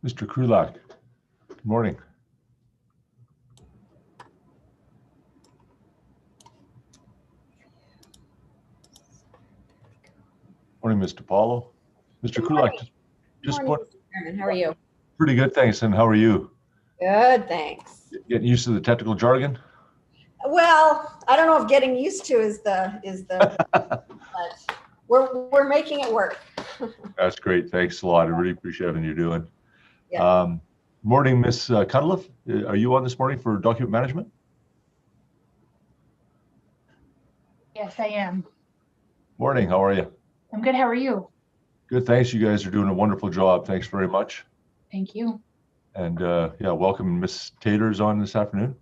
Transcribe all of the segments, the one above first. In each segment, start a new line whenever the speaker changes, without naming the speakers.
Mr. Krulak, good morning. Morning, Mr. Paulo. Mr. Krulak, just
morning, Mr. Chairman. How are you?
Pretty good, thanks. And how are you?
Good, thanks.
Getting used to the technical jargon?
Well, I don't know if getting used to is the but we're making it work.
That's great. Thanks a lot. I really appreciate everything you're doing.
Yeah.
Morning, Ms. Cunliffe. Are you on this morning for document management?
Yes, I am.
Morning. How are you?
I'm good. How are you?
Good. Thanks. You guys are doing a wonderful job. Thanks very much.
Thank you.
And yeah, welcome. Ms. Taylor's on this afternoon.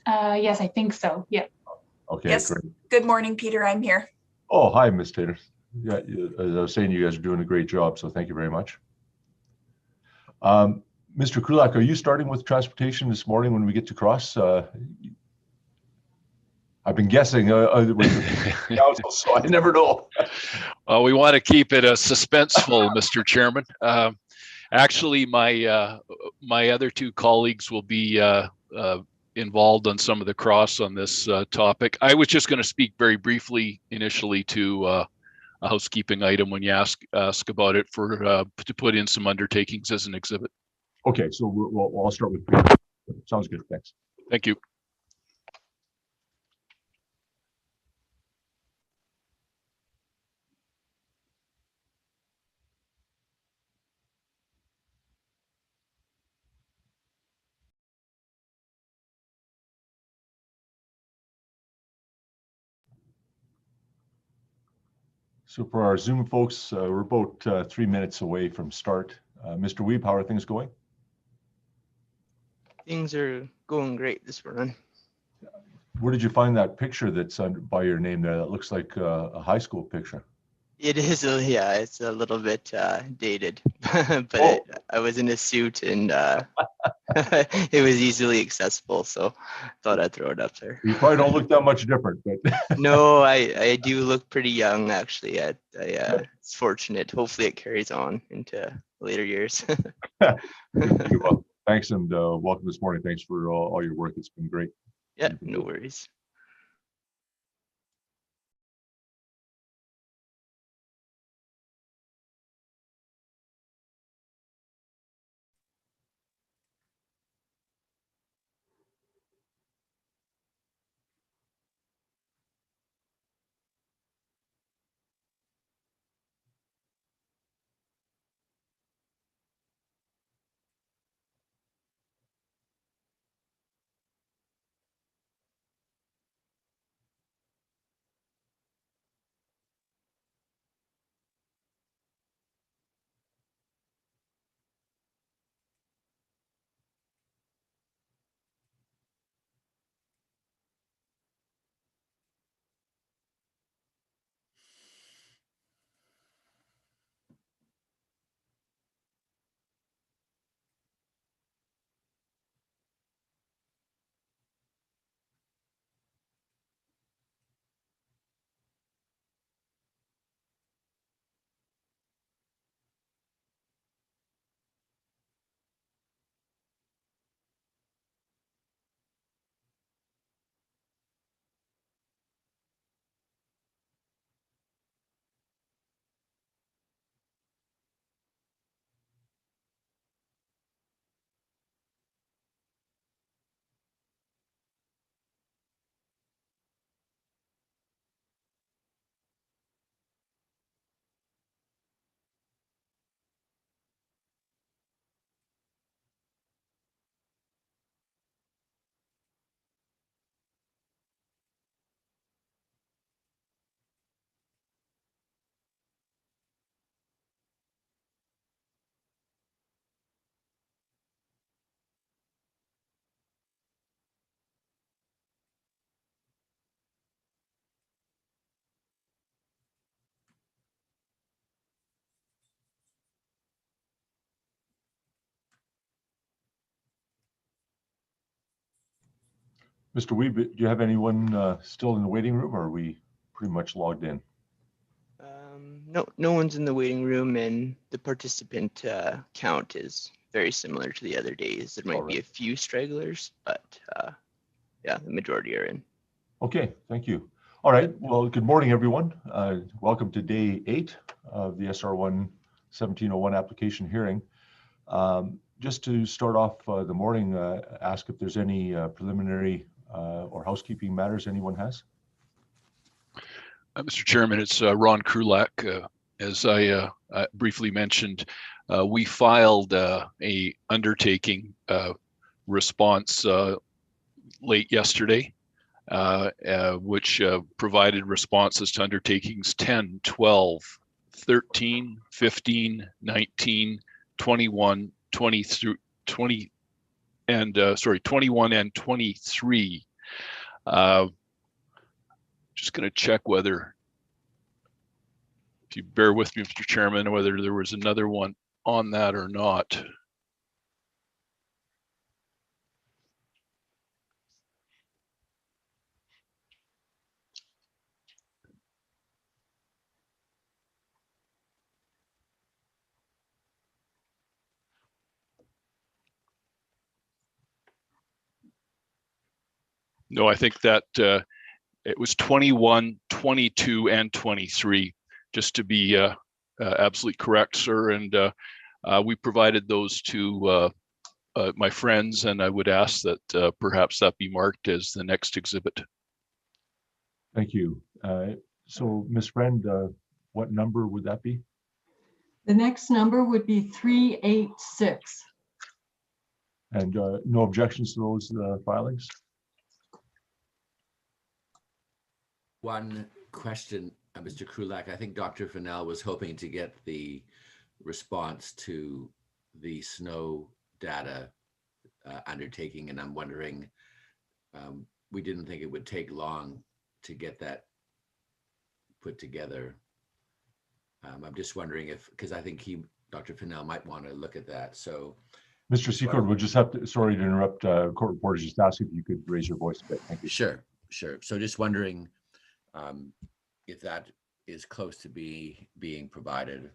Yes, I think so. Yeah.
Okay.
Yes.
Great.
Good morning, Peter. I'm here.
Oh, hi, Ms. Taylor. Yeah, as I was saying, you guys are doing a great job. So thank you very much. Mr. Krulak, are you starting with transportation this morning when we get to cross? I've been guessing with the council, so I never know.
Well, we want to keep it suspenseful, Mr. Chairman. Actually, my other two colleagues will be involved on some of the cross on this topic. I was just going to speak very briefly initially to a housekeeping item when you ask about it for to put in some undertakings as an exhibit.
Okay, so I'll start with. Sounds good. Thanks.
Thank you.
So for our Zoom folks, we're about 3 minutes away from start. Mr. Weeb, how are things going?
Things are going great this morning.
Where did you find that picture that's by your name there? That looks like a high school picture.
It is, yeah, it's a little bit dated, but I was in a suit and it was easily accessible, so thought I'd throw it up there.
You probably don't look that much different, but
no, I do look pretty young actually. It's fortunate. Hopefully it carries on into later years.
well, thanks and welcome this morning. Thanks for all your work. It's been great.
Yeah, no worries.
Mr. Weeb, do you have anyone still in the waiting room, or are we pretty much logged in?
No one's in the waiting room, and the participant count is very similar to the other days. There might be a few stragglers, but yeah, the majority are in.
Okay, thank you. All right, well, good morning, everyone. Welcome to day 8 of the SR1 1701 application hearing. Just to start off the morning, ask if there's any preliminary or housekeeping matters anyone has.
Mr. Chairman, it's Ron Krulak. As I briefly mentioned, we filed a undertaking response late yesterday, which provided responses to undertakings 10, 12, 13, 15, 19, 21, 20 and 21 and 23. Just going to check whether, if you bear with me, Mr. Chairman, whether there was another one on that or not. No, I think that it was 21, 22, and 23, just to be absolutely correct, sir. And we provided those to my friends, and I would ask that perhaps that be marked as the next exhibit.
Thank you. So, Ms. Friend, what number would that be?
The next number would be 386.
And no objections to those filings?
One question, Mr. Krulak. I think Dr. Fennell was hoping to get the response to the snow data undertaking, and I'm wondering, we didn't think it would take long to get that put together. I'm just wondering if, because I think Dr. Fennell might want to look at that. So,
Mr. Secord, we'll just have to, sorry to interrupt, court reporters, just ask if you could raise your voice a bit. Thank you.
Sure. So just wondering if that is close to being provided.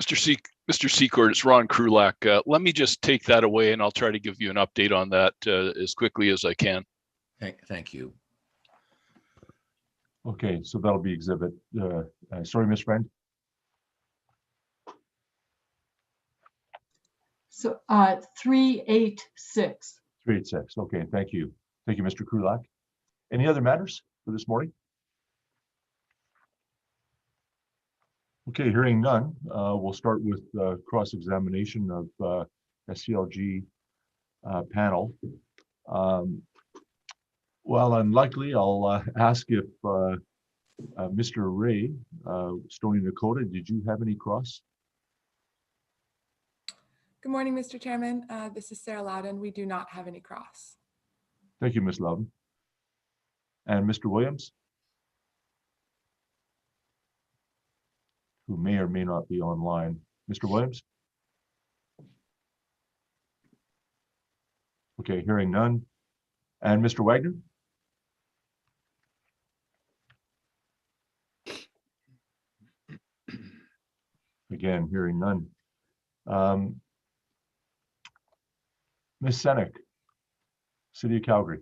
Mr. Secord, it's Ron Krulak. Let me just take that away, and I'll try to give you an update on that as quickly as I can.
Thank you.
Okay, so that'll be exhibit. Sorry, Ms. Friend.
So 386.
386. Okay, thank you. Thank you, Mr. Krulak. Any other matters for this morning? Okay, hearing none, we'll start with cross-examination of SCLG panel. Well, unlikely, I'll ask if Mr. Ray, Stony Dakota, did you have any cross?
Good morning, Mr. Chairman. This is Sarah Loudon. We do not have any cross.
Thank you, Ms. Loudon. And Mr. Williams, who may or may not be online. Mr. Williams? Okay, hearing none. And Mr. Wagner? Again, hearing none. Ms. Senek, City of Calgary.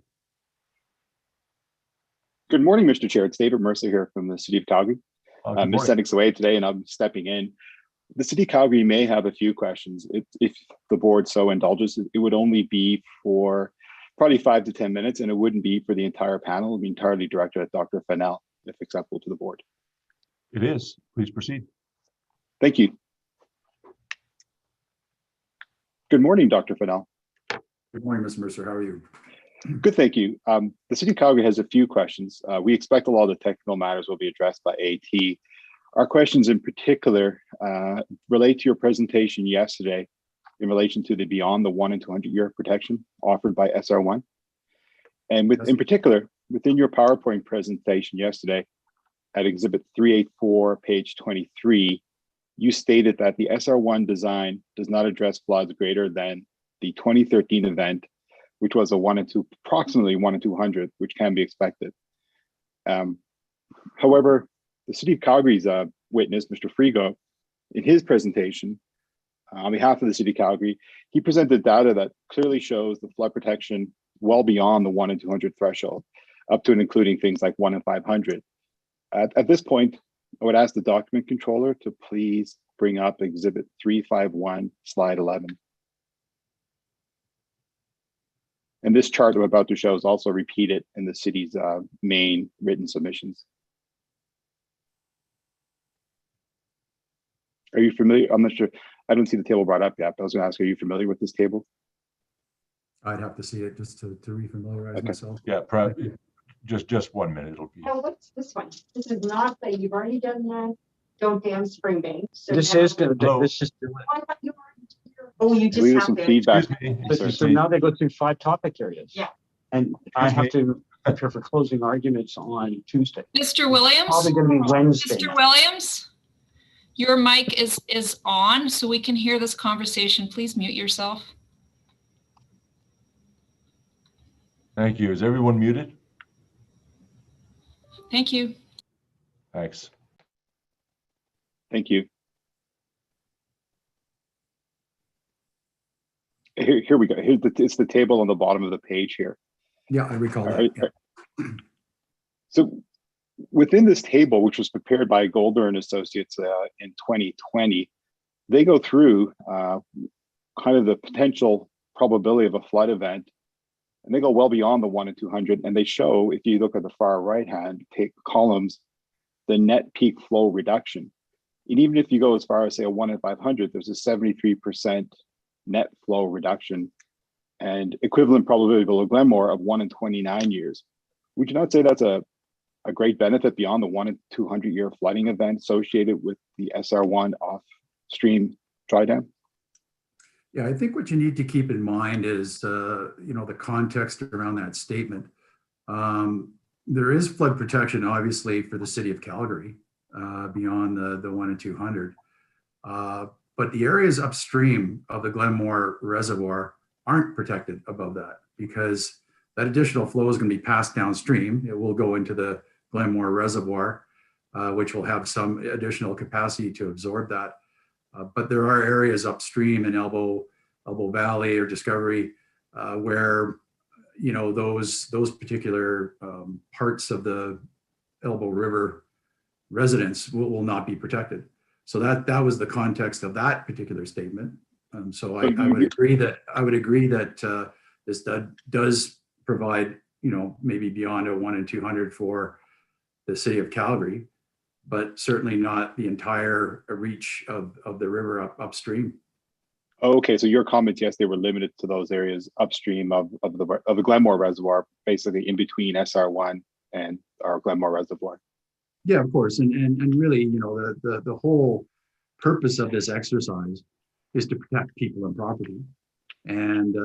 Good morning, Mr. Chair. It's David Mercer here from the City of Calgary.
Good
Ms.
morning.
Senek's away today, and I'm stepping in. The City of Calgary may have a few questions. If the board so indulges, it would only be for probably 5 to 10 minutes, and it wouldn't be for the entire panel. It would be entirely directed at Dr. Fennell, if acceptable to the board.
It is. Please proceed.
Thank you. Good morning, Dr. Fennell.
Good morning, Ms. Mercer. How are you?
Good, thank you. The City of Calgary has a few questions. We expect a lot of the technical matters will be addressed by AT. Our questions in particular relate to your presentation yesterday in relation to the beyond the 1 in 200 year protection offered by SR1. And in particular, within your PowerPoint presentation yesterday at Exhibit 384, page 23, you stated that the SR1 design does not address floods greater than the 2013 event, which was approximately 1 in 200, which can be expected. However, the City of Calgary's witness, Mr. Frigo, in his presentation on behalf of the City of Calgary, he presented data that clearly shows the flood protection well beyond the 1 in 200 threshold, up to and including things like 1 in 500. At this point, I would ask the document controller to please bring up Exhibit 351, Slide 11. And this chart I'm about to show is also repeated in the city's main written submissions. Are you familiar? I'm not sure. I don't see the table brought up yet, but I was going to ask, are you familiar with this table?
I'd have to see it just to refamiliarize myself.
Yeah, probably just 1 minute. It'll be.
Oh, what's this one? This is not that you've already done that. Don't dam Springbank. So
This
now-
is going to,
Hello.
this is,
Oh, I thought you already- Oh, you
I
just
believe there's
have
some
to.
feedback.
so now they go through 5 topic areas.
Yeah.
And I
Excuse
have to prepare for closing arguments on Tuesday.
Mr. Williams,
Probably going to be Wednesday.
Mr. Williams, your mic is on, so we can hear this conversation. Please mute yourself.
Thank you. Is everyone muted?
Thank you.
Thanks.
Thank you. Here we go. It's the table on the bottom of the page here.
Yeah, I recall that. Yeah.
So within this table, which was prepared by Golder and Associates in 2020, they go through kind of the potential probability of a flood event, and they go well beyond the 1 in 200. And they show, if you look at the far right hand columns, the net peak flow reduction. And even if you go as far as say a 1 in 500, there's a 73% net flow reduction and equivalent probability below Glenmore of 1 in 29 years. Would you not say that's a great benefit beyond the 1 in 200 year flooding event associated with the SR1 off stream dry dam?
Yeah, I think what you need to keep in mind is, the context around that statement. There is flood protection, obviously, for the city of Calgary beyond the 1 in 200. But the areas upstream of the Glenmore Reservoir aren't protected above that, because that additional flow is going to be passed downstream. It will go into the Glenmore Reservoir, which will have some additional capacity to absorb that. But there are areas upstream in Elbow Valley or Discovery where those particular parts of the Elbow River residents will not be protected. So that was the context of that particular statement. So I would agree that this does provide maybe beyond a 1 in 200 for the city of Calgary, but certainly not the entire reach of the river upstream.
Okay, so your comments, yes, they were limited to those areas upstream of the Glenmore Reservoir, basically in between SR1 and our Glenmore Reservoir.
Yeah, of course, and really, the whole purpose of this exercise is to protect people and property, and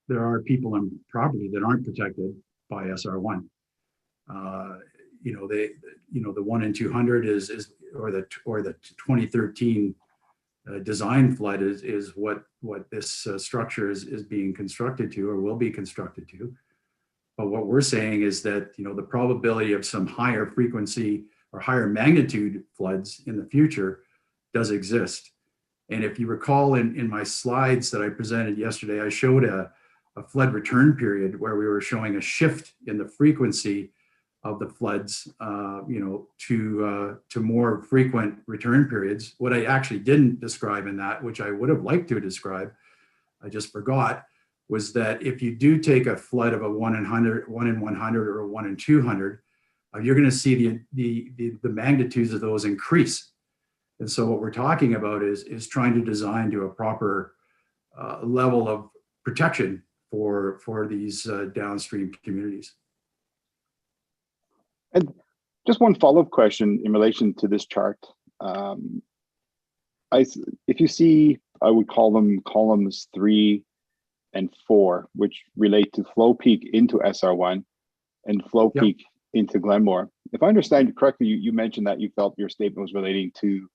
there are people and property that aren't protected by SR1. The 1 in 200 is or the 2013 design flood is what this structure is being constructed to, or will be constructed to. But what we're saying is that the probability of some higher frequency or higher magnitude floods in the future does exist. And if you recall in my slides that I presented yesterday, I showed a flood return period where we were showing a shift in the frequency of the floods, to more frequent return periods. What I actually didn't describe in that, which I would have liked to describe, I just forgot, was that if you do take a flood of a 1 in 100 or a 1 in 200, you're going to see the magnitudes of those increase. And so what we're talking about is trying to design to a proper level of protection for these downstream communities.
And just one follow-up question in relation to this chart. If you see, I would call them columns 3 and 4, which relate to flow peak into SR1 and flow peak into Glenmore. If I understand you correctly, you mentioned that you felt your statement was relating to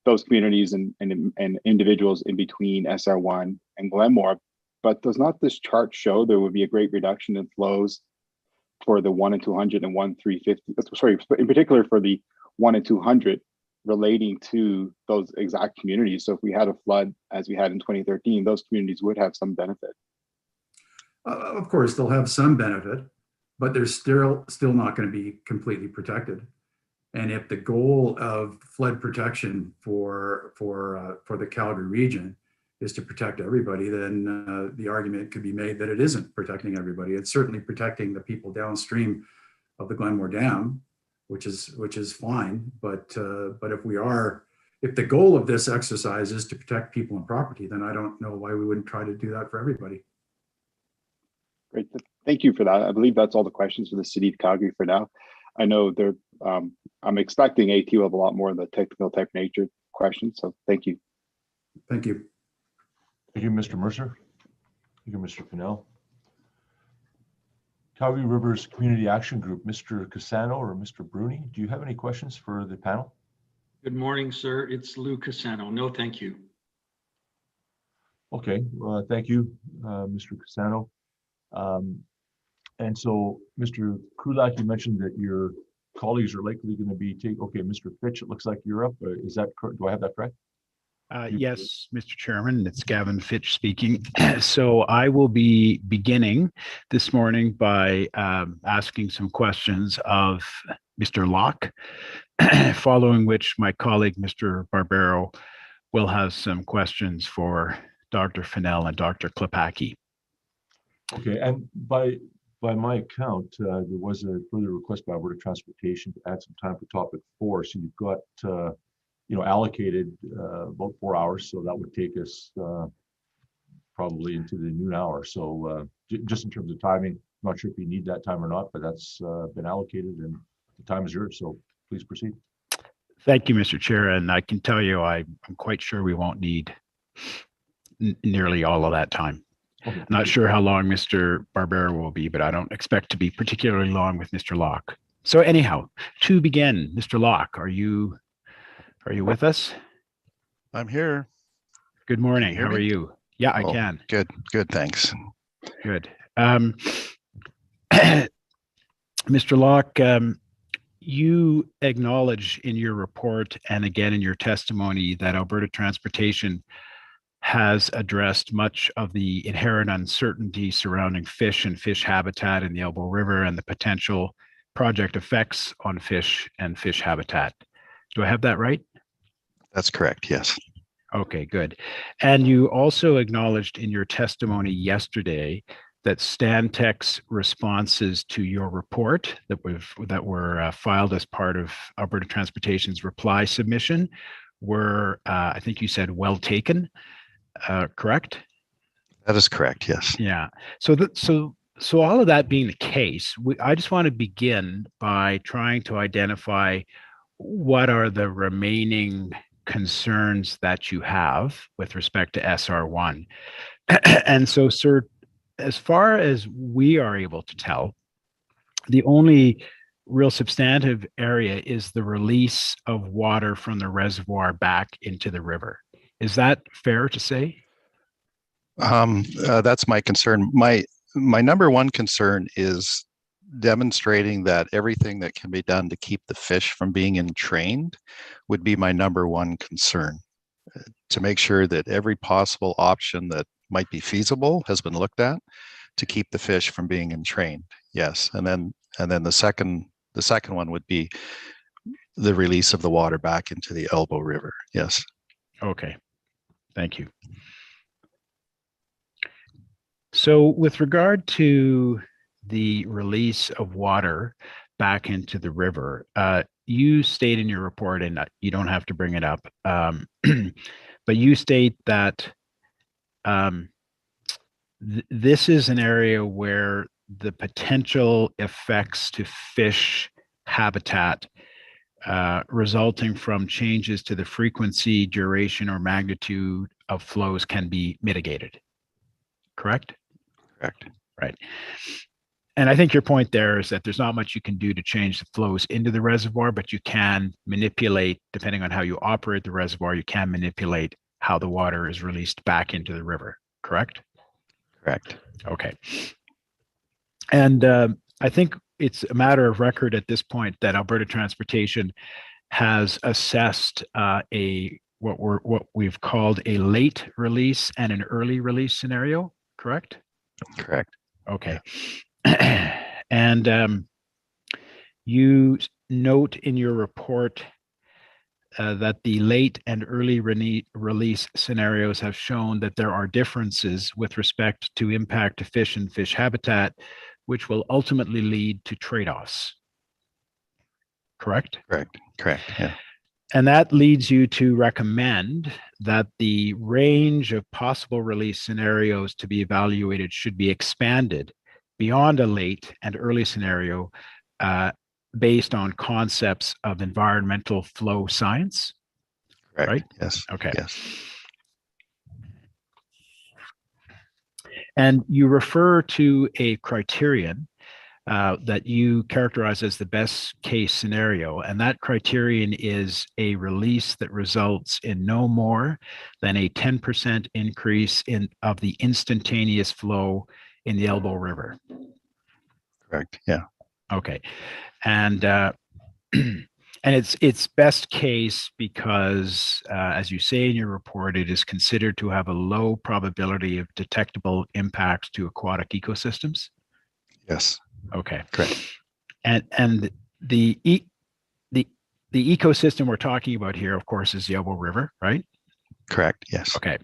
those communities and individuals in between SR1 and Glenmore. But does not this chart show there would be a great reduction in flows for the 1 in 200 and 1 350. Sorry, in particular for the 1 in 200 relating to those exact communities. So if we had a flood as we had in 2013, those communities would have some benefit.
Of course, they'll have some benefit, but they're still not going to be completely protected. And if the goal of flood protection for the Calgary region is to protect everybody, then the argument could be made that it isn't protecting everybody. It's certainly protecting the people downstream of the Glenmore Dam, which is fine. But if the goal of this exercise is to protect people and property, then I don't know why we wouldn't try to do that for everybody.
Great, thank you for that. I believe that's all the questions for the City of Calgary for now. I know I'm expecting AT will have a lot more of the technical type nature questions, so thank you.
Thank you.
Thank you, Mr. Mercer. Thank you, Mr. Pinnell. Calgary Rivers Community Action Group, Mr. Cassano or Mr. Bruni, do you have any questions for the panel?
Good morning, sir. It's Lou Cassano. No, thank you.
Okay, well, thank you, Mr. Cassano. And so, Mr. Krulak, you mentioned that your colleagues are likely going to be okay, Mr. Fitch, it looks like you're up. Is that correct? Do I have that correct?
Yes, Mr. Chairman, it's Gavin Fitch speaking. So I will be beginning this morning by asking some questions of Mr. Locke, following which my colleague, Mr. Barbero, will have some questions for Dr. Fennell and Dr. Klepacki.
Okay, and by my account, there was a further request by Alberta Transportation to add some time for topic 4. So you've got allocated about 4 hours, so that would take us probably into the noon hour. So just in terms of timing, I'm not sure if you need that time or not, but that's been allocated and the time is yours. So please proceed.
Thank you, Mr. Chair. And I can tell you, I'm quite sure we won't need nearly all of that time.
Okay.
Not sure how long Mr. Barbera will be, but I don't expect to be particularly long with Mr. Locke. So anyhow, to begin, Mr. Locke, are you with us?
I'm here.
Good morning. How are you? Yeah, I can.
Good, thanks.
Good. Mr. Locke, you acknowledge in your report and again in your testimony that Alberta Transportation has addressed much of the inherent uncertainty surrounding fish and fish habitat in the Elbow River and the potential project effects on fish and fish habitat. Do I have that right?
That's correct, yes.
Okay, good. And you also acknowledged in your testimony yesterday that Stantec's responses to your report that were filed as part of Alberta Transportation's reply submission were, I think you said, well taken. Correct?
That is correct, yes.
Yeah. So all of that being the case, I just want to begin by trying to identify what are the remaining concerns that you have with respect to SR1. And so, sir, as far as we are able to tell, the only real substantive area is the release of water from the reservoir back into the river. Is that fair to say?
That's my concern. My number one concern is demonstrating that everything that can be done to keep the fish from being entrained would be my number one concern. To make sure that every possible option that might be feasible has been looked at to keep the fish from being entrained. Yes, and then the second one would be the release of the water back into the Elbow River. Yes.
Okay. Thank you. So with regard to the release of water back into the river, you state in your report, and you don't have to bring it up, but you state that this is an area where the potential effects to fish habitat resulting from changes to the frequency, duration, or magnitude of flows can be mitigated. Correct?
Correct.
Right. And I think your point there is that there's not much you can do to change the flows into the reservoir, but you can manipulate, depending on how you operate the reservoir, you can manipulate how the water is released back into the river. Correct?
Correct.
Okay. And I think it's a matter of record at this point that Alberta Transportation has assessed what we've called a late release and an early release scenario, correct?
Correct.
Okay. And you note in your report that the late and early release scenarios have shown that there are differences with respect to impact to fish and fish habitat, which will ultimately lead to trade-offs. Correct?
Correct, yeah.
And that leads you to recommend that the range of possible release scenarios to be evaluated should be expanded beyond a late and early scenario based on concepts of environmental flow science.
Correct.
Right?
Yes.
Okay.
Yes.
And you refer to a criterion that you characterize as the best case scenario. And that criterion is a release that results in no more than a 10% increase of the instantaneous flow in the Elbow River.
Correct. Yeah.
Okay. And and it's best case because, as you say in your report, it is considered to have a low probability of detectable impacts to aquatic ecosystems.
Yes.
Okay.
Correct.
And the ecosystem we're talking about here, of course, is the Elbow River, right?
Correct. Yes.
Okay.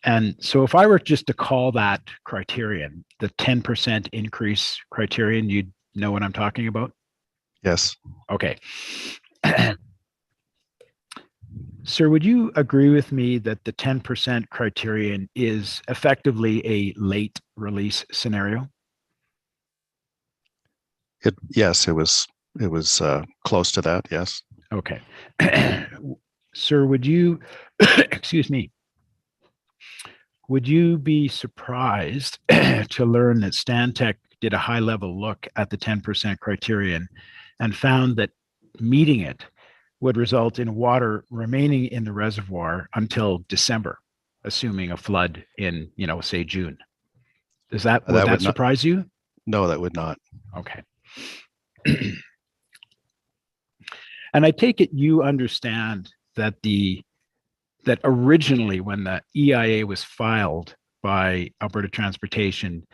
And so if I were just to call that criterion, the 10% increase criterion, you'd know what I'm talking about?
Yes.
Okay. Sir, would you agree with me that the 10% criterion is effectively a late release scenario?
Yes, it was close to that. Yes.
Okay. Sir, would you, excuse me, would you be surprised to learn that Stantec did a high level look at the 10% criterion and found that meeting it would result in water remaining in the reservoir until December, assuming a flood in, say June? Would that surprise you?
No, that would not.
Okay. And I take it you understand that that originally when the EIA was filed by Alberta Transportation,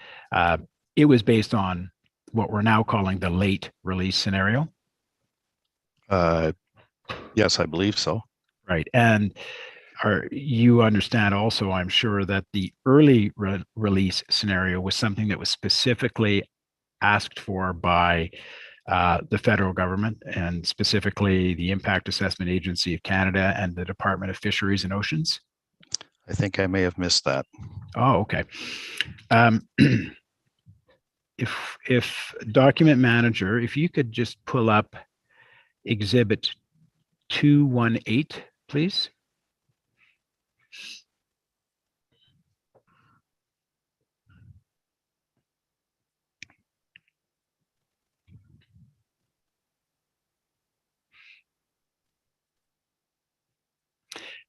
it was based on what we're now calling the late release scenario.
Yes, I believe so.
Right. And you understand also, I'm sure, that the early release scenario was something that was specifically asked for by the federal government, and specifically the Impact Assessment Agency of Canada and the Department of Fisheries and Oceans.
I think I may have missed that.
Oh, okay. If document manager, if you could just pull up exhibit 218, please.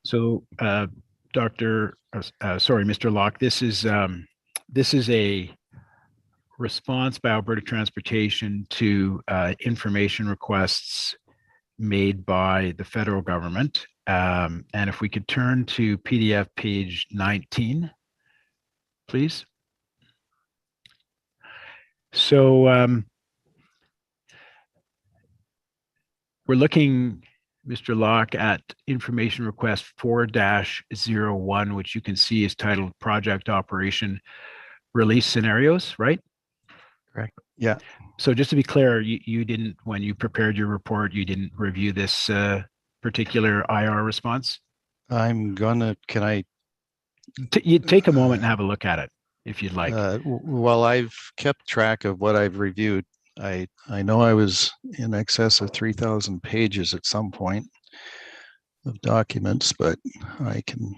So, Mr. Locke, this is a response by Alberta Transportation to information requests made by the federal government. And if we could turn to PDF page 19, please. So we're looking, Mr. Locke, at information request 4-01, which you can see is titled Project Operation Release Scenarios, right?
Correct. Yeah.
So just to be clear, you didn't, when you prepared your report, you didn't review this particular IR response?
Can I?
You take a moment and have a look at it if you'd like.
Well, I've kept track of what I've reviewed. I know I was in excess of 3,000 pages at some point of documents, but I can.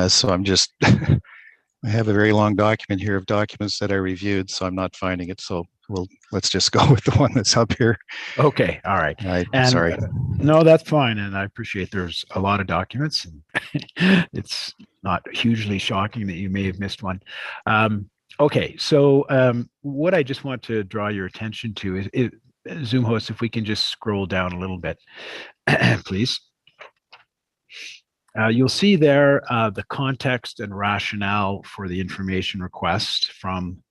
So I'm just, I have a very long document here of documents that I reviewed, so I'm not finding it. So let's just go with the one that's up here.
Okay, all right.
I'm sorry.
No, that's fine. And I appreciate there's a lot of documents. It's not hugely shocking that you may have missed one. Okay, so what I just want to draw your attention to is Zoom host, if we can just scroll down a little bit, please. You'll see there the context and rationale for the information request from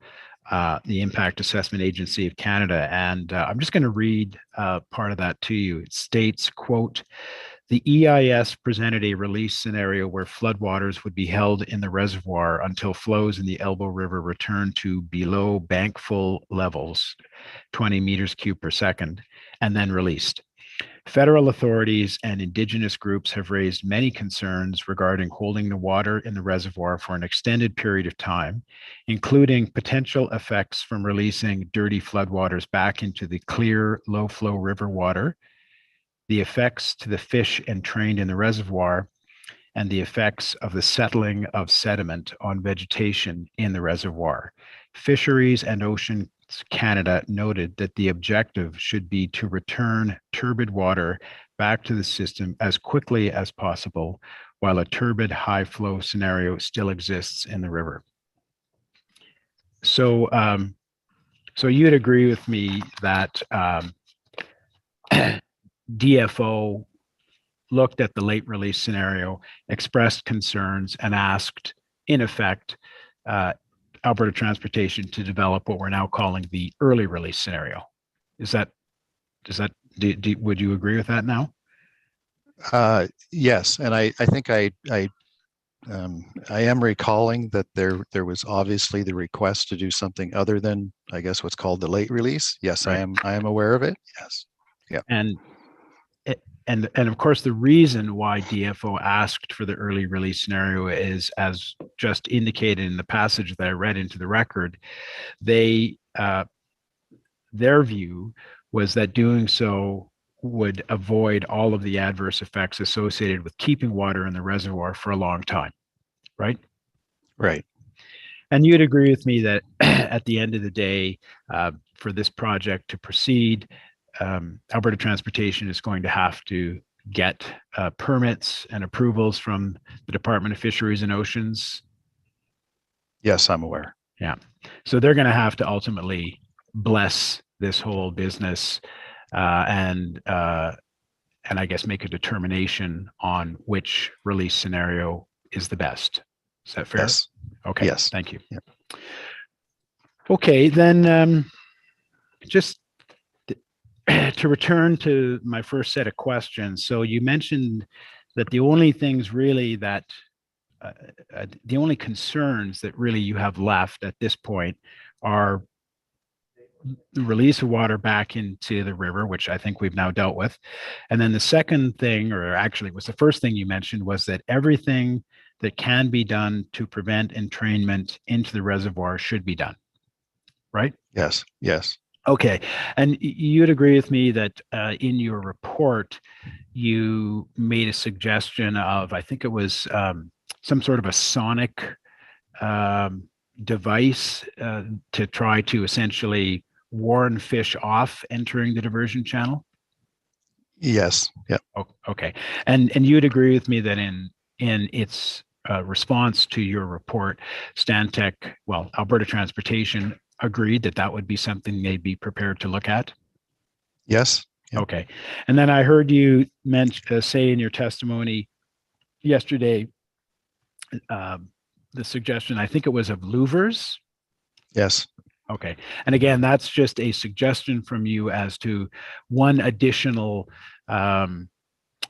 the Impact Assessment Agency of Canada. And I'm just going to read part of that to you. It states, quote, "The EIS presented a release scenario where floodwaters would be held in the reservoir until flows in the Elbow River return to below bank full levels, 20 meters cubed per second, and then released. Federal authorities and Indigenous groups have raised many concerns regarding holding the water in the reservoir for an extended period of time, including potential effects from releasing dirty floodwaters back into the clear, low-flow river water, the effects to the fish entrained in the reservoir, and the effects of the settling of sediment on vegetation in the reservoir. Fisheries and Oceans Canada noted that the objective should be to return turbid water back to the system as quickly as possible while a turbid high flow scenario still exists in the river." So, so you'd agree with me that DFO looked at the late release scenario, expressed concerns, and asked, in effect, Alberta Transportation to develop what we're now calling the early release scenario. Would you agree with that now?
Yes, and I think I am recalling that there was obviously the request to do something other than, I guess, what's called the late release. Yes, right. I am aware of it. Yes. Yeah.
And of course, the reason why DFO asked for the early release scenario is, as just indicated in the passage that I read into the record, their view was that doing so would avoid all of the adverse effects associated with keeping water in the reservoir for a long time, right?
Right.
And you'd agree with me that at the end of the day, for this project to proceed, Alberta Transportation is going to have to get permits and approvals from the Department of Fisheries and Oceans.
Yes, I'm aware.
Yeah. So they're going to have to ultimately bless this whole business and I guess make a determination on which release scenario is the best. Is that fair?
Yes.
Okay.
Yes.
Thank you.
Yeah.
Okay, then just to return to my first set of questions. So you mentioned that the only things really that the only concerns that really you have left at this point are the release of water back into the river, which I think we've now dealt with. And then the second thing, or actually it was the first thing you mentioned, was that everything that can be done to prevent entrainment into the reservoir should be done, right?
Yes. Yes.
Okay. And you'd agree with me that in your report, you made a suggestion of, I think it was some sort of a sonic device to try to essentially warn fish off entering the diversion channel?
Yes. Yeah.
Oh, okay. And you'd agree with me that in its response to your report, Stantec, well, Alberta Transportation agreed that that would be something they'd be prepared to look at?
Yes. Yep.
Okay. And then I heard you say in your testimony yesterday, the suggestion, I think it was of louvers.
Yes.
Okay. And again, that's just a suggestion from you as to one additional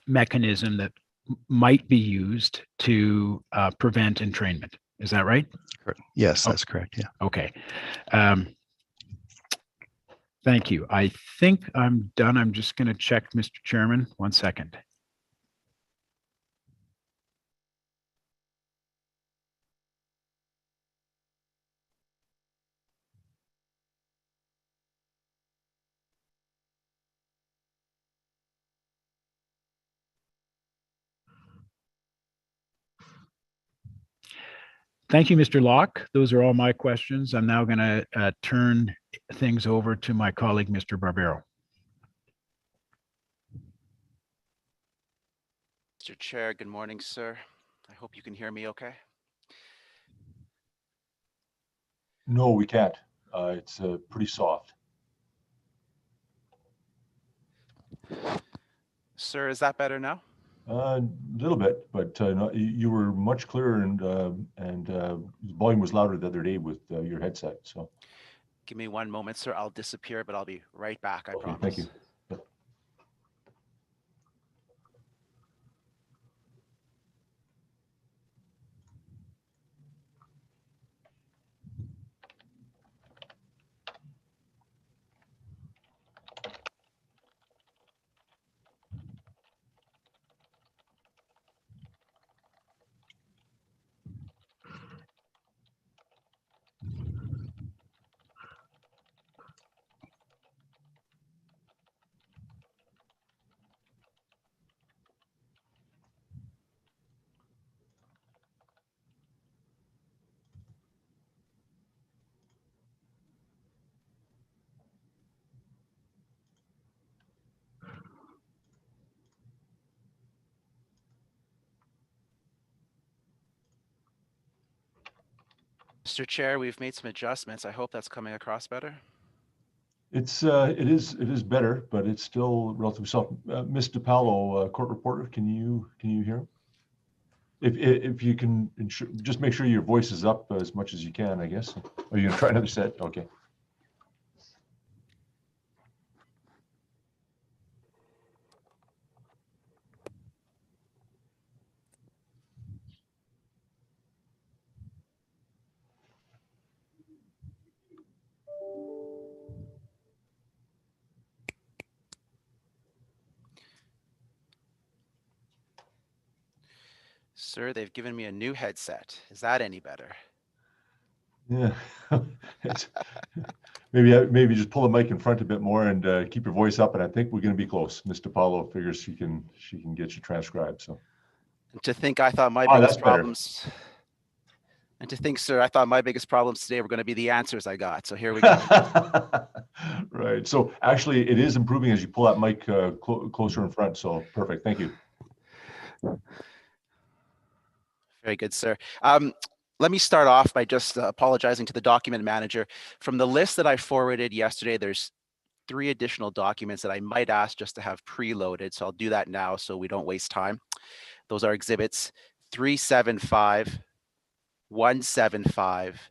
mechanism that might be used to prevent entrainment. Is that right?
Yes, that's correct. Yeah.
Okay. Thank you. I think I'm done. I'm just going to check, Mr. Chairman. 1 second. Thank you, Mr. Locke. Those are all my questions. I'm now going to turn things over to my colleague, Mr. Barbero.
Mr. Chair, good morning, sir. I hope you can hear me okay.
No, we can't. It's pretty soft.
Sir, is that better now?
A little bit, but no, you were much clearer, and volume was louder the other day with your headset. So,
Give me one moment, sir. I'll disappear, but I'll be right back. I promise.
Thank you.
Mr. Chair, we've made some adjustments. I hope that's coming across better.
It is better, but it's still relatively soft. Ms. DiPaolo, court reporter, can you hear him? If you can just make sure your voice is up as much as you can, I guess. Are you gonna try another set? Okay.
Sir, they've given me a new headset. Is that any better?
Yeah. maybe just pull the mic in front a bit more and keep your voice up, and I think we're going to be close. Ms. DiPaolo figures she can get you transcribed. So.
And to think I thought my biggest problems. And to think, sir, I thought my biggest problems today were going to be the answers I got. So here we go.
Right. So actually, it is improving as you pull that mic closer in front. So perfect. Thank you.
Very good, sir. Let me start off by just apologizing to the document manager. From the list that I forwarded yesterday, there's 3 additional documents that I might ask just to have preloaded. So I'll do that now so we don't waste time. Those are exhibits 375, 175,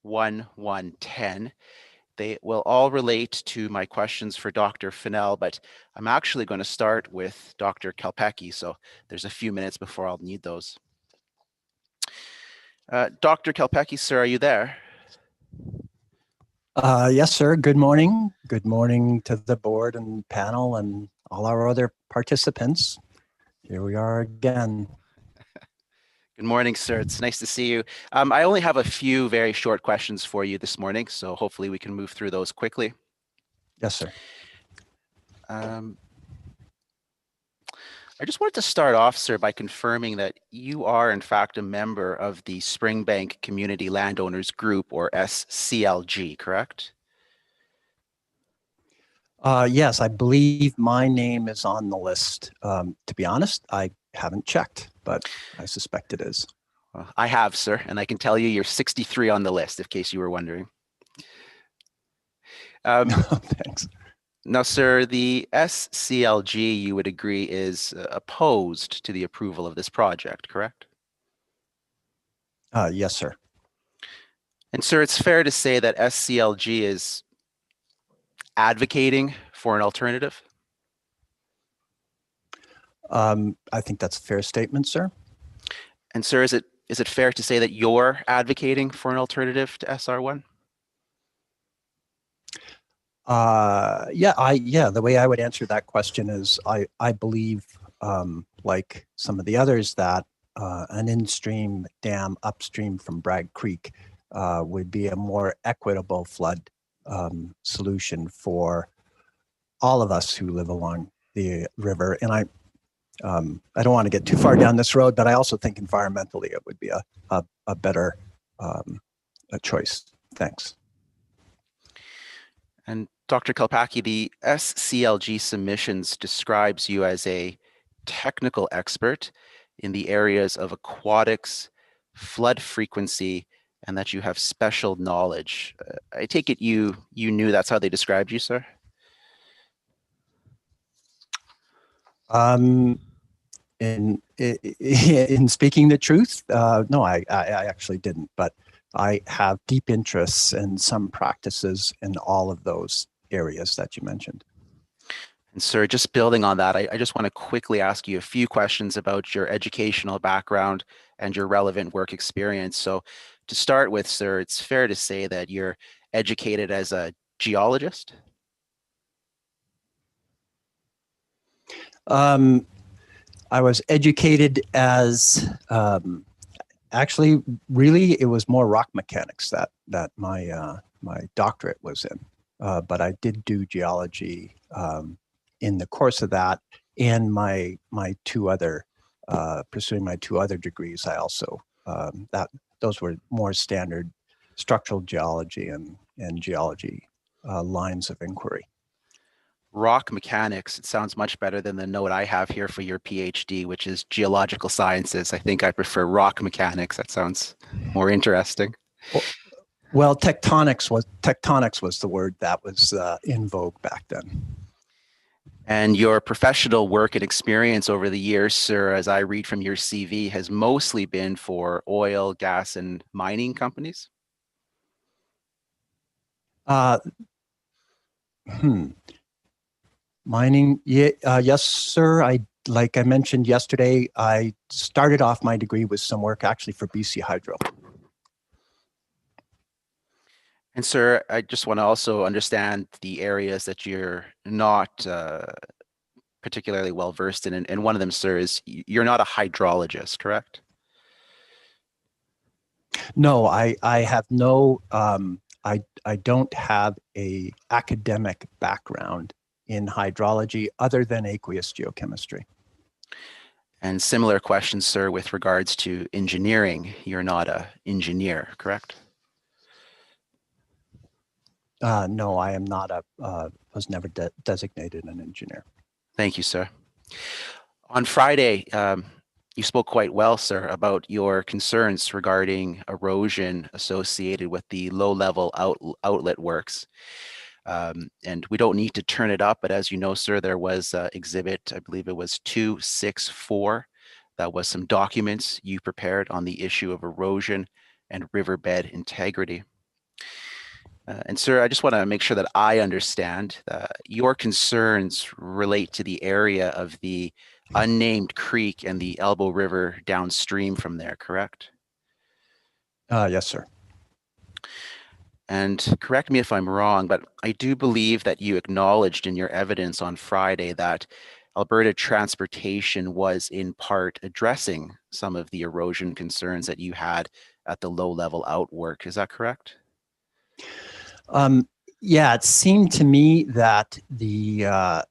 1110. They will all relate to my questions for Dr. Fennell, but I'm actually going to start with Dr. Kalpecki. So there's a few minutes before I'll need those. Dr. Kalpecki, sir, are you there?
Yes, sir. Good morning. Good morning to the board and panel and all our other participants. Here we are again.
Good morning, sir. It's nice to see you. I only have a few very short questions for you this morning, so hopefully we can move through those quickly.
Yes, sir.
I just wanted to start off, sir, by confirming that you are, in fact, a member of the Springbank Community Landowners Group, or SCLG, correct?
Yes, I believe my name is on the list. To be honest, I haven't checked, but I suspect it is.
Well, I have, sir, and I can tell you you're 63 on the list, in case you were wondering.
Thanks.
Now, sir, the SCLG, you would agree, is opposed to the approval of this project, correct?
Yes, sir.
And, sir, it's fair to say that SCLG is advocating for an alternative?
I think that's a fair statement, sir.
And, sir, is it fair to say that you're advocating for an alternative to SR1?
Yeah, the way I would answer that question is I believe, like some of the others, that an in-stream dam upstream from Bragg Creek would be a more equitable flood solution for all of us who live along the river. And I don't want to get too far down this road, but I also think environmentally it would be a better a choice. Thanks.
And Dr. Kalpaki, the SCLG submissions describes you as a technical expert in the areas of aquatics, flood frequency, and that you have special knowledge. I take it you knew that's how they described you, sir?
In speaking the truth, no, I actually didn't, but I have deep interests in some practices in all of those areas that you mentioned.
And sir, just building on that, I just want to quickly ask you a few questions about your educational background and your relevant work experience. So to start with, sir, it's fair to say that you're educated as a geologist?
I was educated as actually, really, it was more rock mechanics that my my doctorate was in. But I did do geology in the course of that, and my two other pursuing my two other degrees. I also those were more standard structural geology and geology lines of inquiry.
Rock mechanics, it sounds much better than the note I have here for your PhD, which is geological sciences. I think I prefer rock mechanics. That sounds more interesting.
Well, tectonics was the word that was in vogue back then.
And your professional work and experience over the years, sir, as I read from your CV, has mostly been for oil, gas, and mining companies?
Mining, yeah, yes, sir. Like I mentioned yesterday, I started off my degree with some work actually for BC Hydro.
And sir, I just want to also understand the areas that you're not particularly well versed in. And one of them, sir, is you're not a hydrologist, correct?
No, I have no, I don't have a academic background in hydrology other than aqueous geochemistry.
And similar questions, sir, with regards to engineering. You're not an engineer, correct?
No, I am not was never designated an engineer.
Thank you, sir. On Friday, you spoke quite well, sir, about your concerns regarding erosion associated with the low-level outlet works. And we don't need to turn it up, but as you know, sir, there was exhibit, I believe it was 264. That was some documents you prepared on the issue of erosion and riverbed integrity. And sir, I just want to make sure that I understand your concerns relate to the area of the unnamed creek and the Elbow River downstream from there, correct?
Yes, sir.
And correct me if I'm wrong, but I do believe that you acknowledged in your evidence on Friday that Alberta Transportation was in part addressing some of the erosion concerns that you had at the low-level outwork. Is that correct?
Yeah, it seemed to me that the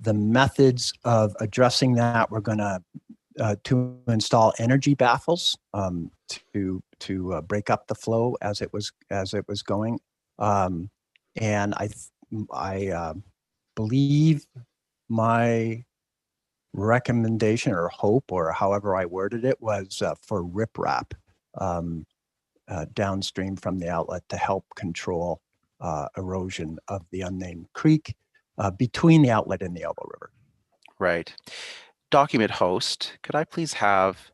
methods of addressing that were going to install energy baffles to break up the flow as it was going, and I believe my recommendation or hope or however I worded it was for riprap downstream from the outlet to help control erosion of the unnamed creek between the outlet and the Elbow River.
Right. Document host, could I please have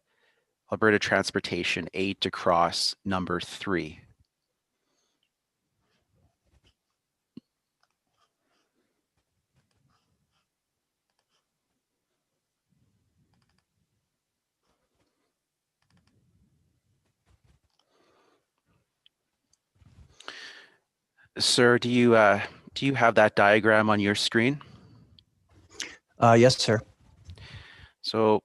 Alberta Transportation aid to cross number 3? Sir, do you have that diagram on your screen?
Yes, sir.
So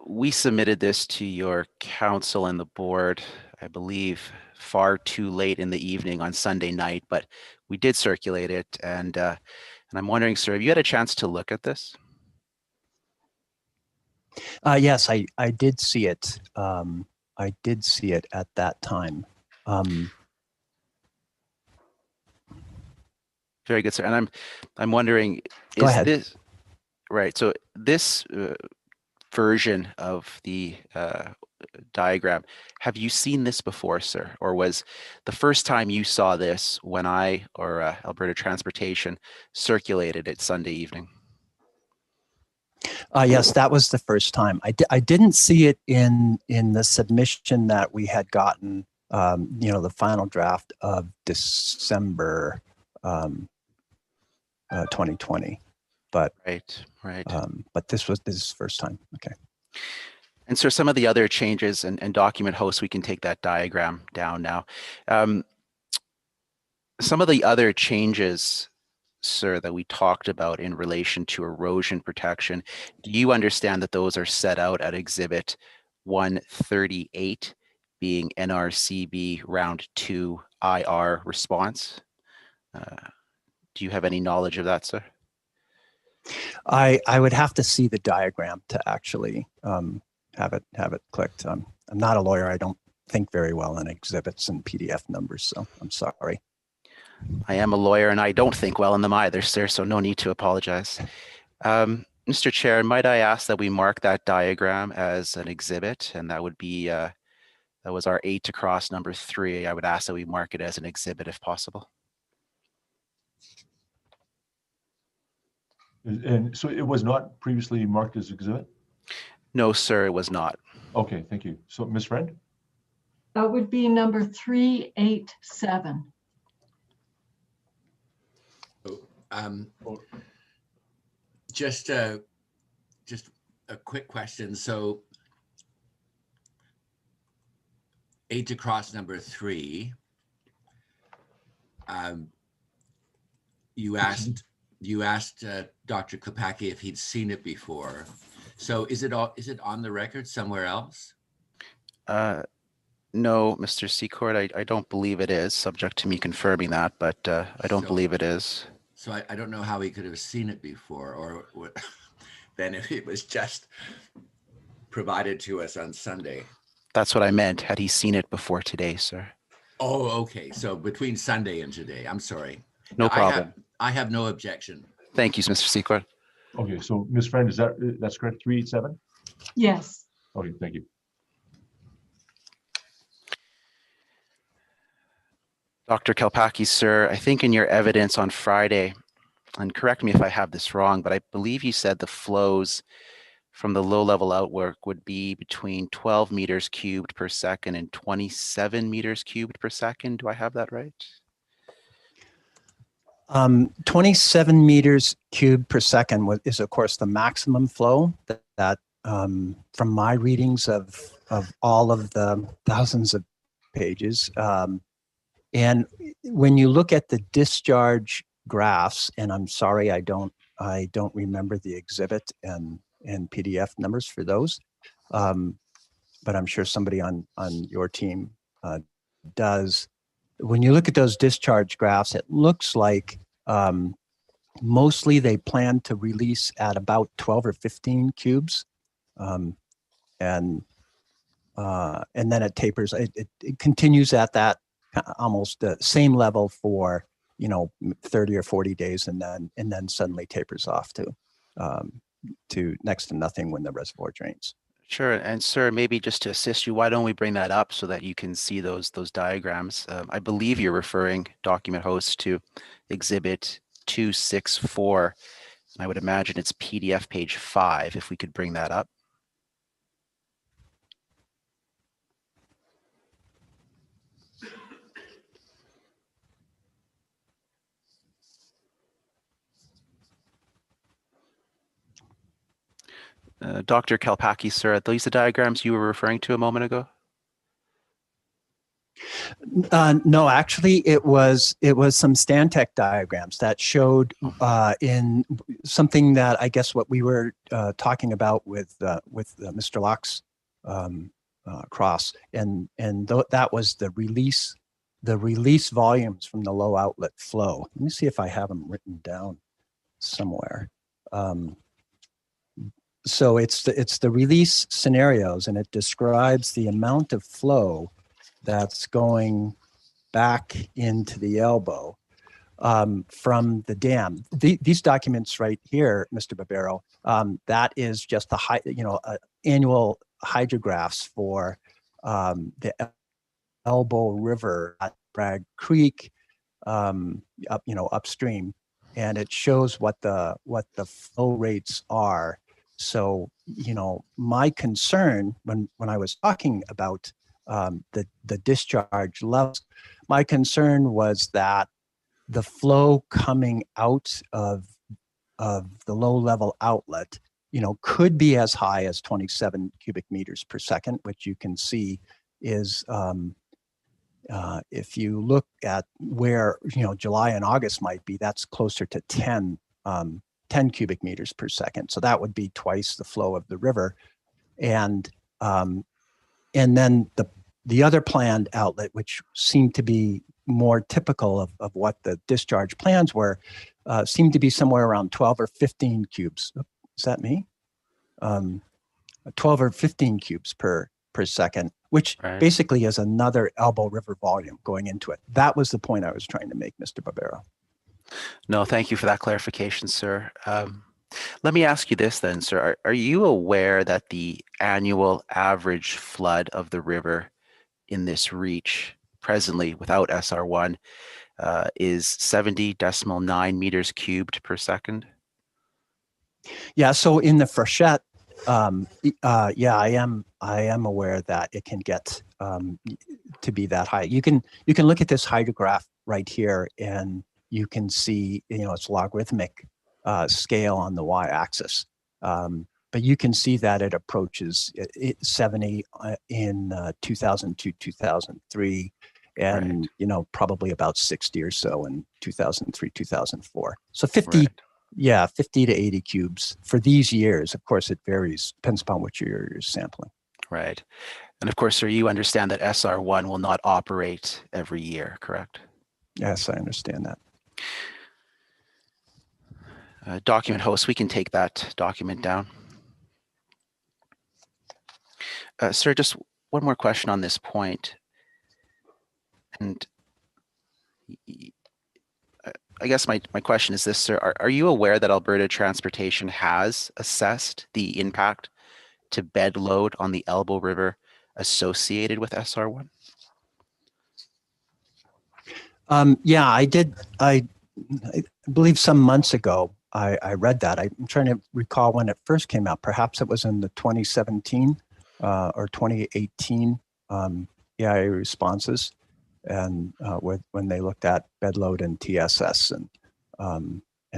we submitted this to your council and the board, I believe, far too late in the evening on Sunday night, but we did circulate it. And I'm wondering, sir, have you had a chance to look at this?
Yes, I did see it. I did see it at that time.
Very good, sir. And I'm wondering,
Go
is
ahead.
this right? So this version of the diagram, have you seen this before, sir? Or was the first time you saw this when I or Alberta Transportation circulated it Sunday evening?
Yes, that was the first time. I didn't see it in the submission that we had gotten, the final draft of December 2020. But
right.
But this is the first time. Okay.
And so some of the other changes and document hosts, we can take that diagram down now. Some of the other changes, sir, that we talked about in relation to erosion protection, do you understand that those are set out at Exhibit 138, being NRCB Round 2 IR response? Do you have any knowledge of that, sir?
I would have to see the diagram to actually have it clicked. I'm not a lawyer. I don't think very well in exhibits and PDF numbers, so I'm sorry.
I am a lawyer and I don't think well in them either, sir, so no need to apologize. Mr. Chair, might I ask that we mark that diagram as an exhibit, and that would be, that was our 8 to cross number 3. I would ask that we mark it as an exhibit if possible.
And so it was not previously marked as exhibit?
No, sir, it was not.
Okay, thank you. So, Ms. Friend?
That would be number 387.
Just a quick question. So 8 to cross number 3. You asked Dr. Klepacki if he'd seen it before. So is it on the record somewhere else?
No, Mr. Secord, I don't believe it is, subject to me confirming that, but I don't believe it is.
So I don't know how he could have seen it before, or then if it was just provided to us on Sunday.
That's what I meant. Had he seen it before today, sir?
Oh, okay. So between Sunday and today. I'm sorry.
No problem.
I have no objection.
Thank you, Mr. Secord.
Okay, so Ms. Friend, that's correct? 387?
Yes.
Okay, thank you.
Dr. Klepacki, sir, I think in your evidence on Friday, and correct me if I have this wrong, but I believe you said the flows from the low-level outwork would be between 12 meters cubed per second and 27 meters cubed per second. Do I have that right?
27 meters cubed per second is, of course, the maximum flow that from my readings of all of the thousands of pages. And when you look at the discharge graphs, and I'm sorry, I don't remember the exhibit and PDF numbers for those, but I'm sure somebody on your team does. When you look at those discharge graphs, it looks like mostly they plan to release at about 12 or 15 cubes, and then it tapers. It continues at that almost the same level for 30 or 40 days, and then suddenly tapers off to next to nothing when the reservoir drains.
Sure. And sir, maybe just to assist you, why don't we bring that up so that you can see those diagrams? I believe you're referring, document host, to Exhibit 264. And I would imagine it's PDF page 5, if we could bring that up. Dr. Klepacki, sir, are these the diagrams you were referring to a moment ago?
No, actually, it was some Stantec diagrams that showed in something that I guess what we were talking about with Mr. Locke's cross, and that was the release volumes from the low outlet flow. Let me see if I have them written down somewhere. so it's the release scenarios, and it describes the amount of flow that's going back into the elbow from the dam. These documents right here, Mr. Barbero, that is just the annual hydrographs for the Elbow River at Bragg Creek, upstream, and it shows what the flow rates are. So, my concern when I was talking about the discharge levels, my concern was that the flow coming out of the low level outlet, could be as high as 27 cubic meters per second, which you can see is, if you look at where, July and August might be, that's closer to 10 cubic meters per second. So that would be twice the flow of the river. And then the other planned outlet, which seemed to be more typical of what the discharge plans were, seemed to be somewhere around 12 or 15 cubes. Is that me? 12 or 15 cubes per second, which basically is another Elbow River volume going into it. That was the point I was trying to make, Mr. Barbero.
No, thank you for that clarification, sir. Let me ask you this then, sir. Are you aware that the annual average flood of the river in this reach presently without SR1 is 70.9 meters cubed per second?
Yeah, so in the freshet, yeah, I am aware that it can get to be that high. You can look at this hydrograph right here, and you can see, it's logarithmic scale on the y-axis. But you can see that it approaches 70 in 2002, 2003, and probably about 60 or so in 2003, 2004. So 50. Right. Yeah, 50 to 80 cubes for these years. Of course, it varies, depends upon what you're sampling.
Right. And of course, sir, you understand that SR1 will not operate every year, correct?
Yes, I understand that.
Document host, we can take that document down. Sir, just one more question on this point. And I guess my question is this, sir. Are you aware that Alberta Transportation has assessed the impact to bed load on the Elbow River associated with SR1?
Yeah, I did. I believe some months ago, I read that. I'm trying to recall when it first came out. Perhaps it was in the 2017 or 2018 responses. And when they looked at bed load and TSS and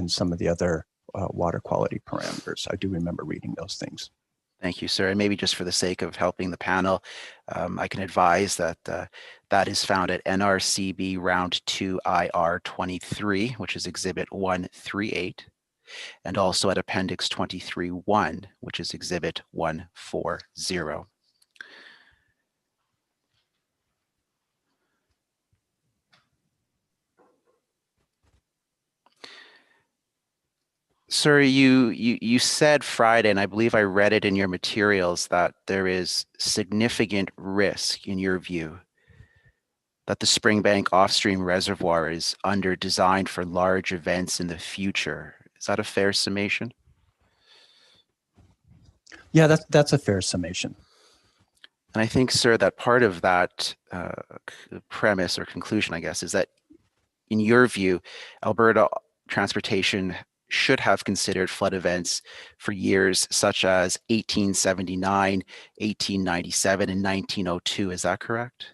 some of the other water quality parameters. I do remember reading those things.
Thank you, sir. And maybe just for the sake of helping the panel, I can advise that that is found at NRCB Round 2 IR 23, which is Exhibit 138, and also at Appendix 23-1, which is Exhibit 140. Sir, you said Friday, and I believe I read it in your materials, that there is significant risk, in your view, that the Springbank off-stream reservoir is under-designed for large events in the future. Is that a fair summation?
Yeah, that's a fair summation.
And I think, sir, that part of that premise or conclusion, I guess, is that, in your view, Alberta Transportation should have considered flood events for years such as 1879, 1897, and 1902. Is that correct?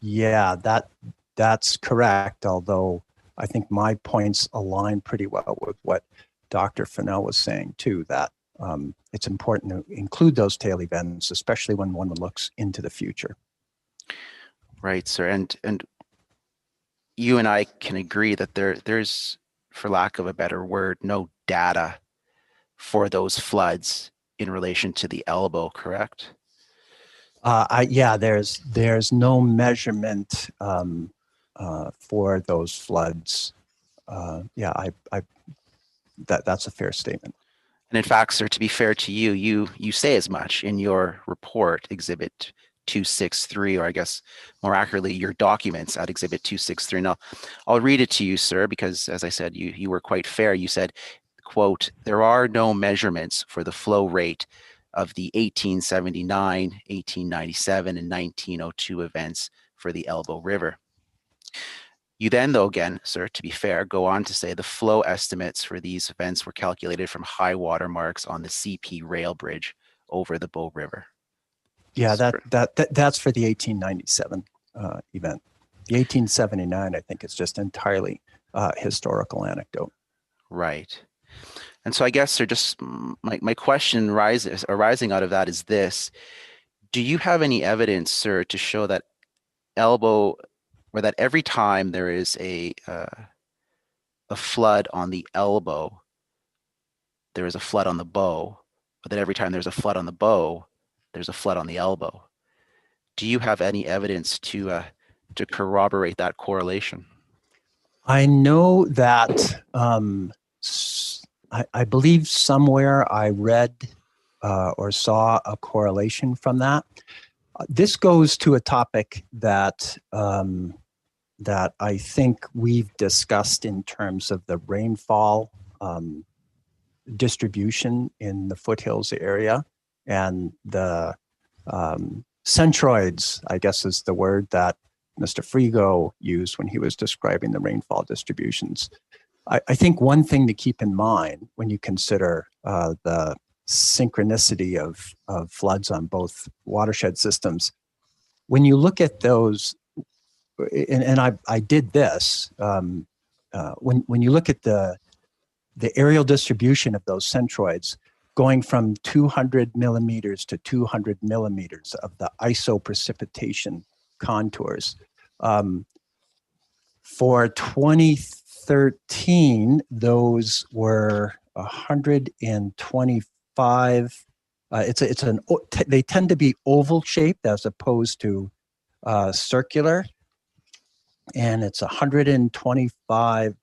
Yeah, that's correct. Although I think my points align pretty well with what Dr. Fennell was saying too, that it's important to include those tail events, especially when one looks into the future.
Right, sir. And you and I can agree that there's, for lack of a better word, no data for those floods in relation to the Elbow, correct?
Yeah, there's no measurement for those floods. Yeah, that's a fair statement.
And in fact, sir, to be fair to you, you say as much in your report, Exhibit 263, or I guess more accurately, your documents at Exhibit 263. Now, I'll read it to you, sir, because as I said, you were quite fair. You said, quote, "There are no measurements for the flow rate of the 1879, 1897, and 1902 events for the Elbow River." You then, though, again, sir, to be fair, go on to say the flow estimates for these events were calculated from high water marks on the CP rail bridge over the Bow River.
Yeah, that's for the 1897 event. The 1879, I think, is just entirely historical anecdote.
Right. And so I guess, sir, just my question arising out of that is this. Do you have any evidence, sir, to show that Elbow, or that every time there is a flood on the Elbow, there is a flood on the Bow, but that every time there's a flood on the Bow, there's a flood on the Elbow? Do you have any evidence to corroborate that correlation?
I know that I believe somewhere I read or saw a correlation from that. This goes to a topic that that I think we've discussed in terms of the rainfall distribution in the foothills area, and the centroids, I guess is the word that Mr. Frigo used when he was describing the rainfall distributions. I think one thing to keep in mind when you consider the synchronicity of floods on both watershed systems, when you look at those, and I did this, when you look at the aerial distribution of those centroids, going from 200 millimeters to 200 millimeters of the isoprecipitation contours. For 2013, those were 125. They tend to be oval shaped as opposed to circular, and it's 125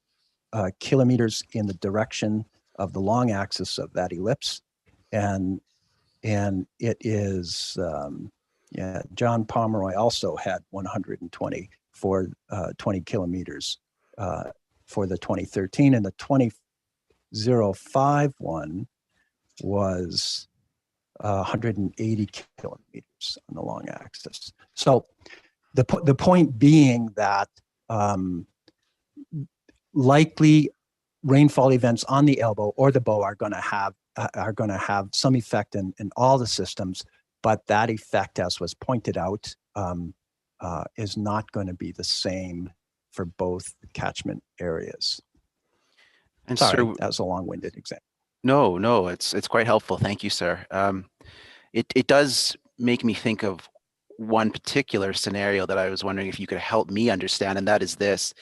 kilometers in the direction of the long axis of that ellipse, and it is John Pomeroy also had 120 for 20 kilometers for the 2013, and the 2005 one was 180 kilometers on the long axis. So the point being that likely rainfall events on the Elbow or the Bow are going to have some effect in all the systems, but that effect, as was pointed out, is not going to be the same for both catchment areas.
And
sorry,
sir,
that was a long-winded example.
No, it's quite helpful. Thank you, sir. It does make me think of one particular scenario that I was wondering if you could help me understand, and that is this.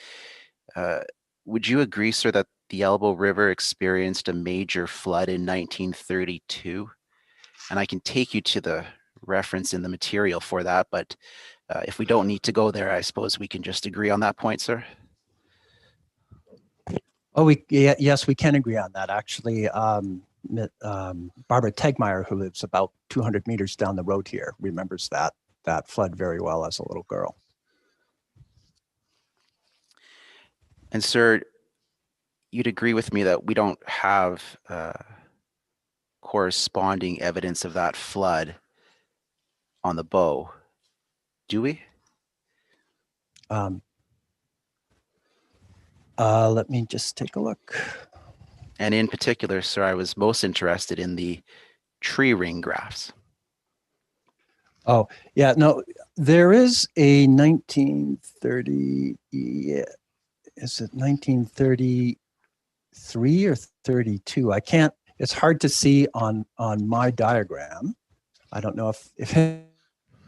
Would you agree, sir, that the Elbow River experienced a major flood in 1932? And I can take you to the reference in the material for that, but if we don't need to go there, I suppose we can just agree on that point, sir.
Oh, yes, we can agree on that. Actually, Barbara Tegmeyer, who lives about 200 meters down the road here, remembers that flood very well as a little girl.
And sir, you'd agree with me that we don't have corresponding evidence of that flood on the Bow, do we?
Let me just take a look.
And in particular, sir, I was most interested in the tree ring graphs.
Oh, yeah, no, there is a 1930, yeah, is it 1933 or 32? I can't, it's hard to see on my diagram. I don't know if it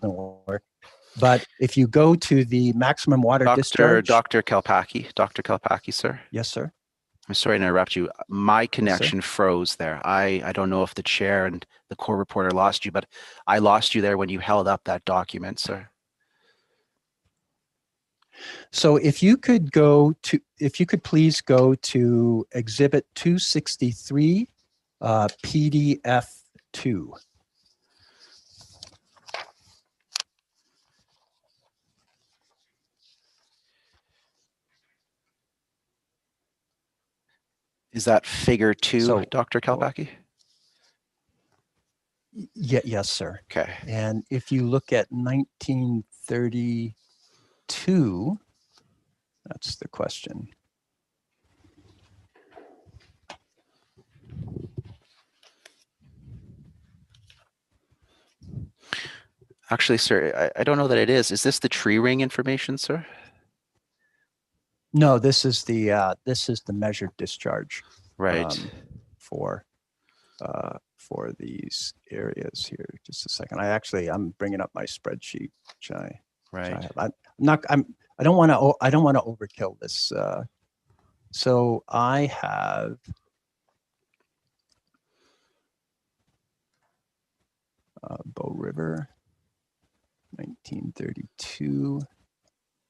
doesn't work, but if you go to the maximum water discharge.
Dr. Kalpaki, sir.
Yes, sir.
I'm sorry to interrupt you. My connection froze there. I don't know if the chair and the core reporter lost you, but I lost you there when you held up that document, sir.
So if you could please go to Exhibit 263, PDF 2.
Is that figure 2,
So-
Dr. Kalpaki?
Yeah, yes, sir.
Okay.
And if you look at 1932, that's the question.
Actually, sir, I don't know that it is. Is this the tree ring information, sir?
No, this is the measured discharge.
Right.
For these areas here. Just a second. I'm bringing up my spreadsheet, which I have. I don't want to overkill this. So I have Bow River, 1932.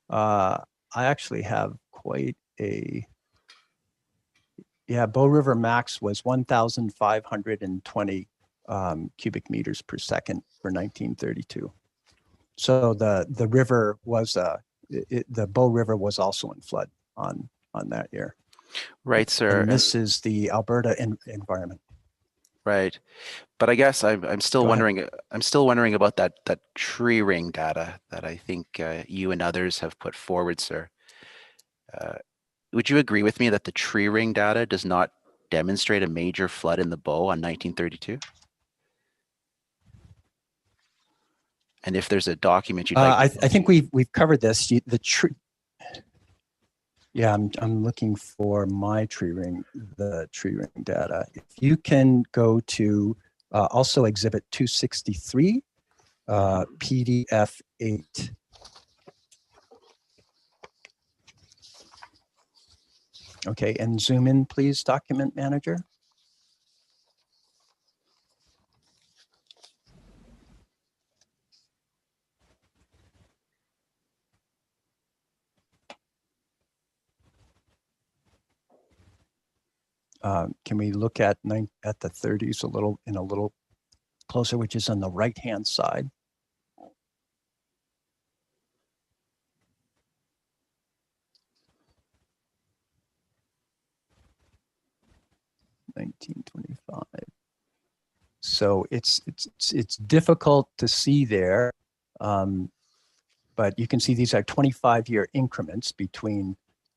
I actually have quite a, Bow River max was 1,520 cubic meters per second for 1932. So the river was, the Bow River was also in flood on that year.
Right, sir.
And this is the Alberta environment.
Right. But I guess I'm still
Go ahead.
wondering. I'm still wondering about that tree ring data that I think you and others have put forward, sir. Would you agree with me that the tree ring data does not demonstrate a major flood in the Bow on 1932? And if there's a document you'd like,
I think we've covered this. The tree. Yeah, I'm looking for my the tree ring data. If you can go to also Exhibit 263, PDF 8. Okay, and zoom in, please, Document Manager. Can we look at the 30s a little closer, which is on the right-hand side? $1925. So it's difficult to see there, but you can see these are 25-year increments between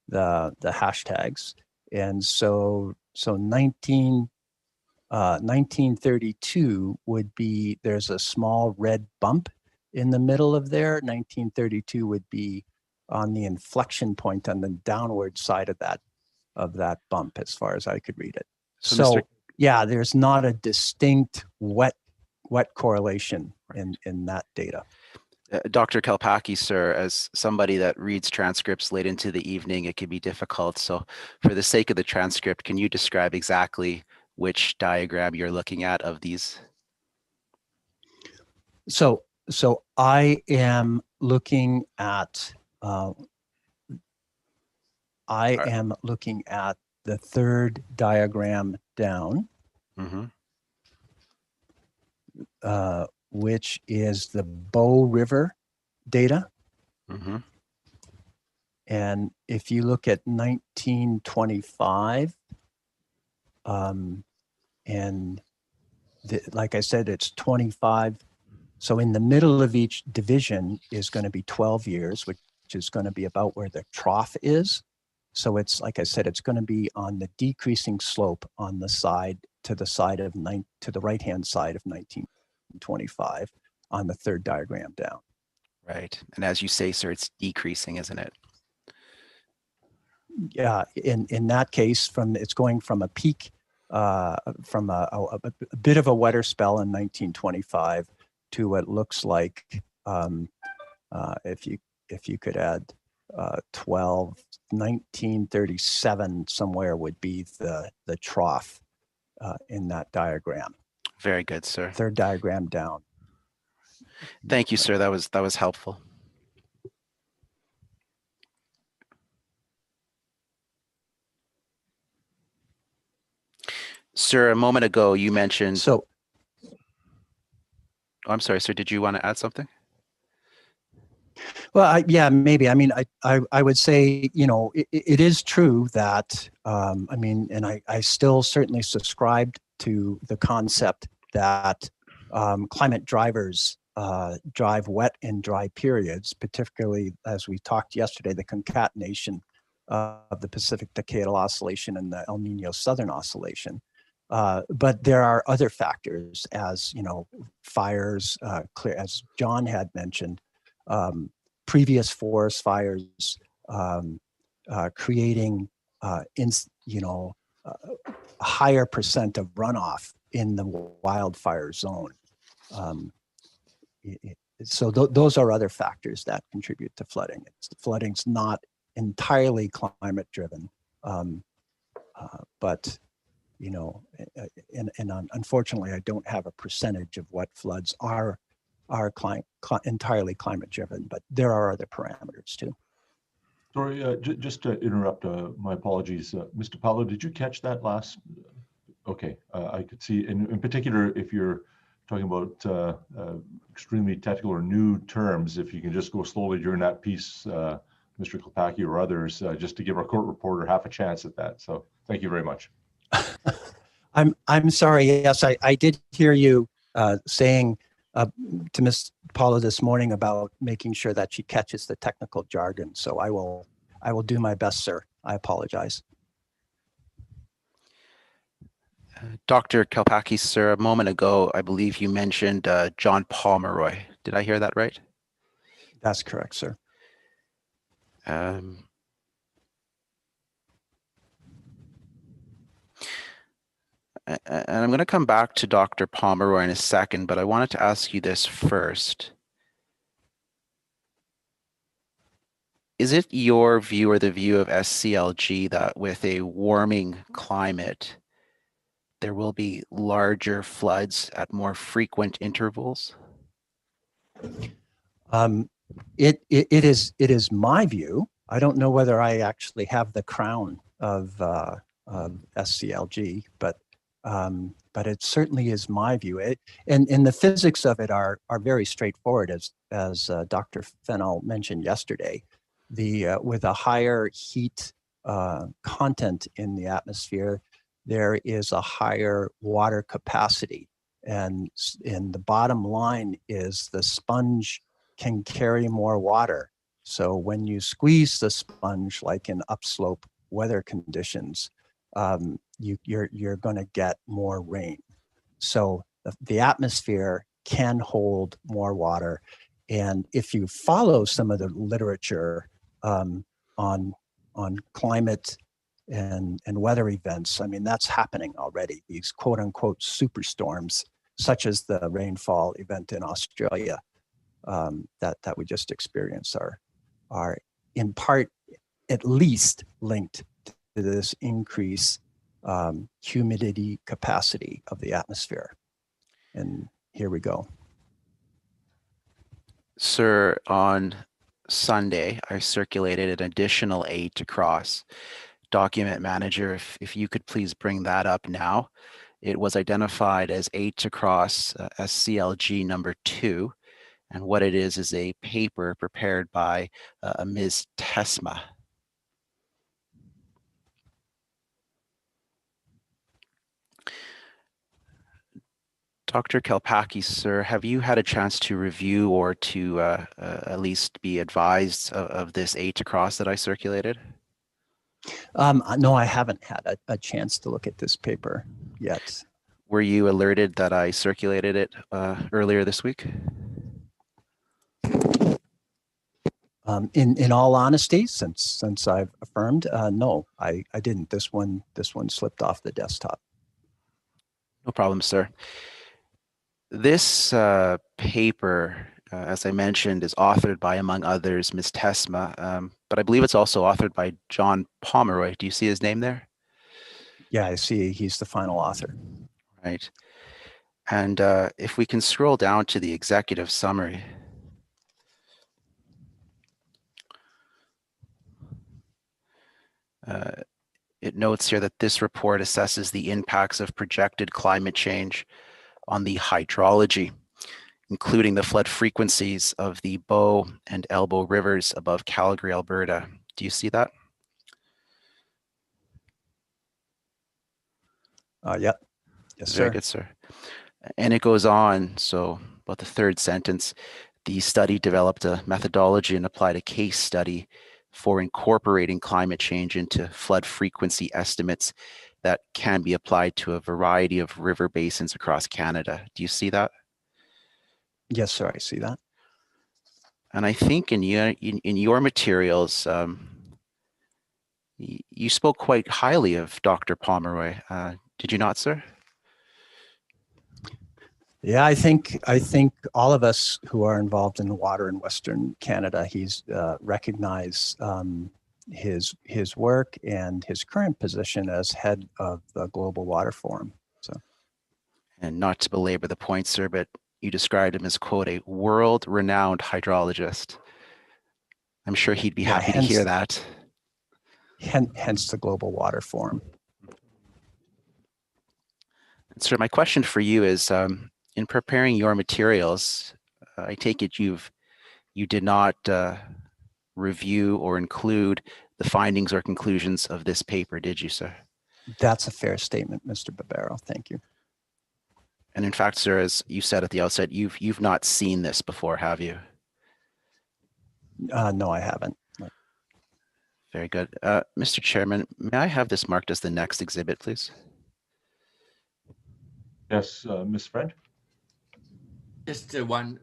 the hashtags, and so 1932 would be, there's a small red bump in the middle of there. 1932 would be on the inflection point on the downward side of that bump, as far as I could read it. So yeah, there's not a distinct wet correlation in that data.
Dr. Kalpaki, sir, as somebody that reads transcripts late into the evening, it can be difficult. So for the sake of the transcript, can you describe exactly which diagram you're looking at of these?
So I am looking at the third diagram down, which is the Bow River data. And if you look at 1925, and like I said, it's 25. So in the middle of each division is going to be 12 years, which is going to be about where the trough is. So it's, like I said, it's going to be on the decreasing slope on the side to the right-hand side of 1925 on the third diagram down.
Right. And as you say, sir, it's decreasing, isn't it?
Yeah, in that case, it's going from a peak, from a bit of a wetter spell in 1925 to what looks like, if you could add 1937 somewhere would be the trough in that diagram.
Very good, sir.
Third diagram down.
Thank you, sir. That was helpful. Sir, a moment ago you mentioned.
So,
oh, I'm sorry, sir. Did you want to add something?
well, yeah, maybe. I mean, I would say, you know, it is true that, I mean, and I still certainly subscribed to the concept that climate drivers drive wet and dry periods, particularly as we talked yesterday, the concatenation of the Pacific Decadal Oscillation and the El Nino Southern Oscillation. But there are other factors, as you know, fires, as John had mentioned, previous forest fires creating, you know, a higher percent of runoff in the wildfire zone. So those are other factors that contribute to flooding. Flooding's not entirely climate driven, but you know, and unfortunately, I don't have a percentage of what floods are entirely climate driven, but there are other parameters too.
Sorry, just to interrupt, my apologies. Mr. Paolo, did you catch that last? Okay, I could see, in particular, if you're talking about extremely technical or new terms, if you can just go slowly during that piece, Mr. Klepacki or others, just to give our court reporter half a chance at that. So thank you very much.
I'm sorry. Yes, I did hear you saying to Ms. Paula this morning about making sure that she catches the technical jargon. So I will do my best, sir. I apologize.
Dr. Kalpakis, sir, a moment ago, I believe you mentioned John Pomeroy. Did I hear that right?
That's correct, sir.
And I'm going to come back to Dr. Pomeroy in a second, but I wanted to ask you this first. Is it your view or the view of SCLG that with a warming climate, there will be larger floods at more frequent intervals?
It is my view. I don't know whether I actually have the crown of SCLG, but it certainly is my view. And the physics of it are very straightforward, as Dr. Fennell mentioned yesterday. With a higher heat content in the atmosphere, there is a higher water capacity, and the bottom line is the sponge can carry more water. So when you squeeze the sponge, like in upslope weather conditions, you're going to get more rain. So the atmosphere can hold more water, and if you follow some of the literature on climate and weather events, I mean, that's happening already. These quote unquote superstorms, such as the rainfall event in Australia that we just experienced, are in part at least linked to this increase humidity capacity of the atmosphere. And here we go.
Sir, on Sunday, I circulated an additional aid to cross. Document manager, if you could please bring that up now. It was identified as aid to cross SCLG number 2. And what it is a paper prepared by Ms. Tesma. Dr. Kalpakis, sir, have you had a chance to review or to at least be advised of this aid to cross that I circulated?
No, I haven't had a chance to look at this paper yet.
Were you alerted that I circulated it earlier this week?
In all honesty, since I've affirmed, no, I didn't. This one slipped off the desktop.
No problem, sir. This paper, as I mentioned, is authored by, among others, Ms. Tesma, but I believe it's also authored by John Pomeroy. Do you see his name there?
Yeah, I see. He's the final author.
Right. And if we can scroll down to the executive summary. it notes here that this report assesses the impacts of projected climate change on the hydrology, including the flood frequencies of the Bow and Elbow rivers above Calgary, Alberta. Do you see that?
Yeah. Yes,
Very
sir.
good, sir. And it goes on, so about the third sentence, the study developed a methodology and applied a case study for incorporating climate change into flood frequency estimates that can be applied to a variety of river basins across Canada. Do you see that?
Yes, sir, I see that.
And I think in your materials, you spoke quite highly of Dr. Pomeroy. Did you not, sir?
Yeah, I think all of us who are involved in the water in Western Canada, he's recognized his work and his current position as head of the Global Water Forum. So,
and not to belabor the point, sir, but you described him as, quote, a world-renowned hydrologist. I'm sure he'd be happy to hear that.
Hence the Global Water Forum.
And sir, my question for you is, in preparing your materials, I take it you did not review or include the findings or conclusions of this paper, did you, sir?
That's a fair statement, Mr. Barbero. Thank you.
And in fact, sir, as you said at the outset, you've not seen this before, have you?
No, I haven't.
Very good. Mr. Chairman, may I have this marked as the next exhibit, please?
Yes, Ms. Friend?
Just one.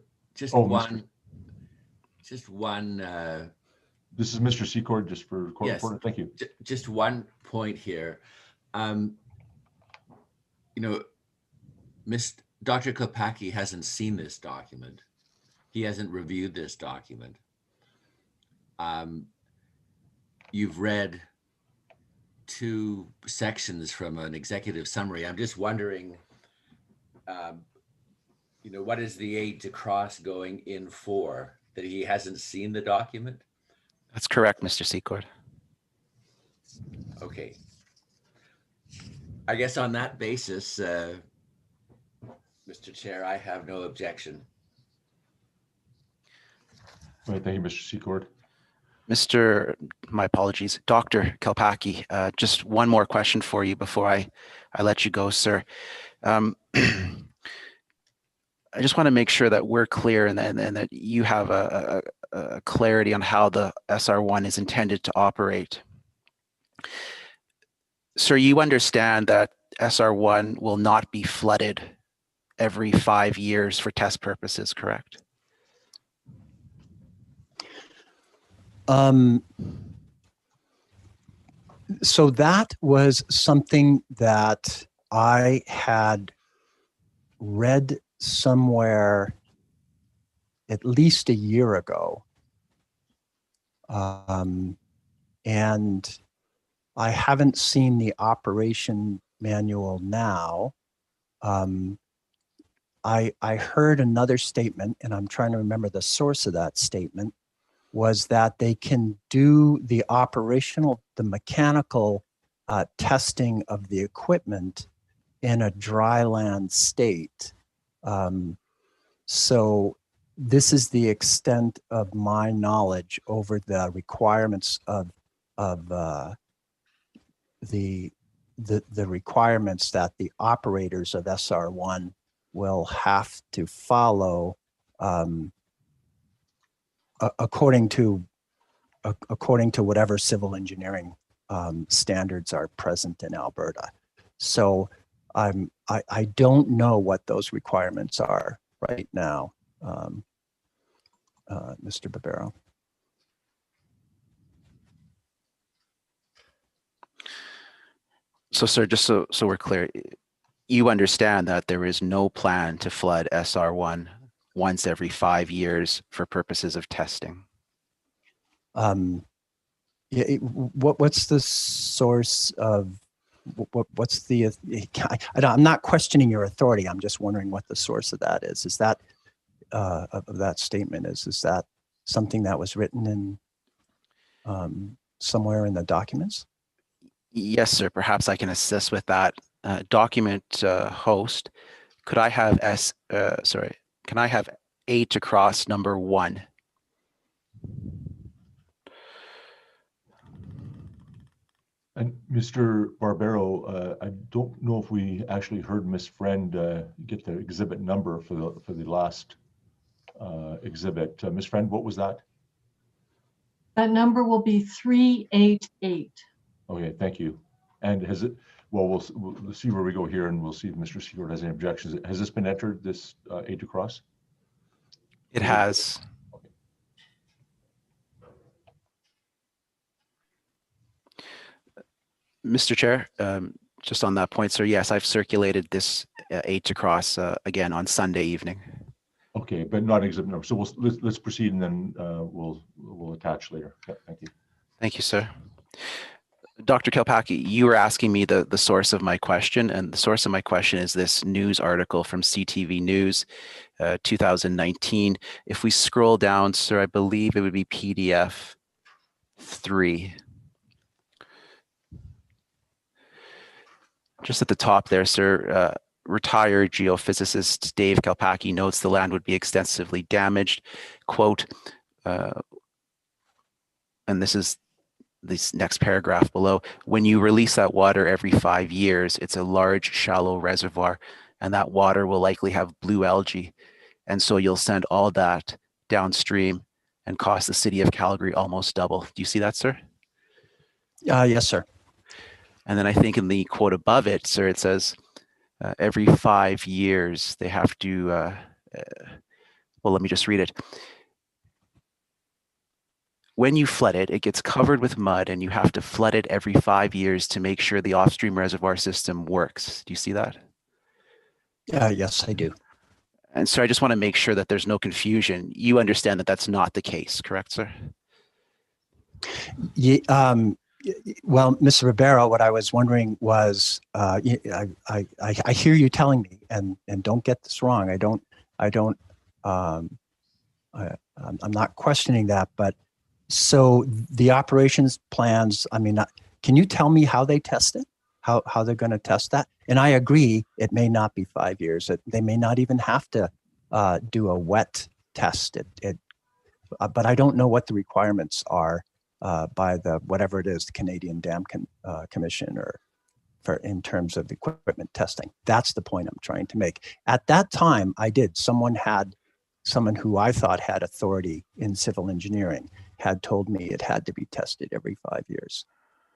This is Mr. Secord, just for court
Yes.
reporter. Thank you.
Just one point here. Dr. Kopacki hasn't seen this document. He hasn't reviewed this document. You've read 2 sections from an executive summary. I'm just wondering, what is the aid to Cross going in for? That he hasn't seen the document?
That's correct, Mr. Secord.
Okay. I guess on that basis, Mr. Chair, I have no objection.
All right, thank you, Mr. Secord.
My apologies, Dr. Kopacki, just one more question for you before I let you go, sir. I just want to make sure that we're clear and that you have a clarity on how the SR1 is intended to operate. Sir, you understand that SR1 will not be flooded every 5 years for test purposes, correct?
So that was something that I had read somewhere at least a year ago. And I haven't seen the operation manual now. I heard another statement, and I'm trying to remember the source of that statement, was that they can do the mechanical testing of the equipment in a dry land state. So this is the extent of my knowledge over the requirements of the requirements that the operators of SR1 will have to follow according to whatever civil engineering standards are present in Alberta. So I don't know what those requirements are right now, Mr. Barbero.
So, sir, just so we're clear, you understand that there is no plan to flood SR1 once every 5 years for purposes of testing?
What's the source of what's the? I'm not questioning your authority. I'm just wondering what the source of that is. Is that of that statement? Is that something that was written in somewhere in the documents?
Yes, sir. Perhaps I can assist with that. Document host, could I have can I have H across number 1?
And Mr. Barbero, I don't know if we actually heard Miss Friend get the exhibit number for the last exhibit. Miss Friend, what was that?
That number will be 388.
Okay, thank you. And has it? Well, we'll see where we go here, and we'll see if Mr. Secord has any objections. Has this been entered? This H across?
It has. Mr. Chair, just on that point, sir, yes, I've circulated this H across again on Sunday evening.
Okay, but not exhibit number. So let's proceed, and then we'll attach later. Yeah, thank you.
Thank you, sir. Dr. Kalpaki, you were asking me the source of my question, and the source of my question is this news article from CTV News, 2019. If we scroll down, sir, I believe it would be PDF 3. Just at the top there, sir, retired geophysicist Dave Kalpaki notes the land would be extensively damaged. Quote, and this is this next paragraph below, when you release that water every 5 years, it's a large, shallow reservoir, and that water will likely have blue algae. And so you'll send all that downstream and cost the city of Calgary almost double. Do you see that, sir?
Yes, sir.
And then I think in the quote above it, sir, it says every 5 years they have to, well, let me just read it. When you flood it, it gets covered with mud and you have to flood it every 5 years to make sure the off-stream reservoir system works. Do you see that?
Yes, I do.
And so I just want to make sure that there's no confusion. You understand that that's not the case, correct, sir?
Yeah, well, Mr. Ribeiro, what I was wondering was, I hear you telling me, and don't get this wrong. I'm not questioning that, but so the operations plans, I mean, can you tell me how they test it? How they're going to test that? And I agree, it may not be 5 years. They may not even have to do a wet test. But I don't know what the requirements are by the whatever it is, the Canadian Dam Commission, or for in terms of equipment testing. That's the point I'm trying to make. At that time, someone who I thought had authority in civil engineering had told me it had to be tested every 5 years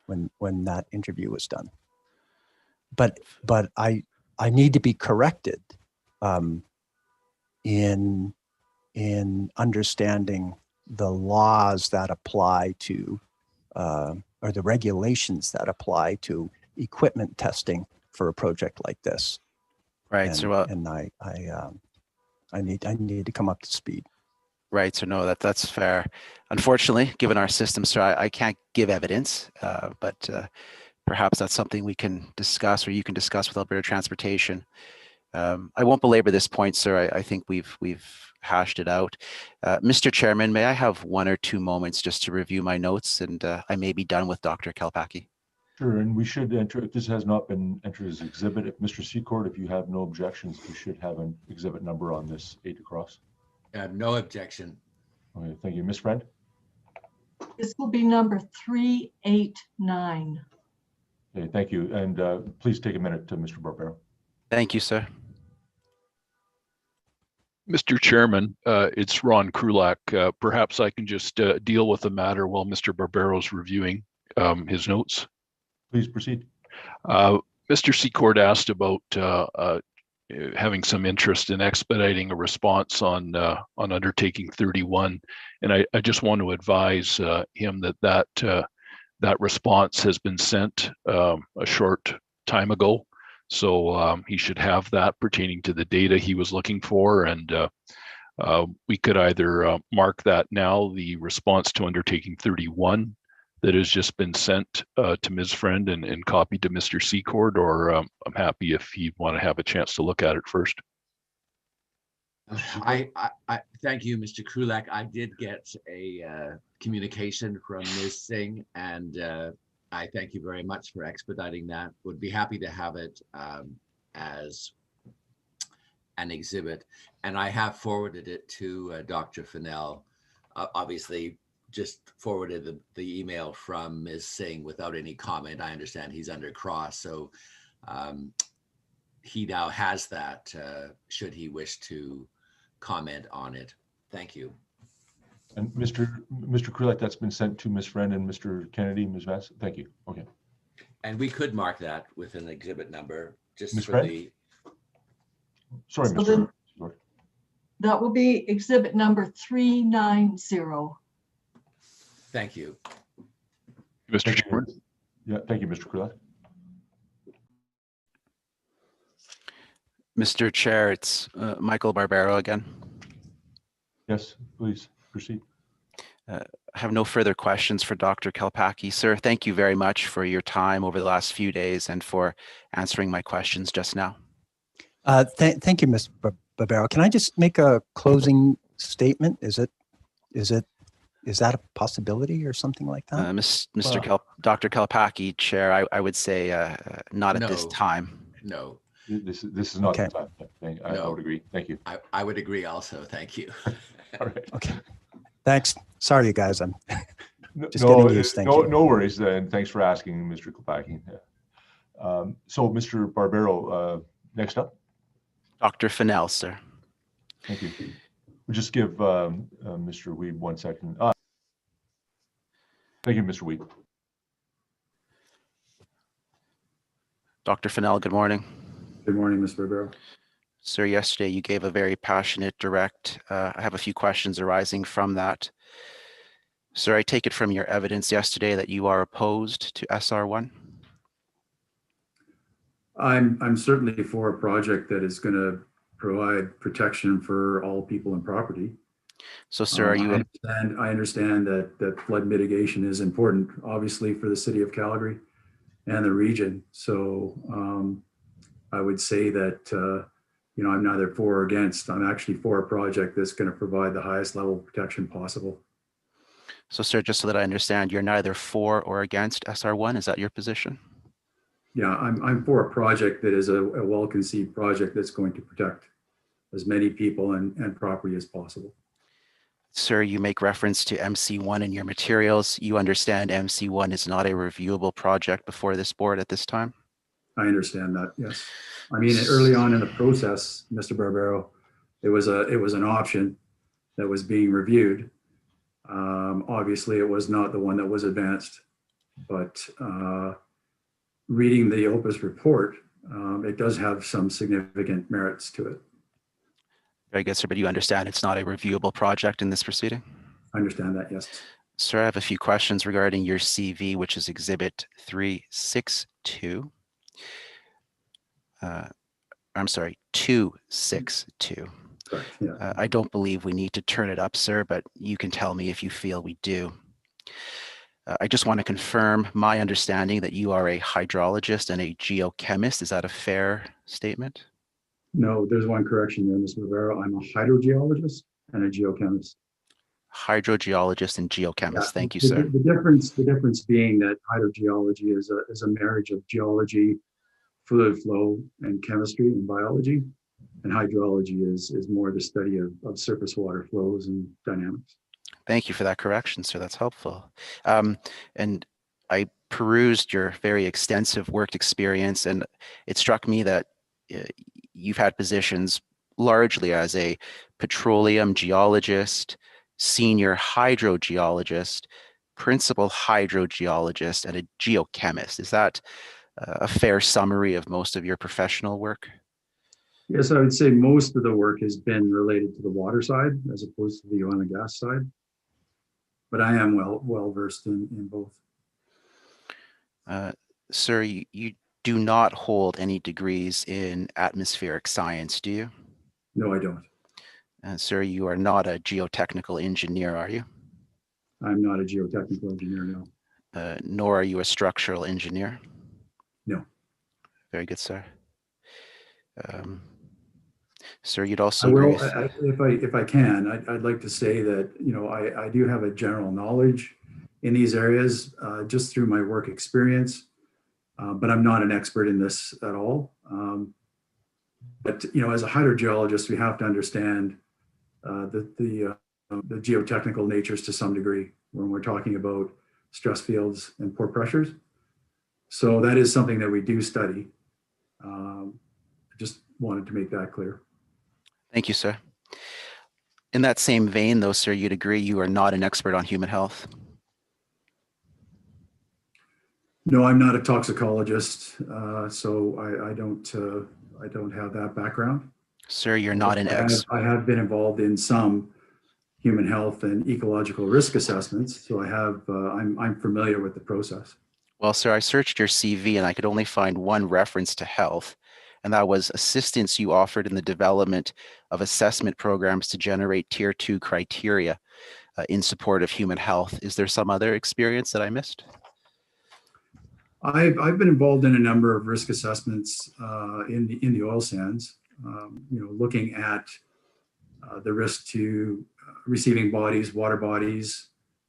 when that interview was done. But I need to be corrected in understanding the laws that apply to or the regulations that apply to equipment testing for a project like this.
Right.
And,
so
and I need to come up to speed.
Right. So no, that's fair. Unfortunately, given our system, sir, I can't give evidence, but perhaps that's something we can discuss, or you can discuss with Alberta Transportation. I won't belabor this point, sir. I think we've hashed it out. Mr. Chairman, may I have 1 or 2 moments just to review my notes, and I may be done with Dr. Kalpaki.
Sure, and we should enter, if this has not been entered as exhibit, if Mr. Secord, if you have no objections, we should have an exhibit number on this 8 across.
No objection.
Okay, thank you. Miss Friend?
This will be number 389.
Okay, thank you. And please take a minute to Mr. Barbero.
Thank you, sir.
Mr. Chairman, it's Ron Krulak. Perhaps I can just deal with the matter while Mr. Barbero's reviewing his notes.
Please proceed.
Mr. Secord asked about having some interest in expediting a response on Undertaking 31, and I just want to advise him that response has been sent a short time ago. So he should have that pertaining to the data he was looking for, and we could either mark that now, the response to Undertaking 31 that has just been sent to Ms. Friend and copied to Mr. Secord, or I'm happy if he'd want to have a chance to look at it first.
I thank you, Mr. Krulak. I did get a communication from Ms. Singh, and I thank you very much for expediting that. Would be happy to have it as an exhibit. And I have forwarded it to Dr. Fennell. Obviously, just forwarded the email from Ms. Singh without any comment. I understand he's under cross, so he now has that should he wish to comment on it. Thank you.
And Mr. Krulak, that's been sent to Ms. Friend and Mr. Kennedy, Ms. Vass. Thank you. Okay.
And we could mark that with an exhibit number just
Ms.
for
Friend?
the.
Sorry,
So
Mr.
then
Sorry.
that will be exhibit number 390.
Thank you.
Mr. Chairman.
Yeah, thank you, Mr. Krulak.
Mr. Chair, it's Michael Barbero again.
Yes, please proceed.
I have no further questions for Dr. Kalpaki. Sir, thank you very much for your time over the last few days and for answering my questions just now.
Thank you, Ms. Barbero. Can I just make a closing statement? Is that a possibility or something like that?
Dr. Kalpaki, Chair, I would say not at this
No.
time.
No.
This is not
Okay.
the time. I would agree. Thank you.
I would agree also. Thank you.
All right.
Okay. Thanks. Sorry, you guys. I'm just
No,
getting used. Thank you.
no worries. And thanks for asking, Mr. Klopaki. So, Mr. Barbero, next up.
Dr. Fennell, sir.
Thank you. We'll just give Mr. Weeb 1 second. Thank you, Mr. Weeb.
Dr. Fennell, good morning.
Good morning, Mr. Barbero.
Sir, yesterday you gave a very passionate, direct, I have a few questions arising from that. Sir, I take it from your evidence yesterday that you are opposed to SR1?
I'm certainly for a project that is going to provide protection for all people and property.
So, sir, are you?
I understand that flood mitigation is important, obviously, for the city of Calgary and the region. So I would say that I'm neither for or against. I'm actually for a project that's going to provide the highest level of protection possible.
So, sir, just so that I understand, you're neither for or against SR1. Is that your position?
Yeah, I'm for a project that is a well-conceived project that's going to protect as many people and property as possible.
Sir, you make reference to MC1 in your materials. You understand MC1 is not a reviewable project before this board at this time?
I understand that, yes. I mean, early on in the process, Mr. Barbero, it was an option that was being reviewed. Obviously, it was not the one that was advanced, but reading the Opus report, it does have some significant merits to it.
Very good, sir, but you understand it's not a reviewable project in this proceeding?
I understand that, yes.
Sir, I have a few questions regarding your CV, which is Exhibit 362. I'm sorry, 262.
Correct, yeah.
I don't believe we need to turn it up, sir, but you can tell me if you feel we do. I just want to confirm my understanding that you are a hydrologist and a geochemist. Is that a fair statement?
No, there's one correction there, Mr. Rivera. I'm a hydrogeologist and a geochemist.
Hydrogeologist and geochemist.
Yeah,
Thank you, sir.
The difference being that hydrogeology is a marriage of geology, fluid flow, and chemistry and biology. And hydrology is more the study of surface water flows and dynamics.
Thank you for that correction, sir. That's helpful. And I perused your very extensive work experience, and it struck me that you've had positions largely as a petroleum geologist, senior hydrogeologist, principal hydrogeologist, and a geochemist. Is that a fair summary of most of your professional work?
Yes, I would say most of the work has been related to the water side as opposed to the oil and gas side. But I am well versed in both.
Sir, you do not hold any degrees in atmospheric science, do you?
No, I don't.
Sir, you are not a geotechnical engineer, are you?
I'm not a geotechnical engineer, no.
Nor are you a structural engineer?
No.
Very good, sir. Sir, you'd also
I will,
agree.
if I can, I'd like to say that, I do have a general knowledge in these areas just through my work experience, but I'm not an expert in this at all. But as a hydrogeologist, we have to understand the geotechnical natures to some degree when we're talking about stress fields and pore pressures. So that is something that we do study. Just wanted to make that clear.
Thank you, sir. In that same vein, though, sir, you'd agree you are not an expert on human health?
No, I'm not a toxicologist, so I don't have that background.
Sir, you're not an expert.
I have been involved in some human health and ecological risk assessments, so I'm familiar with the process.
Well, sir, I searched your CV and I could only find one reference to health, and that was assistance you offered in the development of assessment programs to generate Tier 2 criteria in support of human health. Is there some other experience that I missed?
I've been involved in a number of risk assessments in the oil sands, looking at the risk to receiving bodies, water bodies,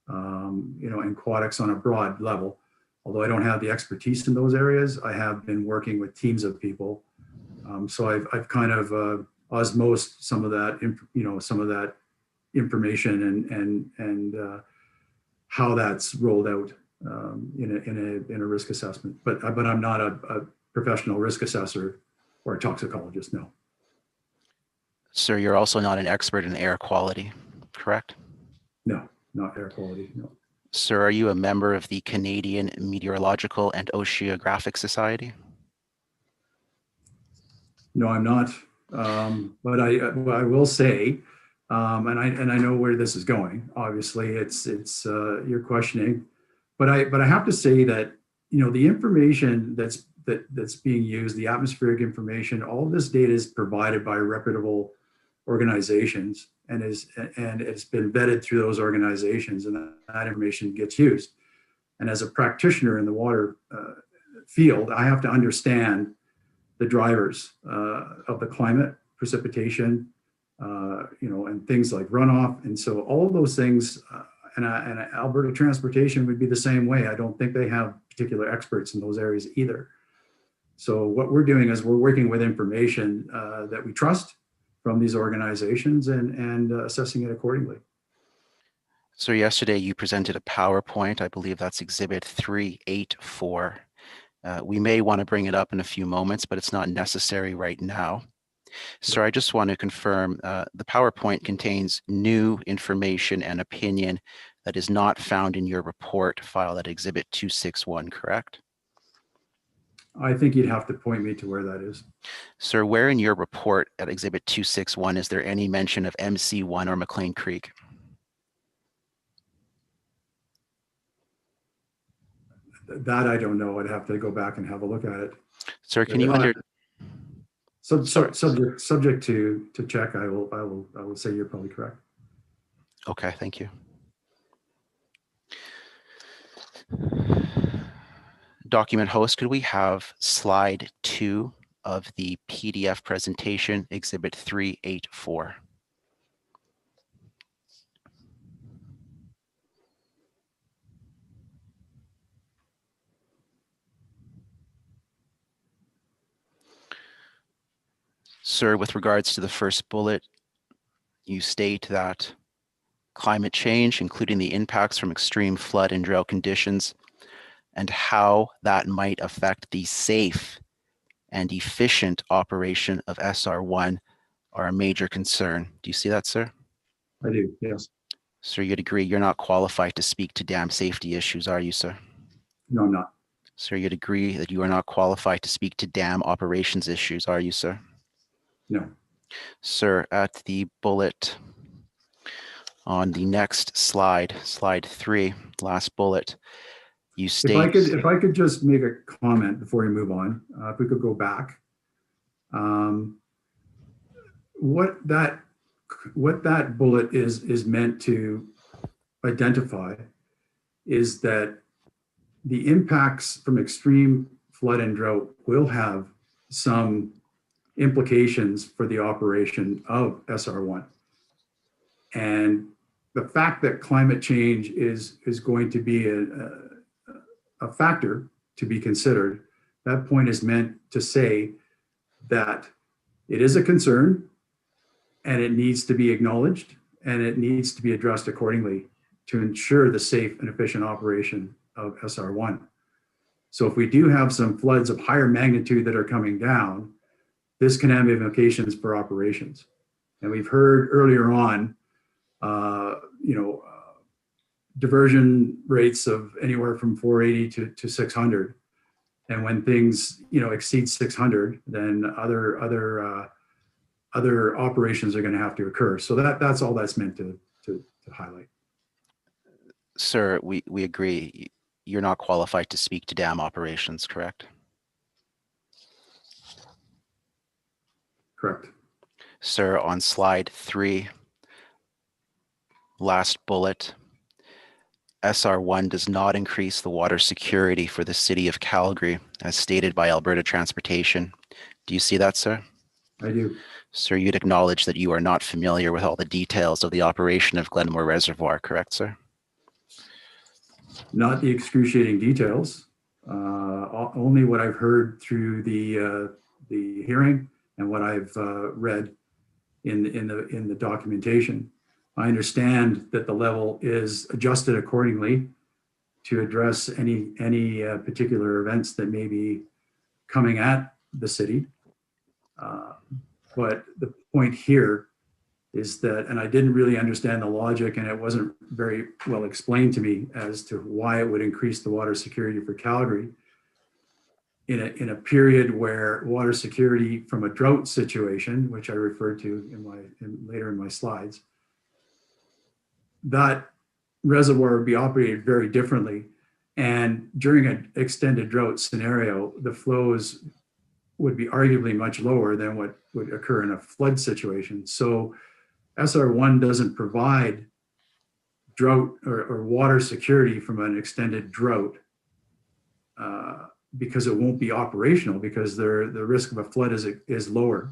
and aquatics on a broad level. Although I don't have the expertise in those areas, I have been working with teams of people. So I've kind of osmosed some of that, some of that information and how that's rolled out in a risk assessment. But I'm not a professional risk assessor or a toxicologist, no.
Sir, you're also not an expert in air quality, correct?
No, not air quality, no.
Sir, are you a member of the Canadian Meteorological and Oceanographic Society?
No, I'm not. But I will say, and I know where this is going. Obviously, it's you're questioning, but I have to say that the information that's being used, the atmospheric information, all of this data is provided by reputable organizations and it's been vetted through those organizations, and that information gets used. And as a practitioner in the water field, I have to understand the drivers of the climate, precipitation, and things like runoff. And so all of those things, and Alberta Transportation would be the same way. I don't think they have particular experts in those areas either. So what we're doing is we're working with information that we trust from these organizations and assessing it accordingly.
So yesterday you presented a PowerPoint. I believe that's Exhibit 384. We may want to bring it up in a few moments, but it's not necessary right now. So I just want to confirm the PowerPoint contains new information and opinion that is not found in your report filed at Exhibit 261, correct?
I think you'd have to point me to where that is.
Sir, where in your report at Exhibit 261 is there any mention of MC1 or McLean Creek?
That I don't know. I'd have to go back and have a look at it.
Sir, can you
subject to check? I will say you're probably correct.
Okay, thank you. Document host, could we have slide 2 of the PDF presentation, Exhibit 384? Sir, with regards to the first bullet, you state that climate change, including the impacts from extreme flood and drought conditions, and how that might affect the safe and efficient operation of SR1 are a major concern. Do you see that, sir?
I do, yes.
Sir, you'd agree you're not qualified to speak to dam safety issues, are you, sir?
No, I'm not.
Sir, you'd agree that you are not qualified to speak to dam operations issues, are you, sir?
No.
Sir, at the bullet on the next slide, slide 3, last bullet, you state...
If I could just make a comment before we move on, if we could go back. What that bullet is meant to identify is that the impacts from extreme flood and drought will have some implications for the operation of SR1. And the fact that climate change is going to be a factor to be considered, that point is meant to say that it is a concern and it needs to be acknowledged and it needs to be addressed accordingly to ensure the safe and efficient operation of SR1. So if we do have some floods of higher magnitude that are coming down, this can have implications for operations. And we've heard earlier on, diversion rates of anywhere from 480 to 600. And when things, exceed 600, then other operations are going to have to occur. So that's all that's meant to highlight.
Sir, we agree. You're not qualified to speak to dam operations, correct?
Correct.
Sir, on slide 3, last bullet, SR1 does not increase the water security for the city of Calgary, as stated by Alberta Transportation. Do you see that, sir?
I do.
Sir, you'd acknowledge that you are not familiar with all the details of the operation of Glenmore Reservoir, correct, sir?
Not the excruciating details, only what I've heard through the hearing and what I've read in the documentation. I understand that the level is adjusted accordingly to address any particular events that may be coming at the city. But the point here is that, and I didn't really understand the logic, and it wasn't very well explained to me as to why it would increase the water security for Calgary in a period where water security from a drought situation, which I referred to later in my slides, that reservoir would be operated very differently. And during an extended drought scenario, the flows would be arguably much lower than what would occur in a flood situation. So SR1 doesn't provide drought or water security from an extended drought because it won't be operational, because the risk of a flood is lower.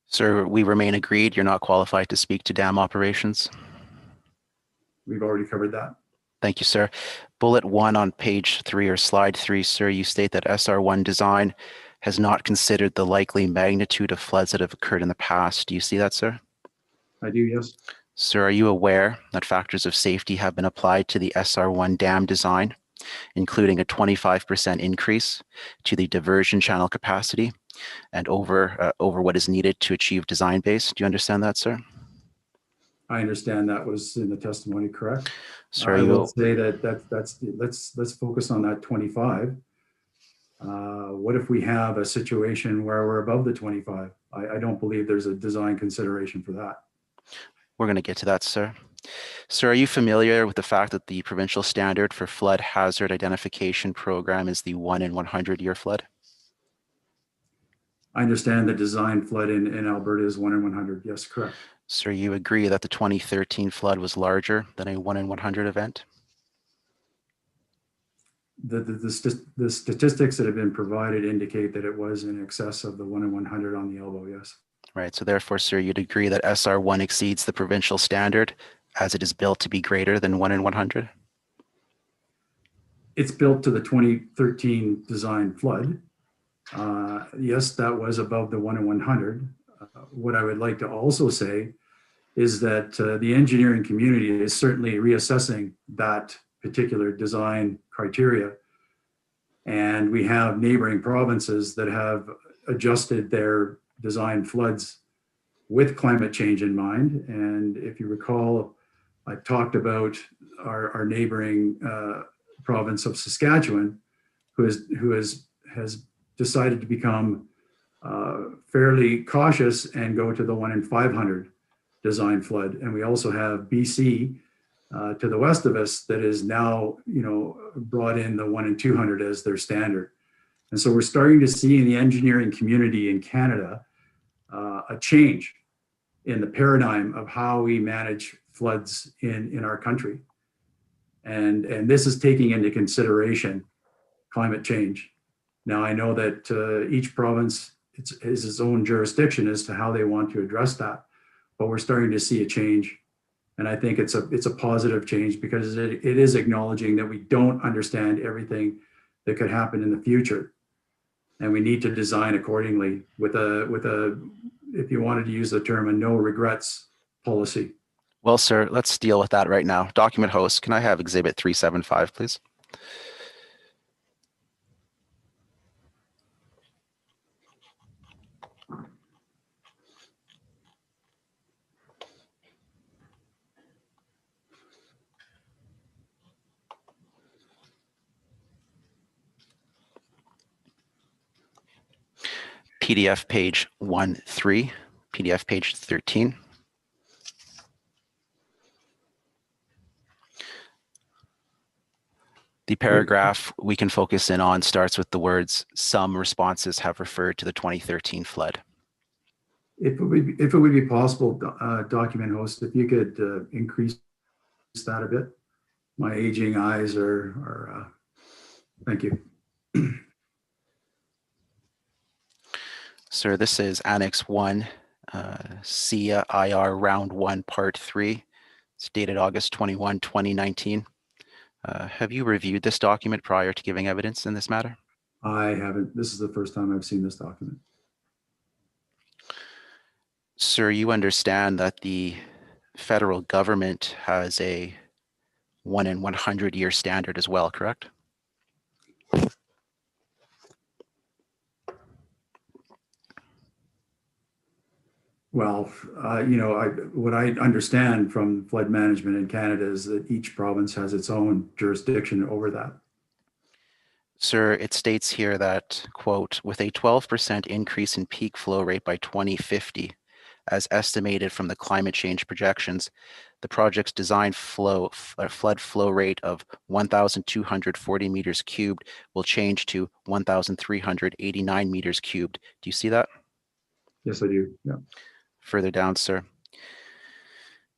Sir, we remain agreed you're not qualified to speak to dam operations.
We've already covered that.
Thank you, sir. Bullet 1 on page 3 or slide 3, sir, you state that SR1 design has not considered the likely magnitude of floods that have occurred in the past. Do you see that, sir?
I do, yes.
Sir, are you aware that factors of safety have been applied to the SR1 dam design, including a 25% increase to the diversion channel capacity and over what is needed to achieve design base? Do you understand that, sir?
I understand that was in the testimony, correct?
Sir,
I will say let's focus on that 25. What if we have a situation where we're above the 25? I don't believe there's a design consideration for that.
We're going to get to that, sir. Sir, are you familiar with the fact that the provincial standard for flood hazard identification program is the 1 in 100 year flood?
I understand the design flood in Alberta is 1 in 100. Yes, correct.
Sir, you agree that the 2013 flood was larger than a 1 in 100 event?
The statistics that have been provided indicate that it was in excess of the 1 in 100 on the elbow, yes.
Right, so therefore, sir, you'd agree that SR1 exceeds the provincial standard as it is built to be greater than 1 in 100?
It's built to the 2013 design flood. Yes, that was above the 1 in 100. What I would like to also say is that the engineering community is certainly reassessing that particular design criteria. And we have neighboring provinces that have adjusted their design floods with climate change in mind. And if you recall, I talked about our neighboring province of Saskatchewan, who has decided to become fairly cautious and go to the 1 in 500 design flood. And we also have BC to the west of us that is now, brought in the 1 in 200 as their standard. And so we're starting to see in the engineering community in Canada a change in the paradigm of how we manage floods in our country. And this is taking into consideration climate change. Now, I know that each province is its own jurisdiction as to how they want to address that, but we're starting to see a change. And I think it's a positive change because it is acknowledging that we don't understand everything that could happen in the future. And we need to design accordingly with a, if you wanted to use the term, a no regrets policy.
Well, sir, let's deal with that right now. Document host, can I have exhibit 375, please? PDF page 13, PDF page 13. The paragraph we can focus in on starts with the words, some responses have referred to the 2013 flood.
If it would be possible, document host, if you could increase that a bit. My aging eyes are thank you.
Sir, this is Annex 1, SIA IR Round 1, Part 3. It's dated August 21, 2019. Have you reviewed this document prior to giving evidence in this matter?
I haven't. This is the first time I've seen this document.
Sir, you understand that the federal government has a 1 in 100 year standard as well, correct?
Well, what I understand from flood management in Canada is that each province has its own jurisdiction over that.
Sir, it states here that, quote, with a 12% increase in peak flow rate by 2050, as estimated from the climate change projections, the project's design flood flow rate of 1,240 meters cubed will change to 1,389 meters cubed. Do you see that?
Yes, I do. Yeah.
Further down, sir.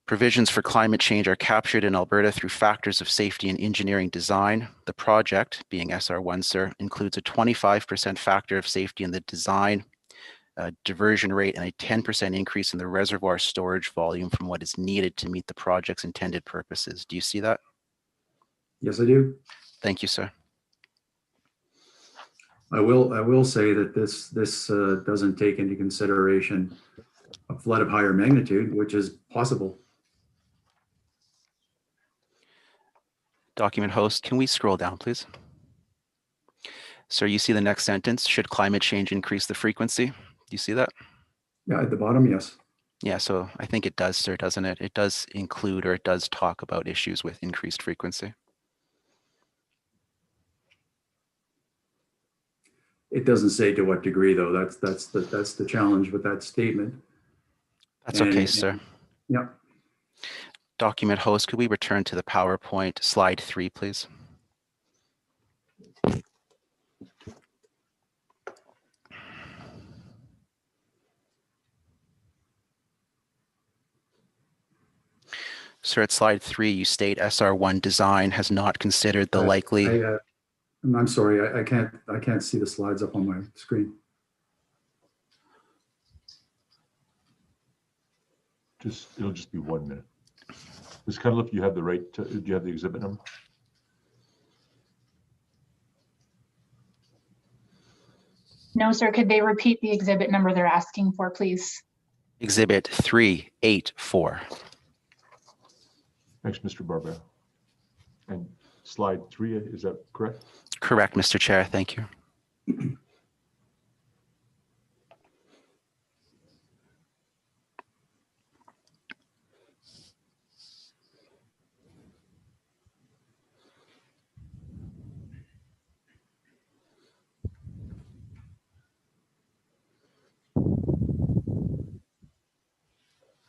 Provisions for climate change are captured in Alberta through factors of safety and engineering design. The project, being SR1, sir, includes a 25% factor of safety in the design, diversion rate, and a 10% increase in the reservoir storage volume from what is needed to meet the project's intended purposes. Do you see that?
Yes, I do.
Thank you, sir.
I will say that this doesn't take into consideration a flood of higher magnitude, which is possible.
Document host, can we scroll down, please? Sir, you see the next sentence, should climate change increase the frequency? Do you see that?
Yeah, at the bottom, yes.
Yeah, so I think it does, sir, doesn't it? It does include, or it does talk about issues with increased frequency.
It doesn't say to what degree, though. That's the challenge with that statement.
That's okay, sir.
Yeah.
Document host, could we return to the PowerPoint slide 3, please? Sir, at slide 3, you state SR1 design has not considered the likely.
I'm sorry, I can't see the slides up on my screen.
It'll just be 1 minute. Ms. Cunliffe, you have the right to, do you have the exhibit number?
No, sir. Could they repeat the exhibit number they're asking for, please?
Exhibit 384.
Thanks, Mr. Barbera. And slide 3, is that correct?
Correct, Mr. Chair. Thank you.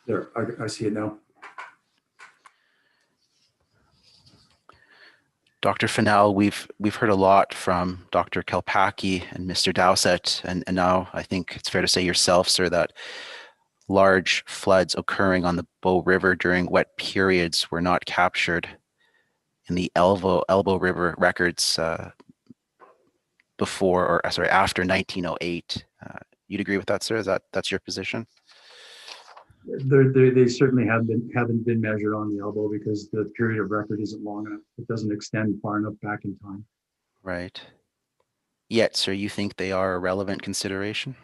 There, I see it now.
Dr. Fennell, we've heard a lot from Dr. Kalpaki and Mr. Dowsett, and now I think it's fair to say yourself, sir, that large floods occurring on the Bow River during wet periods were not captured in the Elbow River records before, or after 1908. You'd agree with that, sir? That's your position?
They certainly haven't been measured on the elbow because the period of record isn't long enough. It doesn't extend far enough back in time.
Right. Yet, sir, you think they are a relevant consideration?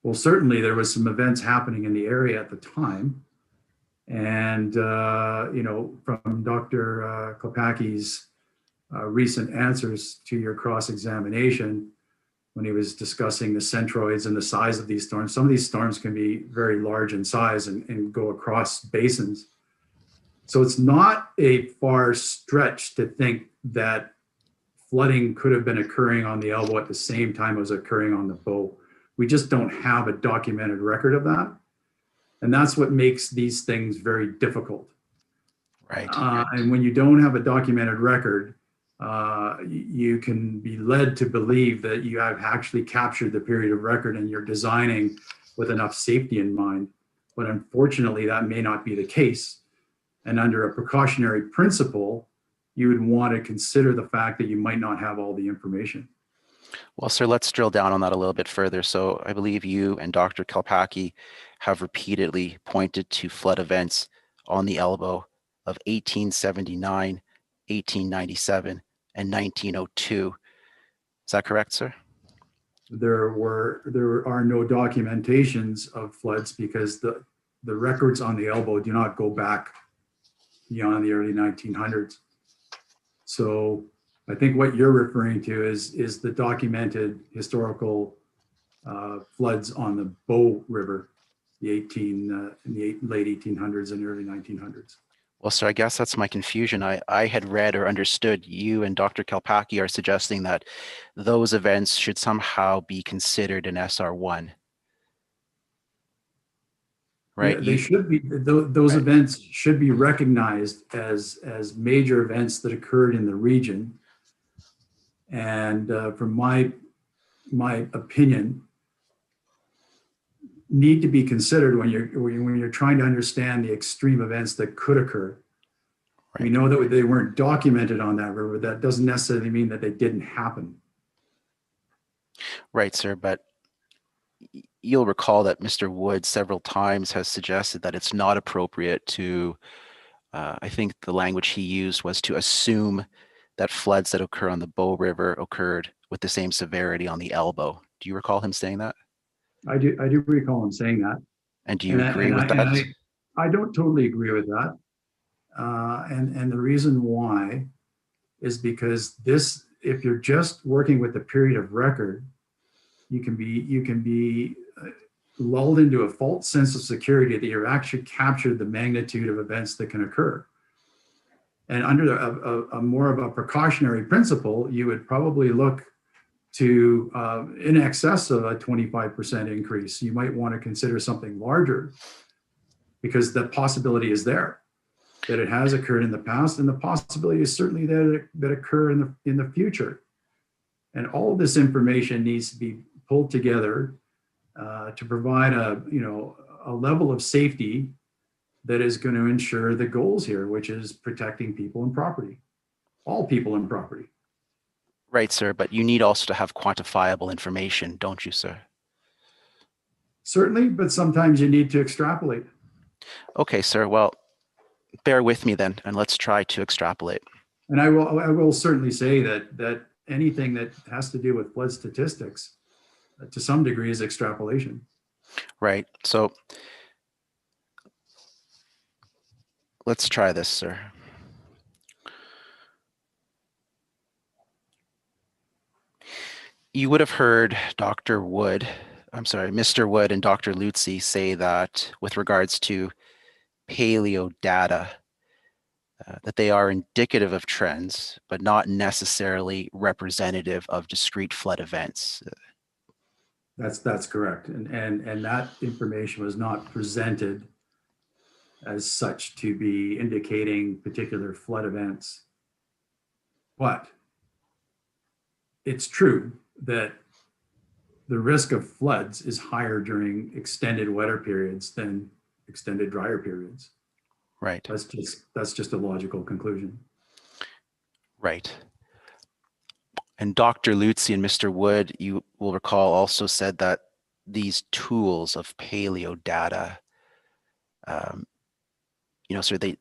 Well, certainly there was some events happening in the area at the time. And, you know, from Dr. Kopacki's recent answers to your cross-examination, when he was discussing the centroids and the size of these storms, some of these storms can be very large in size and go across basins. So it's not a far stretch to think that flooding could have been occurring on the elbow at the same time it was occurring on the bow. We just don't have a documented record of that. And that's what makes these things very difficult.
Right.
And when you don't have a documented record, you can be led to believe that you have actually captured the period of record and you're designing with enough safety in mind. But unfortunately, that may not be the case. And under a precautionary principle, you would want to consider the fact that you might not have all the information.
Well, sir, let's drill down on that a little bit further. So I believe you and Dr. Kopacki have repeatedly pointed to flood events on the elbow of 1879, 1897, and 1902. Is that correct, sir?
There are no documentations of floods because the records on the elbow do not go back beyond the early 1900s. So I think what you're referring to is the documented historical floods on the Bow River, in the late 1800s and early 1900s.
Well, sir, I guess that's my confusion. I had read or understood you and Dr. Kopacki are suggesting that those events should somehow be considered an SR1. Right?
Yeah, they should be. Those
Right.
events should be recognized as major events that occurred in the region. And from my opinion, need to be considered when you're trying to understand the extreme events that could occur. Right. We know that they weren't documented on that river. That doesn't necessarily mean that they didn't happen.
Right, sir. But you'll recall that Mr. Wood several times has suggested that it's not appropriate to, I think the language he used was to assume that floods that occur on the Bow River occurred with the same severity on the elbow. Do you recall him saying that?
I do recall him saying that.
And do you agree with that?
I don't totally agree with that. And the reason why is because if you're just working with the period of record, you can be lulled into a false sense of security that you've actually captured the magnitude of events that can occur. And under a more of a precautionary principle, you would probably look to in excess of a 25% increase. You might want to consider something larger because the possibility is there that it has occurred in the past, and the possibility is certainly that occur in the future. And all of this information needs to be pulled together to provide a level of safety that is going to ensure the goals here, which is protecting people and property, all people and property.
Right, sir. But you need also to have quantifiable information, don't you, sir?
Certainly, but sometimes you need to extrapolate.
Okay, sir. Well, bear with me then, and let's try to extrapolate.
And I will certainly say that anything that has to do with flood statistics, to some degree, is extrapolation.
Right. So let's try this, sir. You would have heard Mr. Wood and Dr. Lutzi say that with regards to paleo data, that they are indicative of trends, but not necessarily representative of discrete flood events.
That's correct. And that information was not presented as such to be indicating particular flood events. But it's true that the risk of floods is higher during extended wetter periods than extended drier periods.
Right.
That's just a logical conclusion.
Right. And Dr. Lutzi and Mr. Wood, you will recall, also said that these tools of paleo data, so they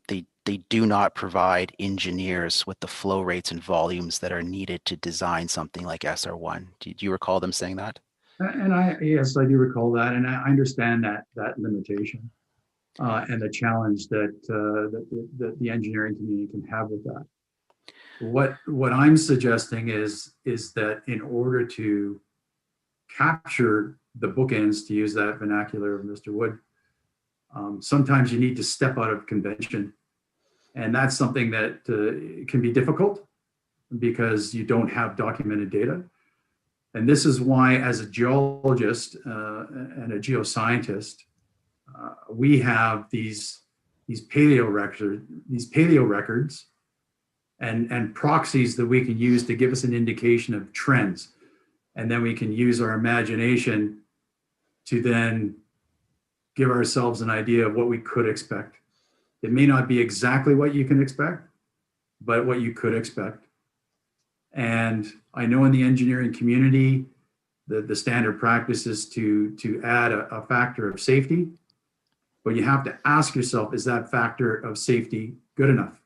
do not provide engineers with the flow rates and volumes that are needed to design something like SR1. Do you recall them saying that?
And yes, I do recall that, and I understand that limitation and the challenge that the engineering community can have with that. What I'm suggesting is that in order to capture the bookends, to use that vernacular of Mr. Wood, sometimes you need to step out of convention, and that's something that can be difficult because you don't have documented data. And this is why, as a geologist and a geoscientist, we have these paleo records and proxies that we can use to give us an indication of trends. And then we can use our imagination to then give ourselves an idea of what we could expect. It may not be exactly what you can expect, but what you could expect. And I know in the engineering community, the standard practice is to add a factor of safety, but you have to ask yourself, is that factor of safety good enough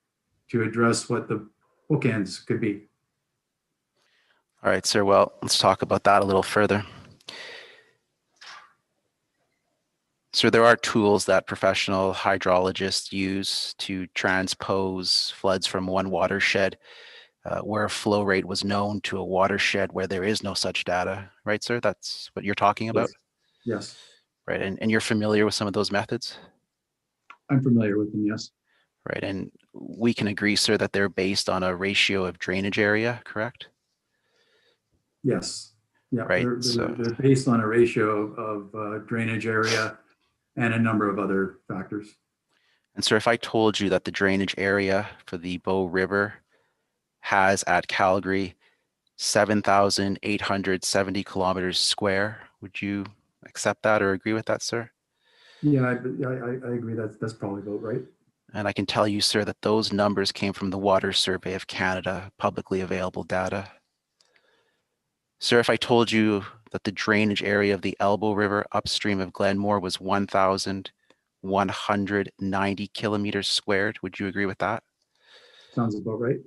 to address what the bookends could be?
All right, sir. Well, let's talk about that a little further. So there are tools that professional hydrologists use to transpose floods from one watershed where a flow rate was known to a watershed where there is no such data, right, sir? That's what you're talking about?
Yes.
Right, and you're familiar with some of those methods?
I'm familiar with them, yes.
Right, and we can agree, sir, that they're based on a ratio of drainage area, correct?
Yes. Yeah,
right.
They're based on a ratio of drainage area and a number of other factors.
And sir, if I told you that the drainage area for the Bow River has at Calgary 7,870 kilometers square, would you accept that or agree with that, sir?
Yeah, I agree. That's probably about right.
And I can tell you, sir, that those numbers came from the Water Survey of Canada, publicly available data. Sir, if I told you that the drainage area of the Elbow River upstream of Glenmore was 1,190 kilometers squared, would you agree with that?
Sounds about right.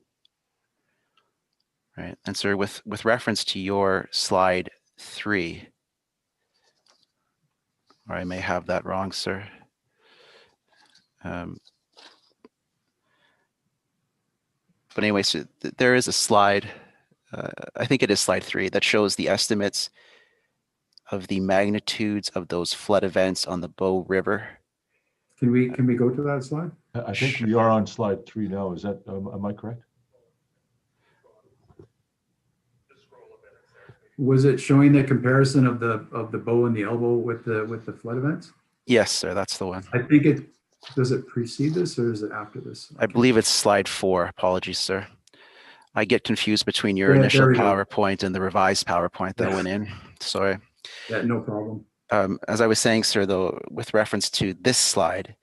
Right. And sir, with reference to your slide 3, or I may have that wrong, sir. But anyway, so there is a slide, I think it is slide 3, that shows the estimates of the magnitudes of those flood events on the Bow River.
Can we go to that slide?
I think we are on slide 3 now. Is that, am I correct?
Was it showing the comparison of the Bow and the Elbow with the flood events?
Yes, sir, that's the one.
I think does it precede this or is it after this?
I believe it's slide 4. Apologies, sir. I get confused between your initial PowerPoint and the revised PowerPoint that went in. Sorry.
Yeah, no problem.
As I was saying, sir, though, with reference to this slide,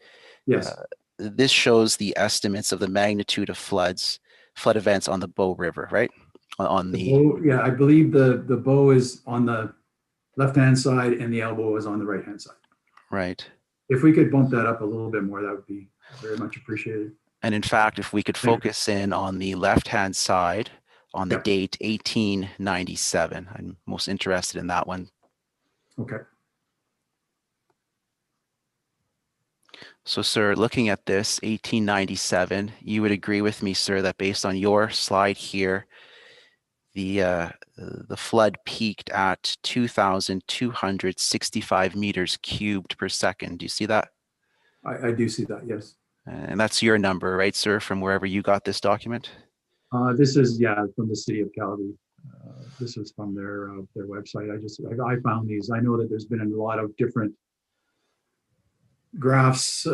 yes,
this shows the estimates of the magnitude of flood events on the Bow River, right? On the
Bow, yeah, I believe the Bow is on the left-hand side and the Elbow is on the right-hand side.
Right.
If we could bump that up a little bit more, that would be very much appreciated.
And in fact, if we could focus in on the left-hand side on the date 1897, I'm most interested in that one.
Okay.
So, sir, looking at this 1897, you would agree with me, sir, that based on your slide here, the flood peaked at 2,265 meters cubed per second. Do you see that?
I do see that, yes.
And that's your number, right, sir, from wherever you got this document?
This is, yeah, from the city of Calgary. This is from their website. I found these. I know that there's been a lot of different graphs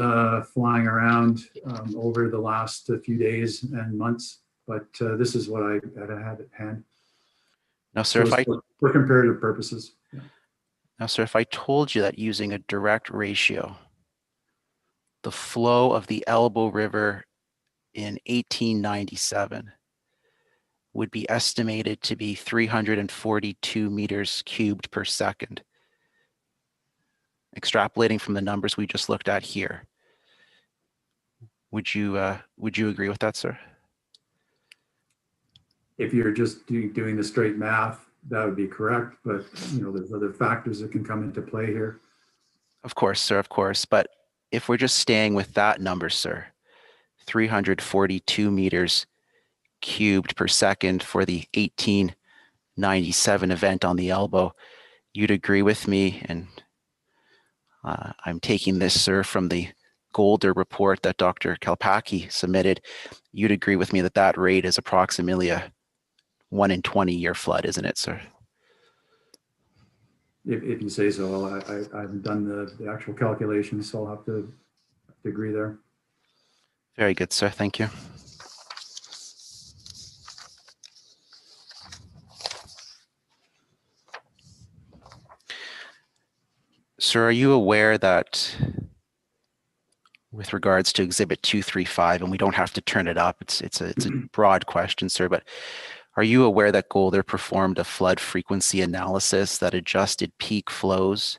flying around over the last few days and months, but this is what I had at hand.
Now, sir,
so for comparative purposes. Yeah.
Now, sir, if I told you that using a direct ratio, the flow of the Elbow River in 1897 would be estimated to be 342 meters cubed per second. extrapolating from the numbers we just looked at here. Would you agree with that, sir?
If you're just doing the straight math, that would be correct, but there's other factors that can come into play here.
Of course, sir, of course. But if we're just staying with that number, sir, 342 meters cubed per second for the 1897 event on the elbow, you'd agree with me, and I'm taking this, sir, from the Golder report that Dr. Kalpaki submitted, you'd agree with me that that rate is approximately a 1 in 20 year flood, isn't it, sir?
If you say so. I haven't done the actual calculations, so I'll have to agree there.
Very good, sir. Thank you. Sir, are you aware that with regards to Exhibit 235, and we don't have to turn it up, it's a broad question, sir, but are you aware that Golder performed a flood frequency analysis that adjusted peak flows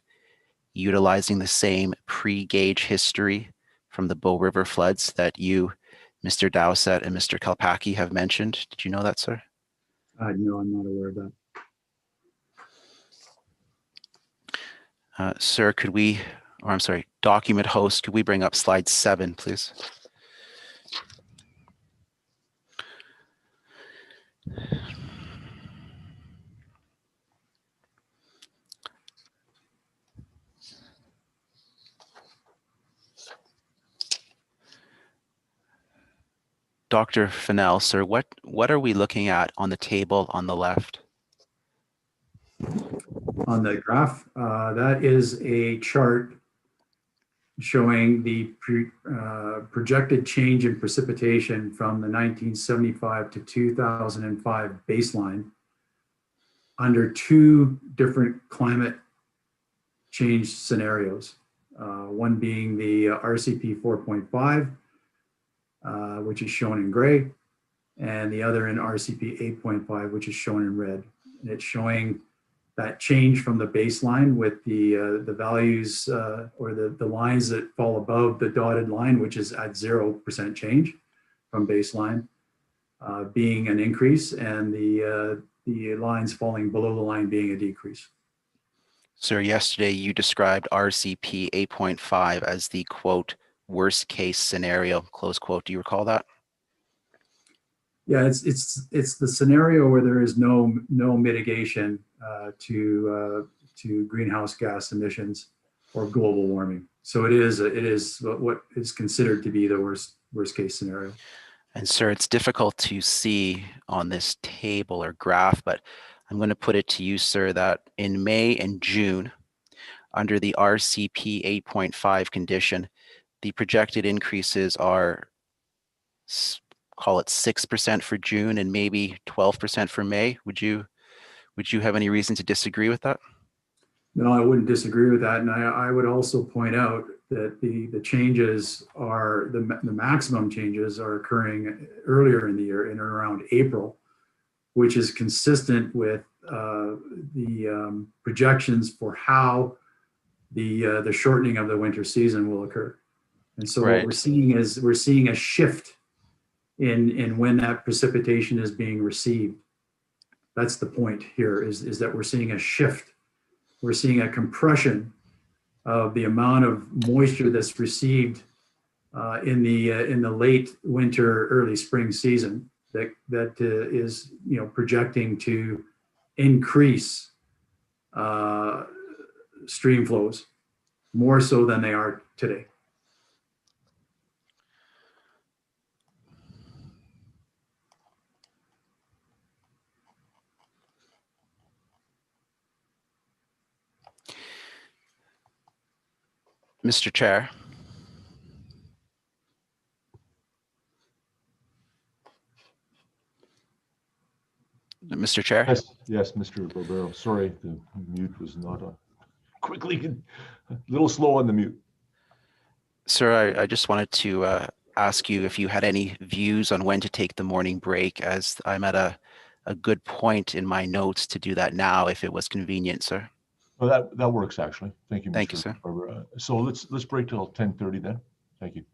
utilizing the same pre-gauge history from the Bow River floods that you, Mr. Dowsett, and Mr. Kalpaki have mentioned? Did you know that, sir?
No, I'm not aware of that.
Sir, could we, or I'm sorry, document host, could we bring up slide 7, please? Dr. Fennell, sir, what are we looking at on the table on the left?
On the graph, that is a chart showing the projected change in precipitation from the 1975 to 2005 baseline under 2 different climate change scenarios. One being the RCP 4.5, which is shown in gray, and the other in RCP 8.5, which is shown in red. And it's showing that change from the baseline with the values or the lines that fall above the dotted line, which is at 0% change from baseline, being an increase, and the lines falling below the line being a decrease.
Sir, yesterday you described RCP 8.5 as the quote worst case scenario, close quote. Do you recall that?
Yeah, it's the scenario where there is no mitigation to greenhouse gas emissions or global warming. So it is what is considered to be the worst case scenario.
And sir, it's difficult to see on this table or graph, but I'm going to put it to you, sir, that in May and June, under the RCP 8.5 condition, the projected increases are, call it 6% for June and maybe 12% for May. Would you have any reason to disagree with that?
No, I wouldn't disagree with that. And I would also point out that the changes are, the maximum changes are occurring earlier in the year, in and around April, which is consistent with the projections for how the shortening of the winter season will occur. And so what we're seeing is a shift in when that precipitation is being received. That's the point here, is that we're seeing a shift. We're seeing a compression of the amount of moisture that's received in the late winter, early spring season that is projecting to increase stream flows more so than they are today.
Mr. Chair. Mr. Chair?
Yes, Mr. Barbero. Sorry, the mute was not on. Quickly, a little slow on the mute.
Sir, I just wanted to ask you if you had any views on when to take the morning break, as I'm at a good point in my notes to do that now, if it was convenient, sir.
Well, that works actually. Thank you,
Thank you,
Mr.
sir.
Barber. So let's break till 10:30 then. Thank you.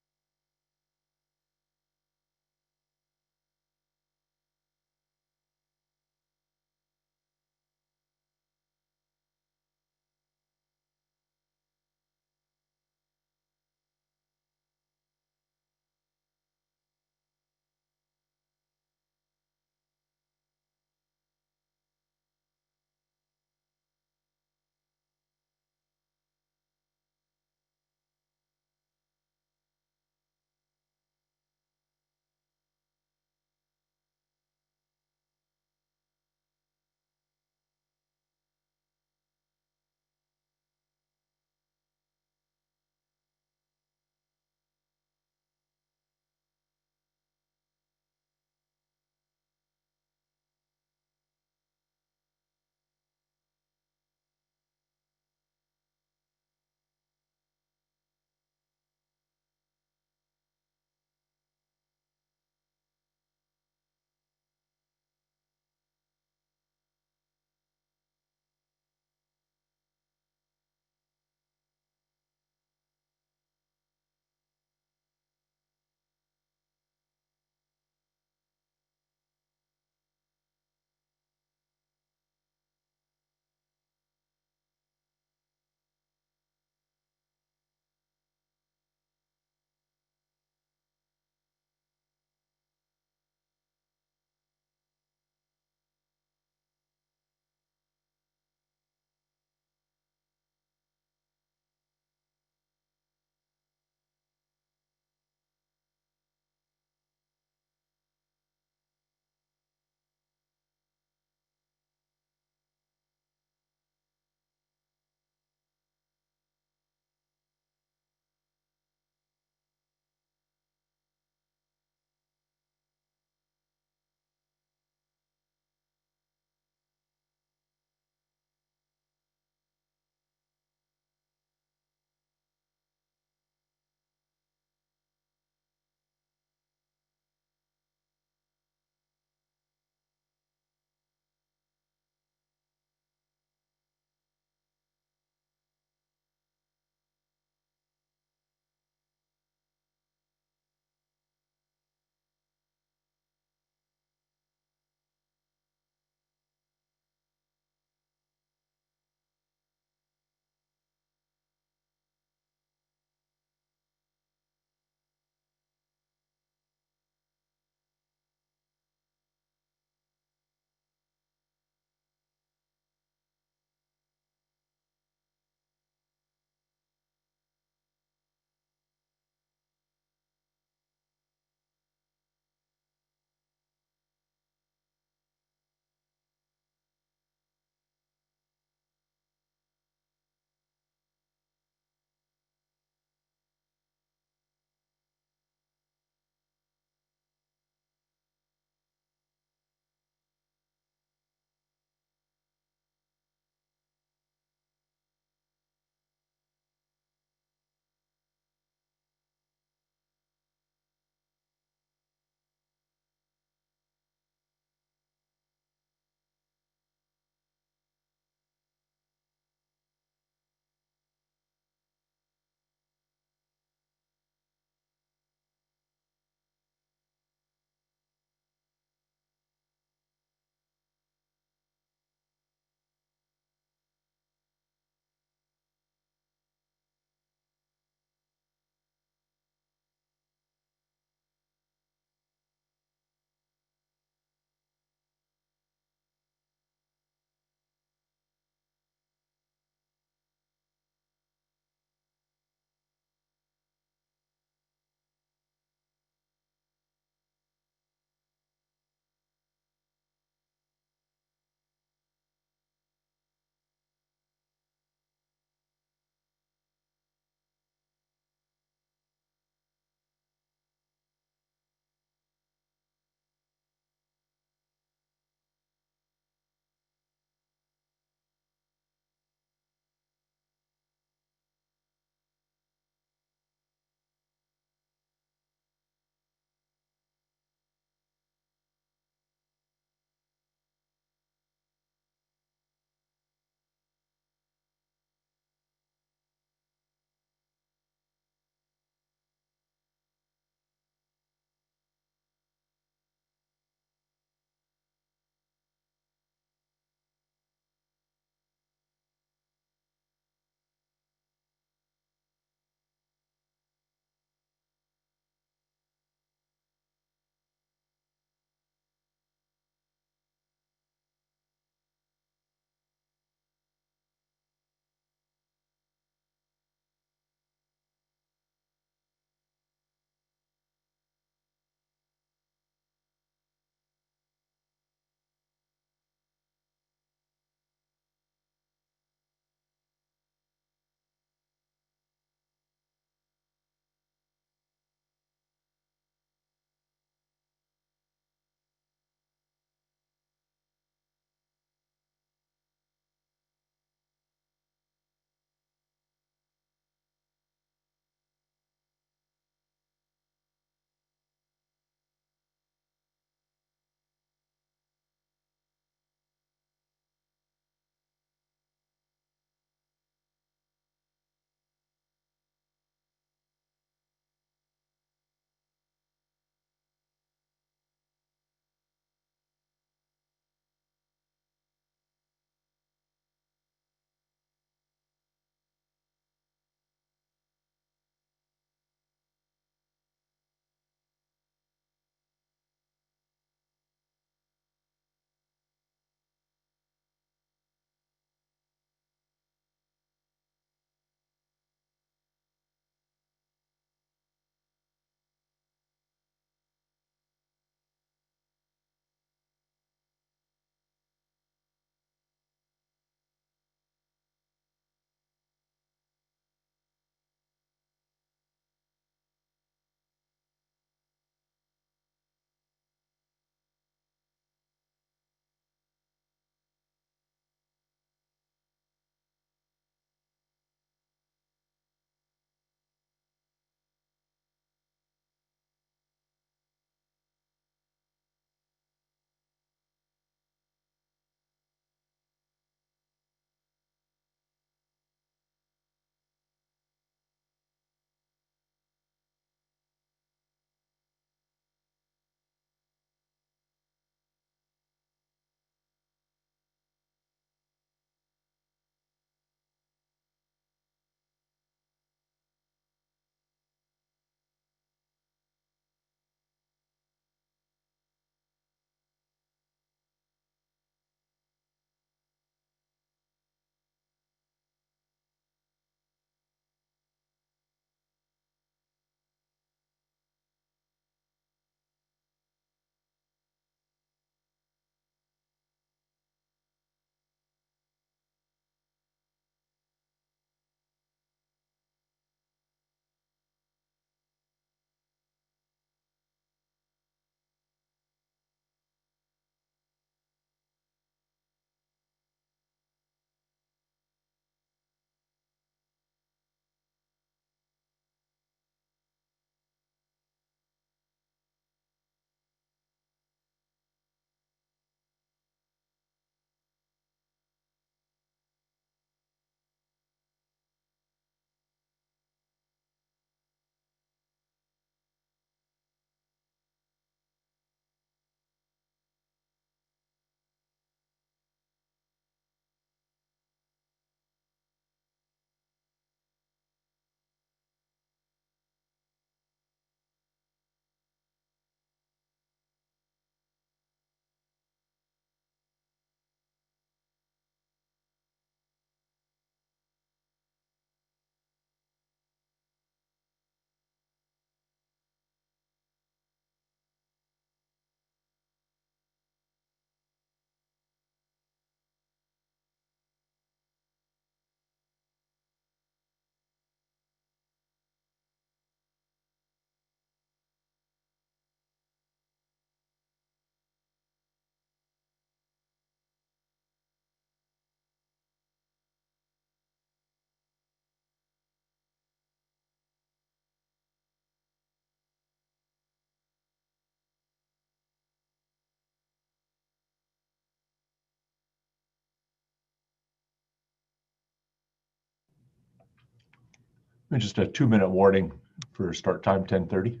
And just a 2-minute warning for start time 10:30.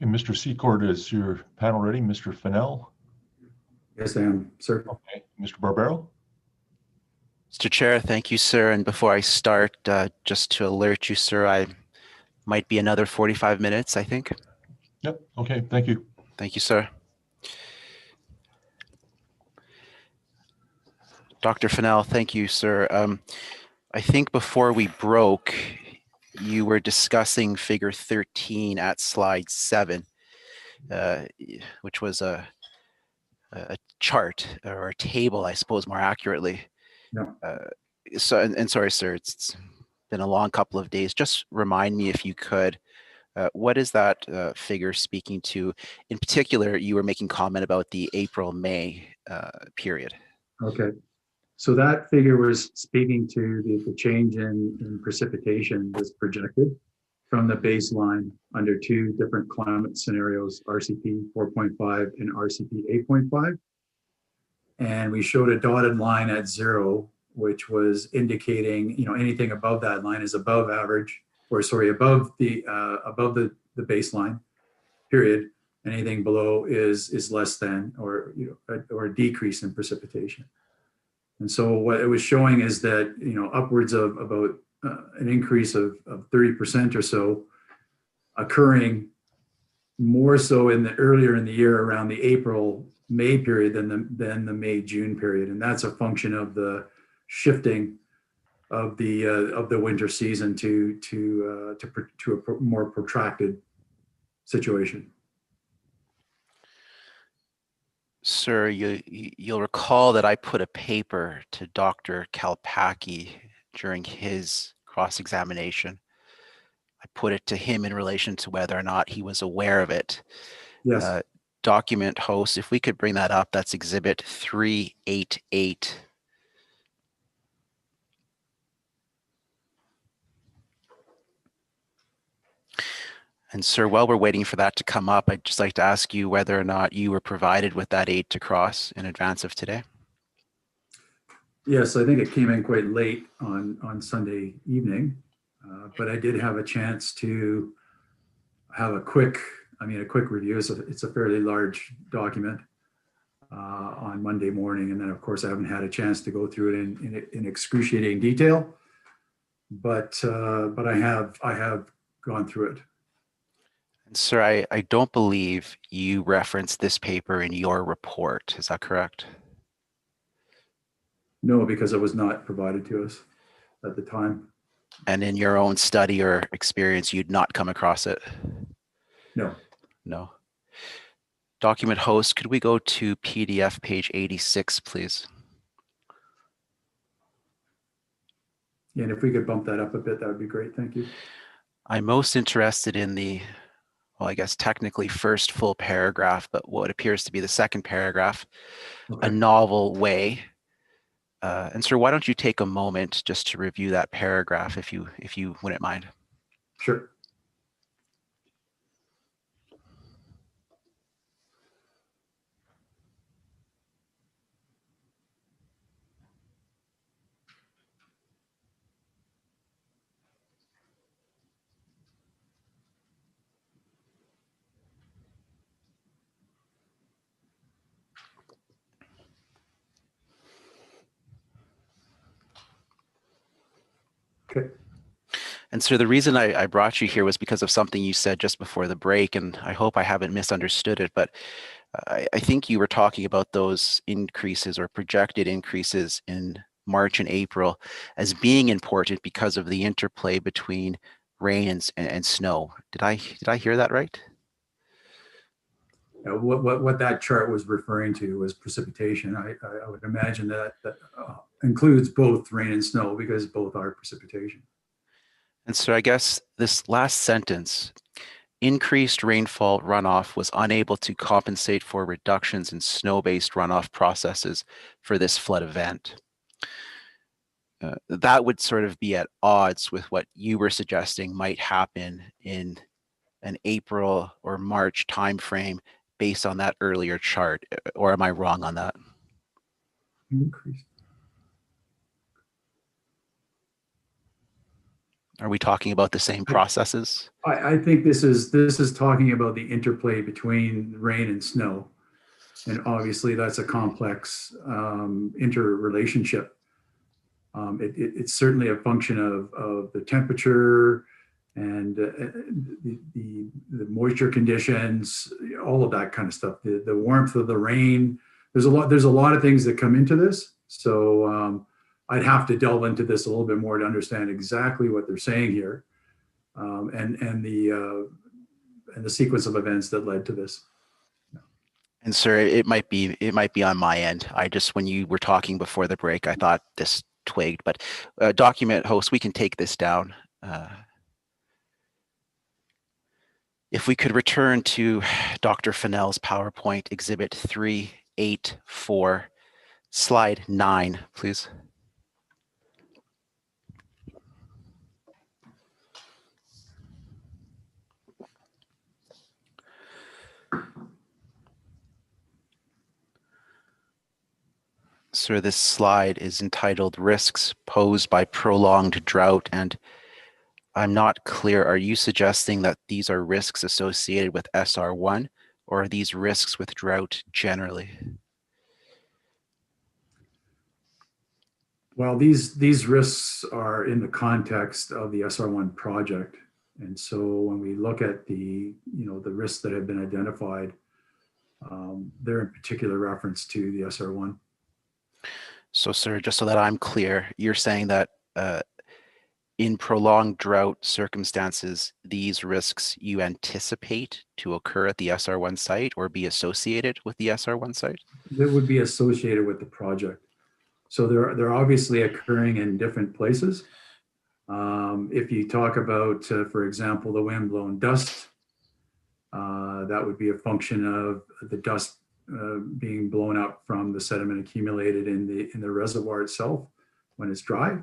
And Mr. Secord, is your panel ready? Mr. Fennell?
Yes, I am, sir.
Okay. Mr. Barbero?
Mr. Chair, thank you, sir. And before I start, just to alert you, sir, I might be another 45 minutes, I think.
Yep. Okay. Thank you.
Thank you, sir. Dr. Fennell, thank you, sir. I think before we broke, you were discussing figure 13 at slide 7, which was a chart or a table, I suppose, more accurately.
Yeah.
And sorry, sir, it's been a long couple of days. Just remind me if you could, what is that figure speaking to? In particular, you were making comment about the April-May period.
Okay. So that figure was speaking to the change in precipitation that's projected from the baseline under 2 different climate scenarios, RCP 4.5 and RCP 8.5. And we showed a dotted line at 0, which was indicating, anything above that line is above average, or sorry, above the baseline period. Anything below is less than, or a decrease in precipitation. And so what it was showing is that, upwards of about an increase of 30% or so occurring more so earlier in the year around the April-May period than the May-June period. And that's a function of the shifting of the winter season to a more protracted situation.
Sir, you'll recall that I put a paper to Dr. Kalpaki during his cross-examination. I put it to him in relation to whether or not he was aware of it.
Yes.
Document host, if we could bring that up, that's exhibit 388. And sir, while we're waiting for that to come up, I'd just like to ask you whether or not you were provided with that aid to cross in advance of today.
Yes, I think it came in quite late on Sunday evening, but I did have a chance to have a quick review. It's a fairly large document on Monday morning, and then of course I haven't had a chance to go through it in excruciating detail, but I have gone through it.
And sir, I don't believe you referenced this paper in your report. Is that correct?
No, because it was not provided to us at the time.
And in your own study or experience, you'd not come across it?
No.
No. Document host, could we go to PDF page 86, please?
And if we could bump that up a bit, that would be great. Thank you.
I'm most interested in the, well, I guess technically first full paragraph, but what appears to be the second paragraph, a novel way. And sir, why don't you take a moment just to review that paragraph if you wouldn't mind.
Sure. Okay.
And so the reason I brought you here was because of something you said just before the break, and I hope I haven't misunderstood it, but I think you were talking about those increases or projected increases in March and April as being important because of the interplay between rain and snow. Did I hear that right?
What that chart was referring to was precipitation. I would imagine that includes both rain and snow because both are precipitation.
And so I guess this last sentence, increased rainfall runoff was unable to compensate for reductions in snow-based runoff processes for this flood event. That would sort of be at odds with what you were suggesting might happen in an April or March timeframe based on that earlier chart, or am I wrong on that?
Increased.
Are we talking about the same processes?
I think this is talking about the interplay between rain and snow, and obviously that's a complex interrelationship. It's certainly a function of the temperature and the moisture conditions, all of that kind of stuff. The warmth of the rain. There's a lot of things that come into this. So I'd have to delve into this a little bit more to understand exactly what they're saying here, and the sequence of events that led to this.
And sir, it might be on my end. I just, when you were talking before the break, I thought this twigged, but document host, we can take this down. If we could return to Dr. Fennell's PowerPoint exhibit 384, slide 9, please. Sir, this slide is entitled Risks Posed by Prolonged Drought, and I'm not clear, are you suggesting that these are risks associated with SR1, or are these risks with drought generally?
Well, these risks are in the context of the SR1 project. And so when we look at the risks that have been identified, they're in particular reference to the SR1.
So, sir, just so that I'm clear, you're saying that in prolonged drought circumstances, these risks you anticipate to occur at the SR1 site or be associated with the SR1 site?
That would be associated with the project. So they're obviously occurring in different places. If you talk about, for example, the windblown dust, that would be a function of the dust being blown up from the sediment accumulated in the reservoir itself when it's dry.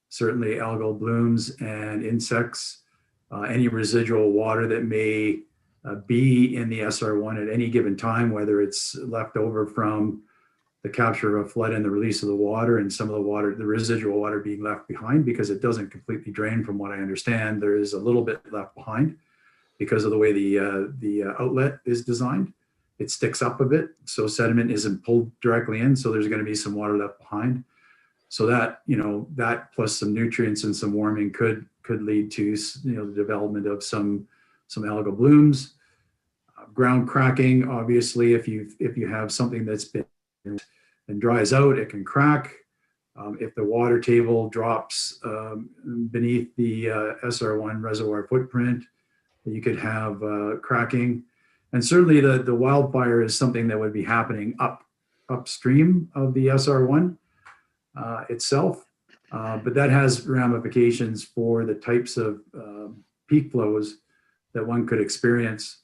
Certainly algal blooms and insects, any residual water that may be in the SR1 at any given time, whether it's left over from the capture of a flood and the release of the water, and some of the water, the residual water being left behind because it doesn't completely drain from what I understand. There is a little bit left behind because of the way the outlet is designed. It sticks up a bit, so sediment isn't pulled directly in, so there's going to be some water left behind. So that, that plus some nutrients and some warming could lead to, the development of some algal blooms. Ground cracking, obviously, if you have something that's been and dries out, it can crack. If the water table drops beneath the SR1 reservoir footprint, you could have cracking. And certainly the wildfire is something that would be happening upstream of the SR1 itself. But that has ramifications for the types of peak flows that one could experience.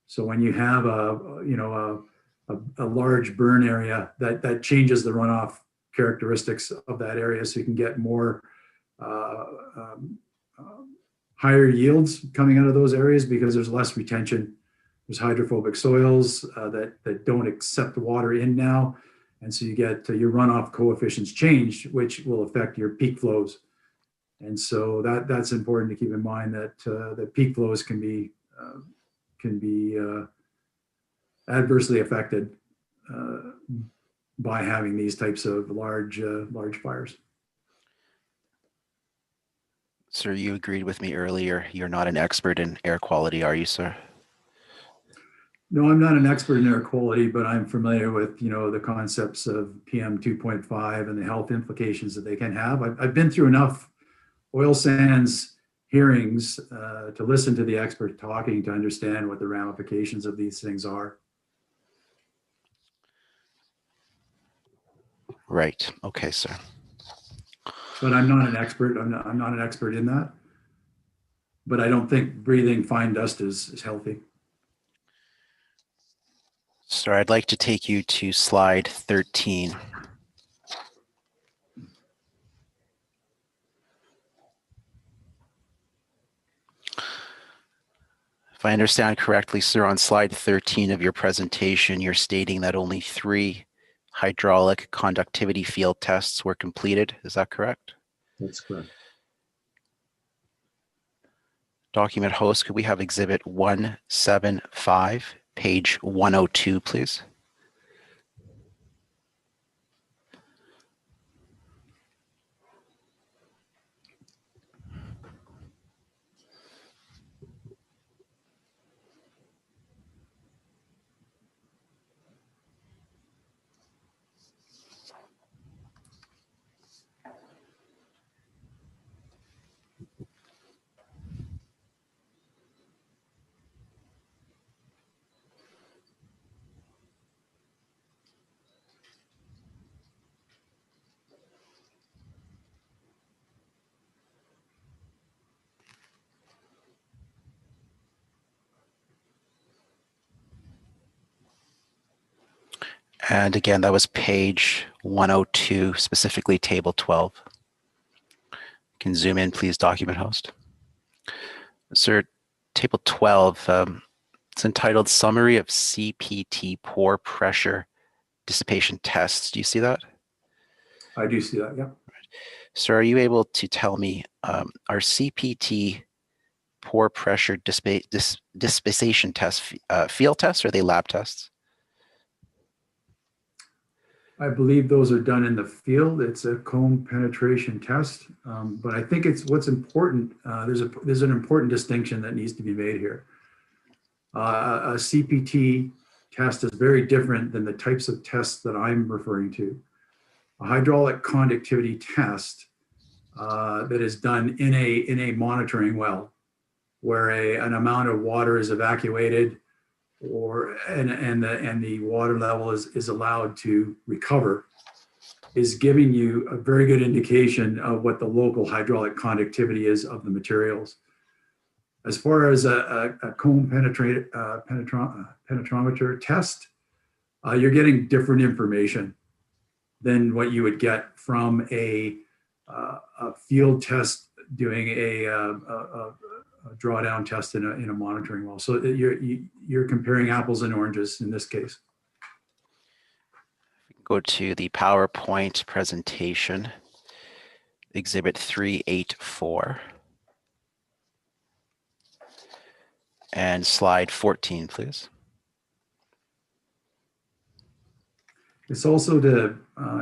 So when you have a large burn area, that changes the runoff characteristics of that area, so you can get more higher yields coming out of those areas because there's less retention. There's hydrophobic soils that don't accept water in now. And so you get your runoff coefficients change, which will affect your peak flows. And so that's important to keep in mind, that the peak flows can be adversely affected by having these types of large fires.
Sir, you agreed with me earlier. You're not an expert in air quality, are you, sir?
No, I'm not an expert in air quality, but I'm familiar with, the concepts of PM 2.5 and the health implications that they can have. I've been through enough oil sands hearings to listen to the expert talking to understand what the ramifications of these things are.
Right. Okay, sir.
But I'm not an expert. I'm not an expert in that. But I don't think breathing fine dust is healthy.
Sir, I'd like to take you to slide 13. If I understand correctly, sir, on slide 13 of your presentation, you're stating that only 3 hydraulic conductivity field tests were completed. Is that correct?
That's correct.
Document host, could we have exhibit 175, page 102, please? And again, that was page 102, specifically table 12. You can zoom in, please, document host. Sir, table 12, it's entitled Summary of CPT Pore Pressure Dissipation Tests. Do you see that?
I do see that, yeah.
Sir, are you able to tell me, are CPT pore pressure dissipation tests field tests, or are they lab tests?
I believe those are done in the field. It's a comb penetration test, but I think it's what's important. There's an important distinction that needs to be made here. A CPT test is very different than the types of tests that I'm referring to. A hydraulic conductivity test that is done in a monitoring well, where an amount of water is evacuated, and the water level is allowed to recover, is giving you a very good indication of what the local hydraulic conductivity is of the materials. As far as a comb penetrometer test, you're getting different information than what you would get from a field test doing a drawdown test in a monitoring well. So you're comparing apples and oranges in this case.
Go to the PowerPoint presentation, exhibit 384. And slide 14, please.
It's also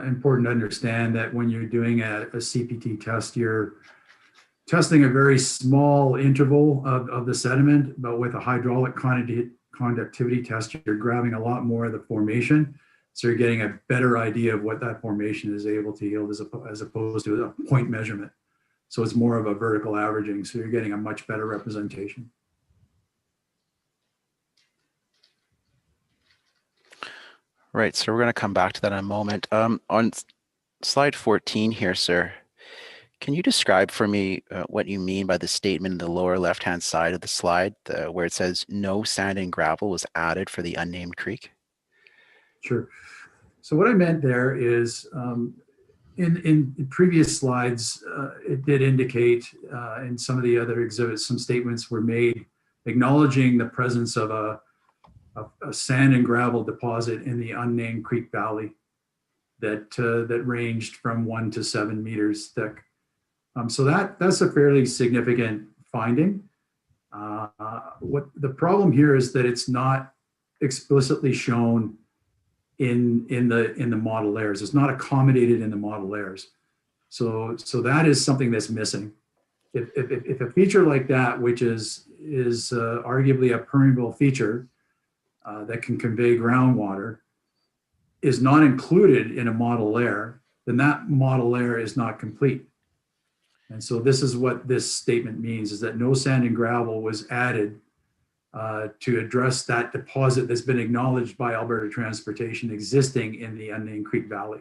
important to understand that when you're doing a CPT test, you're testing a very small interval of the sediment, but with a hydraulic conductivity test, you're grabbing a lot more of the formation. So you're getting a better idea of what that formation is able to yield as opposed to a point measurement. So it's more of a vertical averaging. So you're getting a much better representation.
Right, so we're going to come back to that in a moment. On slide 14 here, sir, Can you describe for me what you mean by the statement in the lower left-hand side of the slide where it says no sand and gravel was added for the unnamed creek?
Sure. So what I meant there is in previous slides, it did indicate in some of the other exhibits, some statements were made acknowledging the presence of a sand and gravel deposit in the unnamed creek valley that ranged from 1 to 7 meters thick. So that's a fairly significant finding. What the problem here is that it's not explicitly shown in the model layers. It's not accommodated in the model layers. So that is something that's missing. If a feature like that, which is arguably a permeable feature that can convey groundwater, is not included in a model layer, then that model layer is not complete. And so this is what this statement means, is that no sand and gravel was added to address that deposit that's been acknowledged by Alberta Transportation existing in the unnamed Creek Valley.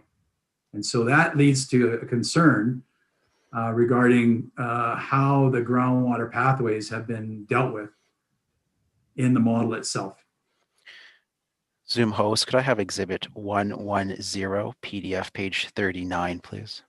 And so that leads to a concern regarding how the groundwater pathways have been dealt with in the model itself.
Zoom host, could I have exhibit 110 PDF page 39, please?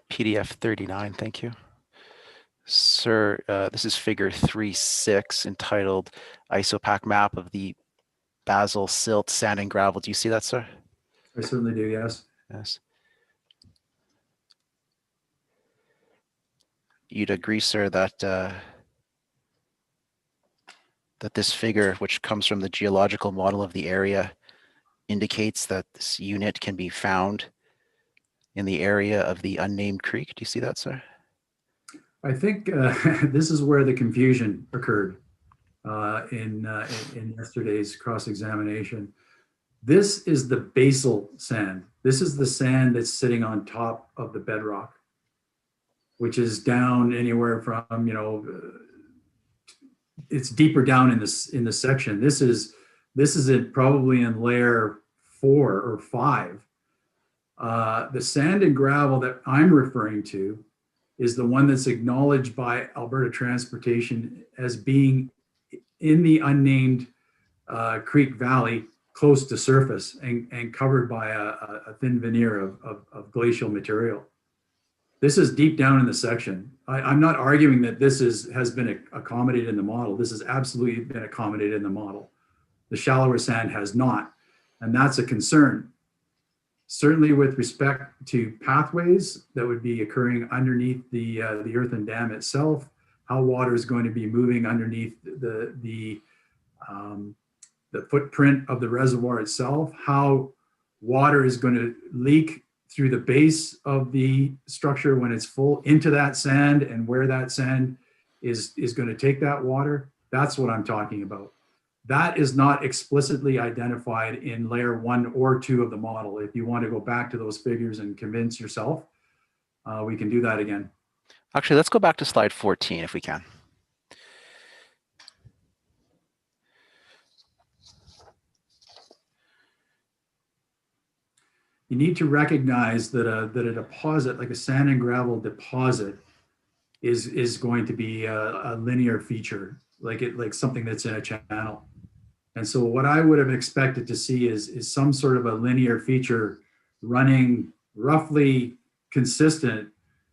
PDF 39, thank you. Sir, this is figure 3.6 entitled Isopack Map of the Basal Silt Sand and Gravel. Do you see that, sir?
I certainly do, yes.
Yes. You'd agree, sir, that that this figure, which comes from the geological model of the area, indicates that this unit can be found in the area of the unnamed creek. Do you see that, sir?
I think this is where the confusion occurred in yesterday's cross-examination. This is the basal sand. This is the sand that's sitting on top of the bedrock, which is down anywhere from, it's deeper down in the section. This is probably in layer 4 or 5. The sand and gravel that I'm referring to is the one that's acknowledged by Alberta Transportation as being in the unnamed Creek Valley, close to surface and covered by a thin veneer of glacial material. This is deep down in the section. I'm not arguing that this has been accommodated in the model. This has absolutely been accommodated in the model. The shallower sand has not, and that's a concern. Certainly with respect to pathways that would be occurring underneath the earthen dam itself, how water is going to be moving underneath the footprint of the reservoir itself, how water is going to leak through the base of the structure when it's full into that sand, and where that sand is going to take that water. That's what I'm talking about. That is not explicitly identified in layer 1 or 2 of the model. If you want to go back to those figures and convince yourself, we can do that again.
Actually, let's go back to slide 14 if we can.
You need to recognize that a deposit, like a sand and gravel deposit, is going to be a linear feature, like something that's in a channel. And so what I would have expected to see is some sort of a linear feature running roughly consistent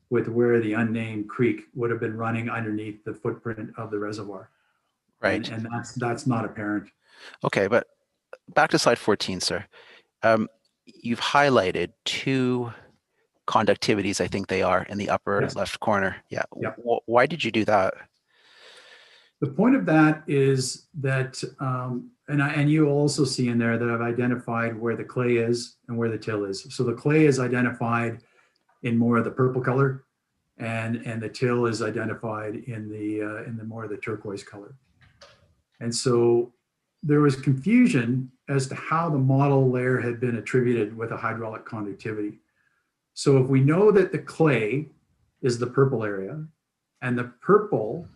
with where the unnamed creek would have been running underneath the footprint of the reservoir.
Right.
And that's not apparent.
Okay, but back to slide 14, sir. You've highlighted two conductivities, I think they are, in the upper
Yes.
left corner. Yeah.
Yeah.
Why did you do that?
The point of that is that, and you also see in there that I've identified where the clay is and where the till is. So the clay is identified in more of the purple color, and the till is identified in the more of the turquoise color. And so there was confusion as to how the model layer had been attributed with a hydraulic conductivity. So if we know that the clay is the purple area, and the purple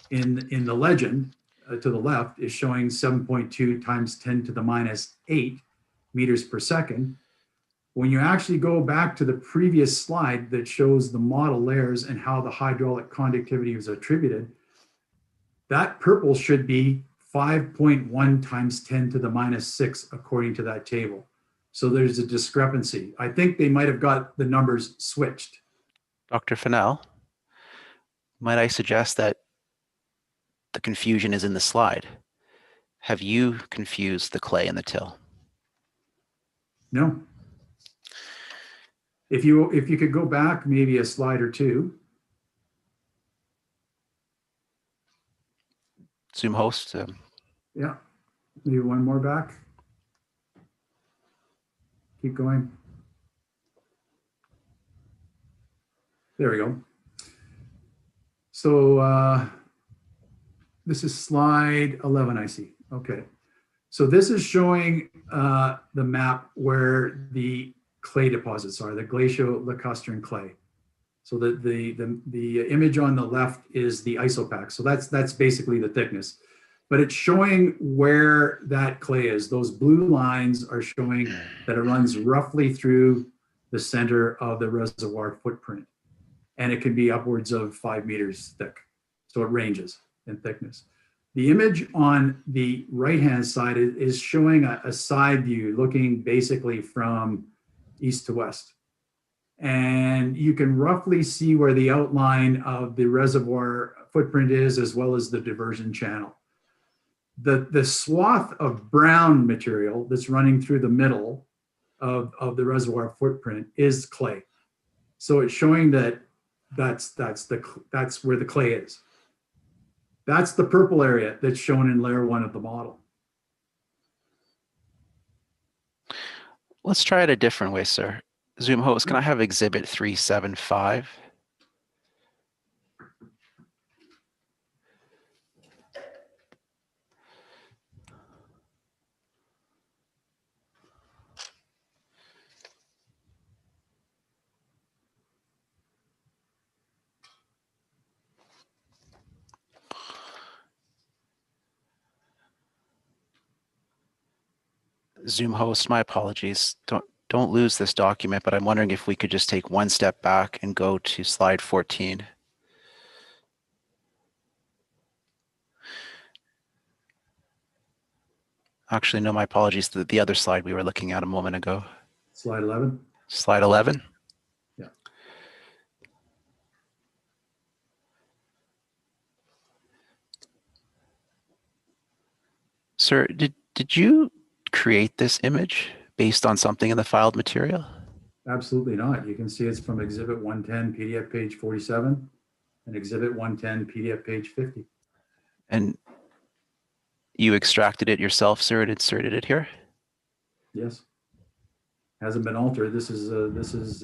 in the legend to the left is showing 7.2 times 10 to the minus 8 meters per second, when you actually go back to the previous slide that shows the model layers and how the hydraulic conductivity was attributed, that purple should be 5.1 times 10 to the minus 6 according to that table. So there's a discrepancy. I think they might have got the numbers switched.
Dr. Fennell, might I suggest that the confusion is in the slide? Have you confused the clay and the till?
No. If you could go back maybe a slide or two.
Zoom host.
Yeah, maybe one more back. Keep going. There we go. So this is slide 11, I see. Okay. So this is showing the map where the clay deposits are, the glaciolacustrine clay. So the image on the left is the isopack. So that's basically the thickness. But it's showing where that clay is. Those blue lines are showing that it runs roughly through the center of the reservoir footprint. And it can be upwards of 5 meters thick. So it ranges in thickness. The image on the right-hand side is showing a side view looking basically from east to west. And you can roughly see where the outline of the reservoir footprint is, as well as the diversion channel. The swath of brown material that's running through the middle of the reservoir footprint is clay. So it's showing that that's where the clay is. That's the purple area that's shown in layer 1 of the model.
Let's try it a different way, sir. Zoom host, can I have exhibit 375? Zoom host, my apologies. Don't lose this document, but I'm wondering if we could just take one step back and go to slide 14. Actually, no, my apologies. The other slide we were looking at a moment ago.
Slide 11.
Slide 11.
Yeah.
Sir, did you create this image based on something in the filed material?
Absolutely not. You can see it's from exhibit 110 PDF page 47 and exhibit 110 PDF page 50.
And you extracted it yourself, sir, and inserted it here?
Yes. Hasn't been altered. This is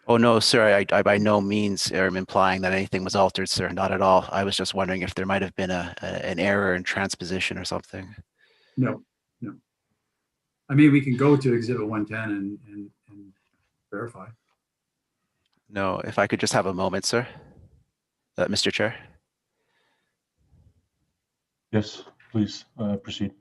Oh no, sir, I by no means am implying that anything was altered, sir. Not at all. I was just wondering if there might have been an error in transposition or something.
no. I mean, we can go to exhibit 110 and verify.
No, if I could just have a moment, sir. Mr. Chair.
Yes, please proceed.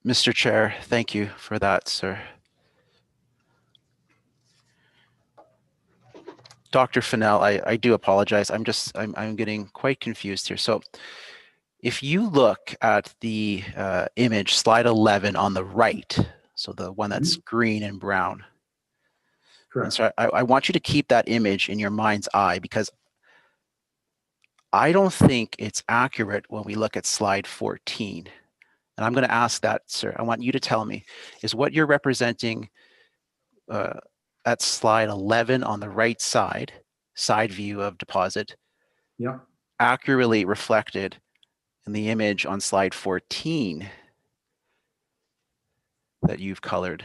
Mr. Chair, thank you for that, sir. Dr. Fennell, I do apologize. I'm getting quite confused here. So if you look at the image, slide 11 on the right, so the one that's green and brown.
Correct.
And so I want you to keep that image in your mind's eye, because I don't think it's accurate when we look at slide 14. And I'm going to ask that, sir. I want you to tell me, is what you're representing at slide 11 on the right side view of deposit,
Yeah.
accurately reflected in the image on slide 14 that you've colored?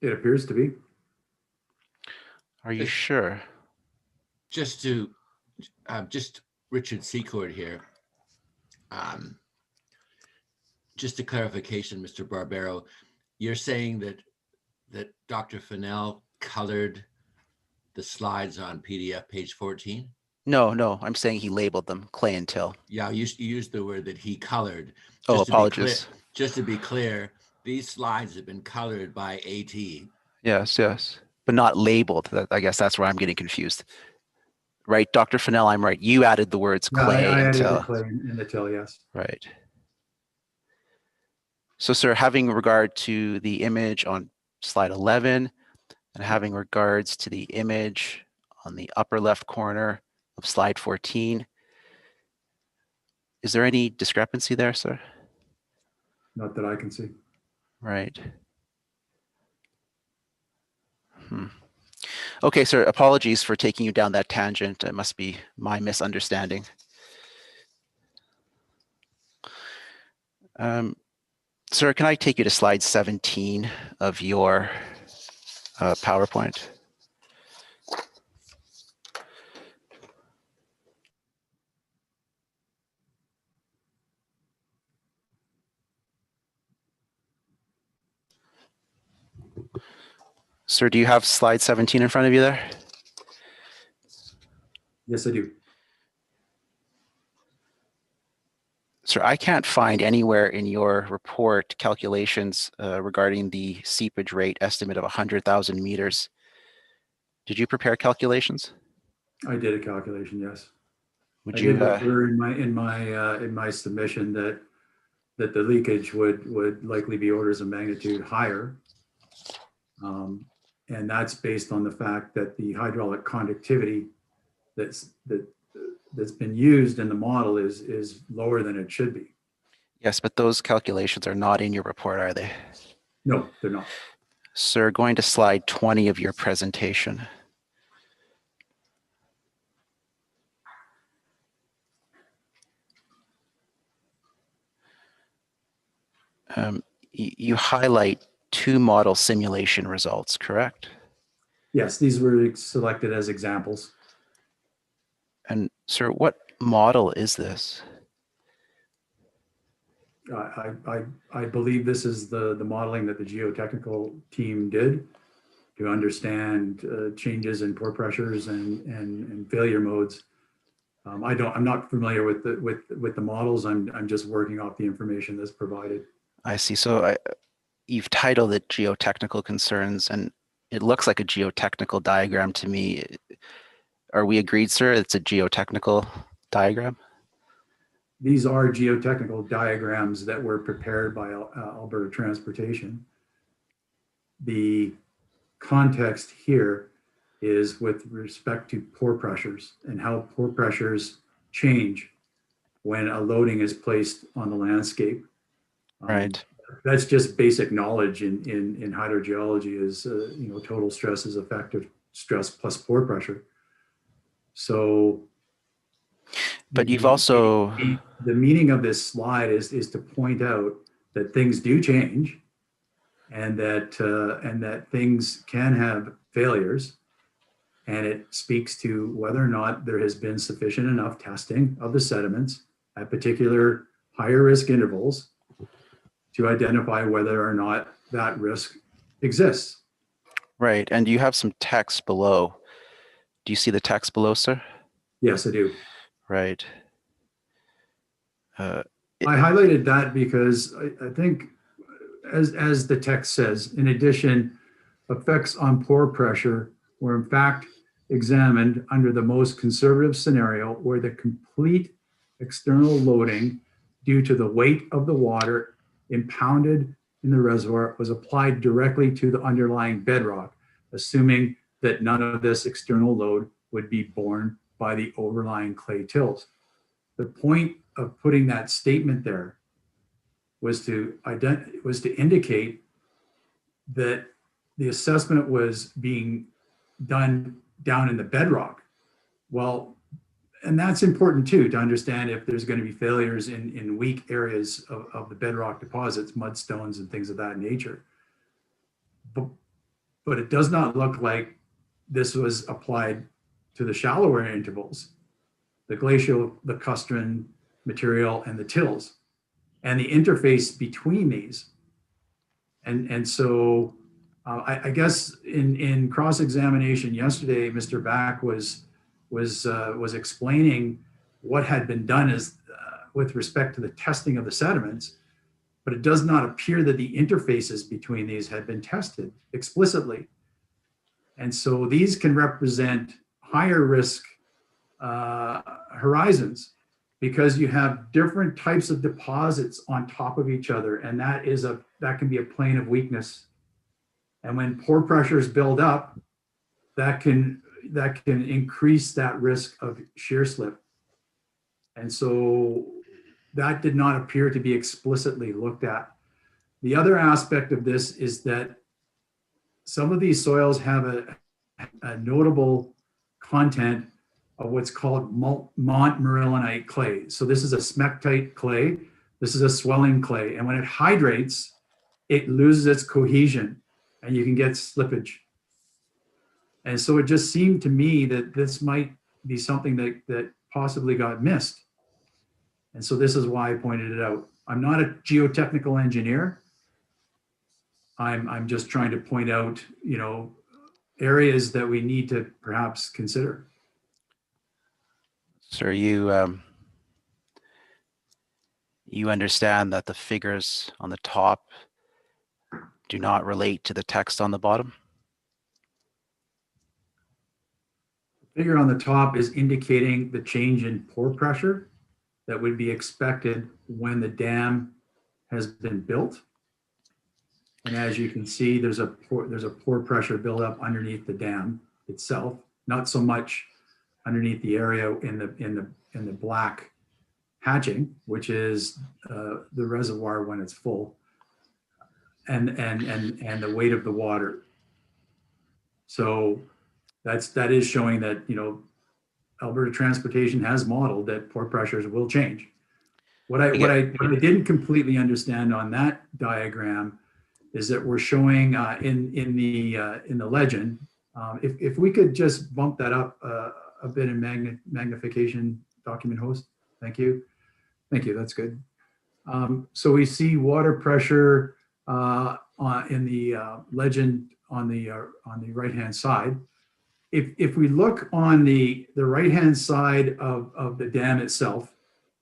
It appears to be.
Are you sure?
Just to, just Richard Secord here. Just a clarification, Mr. Barbero, you're saying that Dr. Fennell colored the slides on PDF page 14?
No, I'm saying he labeled them clay and till.
Yeah, you used the word that he colored.
Oh,
To be clear,
apologies.
just to be clear, these slides have been colored by AT.
Yes, but not labeled. I guess that's where I'm getting confused. Right, Dr. Fennell, I'm right. You added the words
Yeah,
clay
I
and
added
till.
the clay in the till, yes.
Right. So, sir, having regard to the image on slide 11 and having regards to the image on the upper left corner of slide 14, is there any discrepancy there, sir?
Not that I can see.
Right. Okay, sir, apologies for taking you down that tangent. It must be my misunderstanding. Sir, can I take you to slide 17 of your PowerPoint? Sir, do you have slide 17 in front of you there?
Yes, I do.
Sir, I can't find anywhere in your report calculations regarding the seepage rate estimate of 100,000 meters. Did you prepare calculations?
I did a calculation, yes.
Would
I
you
did refer in my submission that the leakage would likely be orders of magnitude higher. And that's based on the fact that the hydraulic conductivity that's been used in the model is lower than it should be.
Yes, but those calculations are not in your report, are they?
No, they're not.
Sir, going to slide 20 of your presentation. You highlight two model simulation results, correct?
Yes, these were selected as examples.
And sir, what model is this?
I believe this is the modeling that the geotechnical team did to understand changes in pore pressures and failure modes. I'm not familiar with the models. I'm just working off the information that's provided.
I see. So you've titled it geotechnical concerns, and it looks like a geotechnical diagram to me. Are we agreed, sir? It's a geotechnical diagram?
These are geotechnical diagrams that were prepared by Alberta Transportation. The context here is with respect to pore pressures and how pore pressures change when a loading is placed on the landscape.
Right.
That's just basic knowledge in hydrogeology is, total stress is effective stress plus pore pressure. So,
but you've also,
the meaning of this slide is to point out that things do change and that things can have failures. And it speaks to whether or not there has been sufficient enough testing of the sediments at particular higher risk intervals to identify whether or not that risk exists.
Right. And you have some text below. Do you see the text below, sir?
Yes, I do.
Right.
I highlighted that because I think, as the text says, in addition, effects on pore pressure were in fact examined under the most conservative scenario where the complete external loading due to the weight of the water impounded in the reservoir was applied directly to the underlying bedrock, assuming that none of this external load would be borne by the overlying clay tills. The point of putting that statement there was to indicate that the assessment was being done down in the bedrock. Well, and that's important too, to understand if there's going to be failures in weak areas of the bedrock deposits, mudstones and things of that nature. But it does not look like this was applied to the shallower intervals, the glacial, the lacustrine material, and the tills, and the interface between these. And so I guess in cross-examination yesterday, Mr. Back was explaining what had been done with respect to the testing of the sediments, but it does not appear that the interfaces between these had been tested explicitly. And so these can represent higher risk horizons because you have different types of deposits on top of each other, and that can be a plane of weakness. And when pore pressures build up, that can increase that risk of shear slip. And so that did not appear to be explicitly looked at. The other aspect of this is that some of these soils have a notable content of what's called montmorillonite clay. So this is a smectite clay. This is a swelling clay. And when it hydrates, it loses its cohesion and you can get slippage. And so it just seemed to me that this might be something that possibly got missed. And so this is why I pointed it out. I'm not a geotechnical engineer. I'm just trying to point out, areas that we need to perhaps consider.
Sir, you understand that the figures on the top do not relate to the text on the bottom?
The figure on the top is indicating the change in pore pressure that would be expected when the dam has been built. And as you can see, there's a pore pressure buildup underneath the dam itself, not so much underneath the area in the black hatching, which is the reservoir when it's full, and the weight of the water. So that is showing that Alberta Transportation has modeled that pore pressures will change. What I didn't completely understand on that diagram is that we're showing in the legend. If we could just bump that up a bit in magnification, document host. Thank you. That's good. So we see water pressure in the legend on the right-hand side. If we look on the right-hand side of the dam itself,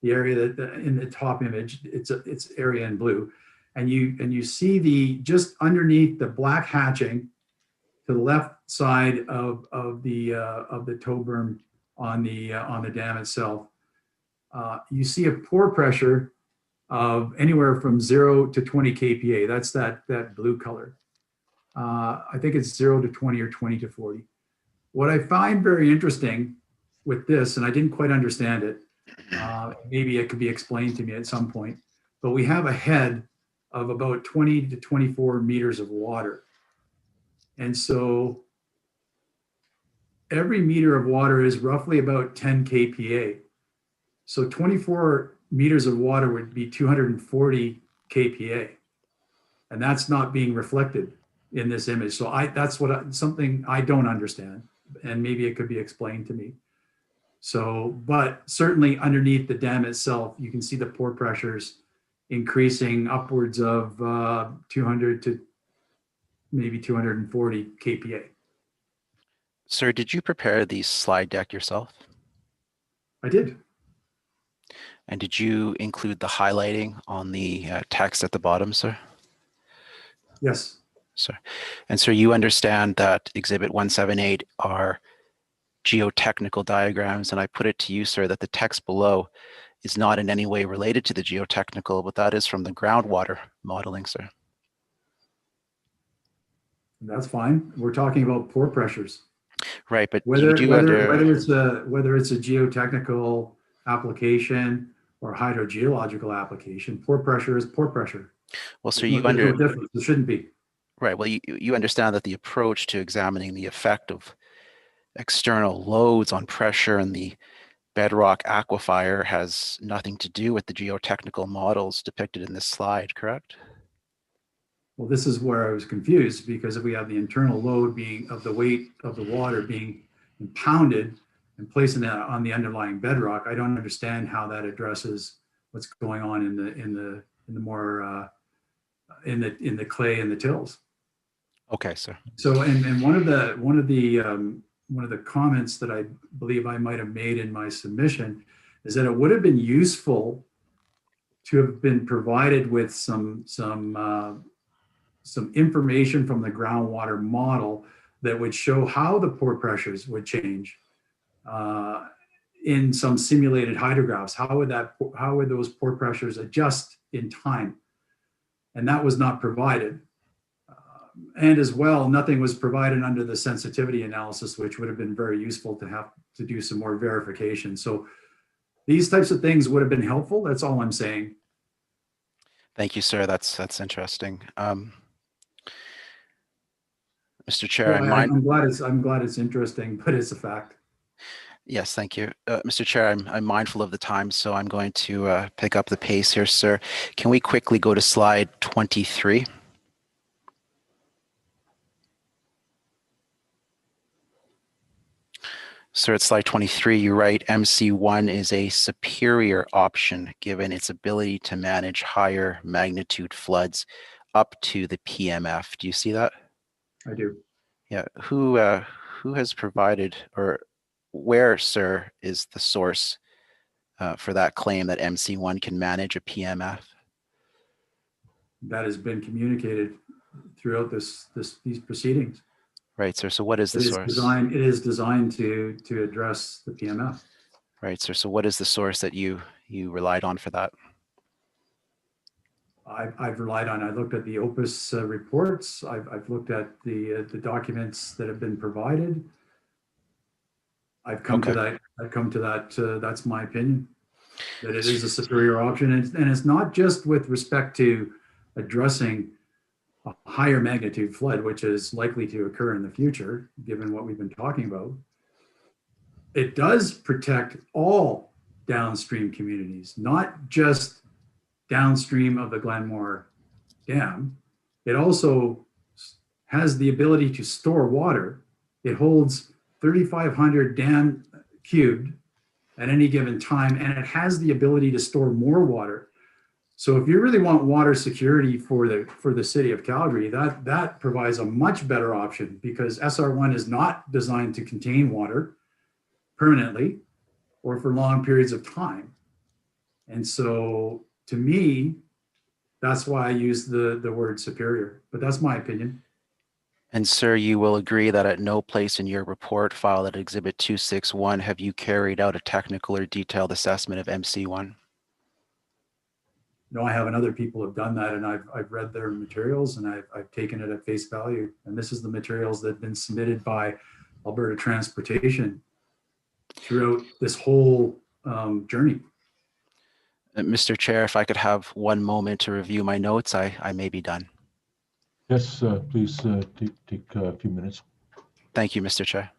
the area that in the top image, it's area in blue, and you see just underneath the black hatching to the left side of the toe berm on the dam itself, you see a pore pressure of anywhere from 0 to 20 kPa. That's that blue color. I think it's 0 to 20 or 20 to 40. What I find very interesting with this, and I didn't quite understand it, maybe it could be explained to me at some point, but we have a head of about 20 to 24 meters of water. And so every meter of water is roughly about 10 kPa. So 24 meters of water would be 240 kPa. And that's not being reflected in this image. So that's something I don't understand, and maybe it could be explained to me. So, but certainly underneath the dam itself, you can see the pore pressures increasing upwards of 200 to maybe 240 kPa.
Sir, did you prepare the slide deck yourself?
I did.
And did you include the highlighting on the text at the bottom, sir?
Yes.
Sir. And so you understand that Exhibit 178 are geotechnical diagrams, and I put it to you, sir, that the text below is not in any way related to the geotechnical, but that is from the groundwater modeling, sir.
That's fine. We're talking about pore pressures.
Right, but
Whether
you do
whether it's a geotechnical application or hydrogeological application, pore pressure is pore pressure.
Well, so
There's no difference. There shouldn't be.
Right. Well, you understand that the approach to examining the effect of external loads on pressure and the bedrock aquifer has nothing to do with the geotechnical models depicted in this slide, correct?
Well, this is where I was confused, because if we have the internal load being of the weight of the water being impounded and placing that on the underlying bedrock, I don't understand how that addresses what's going on in the clay and the tills.
Okay, sir.
So, and one of the comments that I believe I might have made in my submission is that it would have been useful to have been provided with some information from the groundwater model that would show how the pore pressures would change in some simulated hydrographs. How would those pore pressures adjust in time? And that was not provided. And as well, nothing was provided under the sensitivity analysis, which would have been very useful to have to do some more verification. So these types of things would have been helpful. That's all I'm saying.
Thank you, sir. That's interesting. Mr. Chair,
Well, I'm glad it's interesting, but it's a fact.
Yes, thank you. Mr. Chair, I'm mindful of the time, so I'm going to pick up the pace here, sir. Can we quickly go to slide 23? Sir, at slide 23, you write MC1 is a superior option given its ability to manage higher magnitude floods up to the PMF. Do you see that?
I do.
Yeah. Who has provided, or where, sir, is the source for that claim that MC1 can manage a PMF?
That has been communicated throughout these proceedings.
Right, sir. So what is the source?
It is designed to address the PMF.
Right, sir. So what is the source that you relied on for that?
I've relied on. I looked at the Opus reports. I've looked at the documents that have been provided. I've come to that. I've come to that. That's my opinion. That it is a superior option, and it's not just with respect to addressing a higher magnitude flood, which is likely to occur in the future, given what we've been talking about. It does protect all downstream communities, not just downstream of the Glenmore Dam. It also has the ability to store water. It holds 3,500 dam cubed at any given time, and it has the ability to store more water. So if you really want water security for the city of Calgary, that provides a much better option, because SR1 is not designed to contain water permanently or for long periods of time. And so to me, that's why I use the word superior, but that's my opinion.
And sir, you will agree that at no place in your report filed at Exhibit 261 have you carried out a technical or detailed assessment of MC1?
No, I haven't. Other people have done that, and I've read their materials, and I've taken it at face value. And this is the materials that have been submitted by Alberta Transportation throughout this whole journey.
Mr. Chair, if I could have one moment to review my notes, I may be done.
Yes, please take a few minutes.
Thank you, Mr. Chair.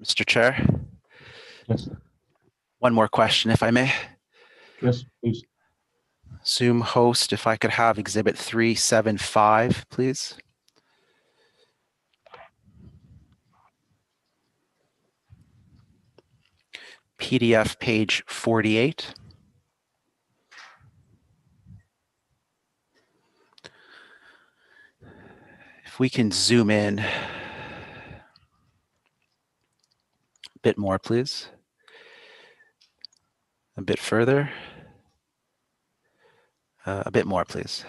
Mr. Chair,
Yes,
one more question, if I may.
yes, please.
Zoom host, if I could have exhibit 375, please. PDF page 48. If we can zoom in a bit more, please. A bit further. A bit more, please.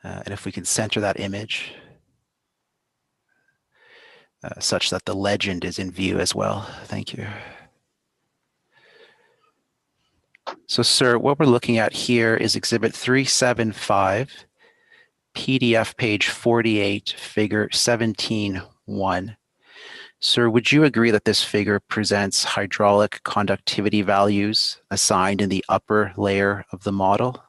And if we can center that image such that the legend is in view as well. Thank you. So, sir, what we're looking at here is exhibit 375, PDF page 48, figure 17.1. Sir, would you agree that this figure presents hydraulic conductivity values assigned in the upper layer of the model?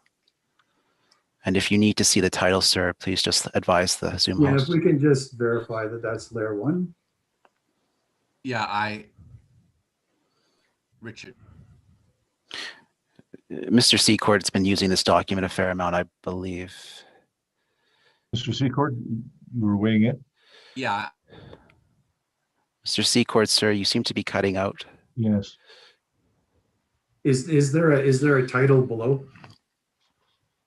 And if you need to see the title, sir, please just advise the Zoom
Yeah, if
host.
we can just verify that that's layer one.
Yeah, Richard.
Mr. Secord has been using this document a fair amount, I believe.
Mr. Secord, you were weighing in?
Yeah.
Mr. Secord, sir, you seem to be cutting out.
Yes.
Is there a title below?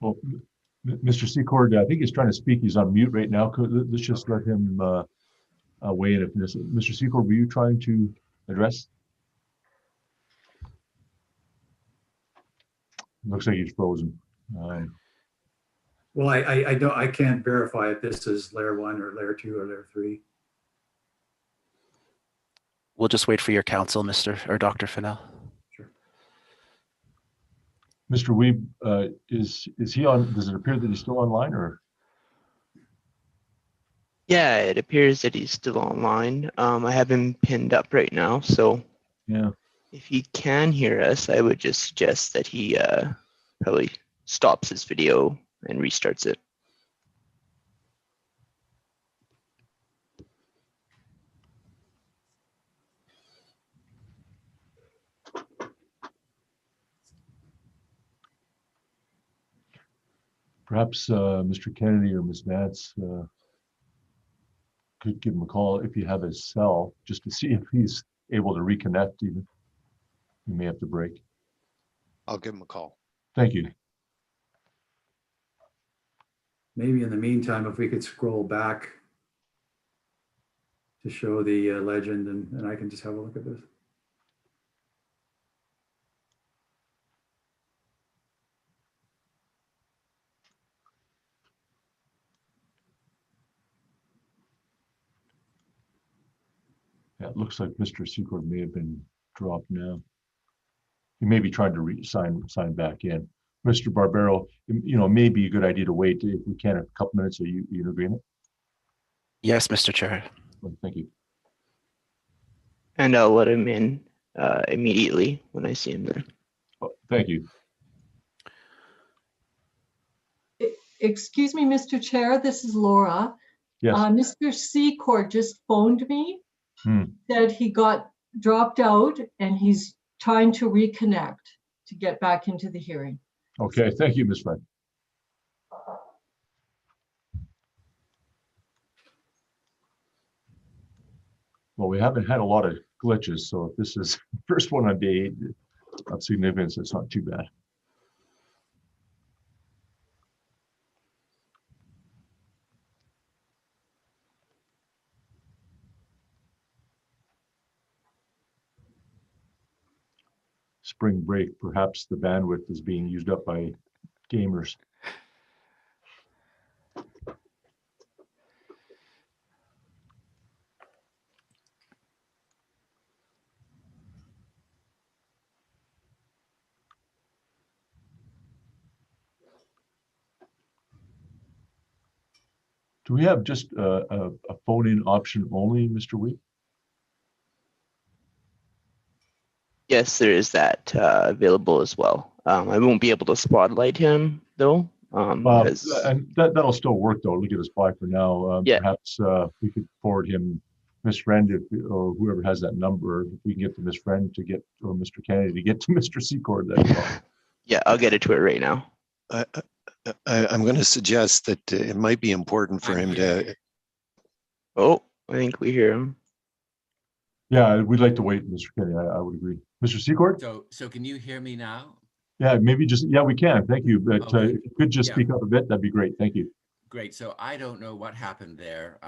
Well, Mr. Secord, I think he's trying to speak. He's on mute right now. Let's just let him weigh in. Mr. Secord, were you trying to address? Looks like he's frozen.
Well, I can't verify if this is layer one or layer two or layer three.
We'll just wait for your counsel, Mr. or Dr. Fennell.
Sure.
Mr. Weeb, is he on? Does it appear that he's still online, or?
Yeah, it appears that he's still online. I have him pinned up right now, so
yeah.
If he can hear us, I would just suggest that he probably stops his video and restarts it.
Perhaps Mr. Kennedy or Ms. Vance could give him a call if you have his cell, just to see if he's able to reconnect. Even you may have to break.
I'll give him a call.
Thank you.
Maybe in the meantime, if we could scroll back to show the legend, and I can just have a look at this.
Yeah, it looks like Mr. Secord may have been dropped now. He may be trying to sign back in. Mr. Barbero, it may be a good idea to wait if we can a couple minutes. Are you in agreement?
Yes, Mr. Chair.
Well, thank you.
And I'll let him in immediately when I see him there.
Oh, thank you.
Excuse me, Mr. Chair, this is Laura.
Yes.
Mr. Secord just phoned me, said he got dropped out and he's trying to reconnect to get back into the hearing.
Okay, thank you, Ms. Fred. Well, we haven't had a lot of glitches, so if this is the first one on day 8 of significance, it's not too bad. Spring break, perhaps the bandwidth is being used up by gamers. Do we have just a phone-in option only, Mr. Wheat?
Yes, there is that available as well. I won't be able to spotlight him though.
And that'll still work though. Look at his fly for now.
Yeah.
Perhaps we could forward him Ms. Friend, or whoever has that number, if we can get to Ms. Friend to get, or Mr. Kennedy to get to Mr. Secord, that'd be awesome.
Yeah, I'll get it to it right now.
I'm going to suggest that it might be important for him to.
Oh, I think we hear him.
Yeah, we'd like to wait, Mr. Kennedy. I would agree. Mr. Secord?
So can you hear me now?
Yeah, maybe just, yeah, we can. Thank you. But
Okay.
if you could just
Yeah.
speak up a bit, that'd be great. Thank you.
Great. So I don't know what happened there.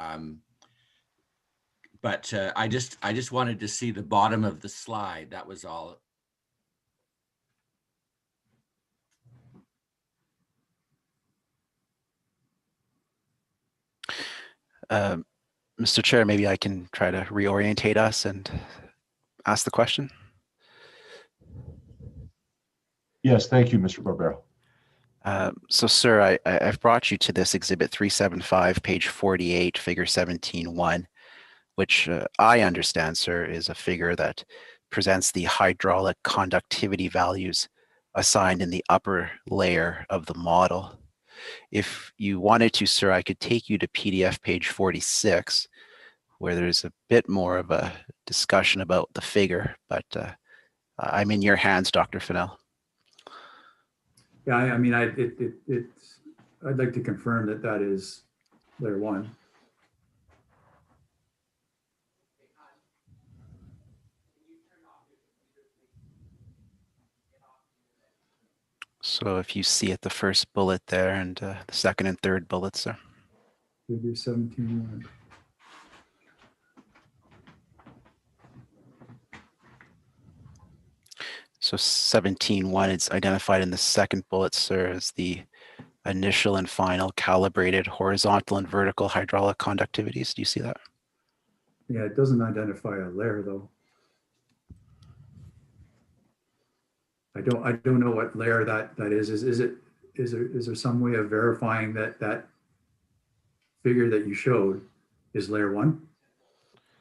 But I just wanted to see the bottom of the slide. That was all.
Mr. Chair, maybe I can try to reorientate us and ask the question.
Yes, thank you, Mr. Barbero.
So, sir, I've brought you to this Exhibit 375, page 48, figure 17.1, which I understand, sir, is a figure that presents the hydraulic conductivity values assigned in the upper layer of the model. If you wanted to, sir, I could take you to PDF page 46, where there's a bit more of a discussion about the figure, but I'm in your hands, Dr. Fennell.
Yeah, I mean, I'd like to confirm that that is layer one.
So if you see it, the first bullet there and the second and third bullets, sir.
Figure 17.1.
So 17.1, it's identified in the second bullet, sir, as the initial and final calibrated horizontal and vertical hydraulic conductivities. Do you see that?
Yeah, it doesn't identify a layer though. I don't know what layer that is. Is there some way of verifying that that figure that you showed is layer one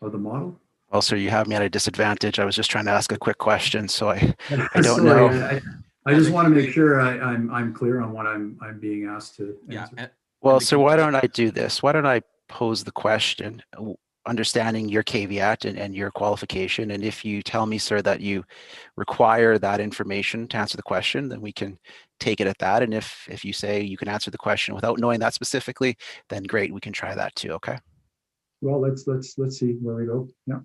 of the model?
Well, sir, you have me at a disadvantage. I was just trying to ask a quick question, so I don't
Sorry,
know.
I just want to make sure I'm clear on what I'm being asked to answer.
Yeah.
Well, sir, why don't I do this? Why don't I pose the question, understanding your caveat and your qualification, and if you tell me, sir, that you require that information to answer the question, then we can take it at that. And if you say you can answer the question without knowing that specifically, then great, we can try that too. Okay.
Well, let's see where we go. Yeah.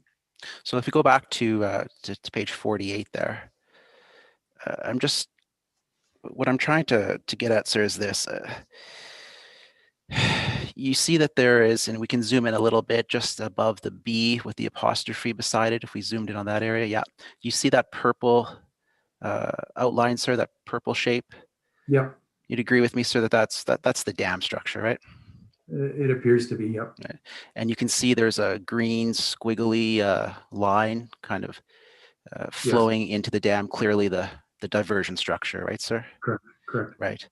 So if we go back to page 48 there, what I'm trying to get at, sir, is this. You see that there is, and we can zoom in a little bit just above the B with the apostrophe beside it. If we zoomed in on that area, yeah. You see that purple outline, sir, that purple shape?
Yeah.
You'd agree with me, sir, that's the dam structure, right?
It appears to be, yep.
Right. And you can see there's a green squiggly line kind of flowing into the dam, clearly the diversion structure, right, sir?
Correct.
Right.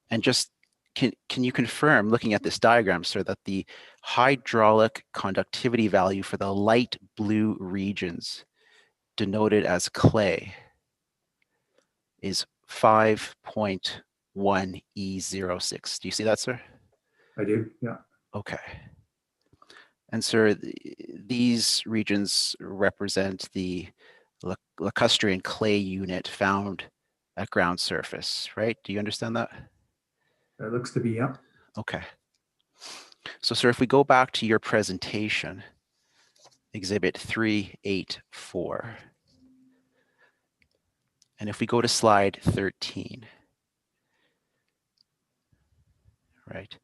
And just can you confirm, looking at this diagram, sir, that the hydraulic conductivity value for the light blue regions denoted as clay is 5.1 E06? Do you see that, sir?
I do, yeah.
Okay. And sir, these regions represent the lacustrine clay unit found at ground surface, right? Do you understand that?
That looks to be, yeah.
Okay. So sir, if we go back to your presentation, Exhibit 384, and if we go to slide 13, right,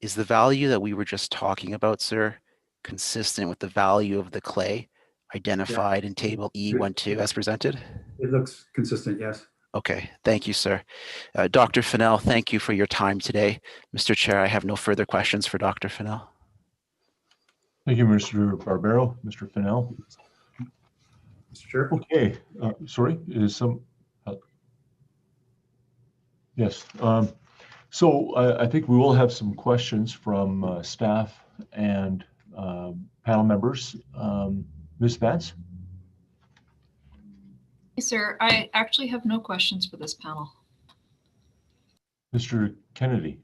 is the value that we were just talking about, sir, consistent with the value of the clay identified in table E12 as presented?
It looks consistent, yes.
Okay, thank you, sir. Dr. Fennell, thank you for your time today. Mr. Chair, I have no further questions for Dr. Fennell.
Thank you, Mr. Barbero. Mr. Fennell.
Mr. Chair.
Okay, sorry, is some, yes. So I think we will have some questions from staff and panel members. Ms. Vance?
Sir, I actually have no questions for this panel.
Mr. Kennedy?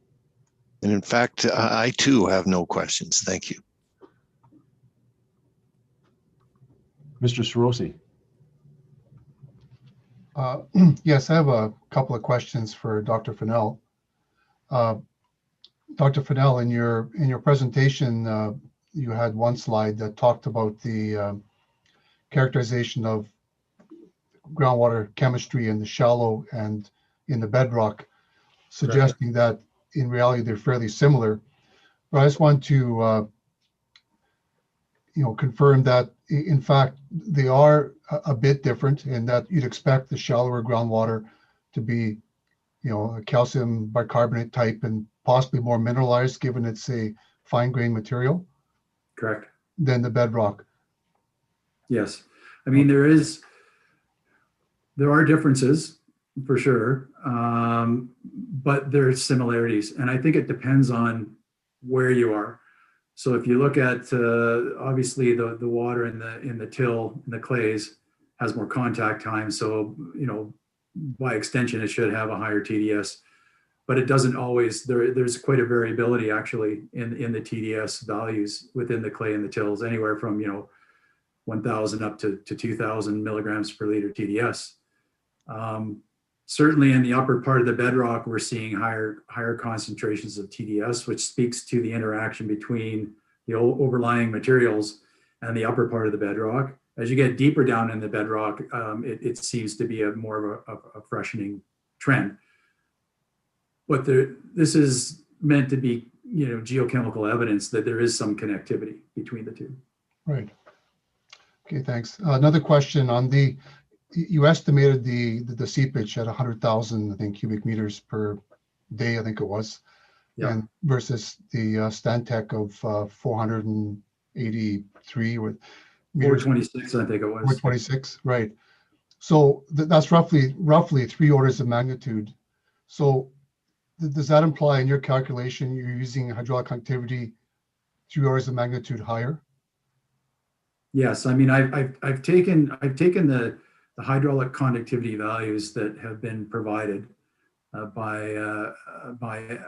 And in fact, I too have no questions. Thank you.
Mr. Sorosi.
Yes, I have a couple of questions for Dr. Fennell. Dr. Fennell, in your presentation, you had one slide that talked about the characterization of groundwater chemistry in the shallow and in the bedrock, suggesting that in reality they're fairly similar. But I just want to confirm that in fact they are a bit different, in that you'd expect the shallower groundwater to be, a calcium bicarbonate type and possibly more mineralized, given it's a fine grained material.
Correct.
Than the bedrock.
Yes. I mean, there are differences for sure, but there's similarities. And I think it depends on where you are. So if you look at, obviously the water in the till, in the clays, has more contact time. So, by extension, it should have a higher TDS, but it doesn't always. There's quite a variability actually in the TDS values within the clay and the tills, anywhere from 1,000 up to 2,000 milligrams per liter TDS. Certainly in the upper part of the bedrock, we're seeing higher concentrations of TDS, which speaks to the interaction between the overlying materials and the upper part of the bedrock. As you get deeper down in the bedrock, it seems to be more of a freshening trend. But this is meant to be, geochemical evidence that there is some connectivity between the two.
Right. Okay, thanks. Another question on you estimated the seepage at 100,000, I think, cubic meters per day, I think it was, and versus the Stantec of 483 with meters.
426, I think it was.
426, right. So that's roughly 3 orders of magnitude. So does that imply in your calculation you're using hydraulic conductivity 3 orders of magnitude higher?
Yes, I mean I've taken the hydraulic conductivity values that have been provided by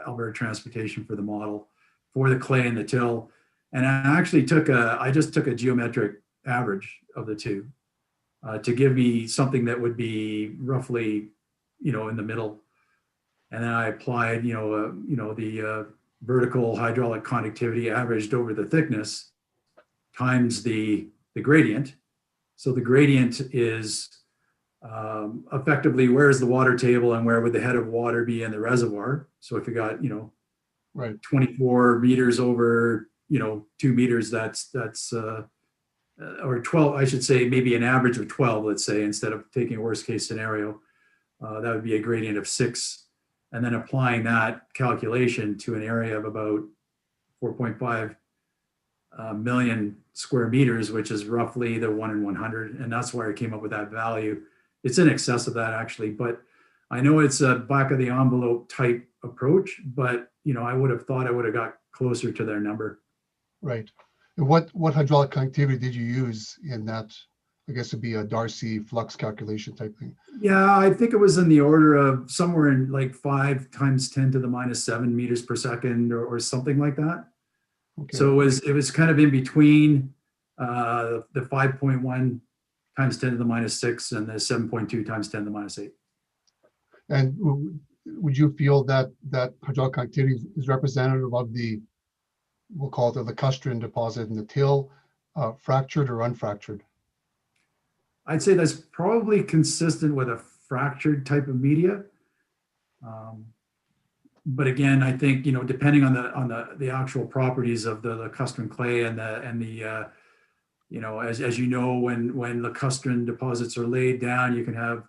Alberta Transportation for the model for the clay and the till, and I just took a geometric average of the two to give me something that would be roughly in the middle, and then I applied the vertical hydraulic conductivity averaged over the thickness times the gradient. So the gradient is effectively where is the water table and where would the head of water be in the reservoir. So if you got
right
24 meters over 2 meters, that's or 12, I should say, maybe an average of 12, let's say, instead of taking a worst case scenario, that would be a gradient of 6, and then applying that calculation to an area of about 4.5 million square meters, which is roughly the 1 in 100. And that's where I came up with that value. It's in excess of that actually, but I know it's a back of the envelope type approach, but I would have thought I would have got closer to their number.
Right. And what hydraulic conductivity did you use in that? I guess it'd be a Darcy flux calculation type thing.
Yeah, I think it was in the order of somewhere in like 5 times 10 to the minus 7 meters per second or something like that. Okay. So it was kind of in between the 5.1 times 10 to the minus 6 and the 7.2 times 10 to the minus 8.
And would you feel that hydraulic conductivity is representative of we'll call it the lacustrine deposit in the till, fractured or unfractured?
I'd say that's probably consistent with a fractured type of media. But again, I think, depending on the actual properties of the lacustrine clay and the as you know, when lacustrine deposits are laid down, you can have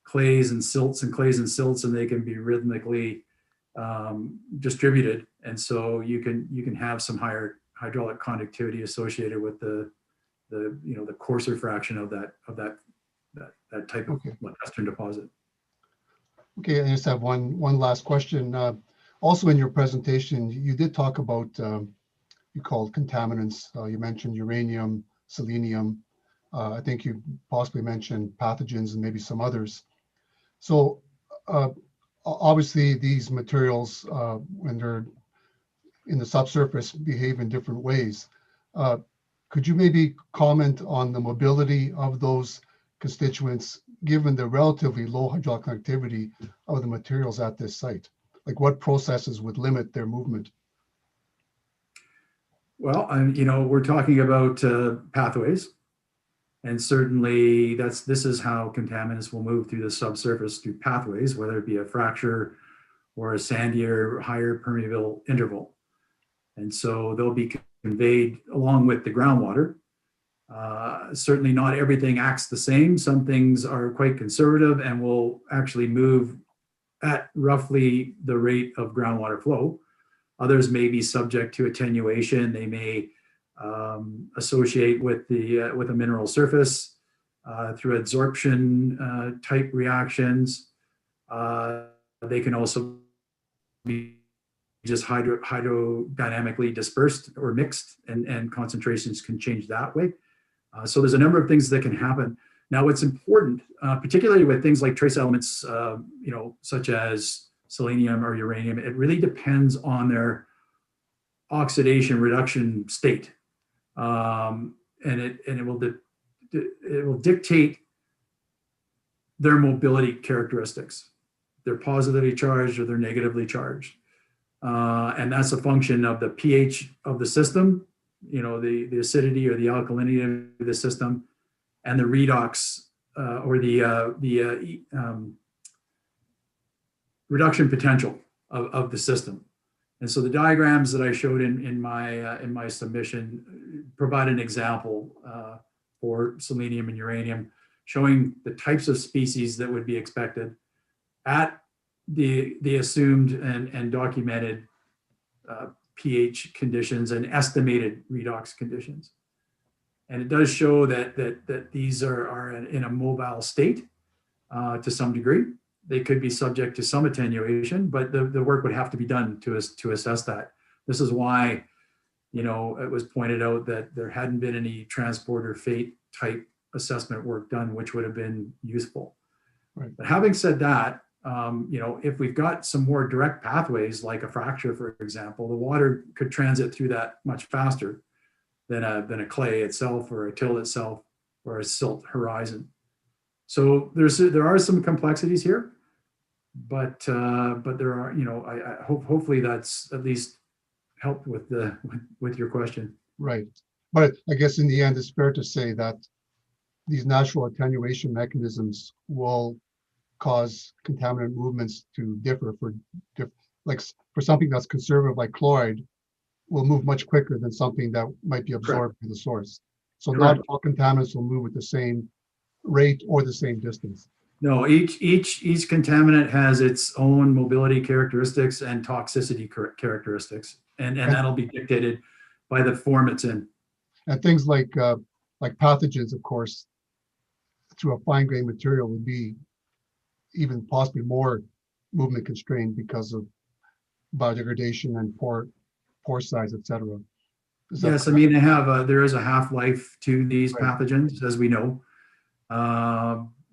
clays and silts, and they can be rhythmically distributed. And so you can have some higher hydraulic conductivity associated with the coarser fraction of that type of lacustrine deposit.
Okay, I just have one last question. Also in your presentation, you did talk about you called contaminants. You mentioned uranium, selenium. I think you possibly mentioned pathogens and maybe some others. So obviously these materials, when they're in the subsurface, behave in different ways. Could you maybe comment on the mobility of those constituents, given the relatively low hydraulic activity of the materials at this site? Like what processes would limit their movement?
Well, we're talking about pathways, and certainly this is how contaminants will move through the subsurface through pathways, whether it be a fracture or a sandier, higher permeable interval. And so they'll be conveyed along with the groundwater. Certainly not everything acts the same. Some things are quite conservative and will actually move at roughly the rate of groundwater flow. Others may be subject to attenuation. They may associate with a mineral surface through adsorption type reactions. They can also be just hydrodynamically dispersed or mixed, and concentrations can change that way. So there's a number of things that can happen. Now, what's important, particularly with things like trace elements, such as selenium or uranium, it really depends on their oxidation reduction state, and it will dictate their mobility characteristics. They're positively charged or they're negatively charged, and that's a function of the pH of the system, the acidity or the alkalinity of the system, and the redox or the reduction potential of the system. And so the diagrams that I showed in my submission provide an example for selenium and uranium, showing the types of species that would be expected at the assumed and documented pH conditions and estimated redox conditions. And it does show that these are in a mobile state to some degree. They could be subject to some attenuation, but the work would have to be done to assess that. This is why, it was pointed out that there hadn't been any transporter fate type assessment work done, which would have been useful.
Right.
But having said that, if we've got some more direct pathways, like a fracture, for example, the water could transit through that much faster than a clay itself or a till itself or a silt horizon. So there are some complexities here, but there are, I hopefully that's at least helped with your question.
Right. But I guess in the end, it's fair to say that these natural attenuation mechanisms will cause contaminant movements to differ like for something that's conservative like chloride will move much quicker than something that might be absorbed from the source. So not all contaminants will move at the same rate or the same distance.
No, each contaminant has its own mobility characteristics and toxicity characteristics, and that'll be dictated by the form it's in.
And things like pathogens, of course, through a fine grained material would be even possibly more movement constrained because of biodegradation and pore size, etc.
Yes, correct? I mean there is a half-life to these pathogens, as we know.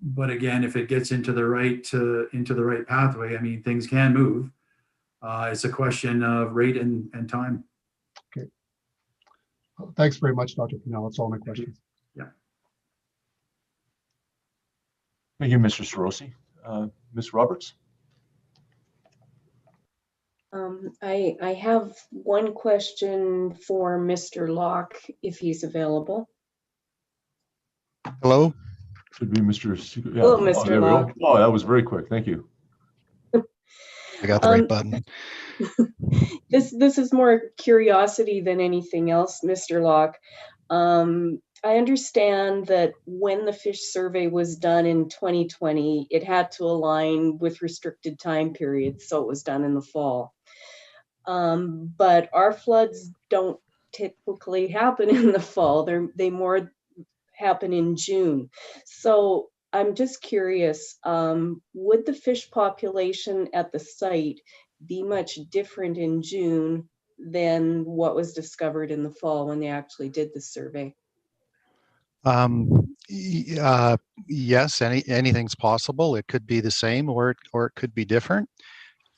But again, if it gets into the right pathway, I mean, things can move. It's a question of rate and time.
Okay. Well, thanks very much, Dr. Pinnell. That's all my questions.
Yeah.
Thank you, Mr. Sorosi. Ms. Roberts?
I have one question for Mr. Locke, if he's available.
Hello?
Should be Mr. Yeah.
Hello, Mr. Locke.
Oh, that was very quick. Thank you.
I got the right button.
This is more curiosity than anything else, Mr. Locke. I understand that when the fish survey was done in 2020, it had to align with restricted time periods, so it was done in the fall. But our floods don't typically happen in the fall. They more happen in June. So I'm just curious, would the fish population at the site be much different in June than what was discovered in the fall when they actually did the survey?
Yes, anything's possible. It could be the same or it could be different.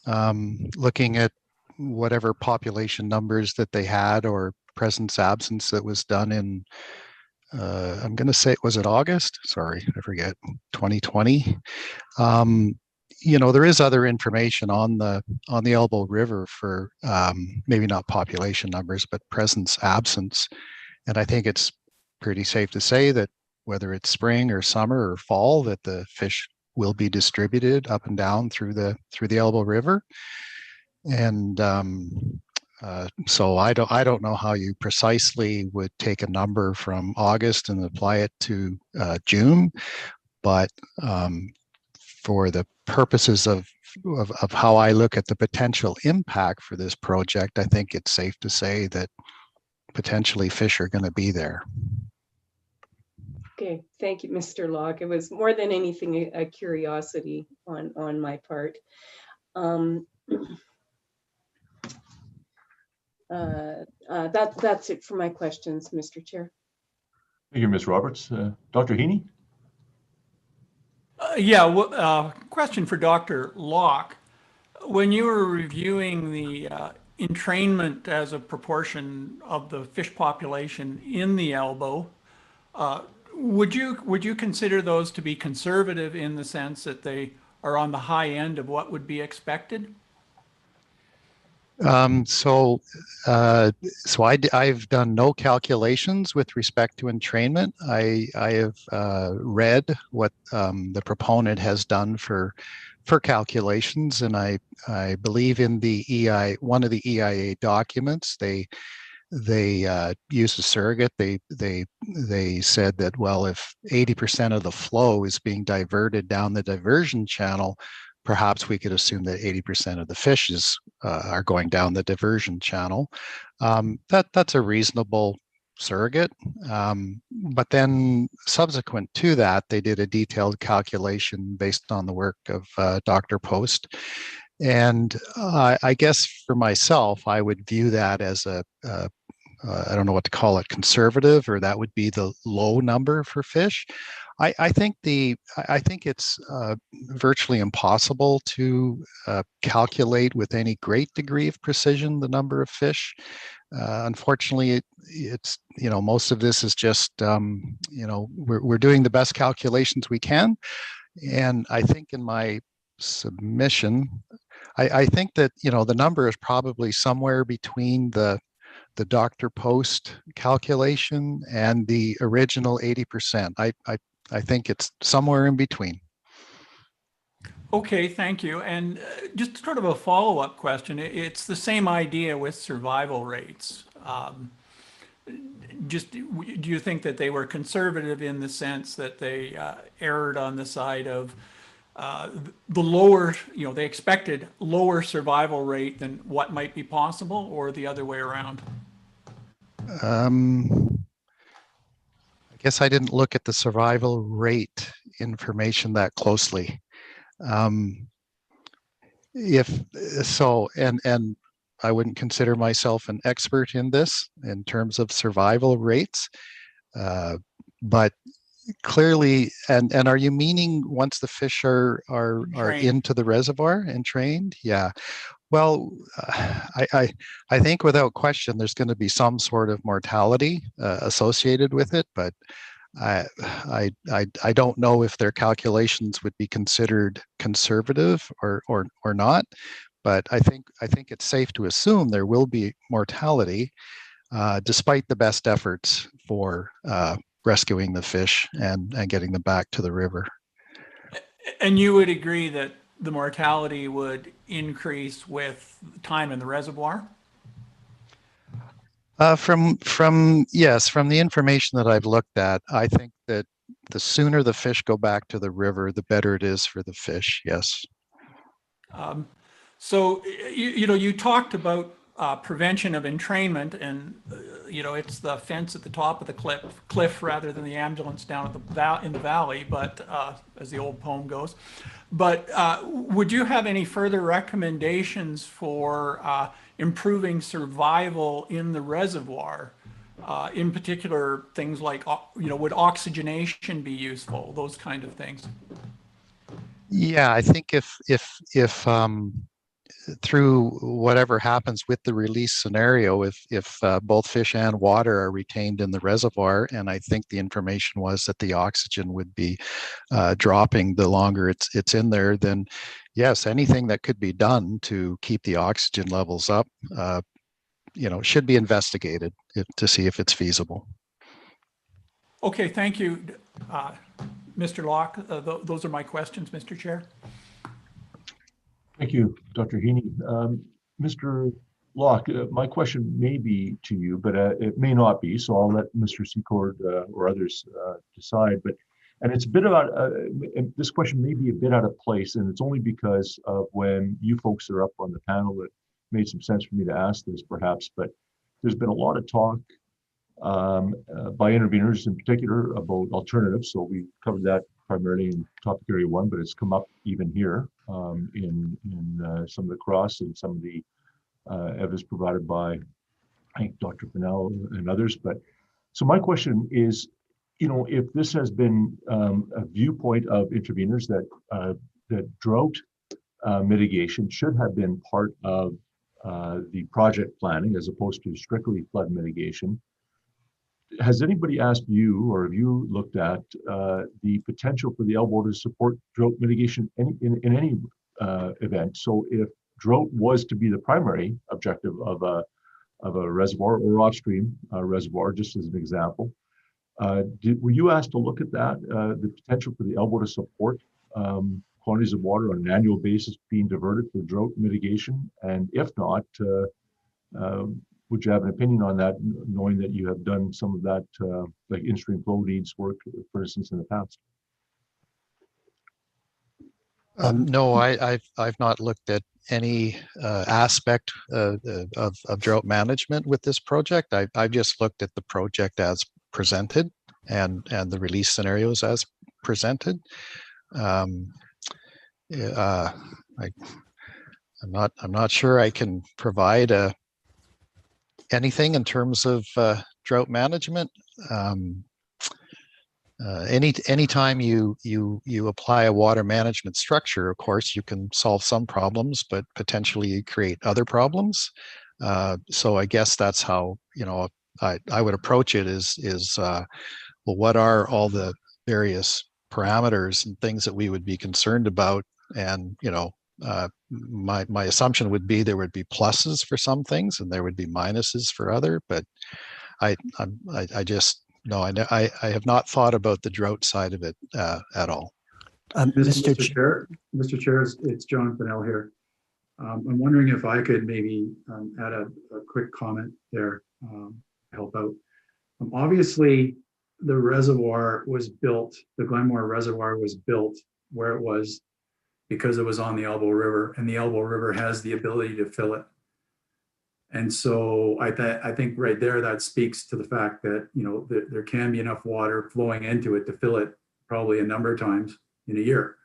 Looking at whatever population numbers that they had or presence absence that was done in, I'm going to say, was it August? Sorry, I forget, 2020. There is other information on the Elbow River for maybe not population numbers, but presence absence. And I think it's pretty safe to say that whether it's spring or summer or fall, that the fish will be distributed up and down through the Elbow River. And so I don't know how you precisely would take a number from August and apply it to June, but for the purposes of how I look at the potential impact for this project, I think it's safe to say that potentially fish are going to be there.
Okay, thank you, Mr. Locke. It was more than anything a curiosity on my part. That's it for my questions, Mr. Chair.
Thank you, Ms. Roberts. Dr. Heaney?
Question for Dr. Locke. When you were reviewing the entrainment as a proportion of the fish population in the Elbow, would you consider those to be conservative in the sense that they are on the high end of what would be expected?
So I've done no calculations with respect to entrainment. I have read what the proponent has done for calculations, and I believe in the one of the EIA documents they use a surrogate. They said that, well, if 80% of the flow is being diverted down the diversion channel, perhaps we could assume that 80% of the fishes are going down the diversion channel. That's a reasonable surrogate. But then subsequent to that, they did a detailed calculation based on the work of Dr. Post. And I guess for myself, I would view that as I don't know what to call it, conservative, or that would be the low number for fish. I think it's virtually impossible to calculate with any great degree of precision the number of fish. Unfortunately, it's most of this is just we're doing the best calculations we can, and I think in my submission, I think that the number is probably somewhere between the Dr. Post calculation and the original 80%. I think it's somewhere in between.
Okay, thank you. And just sort of a follow-up question. It's the same idea with survival rates. Do you think that they were conservative in the sense that they erred on the side of the lower, they expected lower survival rate than what might be possible, or the other way around?
I guess I didn't look at the survival rate information that closely. If so, and I wouldn't consider myself an expert in this in terms of survival rates, but clearly, and are you meaning once the fish are into the reservoir and trained? Yeah. Well, I think without question there's going to be some sort of mortality associated with it, but I don't know if their calculations would be considered conservative or not. But I think it's safe to assume there will be mortality, despite the best efforts for rescuing the fish and getting them back to the river.
And you would agree that the mortality would increase with time in the reservoir?
From the information that I've looked at, I think that the sooner the fish go back to the river, the better it is for the fish. Yes.
So you talked about prevention of entrainment, and it's the fence at the top of the cliff rather than the ambulance down at in the valley, but as the old poem goes. But would you have any further recommendations for improving survival in the reservoir? In particular, things like would oxygenation be useful? Those kind of things.
Yeah, I think if through whatever happens with the release scenario, if both fish and water are retained in the reservoir, and I think the information was that the oxygen would be dropping the longer it's in there, then yes, anything that could be done to keep the oxygen levels up, should be investigated to see if it's feasible.
Okay, thank you, Mr. Locke. Those are my questions, Mr. Chair.
Thank you, Dr. Heaney. Mr. Locke, my question may be to you, but it may not be, so I'll let Mr. Secord or others decide. And it's a bit about, this question may be a bit out of place, and it's only because of when you folks are up on the panel that made some sense for me to ask this perhaps, but there's been a lot of talk by interveners in particular about alternatives. So we covered that primarily in topic area 1, but it's come up even here in some of the cross and some of the evidence provided by, I think, Dr. Fennell and others. But so my question is, if this has been a viewpoint of interveners that drought mitigation should have been part of the project planning as opposed to strictly flood mitigation, has anybody asked you, or have you looked at the potential for the elbow to support drought mitigation in any event? So if drought was to be the primary objective of a reservoir or offstream reservoir, just as an example, were you asked to look at that, the potential for the elbow to support quantities of water on an annual basis being diverted for drought mitigation? And if not, would you have an opinion on that, knowing that you have done some of that, like in-stream flow needs work, for instance, in the past?
No, I've not looked at any aspect of drought management with this project. I've just looked at the project as presented and the release scenarios as presented. I'm not sure I can provide anything in terms of drought management. Anytime you apply a water management structure, of course, you can solve some problems, but potentially you create other problems. So I guess that's how I would approach it. Is well, what are all the various parameters and things that we would be concerned about? And my assumption would be there would be pluses for some things and there would be minuses for other. But I just no, I have not thought about the drought side of it at all.
Mr. Chair, it's John Fennell here. I'm wondering if I could maybe add a quick comment there, help out. Obviously, the reservoir was built, the Glenmore Reservoir was built where it was because it was on the Elbow River, and the Elbow River has the ability to fill it. And so I think right there, that speaks to the fact that, there can be enough water flowing into it to fill it probably a number of times in a year,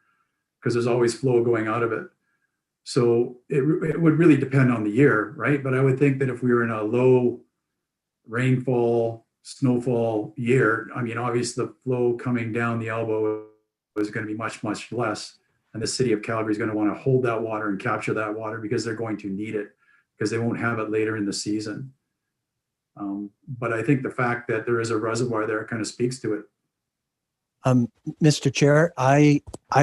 because there's always flow going out of it. So it would really depend on the year, right? But I would think that if we were in a low rainfall, snowfall year, I mean, obviously the flow coming down the elbow is going to be much, much less. And the city of Calgary is going to want to hold that water and capture that water because they're going to need it, because they won't have it later in the season. But I think the fact that there is a reservoir there kind of speaks to it.
Mr. Chair, I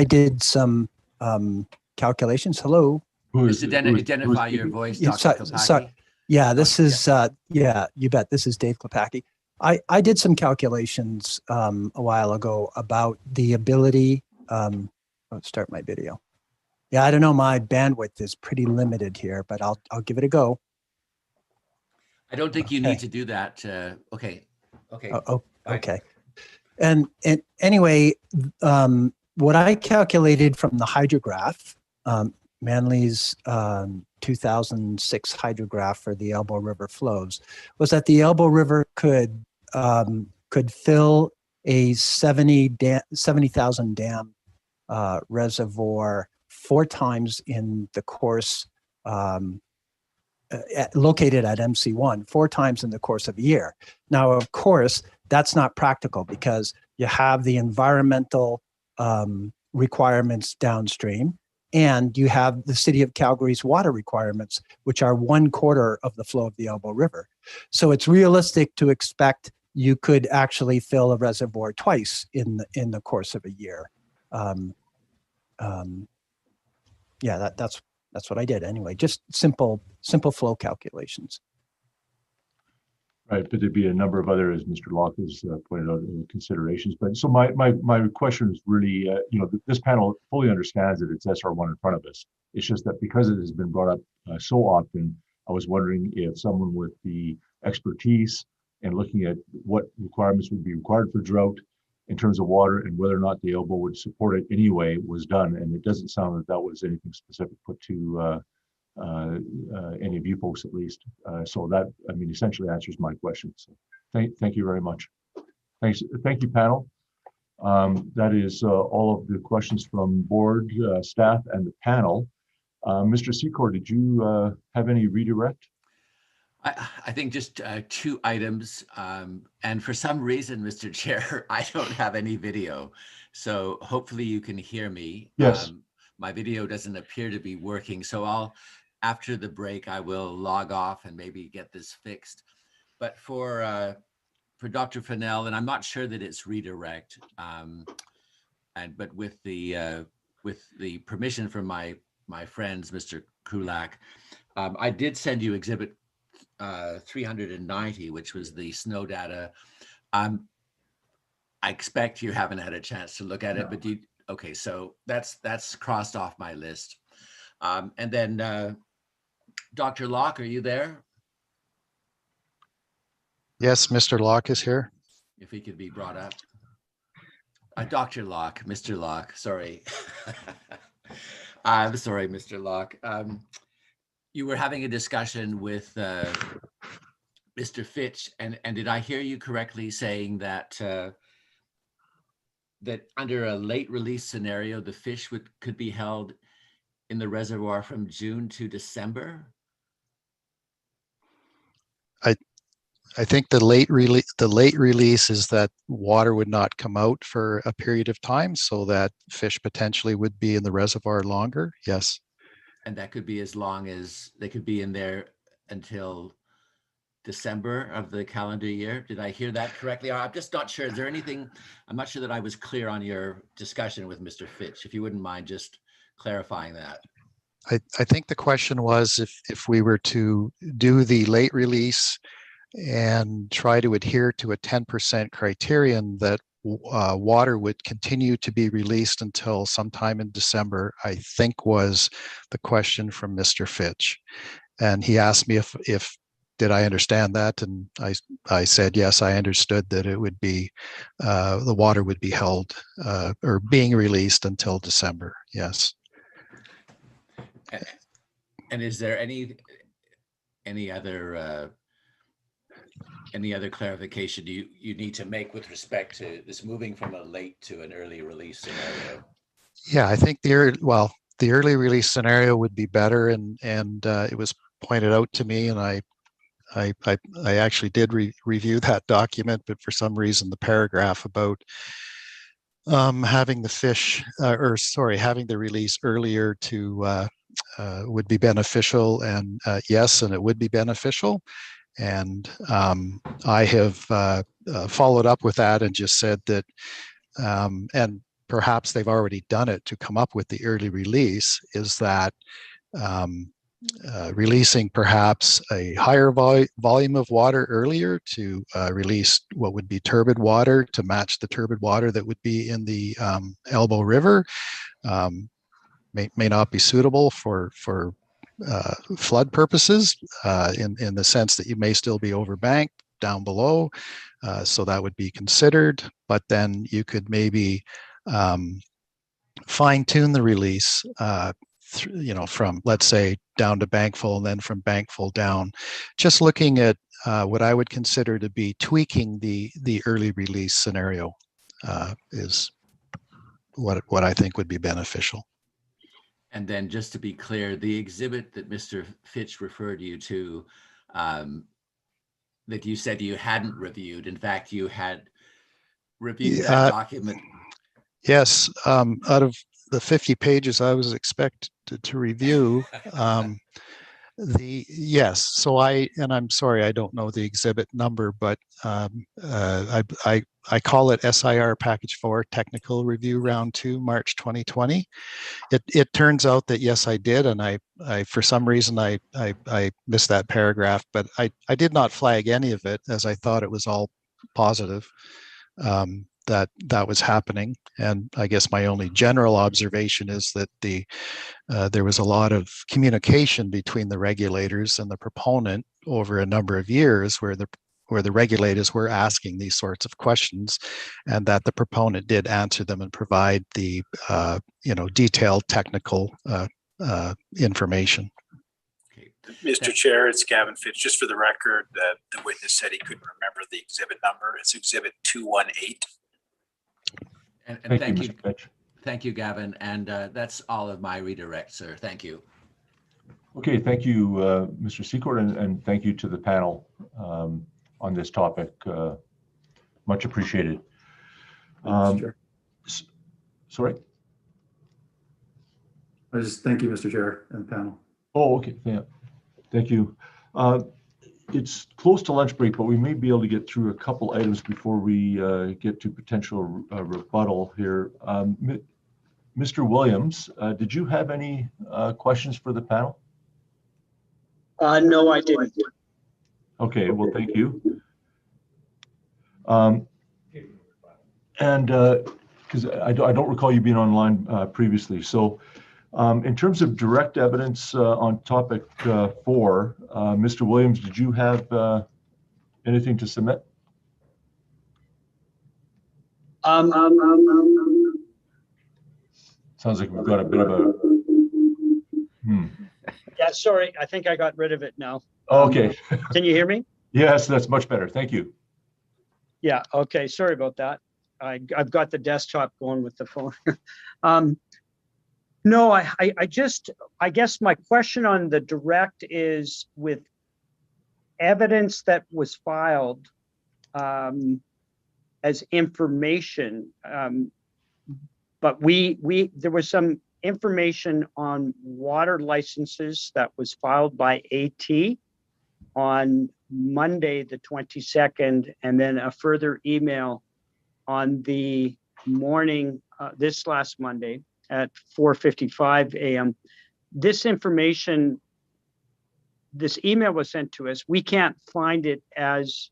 did some calculations. Hello.
Just identify your voice, Dr. Kopacki.
Yeah, this is, yeah, you bet. This is Dave Kopacki. I did some calculations a while ago about the ability, let's start my video. Yeah, I don't know, my bandwidth is pretty limited here, but I'll give it a go.
I don't think you need to do that. Okay.
Okay. And anyway, what I calculated from the hydrograph, Manley's 2006 hydrograph for the Elbow River flows, was that the Elbow River could fill a 70,000 dam reservoir 4 times in the course, located at MC1, 4 times in the course of a year. Now, of course, that's not practical because you have the environmental requirements downstream. And you have the city of Calgary's water requirements, which are 1/4 of the flow of the Elbow River. So it's realistic to expect you could actually fill a reservoir twice in the course of a year. Yeah, that's what I did anyway. Just simple flow calculations.
Right, but there'd be a number of other, as Mr. Locke has pointed out, considerations. But so my question is really, this panel fully understands that it's SR1 in front of us. It's just that because it has been brought up so often, I was wondering if someone with the expertise and looking at what requirements would be required for drought in terms of water and whether or not the elbow would support it anyway was done. And it doesn't sound that that was anything specific put to any of you folks at least. So that, I mean, essentially answers my question. So thank you very much. Thanks. Thank you, panel. That is all of the questions from board, staff, and the panel. Mr. Secor, did you have any redirect?
I think just 2 items. And for some reason, Mr. Chair, I don't have any video. So hopefully you can hear me.
Yes.
My video doesn't appear to be working. So after the break, I will log off and maybe get this fixed. But for Dr. Fennell, and I'm not sure that it's redirect, but with the permission from my friends, Mr. Krulak, I did send you exhibit 390, which was the snow data. I expect you haven't had a chance to look at it, but okay, so that's crossed off my list. And then Dr. Locke, are you there?
Yes, Mr. Locke is here.
If he could be brought up. Dr. Locke, Mr. Locke, sorry. I'm sorry, Mr. Locke. You were having a discussion with Mr. Fitch, and did I hear you correctly saying that that under a late release scenario, the fish could be held in the reservoir from June to December?
I think the late release is that water would not come out for a period of time, so that fish potentially would be in the reservoir longer. Yes.
And that could be as long as they could be in there until December of the calendar year. Did I hear that correctly? I'm just not sure. Is there anything? I'm not sure that I was clear on your discussion with Mr. Fitch. If you wouldn't mind just clarifying that.
I think the question was if we were to do the late release and try to adhere to a 10% criterion, that water would continue to be released until sometime in December, I think was the question from Mr. Fitch. And he asked me if did I understand that? And I said, yes, I understood that it would be, the water would be held or being released until December, yes.
And is there any other clarification you need to make with respect to this moving from a late to an early release scenario?
Yeah, I think the early release scenario would be better, and it was pointed out to me, and I actually did review that document, but for some reason the paragraph about having the fish, having the release earlier to would be beneficial, and yes, and it would be beneficial. And I have followed up with that and just said that, and perhaps they've already done it to come up with the early release, is that releasing perhaps a higher volume of water earlier to release what would be turbid water to match the turbid water that would be in the Elbow River. May not be suitable for flood purposes in the sense that you may still be overbanked down below. So that would be considered, but then you could maybe fine tune the release, from, let's say, down to bankful and then from bankful down, just looking at what I would consider to be tweaking the early release scenario is what I think would be beneficial.
And then just to be clear, the exhibit that Mr. Fitch referred you to, that you said you hadn't reviewed, in fact, you had reviewed that document.
Yes, out of the 50 pages I was expected to review. Yes, so I'm sorry, I don't know the exhibit number, but I call it SIR Package 4 Technical Review Round 2, March 2020. It turns out that yes, I did, and I for some reason I missed that paragraph, but I did not flag any of it as I thought it was all positive. That was happening, and I guess my only general observation is that there was a lot of communication between the regulators and the proponent over a number of years, where the regulators were asking these sorts of questions, and that the proponent did answer them and provide the detailed technical information.
Mr. Chair, it's Gavin Fitch. Just for the record, the witness said he couldn't remember the exhibit number. It's exhibit 218.
And
Thank you, Mr. Fitch.
Thank you, Gavin. And that's all of my redirect, sir. Thank you.
Okay, thank you, Mr. Secord, and thank you to the panel on this topic. Much appreciated. Sorry?
I just thank you, Mr. Chair and panel.
Oh, okay. Yeah. Thank you. It's close to lunch break, but we may be able to get through a couple items before we get to potential rebuttal here. Mr. Williams, did you have any questions for the panel?
No, I didn't.
Okay, well, thank you. And because I don't recall you being online previously. So in terms of direct evidence on topic 4, Mr. Williams, did you have anything to submit? Sounds like we've got a bit of a.
Yeah, sorry, I think I got rid of it now.
Okay.
Can you hear me?
Yes, that's much better. Thank you.
Yeah, okay, sorry about that. I've got the desktop going with the phone. No, I guess my question on the direct is with evidence that was filed as information, but there was some information on water licenses that was filed by AT on Monday, the 22nd, and then a further email on the morning, this last Monday at 4:55 a.m. This information, this email was sent to us. We can't find it as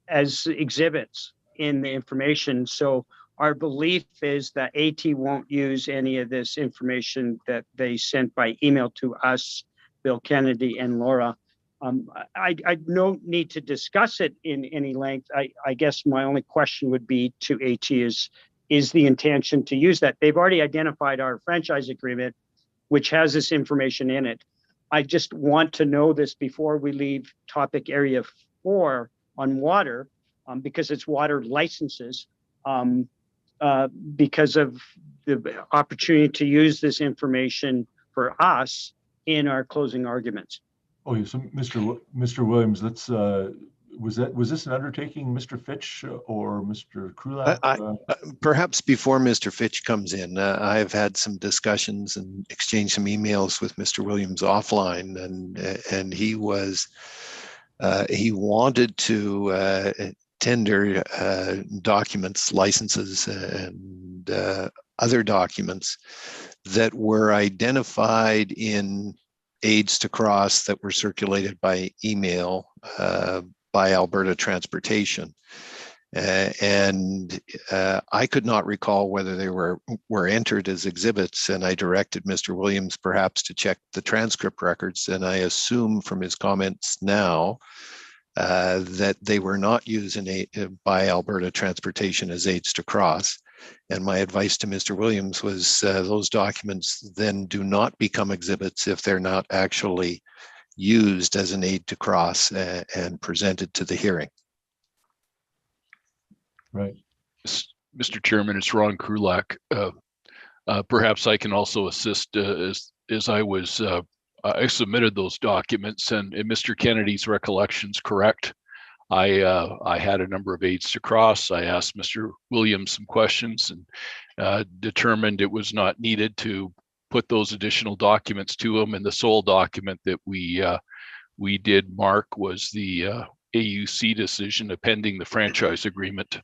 exhibits in the information. So our belief is that AT won't use any of this information that they sent by email to us, Bill Kennedy and Laura. I don't need to discuss it in any length. I guess my only question would be to AT is the intention to use that. They've already identified our franchise agreement, which has this information in it. I just want to know this before we leave topic area 4 on water, because it's water licenses, because of the opportunity to use this information for us in our closing arguments.
Okay, so Mr. Williams, let's was this an undertaking, Mr. Fitch or Mr. Krulak?
Perhaps before Mr. Fitch comes in, I've had some discussions and exchanged some emails with Mr. Williams offline, and he wanted to tender documents, licenses, and other documents that were identified in aids to cross that were circulated by email by Alberta Transportation. And I could not recall whether they were entered as exhibits, and I directed Mr. Williams perhaps to check the transcript records, and I assume from his comments now that they were not used by Alberta Transportation as aids to cross. And my advice to Mr. Williams was those documents then do not become exhibits if they're not actually used as an aid to cross and presented to the hearing.
Right.
Mr. Chairman, it's Ron Krulak. Perhaps I can also assist as I was, I submitted those documents, and Mr. Kennedy's recollection's correct. I had a number of aides to cross. I asked Mr. Williams some questions and determined it was not needed to put those additional documents to him. And the sole document that we did mark was the AUC decision appending the franchise agreement,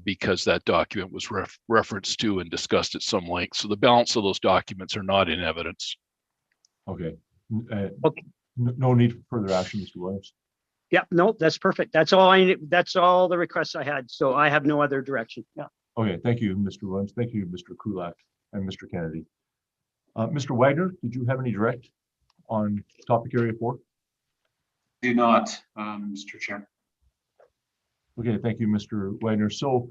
because that document was referenced to and discussed at some length. So the balance of those documents are not in evidence.
Okay.
Okay.
No need for further action, Mr. Williams.
Yeah, no, that's perfect. That's all the requests I had. So I have no other direction. Yeah.
Okay, thank you, Mr. Williams. Thank you, Mr. Kulak and Mr. Kennedy. Mr. Wagner, did you have any direct on topic area 4?
Do not, Mr. Chair.
Okay, thank you, Mr. Wagner. So,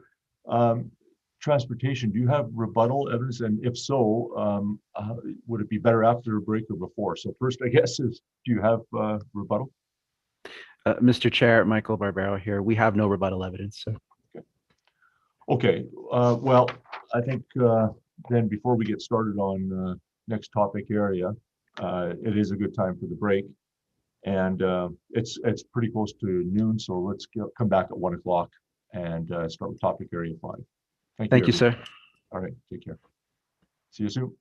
transportation, do you have rebuttal evidence? And if so, would it be better after a break or before? So first, I guess, is do you have rebuttal?
Mr. Chair, Michael Barbero here. We have no rebuttal evidence. So.
Okay. Well, I think then before we get started on next topic area, it is a good time for the break. And it's pretty close to noon, so let's come back at 1 o'clock and start with topic area 5.
Thank you, sir.
All right, take care. See you soon.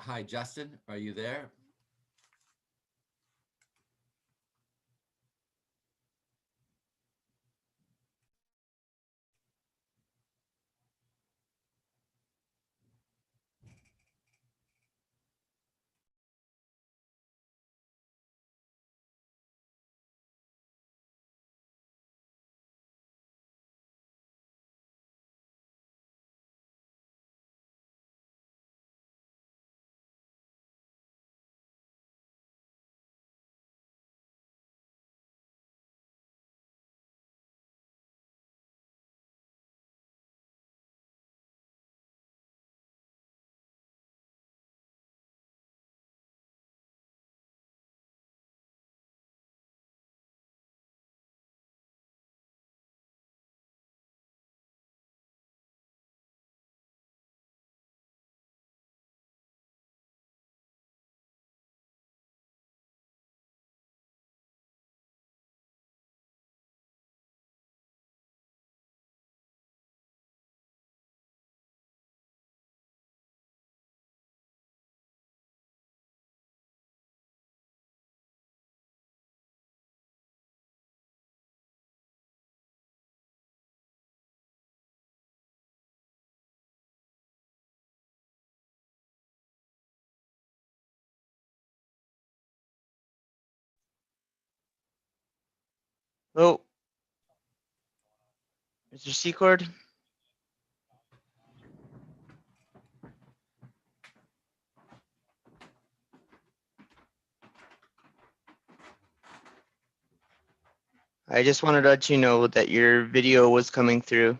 Hi, Justin, are you there?
Oh, Mr. Secord? I just wanted to let you know that your video was coming through.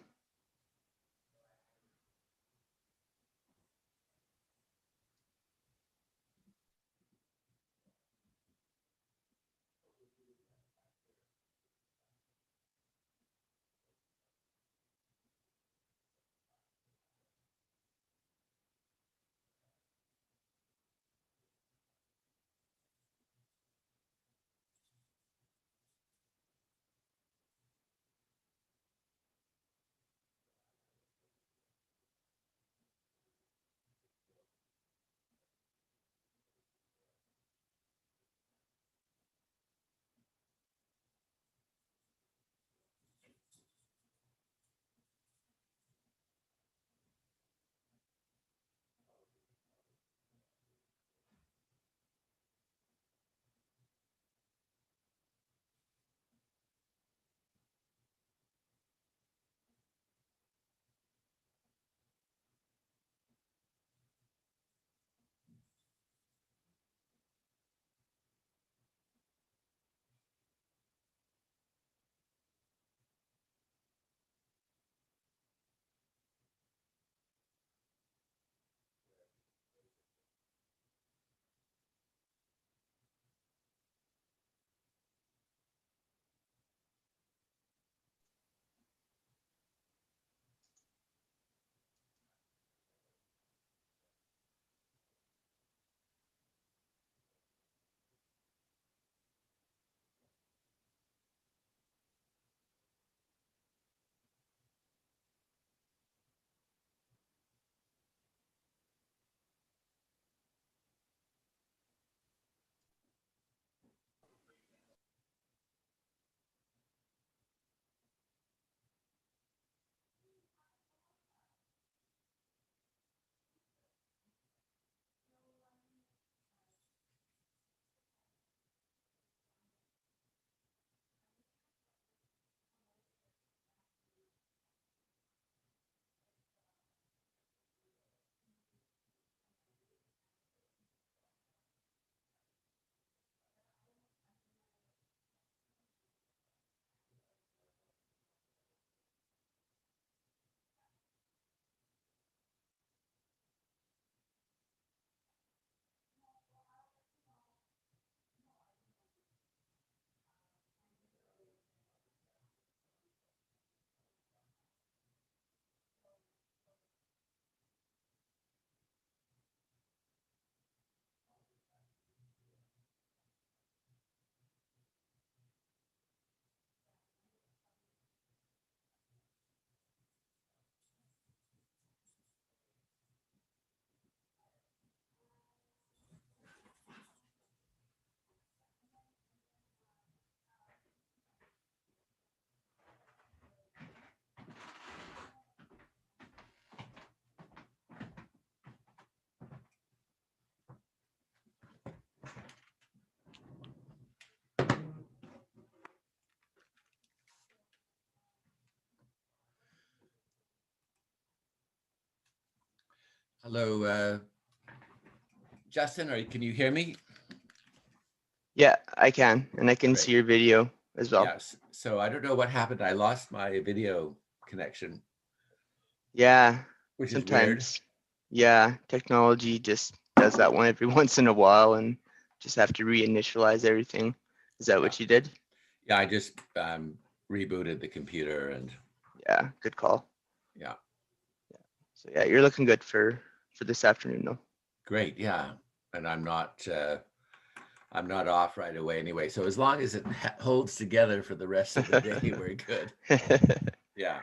Hello, Justin, can you hear me?
Yeah, I can, and I can
Great.
see your video as well.
Yes. So I don't know what happened. I lost my video connection.
Yeah,
Which is
sometimes. Yeah, technology just does that one every once in a while, and just have to reinitialize everything. Is that what you did?
Yeah, I just rebooted the computer and.
Yeah, good call.
Yeah.
So yeah, you're looking good for this afternoon, though.
Great. Yeah, and I'm not off right away anyway. So as long as it holds together for the rest of the day, we're good. Yeah.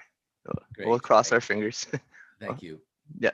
Great.
We'll cross our fingers.
Thank you.
Yeah.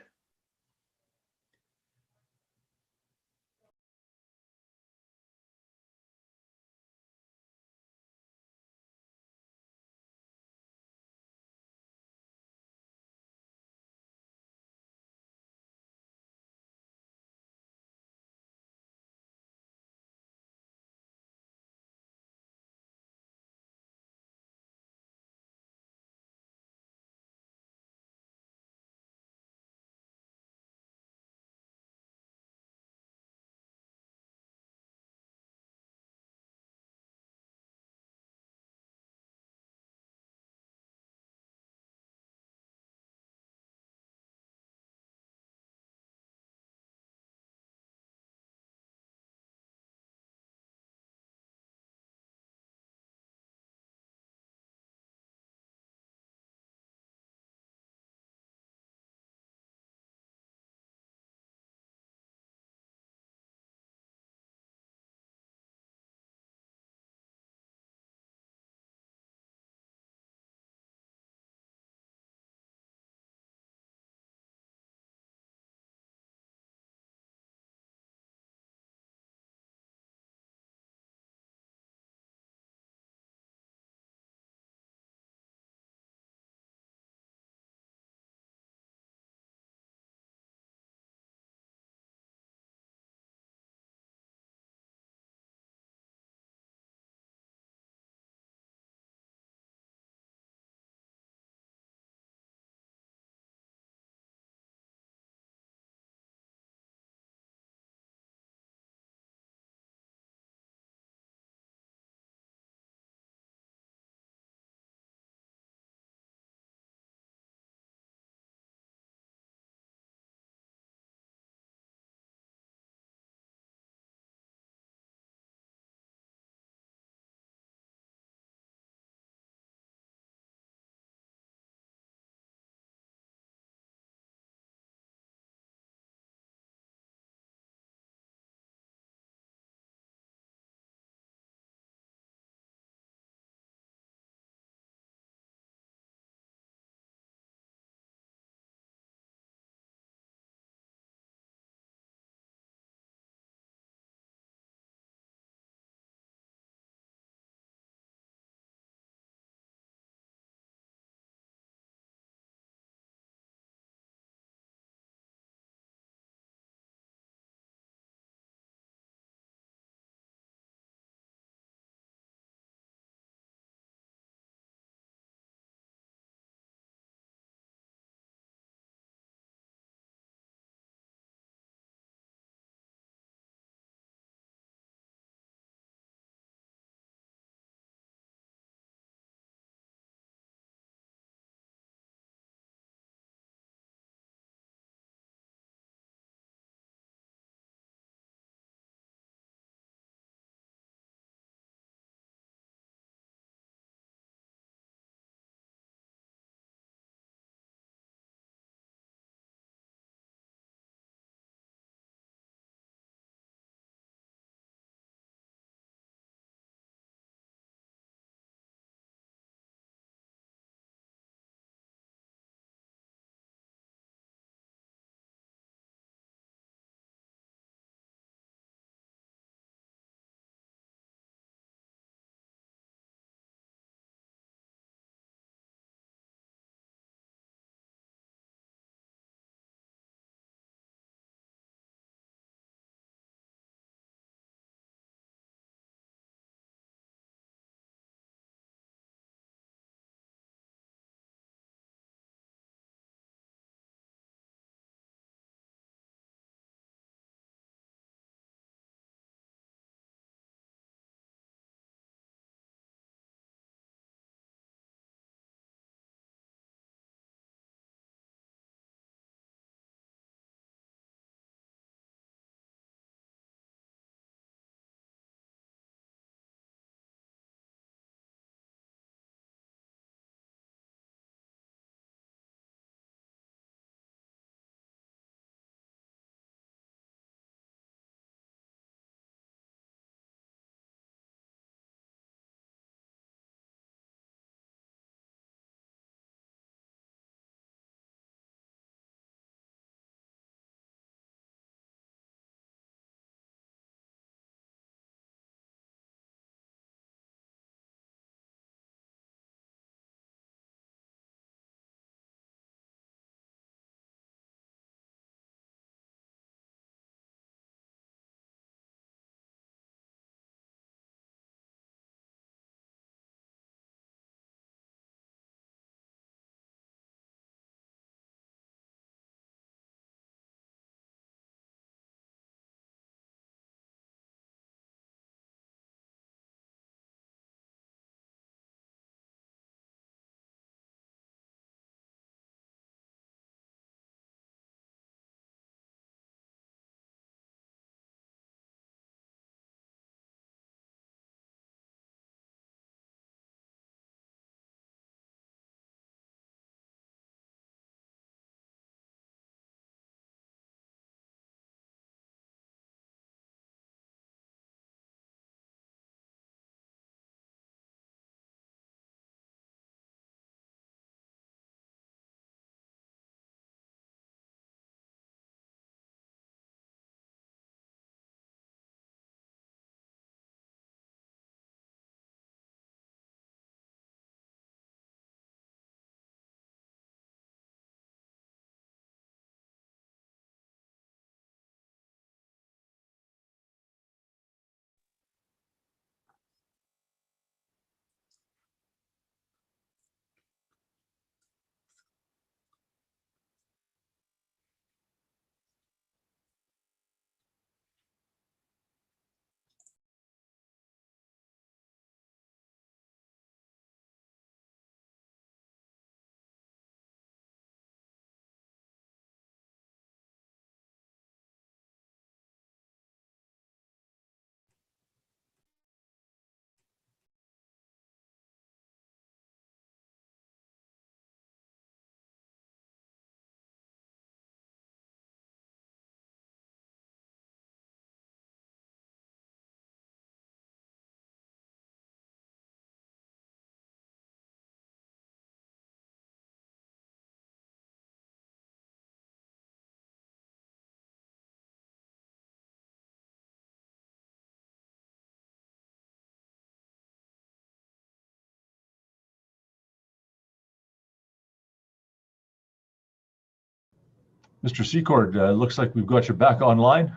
Mr. Secord, looks like we've got you back online.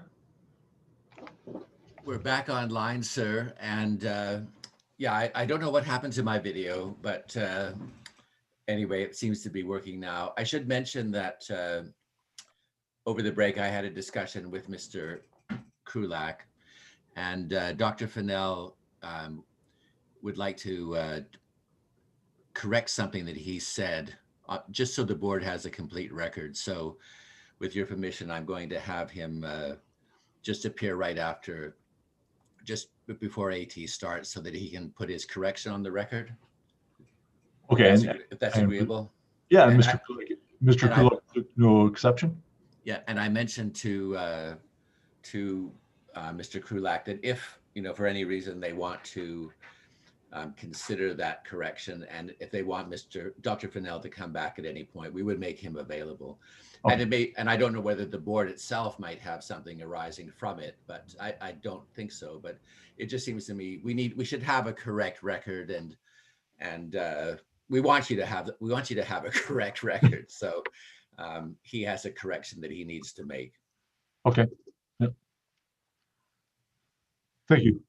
We're back online, sir. And yeah, I don't know what happened to my video, but anyway, it seems to be working now. I should mention that over the break, I had a discussion with Mr. Krulak, and Dr. Fennell would like to correct something that he said, just so the board has a complete record. So with your permission, I'm going to have him just appear right after, just before AT starts, so that he can put his correction on the record.
Okay.
If that's agreeable.
Yeah, and Mr. Kulak took no exception.
Yeah, and I mentioned to Mr. Krulak that if, for any reason they want to consider that correction, and if they want Dr. Fennell to come back at any point, we would make him available. Okay. And it may, and I don't know whether the board itself might have something arising from it, but I don't think so. But it just seems to me we should have a correct record, and we want you to have a correct record. So he has a correction that he needs to make.
Okay. Yep. Thank you.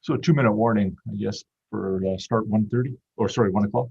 So a 2-minute warning, I guess, for start 1:30, or sorry, 1 o'clock.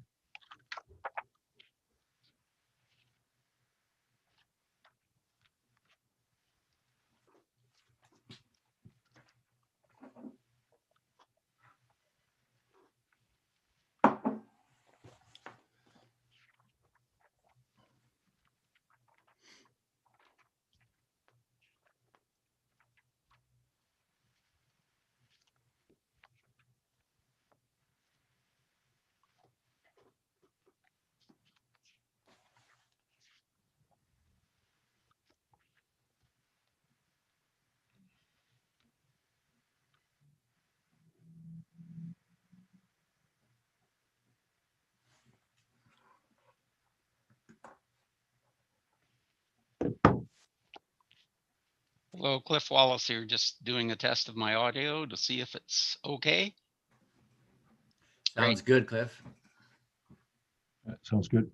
Hello, Cliff Wallace here, just doing a test of my audio to see if it's okay.
Sounds good, Cliff.
That sounds good.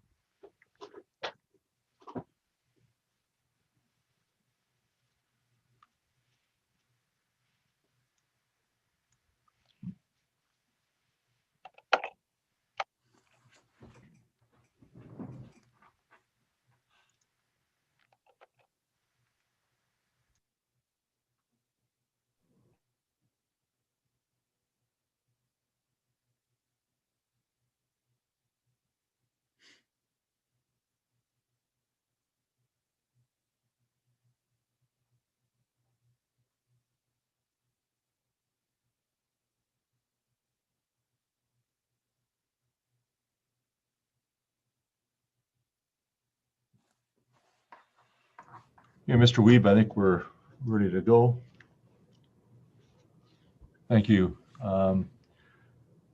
Yeah, Mr. Weeb, I think we're ready to go. Thank you.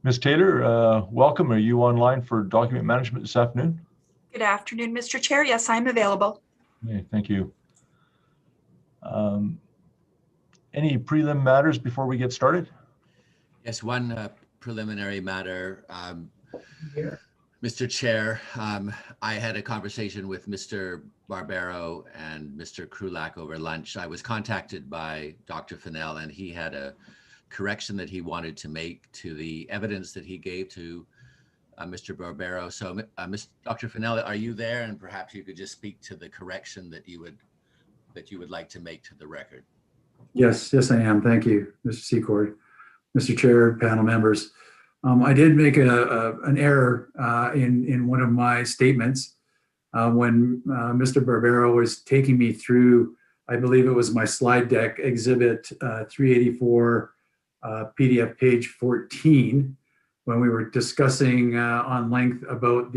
Ms. Taylor, welcome. Are you online for document management this afternoon?
Good afternoon, Mr. Chair. Yes, I'm available.
Okay, thank you. Any prelim matters before we get started?
Yes, one preliminary matter. Mr. Chair, I had a conversation with Mr. Barbero and Mr. Krulak over lunch. I was contacted by Dr. Fennell, and he had a correction that he wanted to make to the evidence that he gave to Mr. Barbero. So, Dr. Fennell, are you there? And perhaps you could just speak to the correction that you would like to make to the record.
Yes, I am. Thank you, Mr. Secord, Mr. Chair, panel members. I did make an error in one of my statements when Mr. Barbero was taking me through, I believe it was my slide deck, exhibit 384, PDF page 14, when we were discussing on length about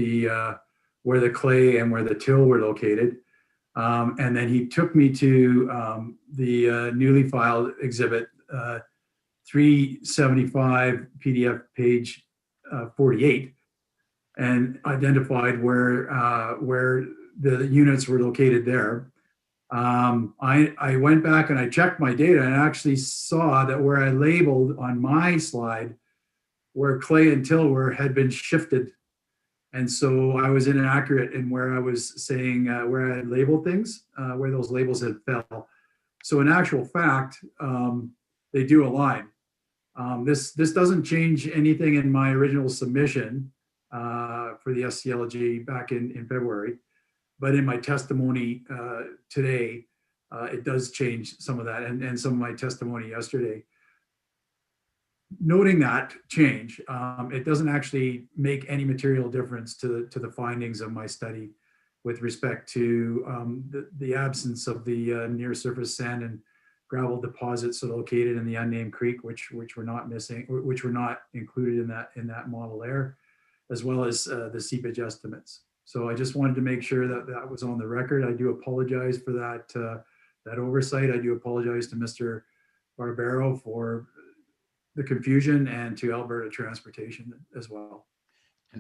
where the clay and where the till were located. And then he took me to the newly filed exhibit 375 PDF page 48, and identified where the units were located there. I went back and I checked my data and actually saw that where I labeled on my slide where clay and till had been shifted And so I was inaccurate in where I was saying where I had labeled things, where those labels had fell. So in actual fact, they do align. This doesn't change anything in my original submission for the SCLG back in February, but in my testimony today, it does change some of that and some of my testimony yesterday. Noting that change, it doesn't actually make any material difference to the findings of my study with respect to the absence of the near surface sand and gravel deposits located in the unnamed creek, which were not missing, which were not included in that model there, as well as the seepage estimates. So I just wanted to make sure that that was on the record. I do apologize for that oversight. I do apologize to Mr. Barbero for the confusion and to Alberta Transportation as well.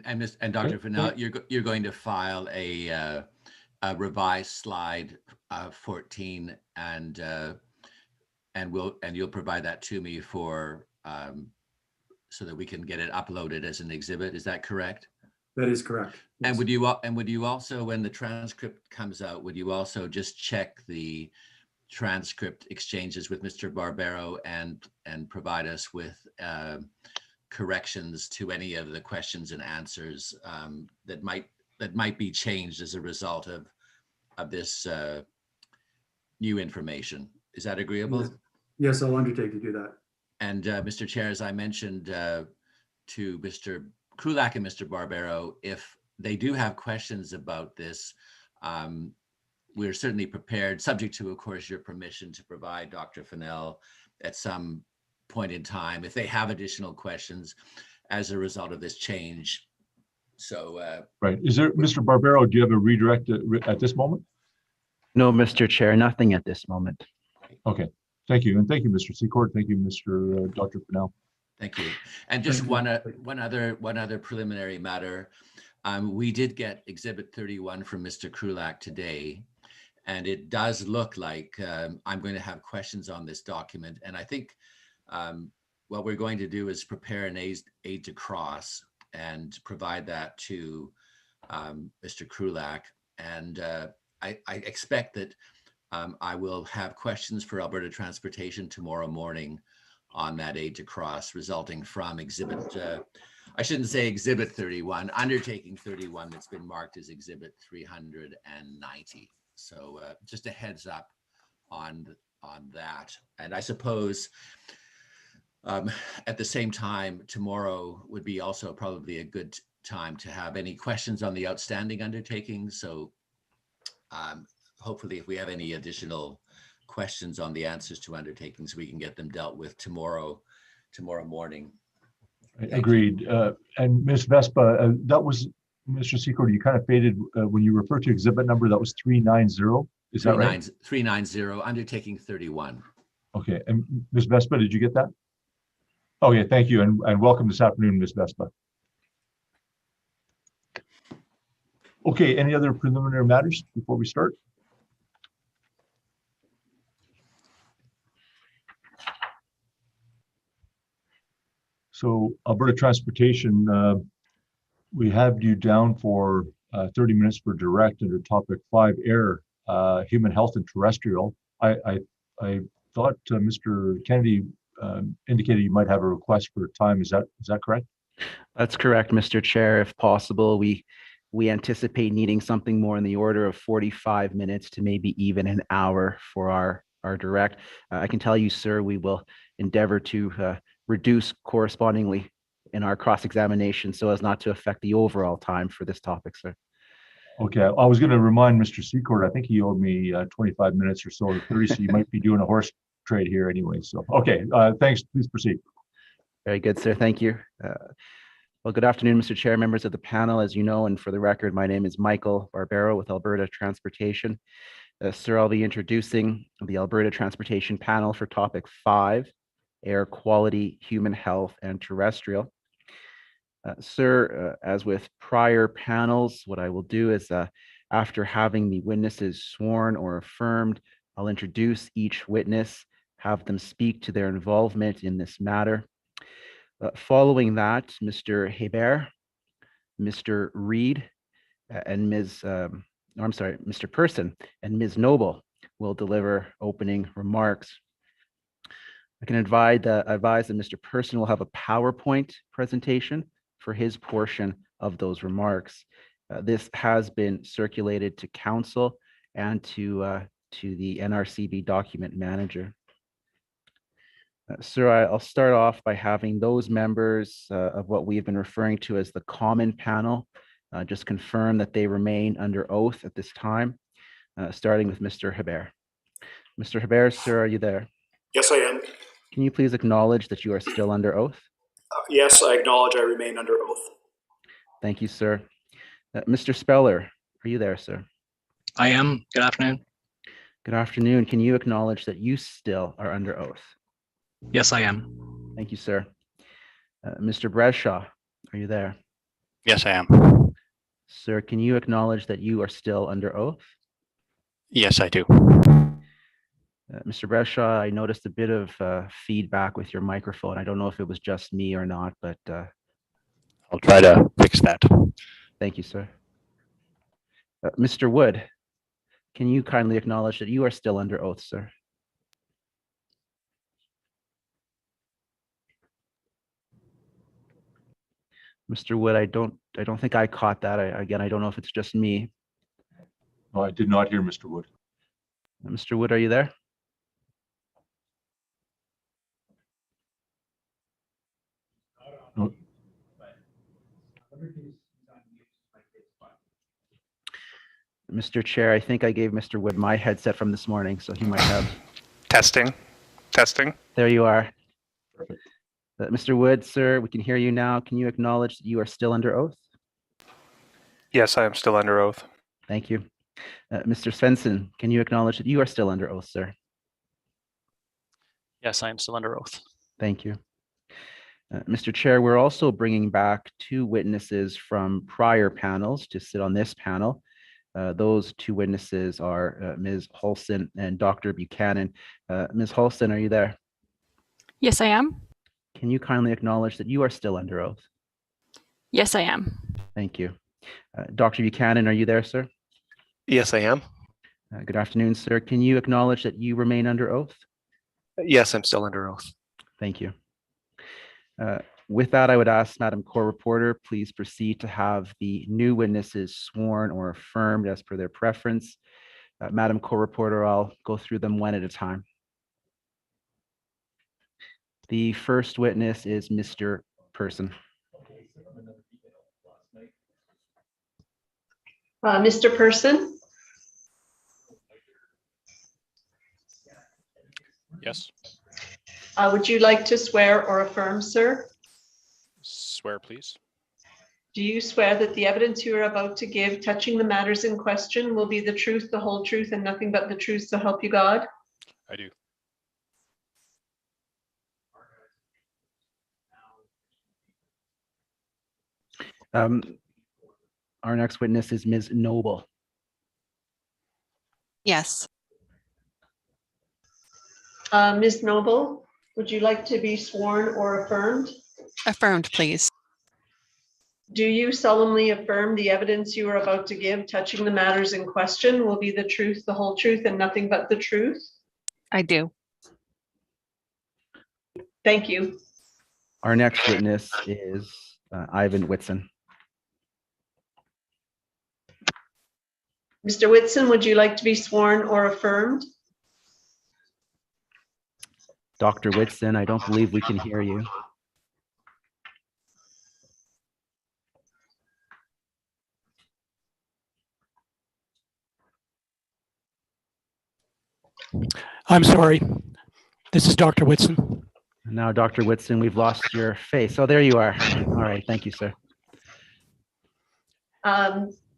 And Dr. Fennell, you're going to file a revised slide 14 and you'll provide that to me for so that we can get it uploaded as an exhibit. Is that correct?
That is correct.
Yes. And would you also, when the transcript comes out, would you also just check the transcript exchanges with Mr. Barbero and provide us with corrections to any of the questions and answers that might be changed as a result of this new information? Is that agreeable?
Yes, I'll undertake to do that.
And Mr. Chair, as I mentioned to Mr. Krulak and Mr. Barbero, if they do have questions about this, we're certainly prepared, subject to, of course, your permission to provide Dr. Fennell at some point in time if they have additional questions as a result of this change. So,
right. Is there, Mr. Barbero, do you have a redirect at this moment?
No, Mr. Chair, nothing at this moment.
Okay. Thank you. And thank you, Mr. Secord. Thank you, Mr. Dr. Fennell.
Thank you. And just one other preliminary matter. We did get Exhibit 31 from Mr. Krulak today, and it does look like I'm going to have questions on this document. And I think what we're going to do is prepare an aid to cross and provide that to Mr. Krulak. And I expect that I will have questions for Alberta Transportation tomorrow morning on that aid to cross resulting from exhibit, I shouldn't say exhibit 31, undertaking 31 that's been marked as exhibit 390. So just a heads up on that. And I suppose at the same time, tomorrow would be also probably a good time to have any questions on the outstanding undertakings. So hopefully if we have any additional questions on the answers to undertakings, we can get them dealt with tomorrow morning.
Agreed. And Ms. Vespa, that was, Mr. Secord, you kind of faded when you refer to exhibit number, that was 390. Is that right?
390, undertaking 31.
Okay. And Ms. Vespa, did you get that? Okay, thank you. And welcome this afternoon, Ms. Vespa. Okay, any other preliminary matters before we start? So Alberta Transportation, we have you down for 30 minutes for direct under topic 5, air, human health and terrestrial. I thought Mr. Kennedy indicated you might have a request for time. Is that correct?
That's correct, Mr. Chair. If possible, we anticipate needing something more in the order of 45 minutes to maybe even an hour for our direct. I can tell you, sir, we will endeavor to reduce correspondingly in our cross-examination so as not to affect the overall time for this topic, sir.
Okay, I was going to remind Mr. Secord, I think he owed me 25 minutes or so, or 30, so you might be doing a horse trade here anyway. So, okay, thanks. Please proceed.
Very good, sir. Thank you. Well, good afternoon, Mr. Chair, members of the panel. As you know, and for the record, my name is Michael Barbero with Alberta Transportation. Sir, I'll be introducing the Alberta Transportation panel for topic 5, air quality, human health, and terrestrial. Sir, as with prior panels, what I will do is after having the witnesses sworn or affirmed, I'll introduce each witness, have them speak to their involvement in this matter. Following that, Mr. Hebert, Mr. Reed and Mr. Person and Ms. Noble will deliver opening remarks. I can advise that Mr. Person will have a PowerPoint presentation for his portion of those remarks. This has been circulated to council and to the NRCB document manager. Sir, I'll start off by having those members of what we've been referring to as the common panel just confirm that they remain under oath at this time, starting with Mr. Hebert. Mr. Hebert, sir, are you there?
Yes, I am.
Can you please acknowledge that you are still under oath?
Yes, I acknowledge I remain under oath.
Thank you, sir. Mr. Speller, are you there, sir?
I am. Good afternoon.
Good afternoon. Can you acknowledge that you still are under oath?
Yes, I am.
Thank you, sir. Mr. Bradshaw, are you there?
Yes, I am.
Sir, can you acknowledge that you are still under oath?
Yes, I do.
Mr. Bradshaw, I noticed a bit of feedback with your microphone. I don't know if it was just me or not, but
I'll try to fix that.
Thank you, sir. Mr. Wood, can you kindly acknowledge that you are still under oath, sir? Mr. Wood, I don't think I caught that. Again, I don't know if it's just me.
No, I did not hear Mr. Wood.
Mr. Wood, are you there?
No.
Mr. Chair, I think I gave Mr. Wood my headset from this morning, so he might have.
Testing.
There you are. Mr. Wood, sir, we can hear you now. Can you acknowledge that you are still under oath?
Yes, I am still under oath.
Thank you. Mr. Svensson, can you acknowledge that you are still under oath, sir?
Yes, I am still under oath.
Thank you. Mr. Chair, we're also bringing back 2 witnesses from prior panels to sit on this panel. Those 2 witnesses are Ms. Holson and Dr. Buchanan. Ms. Holson, are you there?
Yes, I am.
Can you kindly acknowledge that you are still under oath?
Yes, I am.
Thank you. Dr. Buchanan, are you there, sir?
Yes, I am.
Good afternoon, sir. Can you acknowledge that you remain under oath?
Yes, I'm still under oath.
Thank you. With that, I would ask Madam Core Reporter, please proceed to have the new witnesses sworn or affirmed as per their preference. Madam Core Reporter, I'll go through them one at a time. The first witness is Mr. Person.
Mr. Person?
Yes.
Would you like to swear or affirm, sir?
Swear, please.
Do you swear that the evidence you are about to give touching the matters in question will be the truth, the whole truth, and nothing but the truth, so help you God?
I do.
Our next witness is Ms. Noble.
Yes.
Ms. Noble, would you like to be sworn or affirmed?
Affirmed, please.
Do you solemnly affirm the evidence you are about to give touching the matters in question will be the truth, the whole truth, and nothing but the truth?
I do.
Thank you.
Our next witness is Ivan Whitson.
Mr. Whitson, would you like to be sworn or affirmed?
Dr. Whitson, I don't believe we can hear you.
I'm sorry. This is Dr. Whitson.
Now, Dr. Whitson, we've lost your face. Oh, there you are. All right. Thank you, sir.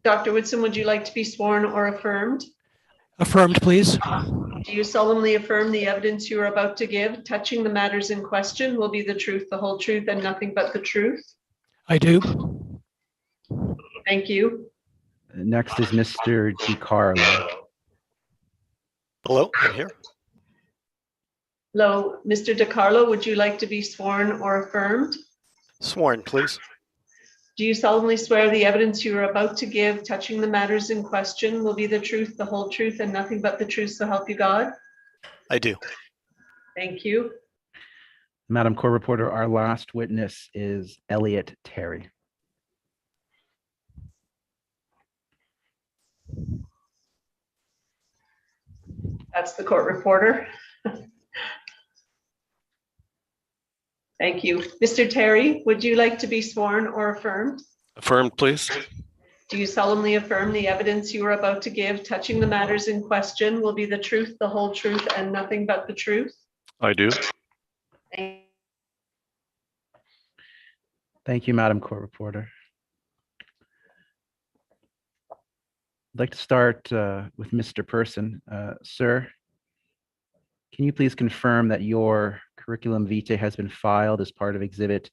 Dr. Whitson, would you like to be sworn or affirmed?
Affirmed, please.
Do you solemnly affirm the evidence you are about to give touching the matters in question will be the truth, the whole truth, and nothing but the truth?
I do.
Thank you.
Next is Mr. DiCarlo.
Hello, I'm here.
Hello, Mr. DiCarlo, would you like to be sworn or affirmed?
Sworn, please.
Do you solemnly swear the evidence you are about to give touching the matters in question will be the truth, the whole truth, and nothing but the truth, so help you God?
I do.
Thank you.
Madam Court Reporter, our last witness is Elliot Terry.
That's the court reporter. Thank you. Mr. Terry, would you like to be sworn or affirmed?
Affirmed, please.
Do you solemnly affirm the evidence you are about to give touching the matters in question will be the truth, the whole truth, and nothing but the truth?
I do.
Thank you, Madam Court Reporter. I'd like to start with Mr. Person. Sir, can you please confirm that your curriculum vitae has been filed as part of Exhibit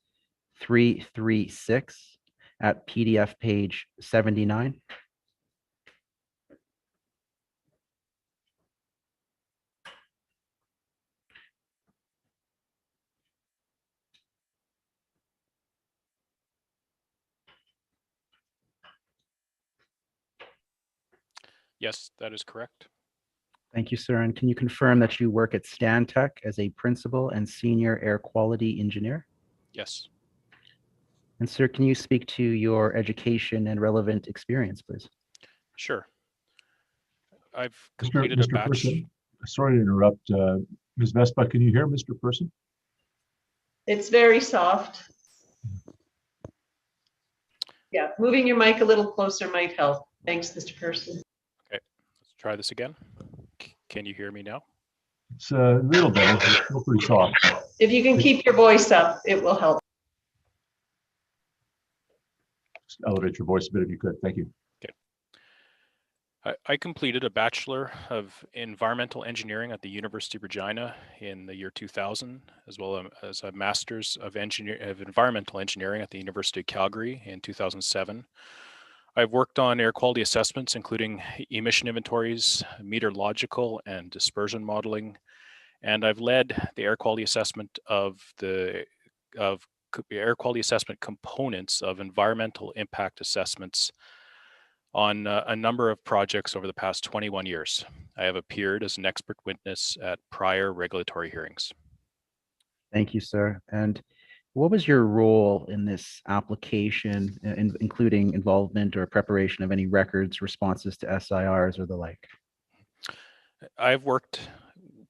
336 at PDF page 79?
Yes, that is correct.
Thank you, sir. And can you confirm that you work at Stantec as a principal and senior air quality engineer?
Yes.
And sir, can you speak to your education and relevant experience, please?
Sure. I've completed a
Mr.
batch.
Person, sorry to interrupt. Ms. Vespa, can you hear Mr. Person?
It's very soft. Yeah, moving your mic a little closer might help. Thanks, Mr. Person.
Okay, let's try this again. Can you hear me now?
It's a little better. It's still pretty soft.
If you can keep your voice up, it will help.
Just elevate your voice a bit if you could. Thank you.
I completed a Bachelor of Environmental Engineering at the University of Regina in the year 2000, as well as a Master's of Environmental Engineering at the University of Calgary in 2007. I've worked on air quality assessments, including emission inventories, meteorological and dispersion modeling, and I've led the air quality assessment of air quality assessment components of environmental impact assessments on a number of projects over the past 21 years. I have appeared as an expert witness at prior regulatory hearings.
Thank you, sir. And what was your role in this application, including involvement or preparation of any records, responses to SIRs or the like?
I've worked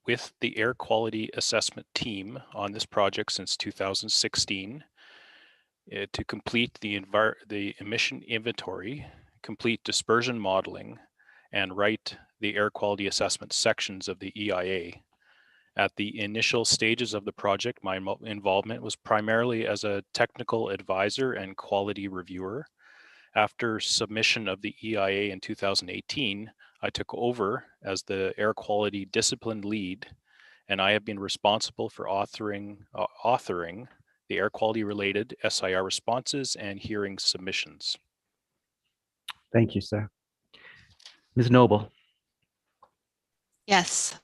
with the air quality assessment team on this project since 2016 to complete the emission inventory, complete dispersion modeling, and write the air quality assessment sections of the EIA. At the initial stages of the project, my involvement was primarily as a technical advisor and quality reviewer. After submission of the EIA in 2018, I took over as the air quality discipline lead, and I have been responsible for authoring the air quality related SIR responses and hearing submissions.
Thank you, sir. Ms. Noble.
Yes.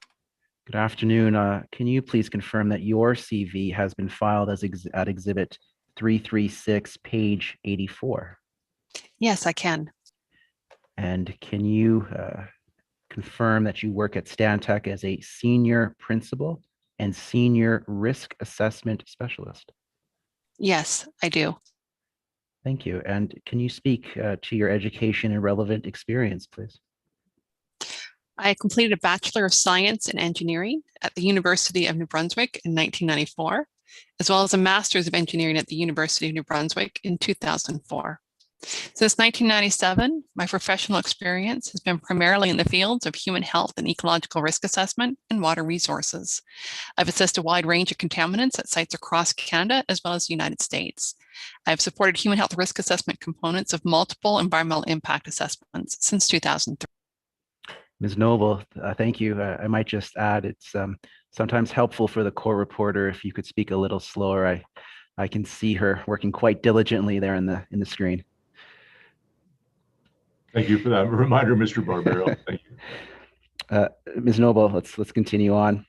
Good afternoon. Can you please confirm that your CV has been filed as at Exhibit 336, page 84?
Yes, I can.
And can you confirm that you work at Stantec as a senior principal and senior risk assessment specialist?
Yes, I do.
Thank you. And can you speak to your education and relevant experience, please?
I completed a Bachelor of Science in Engineering at the University of New Brunswick in 1994, as well as a Master's of Engineering at the University of New Brunswick in 2004. Since 1997, my professional experience has been primarily in the fields of human health and ecological risk assessment and water resources. I've assessed a wide range of contaminants at sites across Canada as well as the United States. I've supported human health risk assessment components of multiple environmental impact assessments since 2003.
Ms. Noble, thank you. I might just add, it's sometimes helpful for the court reporter if you could speak a little slower. I can see her working quite diligently there in the screen.
Thank you for that reminder, Mr. Barbero. Thank you.
Ms. Noble, let's continue on.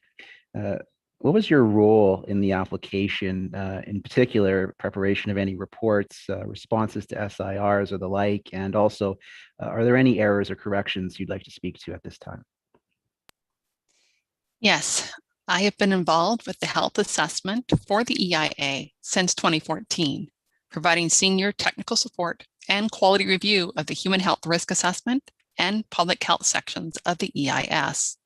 what was your role in the application, in particular, preparation of any reports, responses to SIRs or the like? And also, are there any errors or corrections you'd like to speak to at this time?
Yes, I have been involved with the health assessment for the EIA since 2014, providing senior technical support and quality review of the human health risk assessment and public health sections of the EIS.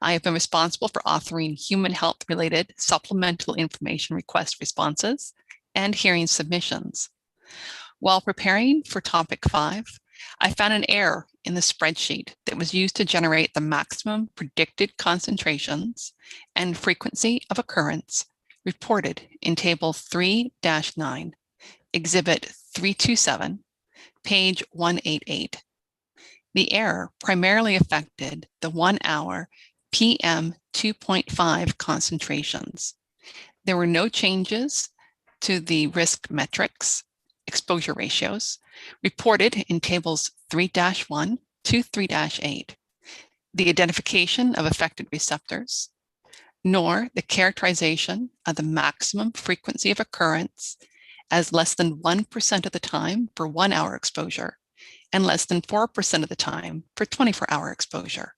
I have been responsible for authoring human health related supplemental information request responses and hearing submissions. While preparing for topic 5, I found an error in the spreadsheet that was used to generate the maximum predicted concentrations and frequency of occurrence reported in table 3-9, exhibit 327, page 188. The error primarily affected the 1 hour PM 2.5 concentrations. There were no changes to the risk metrics, exposure ratios, reported in tables 3-1 to 3-8, the identification of affected receptors, nor the characterization of the maximum frequency of occurrence as less than 1% of the time for 1 hour exposure and less than 4% of the time for 24-hour exposure.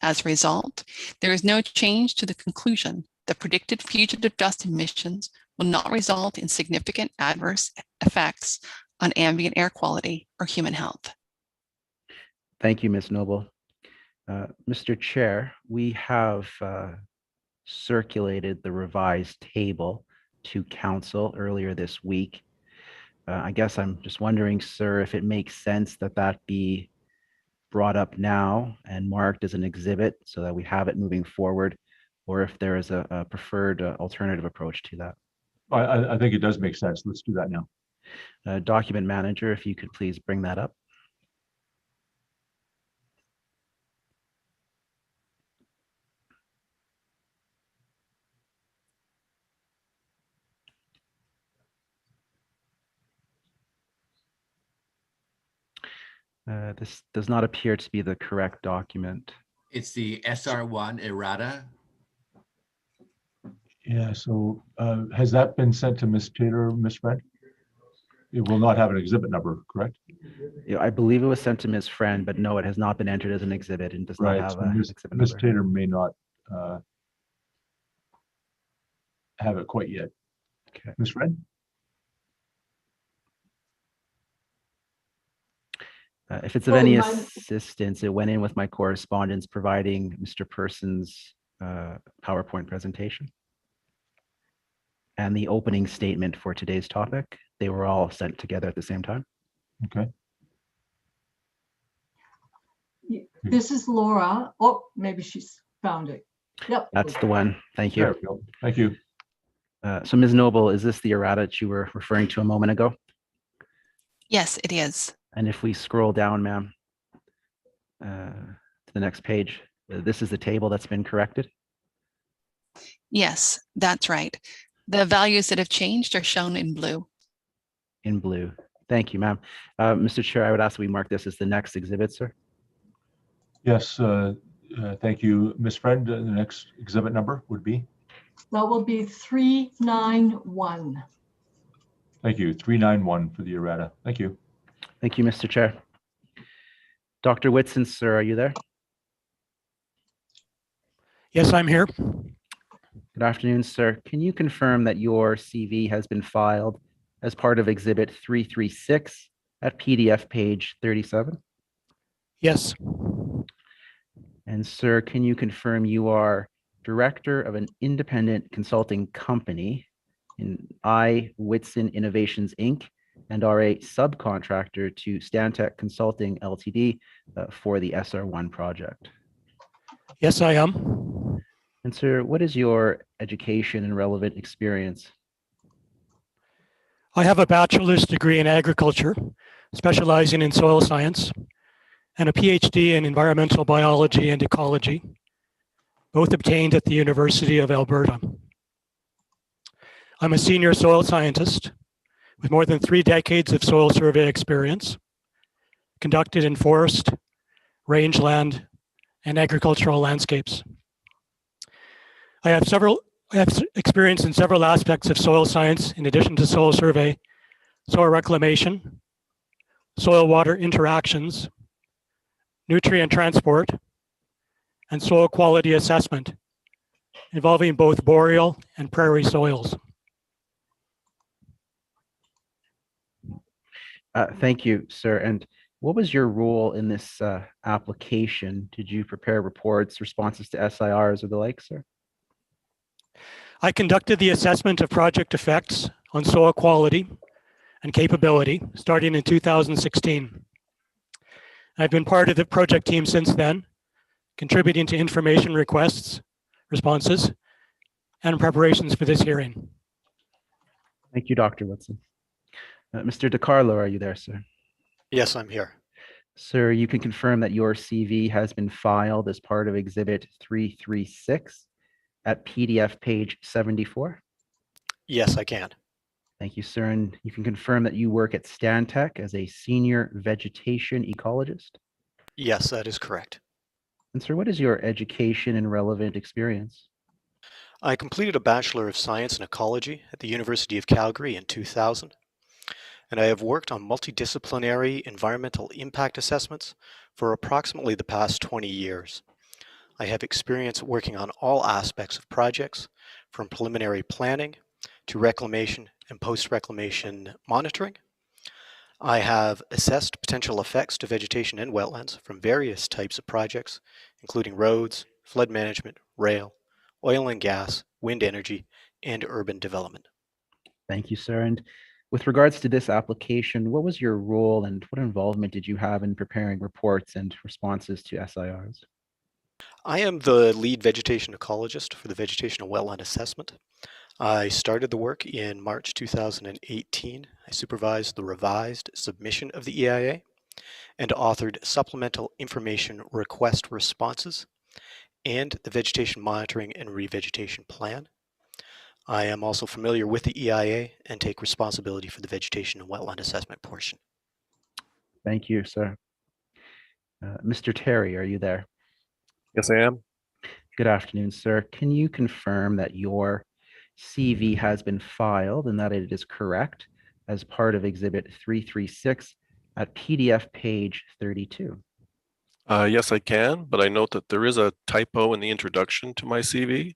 As a result, there is no change to the conclusion that predicted fugitive dust emissions will not result in significant adverse effects on ambient air quality or human health.
Thank you, Ms. Noble. Mr. Chair, we have circulated the revised table to council earlier this week. I guess I'm just wondering, sir, if it makes sense that that be brought up now and marked as an exhibit so that we have it moving forward, or if there is a preferred alternative approach to that.
I think it does make sense. Let's do that now.
Document manager, if you could please bring that up. This does not appear to be the correct document.
It's the SR1 errata.
Yeah, so has that been sent to Ms. Taylor, Ms. Friend? It will not have an exhibit number, correct?
Yeah, I believe it was sent to Ms. Friend, but no, it has not been entered as an exhibit and does not have
So
an
Ms.
exhibit
Ms.
number.
Taylor may not have it quite yet.
Okay.
Ms. Friend?
If it's of any assistance, it went in with my correspondence providing Mr. Person's PowerPoint presentation and the opening statement for today's topic. They were all sent together at the same time.
Okay.
This is Laura. Oh, maybe she's found it. Yep.
That's the one. Thank you.
There we go. Thank you.
So Ms. Noble, is this the errata that you were referring to a moment ago?
Yes, it is.
And if we scroll down, ma'am, to the next page, this is the table that's been corrected?
Yes, that's right. The values that have changed are shown in blue.
In blue. Thank you, ma'am. Mr. Chair, I would ask that we mark this as the next exhibit, sir.
Yes, thank you. Ms. Friend, the next exhibit number would be?
That will be 391.
Thank you. 391 for the errata. Thank you.
Thank you, Mr. Chair. Dr. Whitson, sir, are you there?
Yes, I'm here.
Good afternoon, sir. Can you confirm that your CV has been filed as part of Exhibit 336 at PDF page 37?
Yes.
And sir, can you confirm you are director of an independent consulting company in Whitson Innovations, Inc., and are a subcontractor to Stantec Consulting Ltd. For the SR1 project?
Yes, I am.
And sir, what is your education and relevant experience?
I have a bachelor's degree in agriculture, specializing in soil science, and a PhD in environmental biology and ecology, both obtained at the University of Alberta. I'm a senior soil scientist with more than 3 decades of soil survey experience, conducted in forest, rangeland, and agricultural landscapes. I have several I have experience in several aspects of soil science, in addition to soil survey, soil reclamation, soil water interactions, nutrient transport, and soil quality assessment, involving both boreal and prairie soils.
Thank you, sir. And what was your role in this application? Did you prepare reports, responses to SIRs or the like, sir?
I conducted the assessment of project effects on soil quality and capability starting in 2016. I've been part of the project team since then, contributing to information requests, responses, and preparations for this hearing.
Thank you, Dr. Whitson. Mr. DiCarlo, are you there, sir?
Yes, I'm here.
Sir, you can confirm that your CV has been filed as part of Exhibit 336 at PDF page 74?
Yes, I can.
Thank you, sir. And you can confirm that you work at Stantec as a senior vegetation ecologist?
Yes, that is correct.
And sir, what is your education and relevant experience?
I completed a Bachelor of Science in Ecology at the University of Calgary in 2000, and I have worked on multidisciplinary environmental impact assessments for approximately the past 20 years. I have experience working on all aspects of projects, from preliminary planning to reclamation and post-reclamation monitoring. I have assessed potential effects to vegetation and wetlands from various types of projects, including roads, flood management, rail, oil and gas, wind energy, and urban development.
Thank you, sir. And with regards to this application, what was your role and what involvement did you have in preparing reports and responses to SIRs?
I am the lead vegetation ecologist for the vegetation and wetland assessment. I started the work in March 2018. I supervised the revised submission of the EIA and authored supplemental information request responses and the vegetation monitoring and revegetation plan. I am also familiar with the EIA and take responsibility for the vegetation and wetland assessment portion.
Thank you, sir. Mr. Terry, are you there?
Yes, I am.
Good afternoon, sir. Can you confirm that your CV has been filed and that it is correct as part of Exhibit 336 at PDF page 32?
Yes, I can, but I note that there is a typo in the introduction to my CV.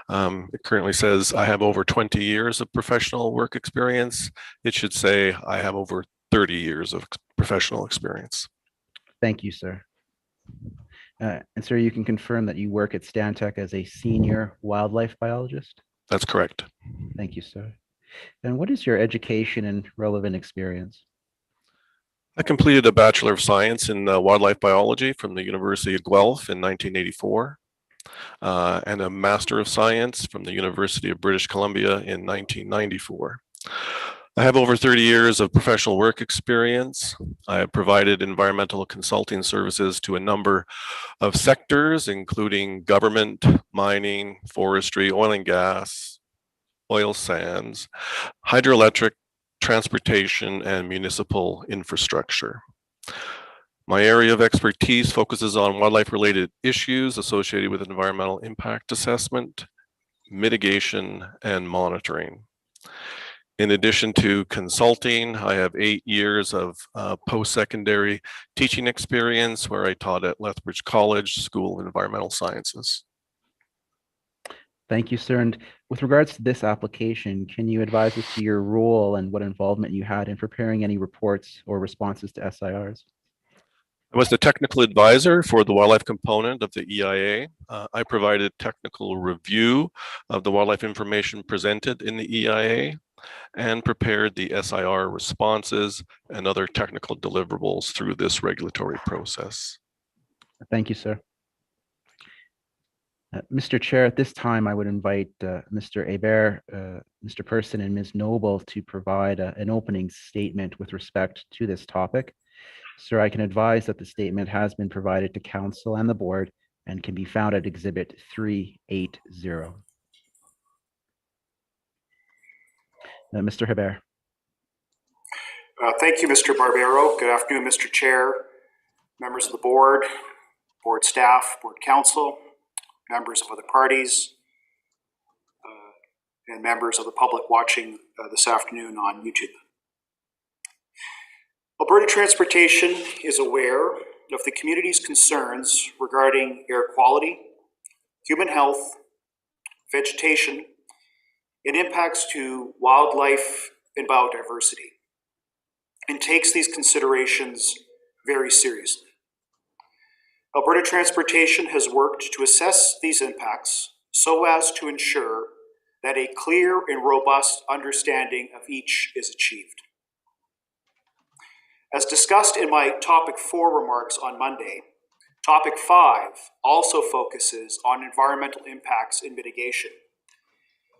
It currently says I have over 20 years of professional work experience. It should say I have over 30 years of professional experience.
Thank you, sir. And sir, you can confirm that you work at Stantec as a senior wildlife biologist?
That's correct.
Thank you, sir. And what is your education and relevant experience?
I completed a Bachelor of Science in Wildlife Biology from the University of Guelph in 1984, and a Master of Science from the University of British Columbia in 1994. I have over 30 years of professional work experience. I have provided environmental consulting services to a number of sectors, including government, mining, forestry, oil and gas, oil sands, hydroelectric, transportation, and municipal infrastructure. My area of expertise focuses on wildlife-related issues associated with environmental impact assessment, mitigation, and monitoring. In addition to consulting, I have 8 years of post-secondary teaching experience where I taught at Lethbridge College School of Environmental Sciences.
Thank you, sir. And with regards to this application, can you advise us to your role and what involvement you had in preparing any reports or responses to SIRs?
I was the technical advisor for the wildlife component of the EIA. I provided technical review of the wildlife information presented in the EIA and prepared the SIR responses and other technical deliverables through this regulatory process.
Thank you, sir. Mr. Chair, at this time, I would invite Mr. Hebert, Mr. Person, and Ms. Noble to provide an opening statement with respect to this topic. Sir, I can advise that the statement has been provided to Council and the Board and can be found at Exhibit 380. Mr. Hebert.
Thank you, Mr. Barbero. Good afternoon, Mr. Chair, members of the board, board staff, board council, members of other parties. and members of the public watching this afternoon on YouTube. Alberta Transportation is aware of the community's concerns regarding air quality, human health, vegetation, and impacts to wildlife and biodiversity, and takes these considerations very seriously. Alberta Transportation has worked to assess these impacts so as to ensure that a clear and robust understanding of each is achieved. As discussed in my topic 4 remarks on Monday, topic 5 also focuses on environmental impacts and mitigation.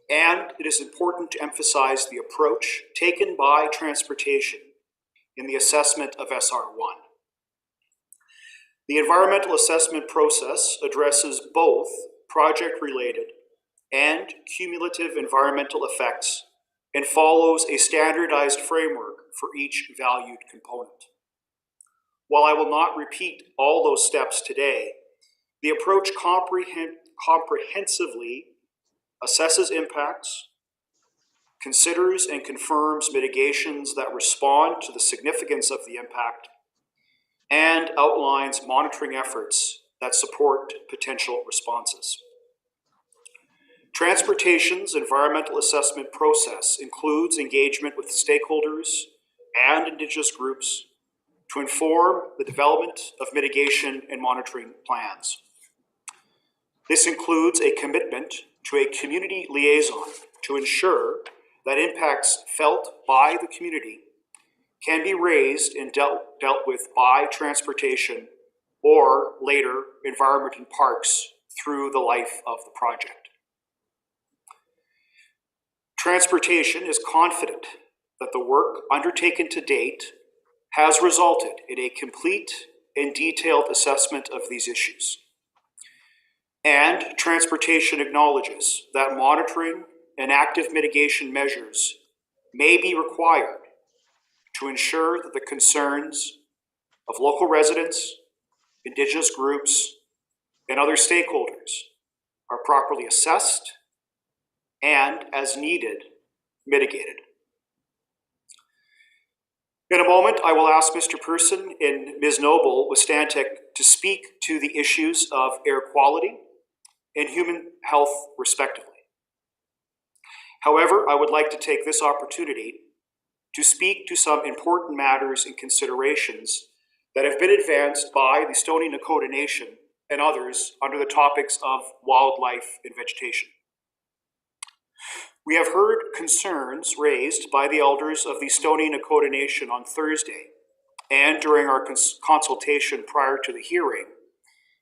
And it is important to emphasize the approach taken by transportation in the assessment of SR1. The environmental assessment process addresses both project-related and cumulative environmental effects and follows a standardized framework for each valued component. While I will not repeat all those steps today, the approach comprehensively assesses impacts, considers and confirms mitigations that respond to the significance of the impact, and outlines monitoring efforts that support potential responses. Transportation's environmental assessment process includes engagement with stakeholders and Indigenous groups to inform the development of mitigation and monitoring plans. This includes a commitment to a community liaison to ensure that impacts felt by the community can be raised and dealt with by transportation or later environment and parks through the life of the project. Transportation is confident that the work undertaken to date has resulted in a complete and detailed assessment of these issues. And transportation acknowledges that monitoring and active mitigation measures may be required to ensure that the concerns of local residents, Indigenous groups, and other stakeholders are properly assessed and, as needed, mitigated. In a moment, I will ask Mr. Person and Ms. Noble with Stantec to speak to the issues of air quality and human health, respectively. However, I would like to take this opportunity to speak to some important matters and considerations that have been advanced by the Stoney Nakoda Nation and others under the topics of wildlife and vegetation. We have heard concerns raised by the elders of the Stoney Nakoda Nation on Thursday and during our consultation prior to the hearing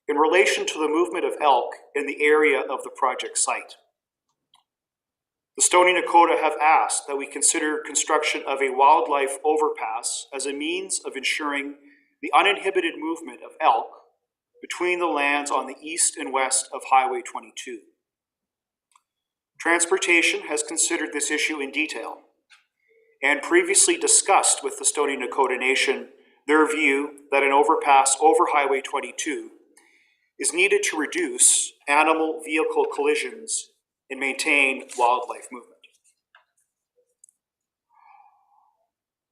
in relation to the movement of elk in the area of the project site. The Stoney Nakoda have asked that we consider construction of a wildlife overpass as a means of ensuring the uninhibited movement of elk between the lands on the east and west of Highway 22. Transportation has considered this issue in detail and previously discussed with the Stoney Nakoda Nation their view that an overpass over Highway 22 is needed to reduce animal vehicle collisions and maintain wildlife movement.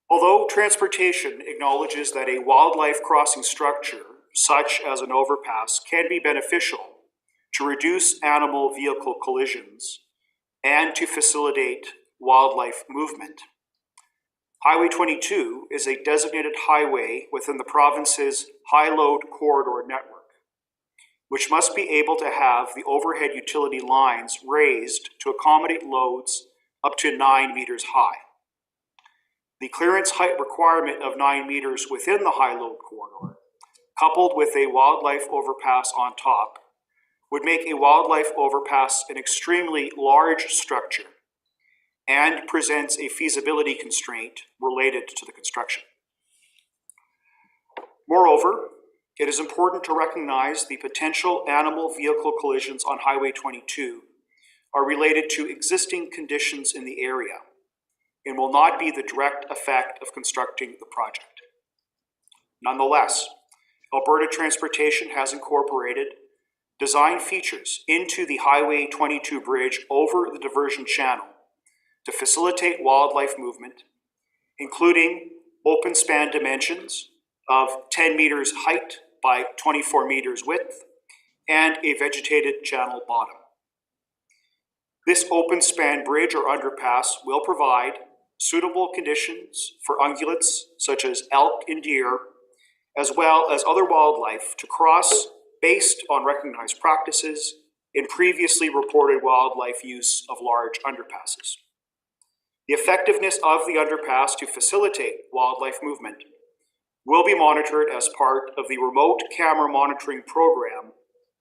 Although transportation acknowledges that a wildlife crossing structure, such as an overpass, can be beneficial to reduce animal vehicle collisions and to facilitate wildlife movement, Highway 22 is a designated highway within the province's high-load corridor network, which must be able to have the overhead utility lines raised to accommodate loads up to 9 meters high. The clearance height requirement of 9 meters within the high-load corridor, coupled with a wildlife overpass on top, would make a wildlife overpass an extremely large structure and presents a feasibility constraint related to the construction. Moreover, it is important to recognize the potential animal vehicle collisions on Highway 22 are related to existing conditions in the area and will not be the direct effect of constructing the project. Nonetheless, Alberta Transportation has incorporated design features into the Highway 22 bridge over the diversion channel to facilitate wildlife movement, including open span dimensions of 10 meters height by 24 meters width and a vegetated channel bottom. This open span bridge or underpass will provide suitable conditions for ungulates such as elk and deer, as well as other wildlife to cross based on recognized practices in previously reported wildlife use of large underpasses. The effectiveness of the underpass to facilitate wildlife movement will be monitored as part of the remote camera monitoring program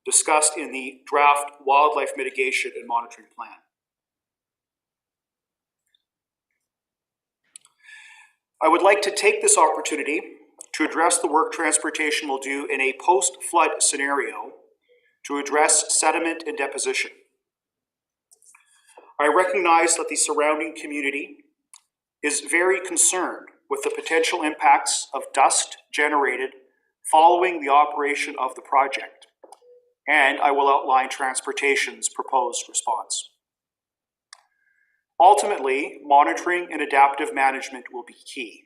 discussed in the draft wildlife mitigation and monitoring plan. I would like to take this opportunity to address the work transportation will do in a post-flood scenario to address sediment and deposition. I recognize that the surrounding community is very concerned with the potential impacts of dust generated following the operation of the project, and I will outline transportation's proposed response. Ultimately, monitoring and adaptive management will be key.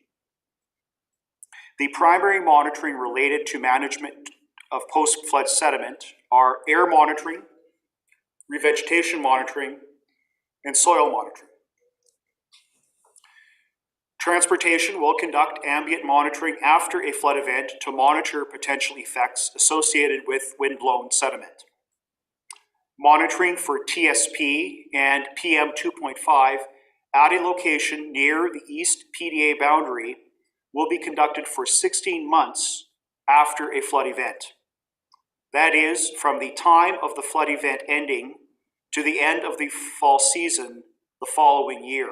The primary monitoring related to management of post-flood sediment are air monitoring, revegetation monitoring, and soil monitoring. Transportation will conduct ambient monitoring after a flood event to monitor potential effects associated with wind-blown sediment. Monitoring for TSP and PM 2.5 at a location near the East PDA boundary will be conducted for 16 months after a flood event. That is, from the time of the flood event ending to the end of the fall season the following year.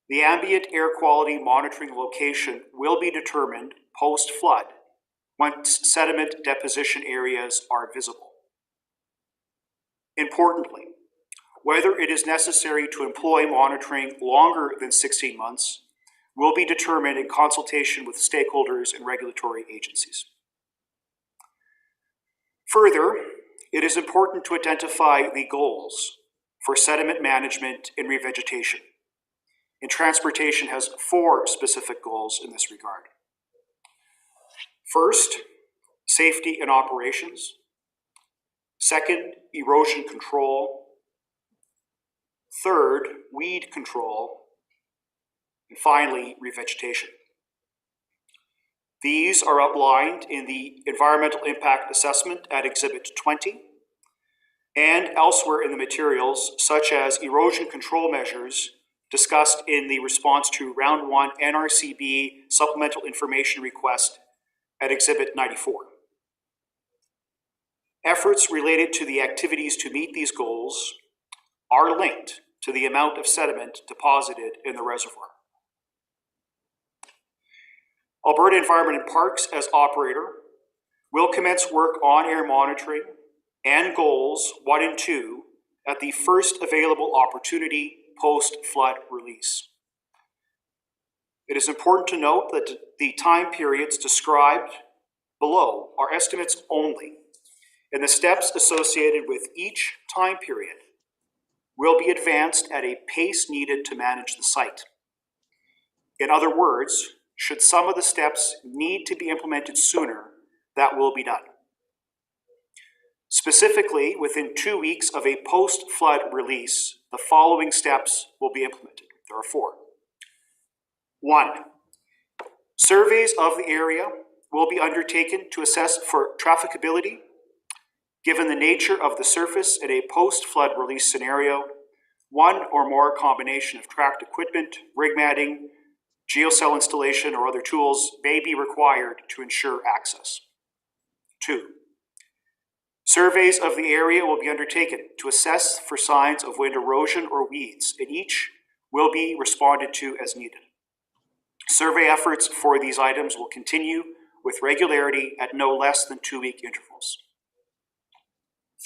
The ambient air quality monitoring location will be determined post-flood once sediment deposition areas are visible. Importantly, whether it is necessary to employ monitoring longer than 16 months will be determined in consultation with stakeholders and regulatory agencies. Further, it is important to identify the goals for sediment management and revegetation. And transportation has 4 specific goals in this regard. First, safety and operations. Second, erosion control. Third, weed control. And finally, revegetation. These are outlined in the Environmental Impact Assessment at Exhibit 20 and elsewhere in the materials, such as erosion control measures discussed in the response to Round 1 NRCB Supplemental Information Request at Exhibit 94. Efforts related to the activities to meet these goals are linked to the amount of sediment deposited in the reservoir. Alberta Environment and Parks, as operator, will commence work on air monitoring and goals 1 and 2 at the first available opportunity post-flood release. It is important to note that the time periods described below are estimates only, and the steps associated with each time period will be advanced at a pace needed to manage the site. In other words, should some of the steps need to be implemented sooner, that will be done. Specifically, within 2 weeks of a post-flood release, the following steps will be implemented. There are 4. 1, surveys of the area will be undertaken to assess for trafficability, given the nature of the surface in a post-flood release scenario. 1 or more combination of tracked equipment, rig matting, geocell installation, or other tools may be required to ensure access. 2, surveys of the area will be undertaken to assess for signs of wind erosion or weeds, and each will be responded to as needed. Survey efforts for these items will continue with regularity at no less than 2-week intervals.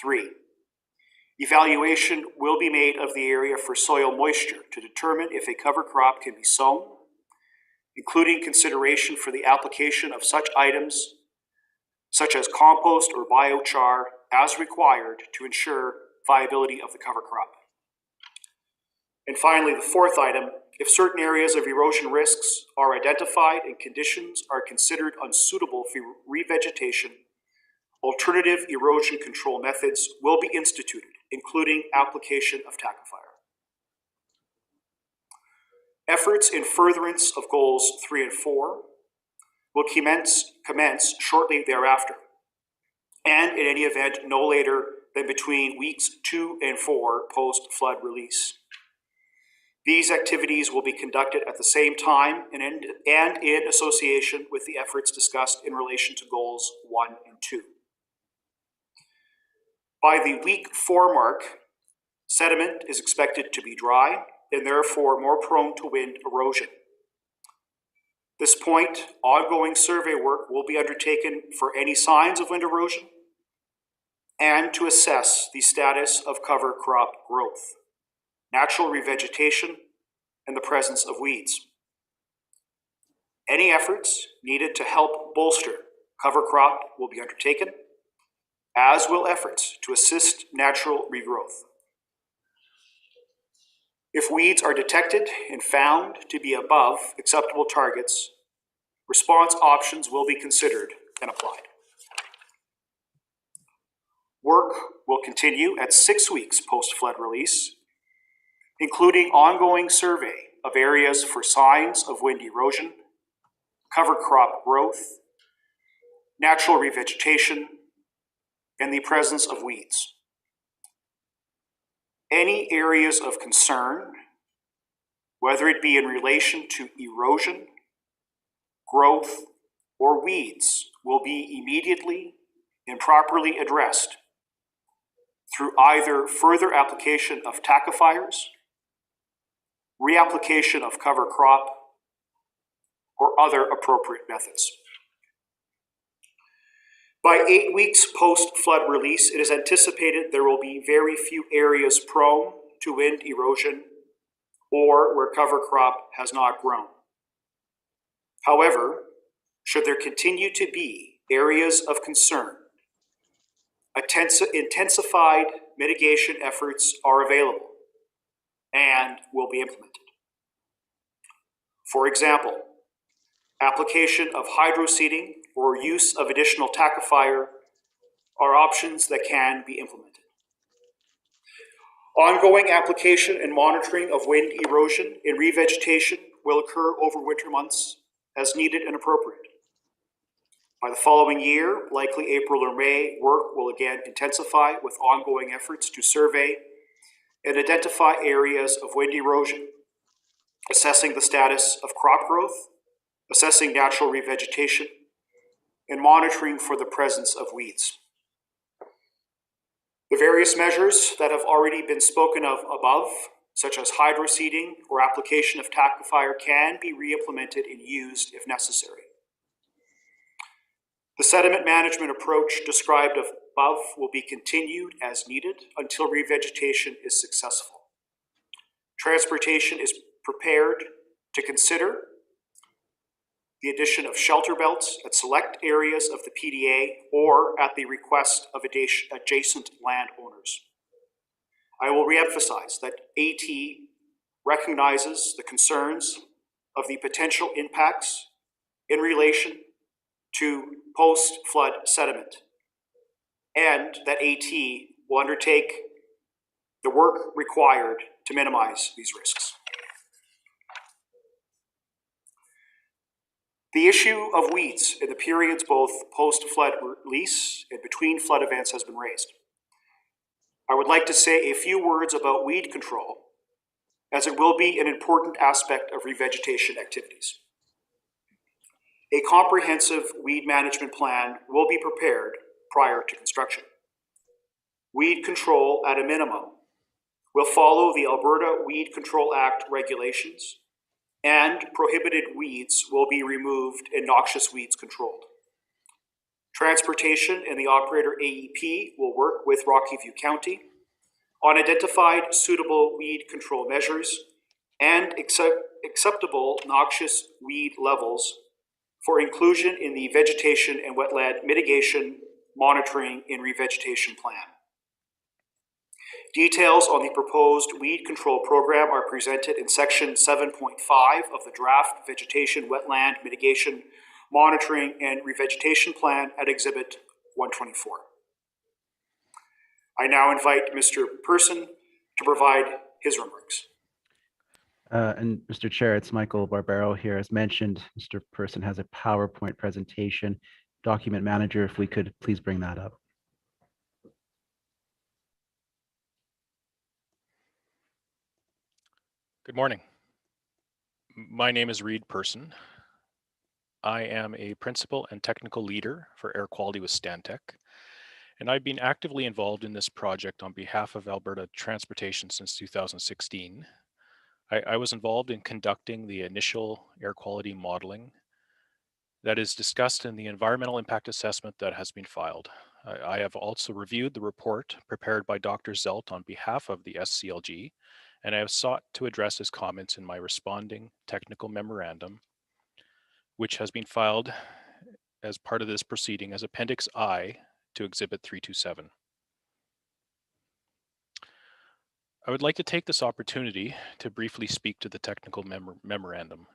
3, evaluation will be made of the area for soil moisture to determine if a cover crop can be sown, including consideration for the application of such items such as compost or biochar as required to ensure viability of the cover crop. And finally, the fourth item, if certain areas of erosion risks are identified and conditions are considered unsuitable for revegetation, alternative erosion control methods will be instituted, including application of tackifier. Efforts in furtherance of goals 3 and 4 will commence shortly thereafter, and in any event, no later than between weeks 2 and 4 post-flood release. These activities will be conducted at the same time and in association with the efforts discussed in relation to goals 1 and 2. By the week 4 mark, sediment is expected to be dry and therefore more prone to wind erosion. At this point, ongoing survey work will be undertaken for any signs of wind erosion and to assess the status of cover crop growth, natural revegetation, and the presence of weeds. Any efforts needed to help bolster cover crop will be undertaken, as will efforts to assist natural regrowth. If weeds are detected and found to be above acceptable targets, response options will be considered and applied. Work will continue at 6 weeks post-flood release, including ongoing survey of areas for signs of wind erosion, cover crop growth, natural revegetation, and the presence of weeds. Any areas of concern, whether it be in relation to erosion, growth, or weeds, will be immediately and properly addressed through either further application of tackifiers, reapplication of cover crop, or other appropriate methods. By 8 weeks post-flood release, it is anticipated there will be very few areas prone to wind erosion or where cover crop has not grown. However, should there continue to be areas of concern, intensified mitigation efforts are available and will be implemented. For example, application of hydroseeding or use of additional tackifier are options that can be implemented. Ongoing application and monitoring of wind erosion and revegetation will occur over winter months as needed and appropriate. By the following year, likely April or May, work will again intensify with ongoing efforts to survey and identify areas of wind erosion, assessing the status of crop growth, assessing natural revegetation, and monitoring for the presence of weeds. The various measures that have already been spoken of above, such as hydroseeding or application of tackifier, can be re-implemented and used if necessary. The sediment management approach described above will be continued as needed until revegetation is successful. Transportation is prepared to consider the addition of shelter belts at select areas of the PDA or at the request of adjacent landowners. I will reemphasize that AT recognizes the concerns of the potential impacts in relation to post-flood sediment, and that AT will undertake the work required to minimize these risks. The issue of weeds in the periods both post-flood release and between flood events has been raised. I would like to say a few words about weed control, as it will be an important aspect of revegetation activities. A comprehensive weed management plan will be prepared prior to construction. Weed control, at a minimum, will follow the Alberta Weed Control Act regulations, and prohibited weeds will be removed and noxious weeds controlled. Transportation and the operator AEP will work with Rocky View County on identified suitable weed control measures and acceptable noxious weed levels for inclusion in the vegetation and wetland mitigation monitoring and revegetation plan. Details on the proposed weed control program are presented in section 7.5 of the draft vegetation, wetland mitigation, monitoring and revegetation plan at exhibit 124. I now invite Mr. Person to provide his remarks.
And Mr. Chair, it's Michael Barbero here. As mentioned, Mr. Person has a PowerPoint presentation. Document manager, if we could please bring that up.
Good morning. My name is Reed Person. I am a principal and technical leader for air quality with Stantec, and I've been actively involved in this project on behalf of Alberta Transportation since 2016. I was involved in conducting the initial air quality modeling that is discussed in the environmental impact assessment that has been filed. I have also reviewed the report prepared by Dr. Zelt on behalf of the SCLG, and I have sought to address his comments in my responding technical memorandum, which has been filed as part of this proceeding as Appendix I to Exhibit 327. I would like to take this opportunity to briefly speak to the technical memorandum.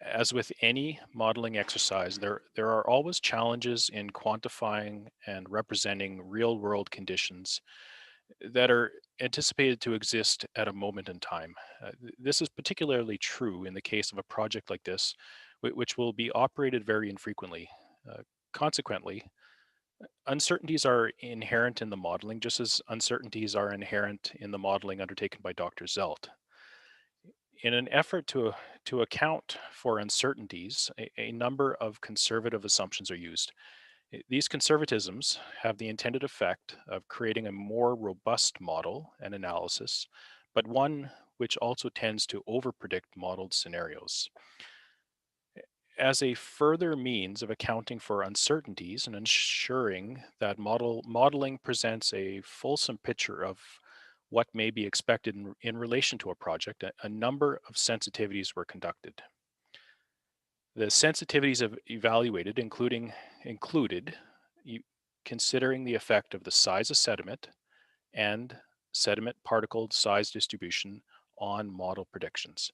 As with any modeling exercise, there are always challenges in quantifying and representing real-world conditions that are anticipated to exist at a moment in time. This is particularly true in the case of a project like this, which will be operated very infrequently. Consequently, uncertainties are inherent in the modeling, just as uncertainties are inherent in the modeling undertaken by Dr. Zelt. In an effort to account for uncertainties, a number of conservative assumptions are used. These conservatisms have the intended effect of creating a more robust model and analysis, but one which also tends to overpredict modeled scenarios. As a further means of accounting for uncertainties and ensuring that modeling presents a fulsome picture of what may be expected in relation to a project, a number of sensitivities were conducted. The sensitivities evaluated included considering the effect of the size of sediment and sediment particle size distribution on model predictions.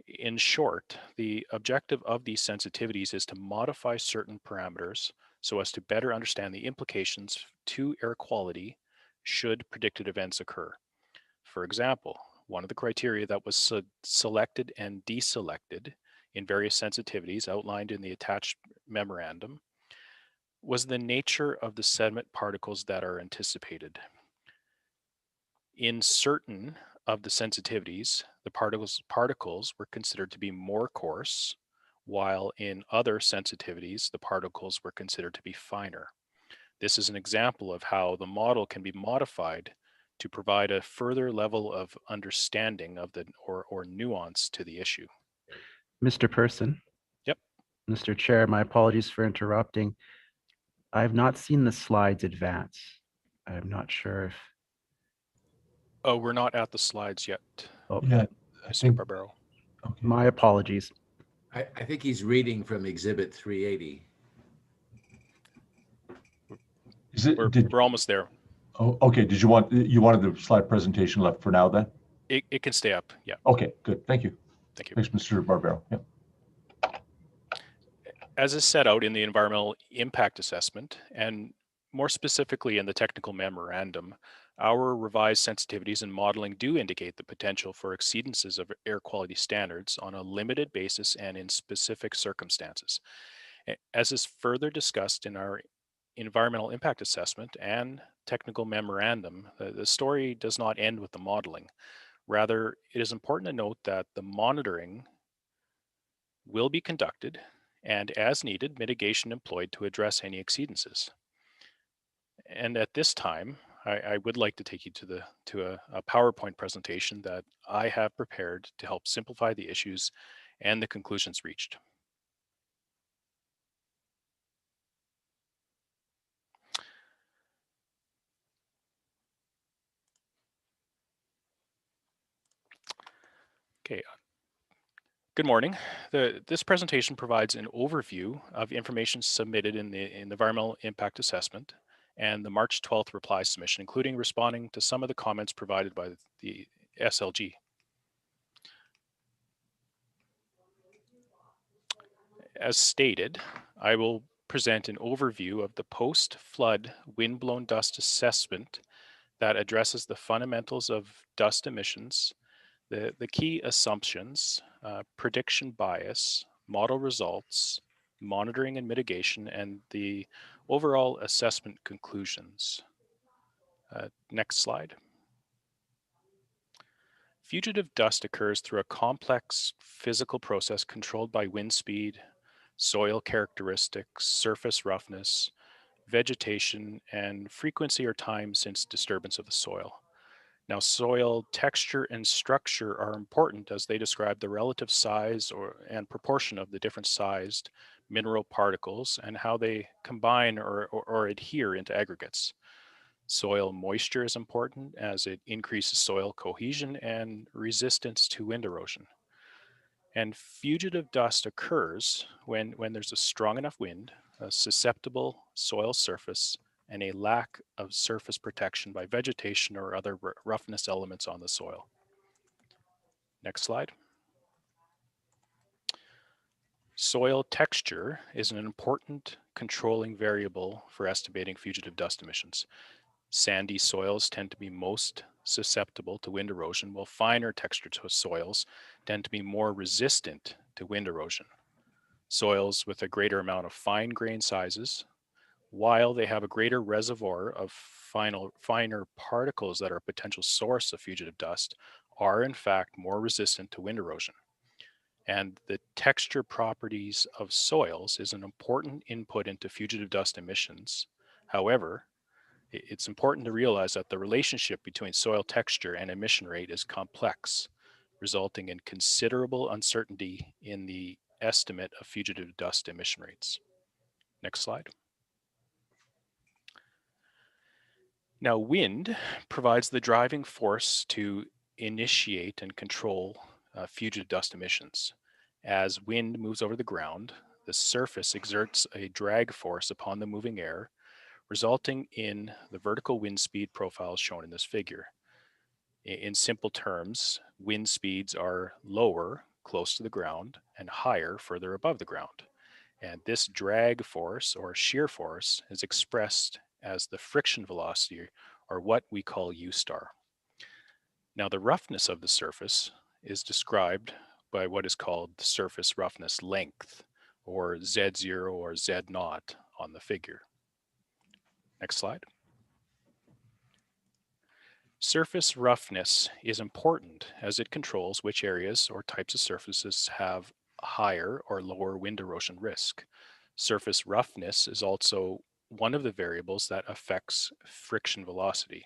In short, the objective of these sensitivities is to modify certain parameters so as to better understand the implications to air quality should predicted events occur. For example, one of the criteria that was selected and deselected in various sensitivities outlined in the attached memorandum was the nature of the sediment particles that are anticipated. In certain of the sensitivities, the particles were considered to be more coarse, while in other sensitivities, the particles were considered to be finer. This is an example of how the model can be modified to provide a further level of understanding of the or nuance to the issue.
Mr. Person.
Yep.
Mr. Chair, my apologies for interrupting. I have not seen the slides advance. I'm not sure if.
Oh, we're not at the slides yet.
Oh,
Yeah,
Mr. Barbero.
Okay.
My apologies.
I think he's reading from Exhibit 380.
Is it?
We're almost there.
Oh, okay. Did you wanted the slide presentation left for now then?
It can stay up. Yeah.
Okay, good. Thank you.
Thank you.
Thanks, Mr. Barbero. Yeah.
As is set out in the environmental impact assessment, and more specifically in the technical memorandum, our revised sensitivities and modeling do indicate the potential for exceedances of air quality standards on a limited basis and in specific circumstances. As is further discussed in our environmental impact assessment and technical memorandum, the story does not end with the modeling. Rather, it is important to note that the monitoring will be conducted and, as needed, mitigation employed to address any exceedances. And at this time, I would like to take you to a PowerPoint presentation that I have prepared to help simplify the issues and the conclusions reached. Okay, Good morning. This presentation provides an overview of information submitted in the environmental impact assessment and the March 12th reply submission, including responding to some of the comments provided by the SLG. As stated, I will present an overview of the post-flood wind-blown dust assessment that addresses the fundamentals of dust emissions, the key assumptions, prediction bias, model results, monitoring and mitigation, and the overall assessment conclusions. Next slide. Fugitive dust occurs through a complex physical process controlled by wind speed, soil characteristics, surface roughness, vegetation, and frequency or time since disturbance of the soil. Now, soil texture and structure are important as they describe the relative size and proportion of the different sized mineral particles and how they combine or adhere into aggregates. Soil moisture is important as it increases soil cohesion and resistance to wind erosion. And fugitive dust occurs when there's a strong enough wind, a susceptible soil surface, and a lack of surface protection by vegetation or other roughness elements on the soil. Next slide. Soil texture is an important controlling variable for estimating fugitive dust emissions. Sandy soils tend to be most susceptible to wind erosion, while finer textured soils tend to be more resistant to wind erosion. Soils with a greater amount of fine grain sizes, while they have a greater reservoir of finer particles that are a potential source of fugitive dust, are in fact more resistant to wind erosion. And the texture properties of soils is an important input into fugitive dust emissions. However, it's important to realize that the relationship between soil texture and emission rate is complex, resulting in considerable uncertainty in the estimate of fugitive dust emission rates. Next slide. Now, wind provides the driving force to initiate and control fugitive dust emissions. As wind moves over the ground, the surface exerts a drag force upon the moving air, resulting in the vertical wind speed profiles shown in this figure. In simple terms, wind speeds are lower close to the ground and higher further above the ground. And this drag force or shear force is expressed as the friction velocity, or what we call U star. Now, the roughness of the surface is described by what is called the surface roughness length, or Z0 or Z0 on the figure. Next slide. Surface roughness is important as it controls which areas or types of surfaces have higher or lower wind erosion risk. Surface roughness is also one of the variables that affects friction velocity.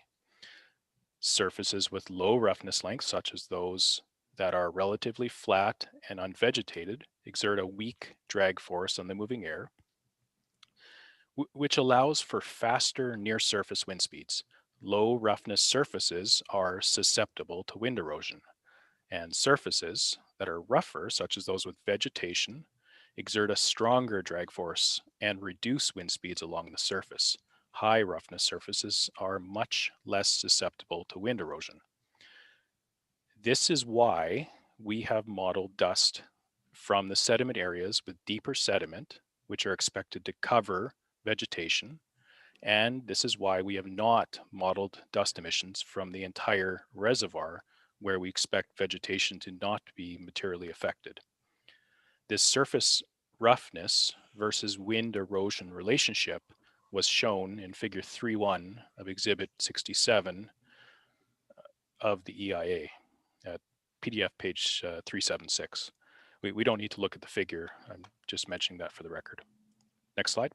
Surfaces with low roughness length, such as those that are relatively flat and unvegetated, exert a weak drag force on the moving air, which allows for faster near-surface wind speeds. Low roughness surfaces are susceptible to wind erosion, and surfaces that are rougher, such as those with vegetation, exert a stronger drag force and reduce wind speeds along the surface. High roughness surfaces are much less susceptible to wind erosion. This is why we have modeled dust from the sediment areas with deeper sediment, which are expected to cover vegetation, and this is why we have not modeled dust emissions from the entire reservoir, where we expect vegetation to not be materially affected. This surface roughness versus wind erosion relationship was shown in figure 3.1 of exhibit 67 of the EIA at PDF page 376. We don't need to look at the figure. I'm just mentioning that for the record. Next slide.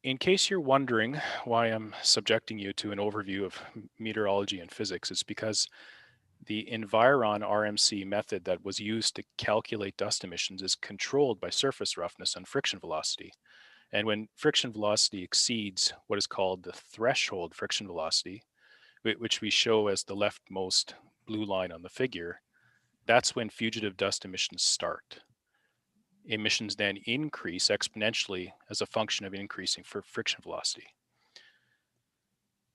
In case you're wondering why I'm subjecting you to an overview of meteorology and physics, it's because the Environ RMC method that was used to calculate dust emissions is controlled by surface roughness and friction velocity. And when friction velocity exceeds what is called the threshold friction velocity, which we show as the leftmost blue line on the figure, that's when fugitive dust emissions start. Emissions then increase exponentially as a function of increasing friction velocity.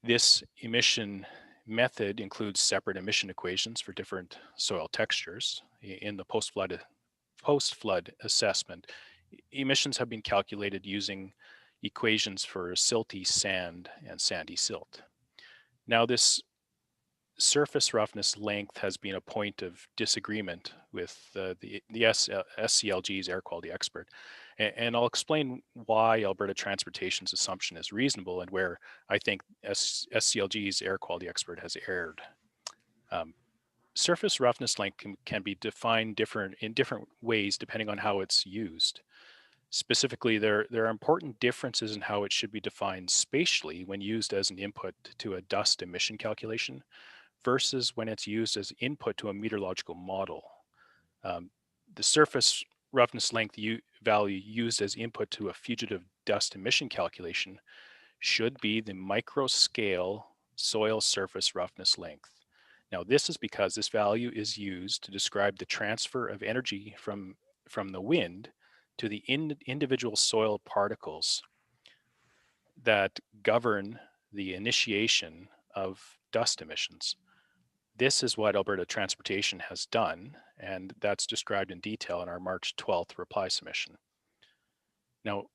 This emission method includes separate emission equations for different soil textures. In the post-flood assessment, emissions have been calculated using equations for silty sand and sandy silt. Now, this surface roughness length has been a point of disagreement with the SCLG's air quality expert. And I'll explain why Alberta Transportation's assumption is reasonable and where I think SCLG's air quality expert has erred. Surface roughness length can be defined in different ways depending on how it's used. Specifically, there are important differences in how it should be defined spatially when used as an input to a dust emission calculation versus when it's used as input to a meteorological model. The surface roughness length value used as input to a fugitive dust emission calculation should be the micro scale soil surface roughness length. Now, this is because this value is used to describe the transfer of energy from the wind to the individual soil particles that govern the initiation of dust emissions. This is what Alberta Transportation has done, and that's described in detail in our March 12th reply submission. Now,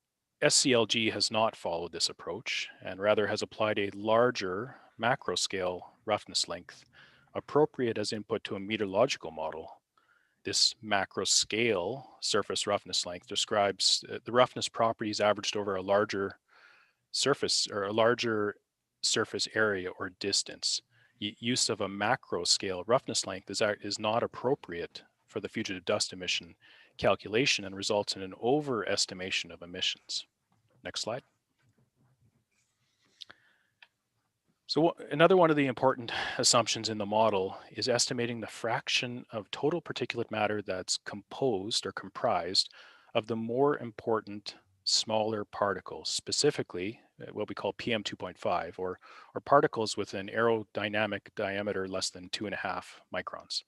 SCLG has not followed this approach and rather has applied a larger macro scale roughness length appropriate as input to a meteorological model. This macro scale surface roughness length describes the roughness properties averaged over a larger surface area or distance. Use of a macro scale roughness length is not appropriate for the fugitive dust emission calculation and results in an overestimation of emissions. Next slide. So another one of the important assumptions in the model is estimating the fraction of total particulate matter that's composed or comprised of the more important smaller particles, specifically what we call PM2.5 or particles with an aerodynamic diameter less than 2.5 microns.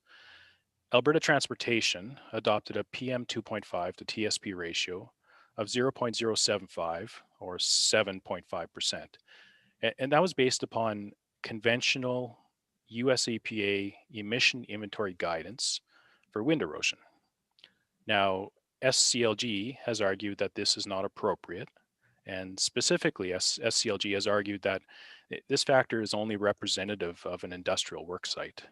Alberta Transportation adopted a PM2.5 to TSP ratio of 0.075 or 7.5%. And that was based upon conventional US EPA emission inventory guidance for wind erosion. Now, SCLG has argued that this is not appropriate, and specifically SCLG has argued that this factor is only representative of an industrial work site.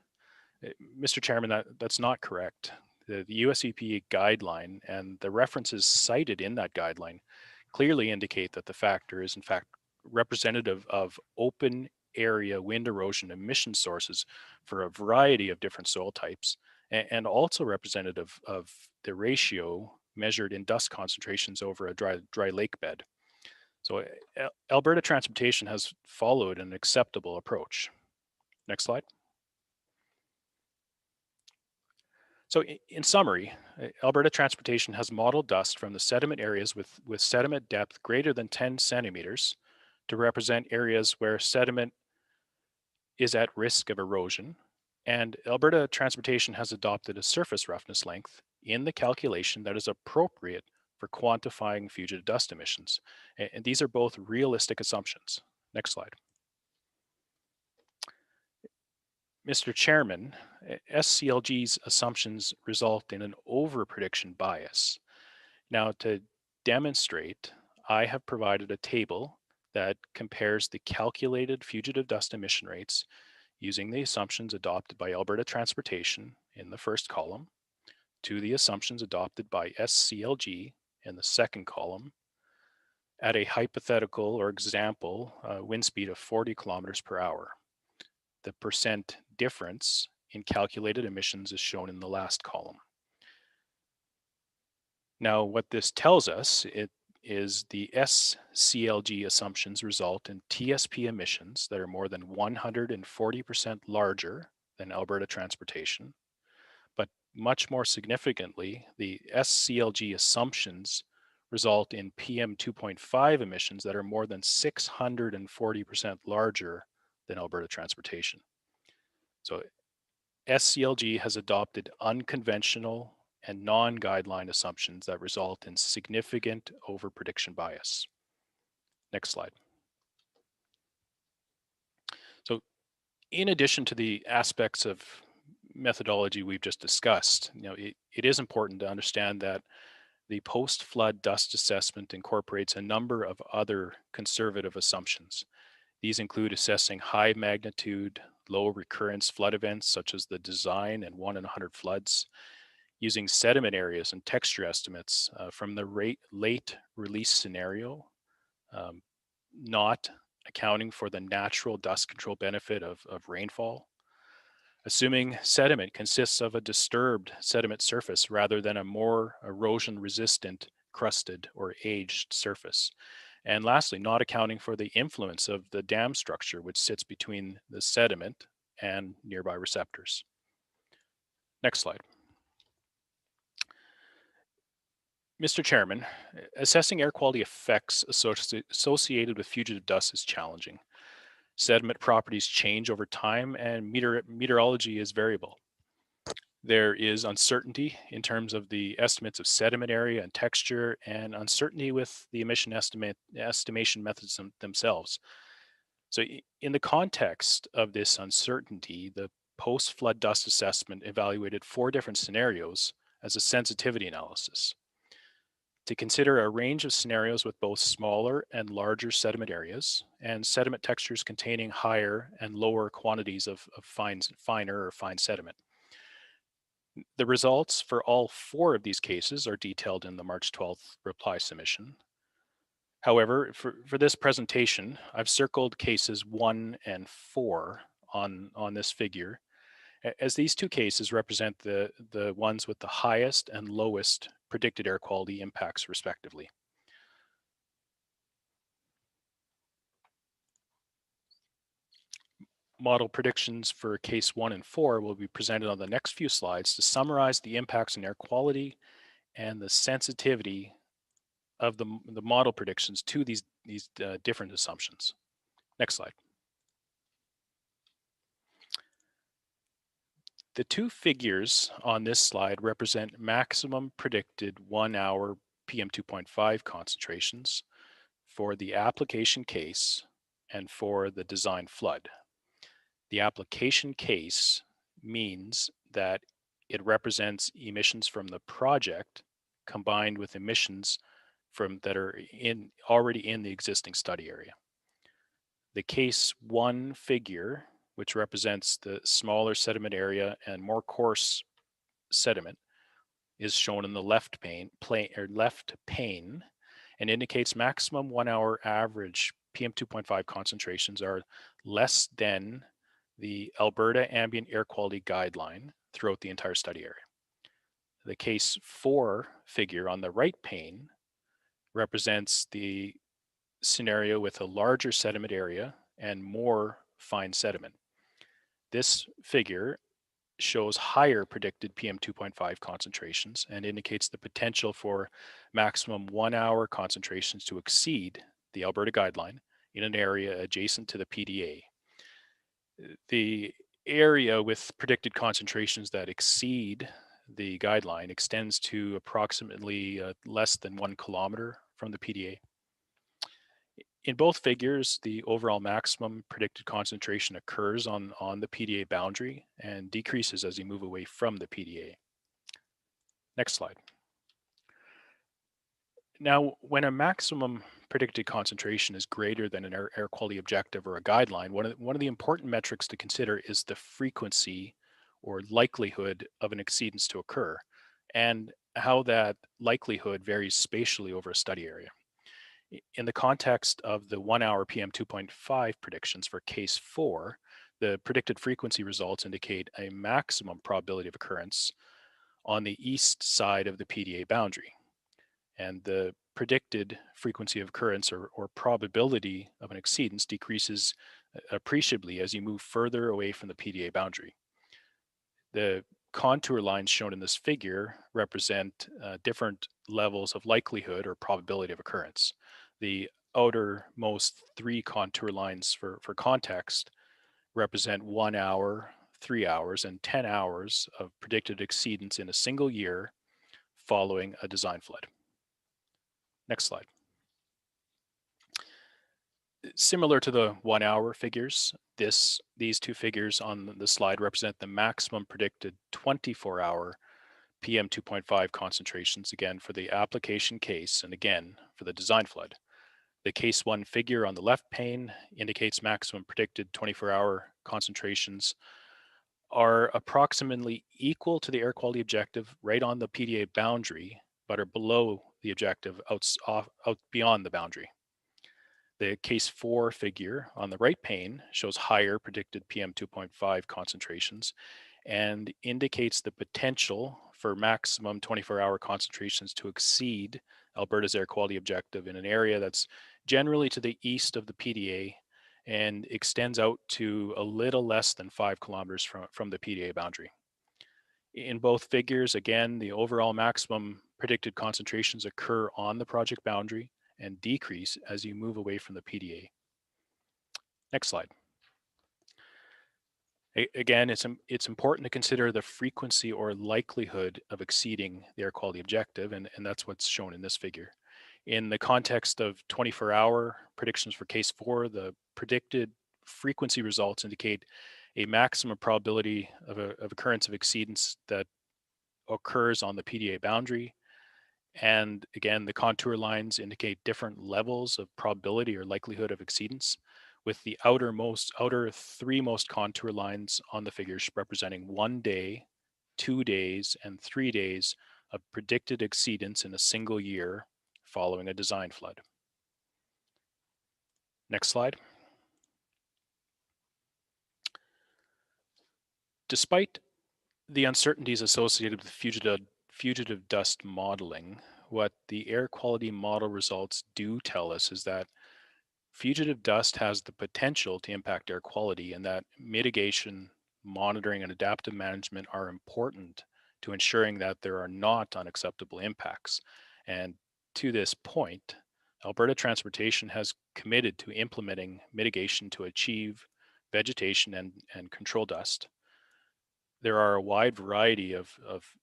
Mr. Chairman, that's not correct. The US EPA guideline and the references cited in that guideline clearly indicate that the factor is in fact representative of open area wind erosion emission sources for a variety of different soil types, and also representative of the ratio measured in dust concentrations over a dry lake bed. So Alberta Transportation has followed an acceptable approach. Next slide. So in summary, Alberta Transportation has modeled dust from the sediment areas with sediment depth greater than 10 centimeters to represent areas where sediment is at risk of erosion, and Alberta Transportation has adopted a surface roughness length in the calculation that is appropriate for quantifying fugitive dust emissions. And these are both realistic assumptions. Next slide. Mr. Chairman, SCLG's assumptions result in an over-prediction bias. Now, to demonstrate, I have provided a table that compares the calculated fugitive dust emission rates using the assumptions adopted by Alberta Transportation in the first column to the assumptions adopted by SCLG in the second column at a hypothetical or example wind speed of 40 kilometers per hour. The percent difference in calculated emissions is shown in the last column. Now, what this tells us is the SCLG assumptions result in TSP emissions that are more than 140% larger than Alberta Transportation. But much more significantly, the SCLG assumptions result in PM2.5 emissions that are more than 640% larger than Alberta Transportation. So SCLG has adopted unconventional and non-guideline assumptions that result in significant overprediction bias. Next slide. So in addition to the aspects of methodology we've just discussed, it is important to understand that the post-flood dust assessment incorporates a number of other conservative assumptions. These include assessing high magnitude, low recurrence flood events, such as the design and 1 in 100 floods, using sediment areas and texture estimates from the late release scenario, not accounting for the natural dust control benefit of rainfall, assuming sediment consists of a disturbed sediment surface rather than a more erosion resistant, crusted, or aged surface. And lastly, not accounting for the influence of the dam structure, which sits between the sediment and nearby receptors. Next slide. Mr. Chairman, assessing air quality effects associated with fugitive dust is challenging. Sediment properties change over time and meteorology is variable. There is uncertainty in terms of the estimates of sediment area and texture, and uncertainty with the emission estimation methods themselves. So in the context of this uncertainty, the post-flood dust assessment evaluated 4 different scenarios as a sensitivity analysis to consider a range of scenarios with both smaller and larger sediment areas and sediment textures containing higher and lower quantities of finer or fine sediment. The results for all 4 of these cases are detailed in the March 12th reply submission. However, for this presentation, I've circled cases 1 and 4 on this figure, as these 2 cases represent the ones with the highest and lowest predicted air quality impacts respectively. Model predictions for case 1 and 4 will be presented on the next few slides to summarize the impacts on air quality and the sensitivity of the model predictions to these different assumptions. Next slide. The 2 figures on this slide represent maximum predicted 1-hour PM2.5 concentrations for the application case and for the design flood. The application case means that it represents emissions from the project combined with emissions that are already in the existing study area. The case 1 figure, which represents the smaller sediment area and more coarse sediment, is shown in the left pane and indicates maximum 1-hour average PM2.5 concentrations are less than the Alberta Ambient Air Quality Guideline throughout the entire study area. The case 4 figure on the right pane represents the scenario with a larger sediment area and more fine sediment. This figure shows higher predicted PM2.5 concentrations and indicates the potential for maximum 1-hour concentrations to exceed the Alberta guideline in an area adjacent to the PDA. The area with predicted concentrations that exceed the guideline extends to approximately less than 1 kilometer from the PDA. In both figures, the overall maximum predicted concentration occurs on the PDA boundary and decreases as you move away from the PDA. Next slide. Now, when a maximum predicted concentration is greater than an air quality objective or a guideline, one of the important metrics to consider is the frequency or likelihood of an exceedance to occur, and how that likelihood varies spatially over a study area. In the context of the 1-hour PM2.5 predictions for case 4, the predicted frequency results indicate a maximum probability of occurrence on the east side of the PDA boundary. And the predicted frequency of occurrence or probability of an exceedance decreases appreciably as you move further away from the PDA boundary. The contour lines shown in this figure represent different levels of likelihood or probability of occurrence. The outermost 3 contour lines for context represent 1 hour, 3 hours and 10 hours of predicted exceedance in a single year following a design flood. Next slide. Similar to the 1 hour figures, these two figures on the slide represent the maximum predicted 24-hour PM 2.5 concentrations, again for the application case and again for the design flood. The case 1 figure on the left pane indicates maximum predicted 24-hour concentrations are approximately equal to the air quality objective right on the PDA boundary, but are below the objective out beyond the boundary. The case 4 figure on the right pane shows higher predicted PM 2.5 concentrations and indicates the potential for maximum 24-hour concentrations to exceed Alberta's air quality objective in an area that's generally to the east of the PDA and extends out to a little less than 5 kilometers from the PDA boundary. In both figures, again, the overall maximum predicted concentrations occur on the project boundary and decrease as you move away from the PDA. Next slide. Again, it's important to consider the frequency or likelihood of exceeding the air quality objective, and that's what's shown in this figure. In the context of 24-hour predictions for case 4, the predicted frequency results indicate a maximum probability of occurrence of exceedance that occurs on the PDA boundary. And again, the contour lines indicate different levels of probability or likelihood of exceedance, with the outer three most contour lines on the figures representing 1 day, 2 days, and 3 days of predicted exceedance in a single year following a design flood. Next slide. Despite the uncertainties associated with fugitive dust modeling, what the air quality model results do tell us is that fugitive dust has the potential to impact air quality, and that mitigation, monitoring, and adaptive management are important to ensuring that there are not unacceptable impacts. And to this point, Alberta Transportation has committed to implementing mitigation to achieve vegetation and control dust. There are a wide variety of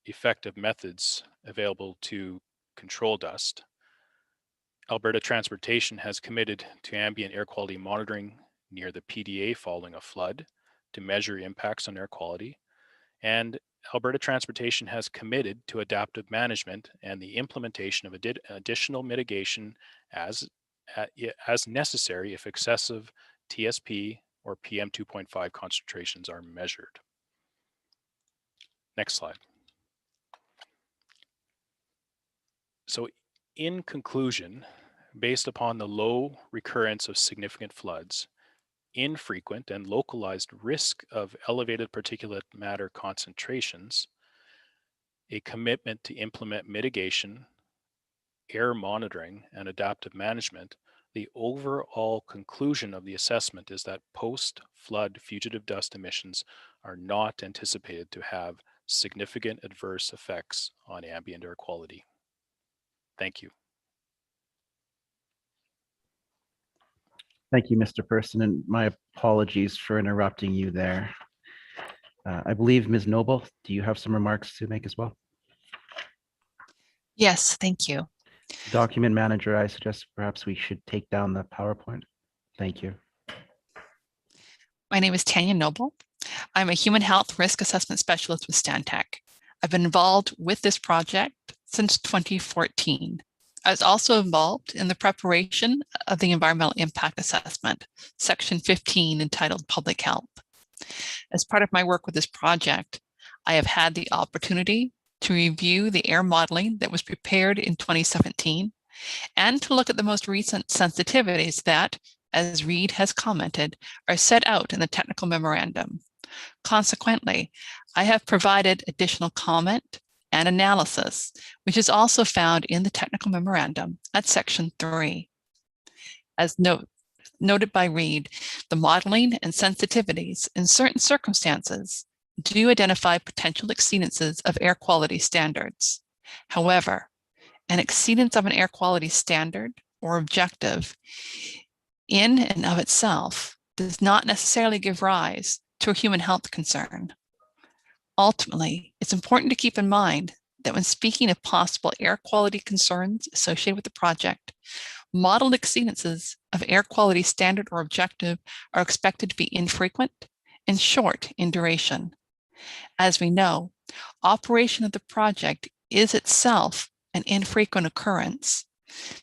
effective methods available to control dust. Alberta Transportation has committed to ambient air quality monitoring near the PDA following a flood to measure impacts on air quality. And Alberta Transportation has committed to adaptive management and the implementation of additional mitigation as necessary if excessive TSP or PM 2.5 concentrations are measured. Next slide. So in conclusion, based upon the low recurrence of significant floods, infrequent and localized risk of elevated particulate matter concentrations, a commitment to implement mitigation, air monitoring, and adaptive management, the overall conclusion of the assessment is that post-flood fugitive dust emissions are not anticipated to have significant adverse effects on ambient air quality. Thank you.
Thank you, Mr. Person, and my apologies for interrupting you there. I believe Ms. Noble, do you have some remarks to make as well?
Yes, thank you.
Document manager, I suggest perhaps we should take down the PowerPoint. Thank you.
My name is Tanya Noble. I'm a human health risk assessment specialist with Stantec. I've been involved with this project since 2014. I was also involved in the preparation of the environmental impact assessment, section 15, entitled Public Health. As part of my work with this project, I have had the opportunity to review the air modeling that was prepared in 2017 and to look at the most recent sensitivities that, as Reid has commented, are set out in the technical memorandum. Consequently, I have provided additional comment and analysis, which is also found in the technical memorandum at section 3. As noted by Reid, the modeling and sensitivities in certain circumstances do identify potential exceedances of air quality standards. However, an exceedance of an air quality standard or objective in and of itself does not necessarily give rise to a human health concern. Ultimately, it's important to keep in mind that when speaking of possible air quality concerns associated with the project, modeled exceedances of air quality standard or objective are expected to be infrequent and short in duration. As we know, operation of the project is itself an infrequent occurrence.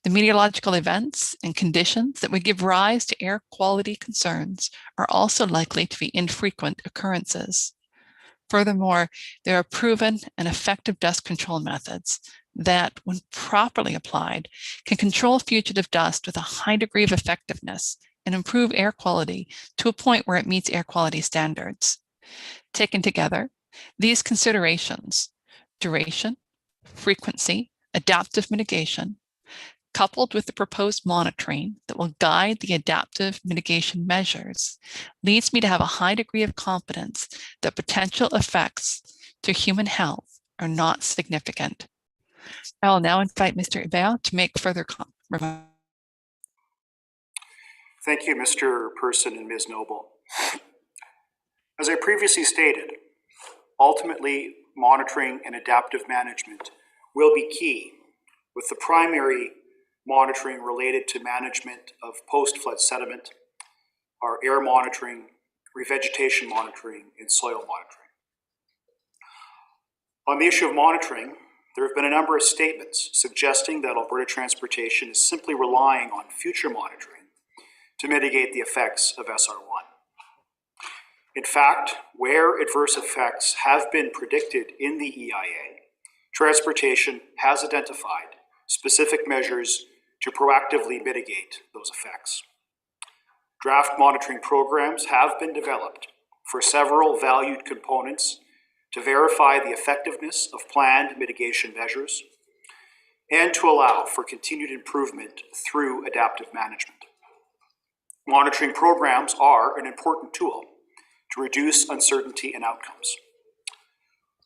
The meteorological events and conditions that would give rise to air quality concerns are also likely to be infrequent occurrences. Furthermore, there are proven and effective dust control methods that, when properly applied, can control fugitive dust with a high degree of effectiveness and improve air quality to a point where it meets air quality standards. Taken together, these considerations, duration, frequency, adaptive mitigation, coupled with the proposed monitoring that will guide the adaptive mitigation measures, leads me to have a high degree of confidence that potential effects to human health are not significant. I will now invite Mr. Hébert to make further remarks.
Thank you, Mr. Person and Ms. Noble. As I previously stated, ultimately, monitoring and adaptive management will be key, with the primary monitoring related to management of post-flood sediment, our air monitoring, revegetation monitoring, and soil monitoring. On the issue of monitoring, there have been a number of statements suggesting that Alberta Transportation is simply relying on future monitoring to mitigate the effects of SR1. In fact, where adverse effects have been predicted in the EIA, Transportation has identified specific measures to proactively mitigate those effects. Draft monitoring programs have been developed for several valued components to verify the effectiveness of planned mitigation measures and to allow for continued improvement through adaptive management. Monitoring programs are an important tool to reduce uncertainty and outcomes.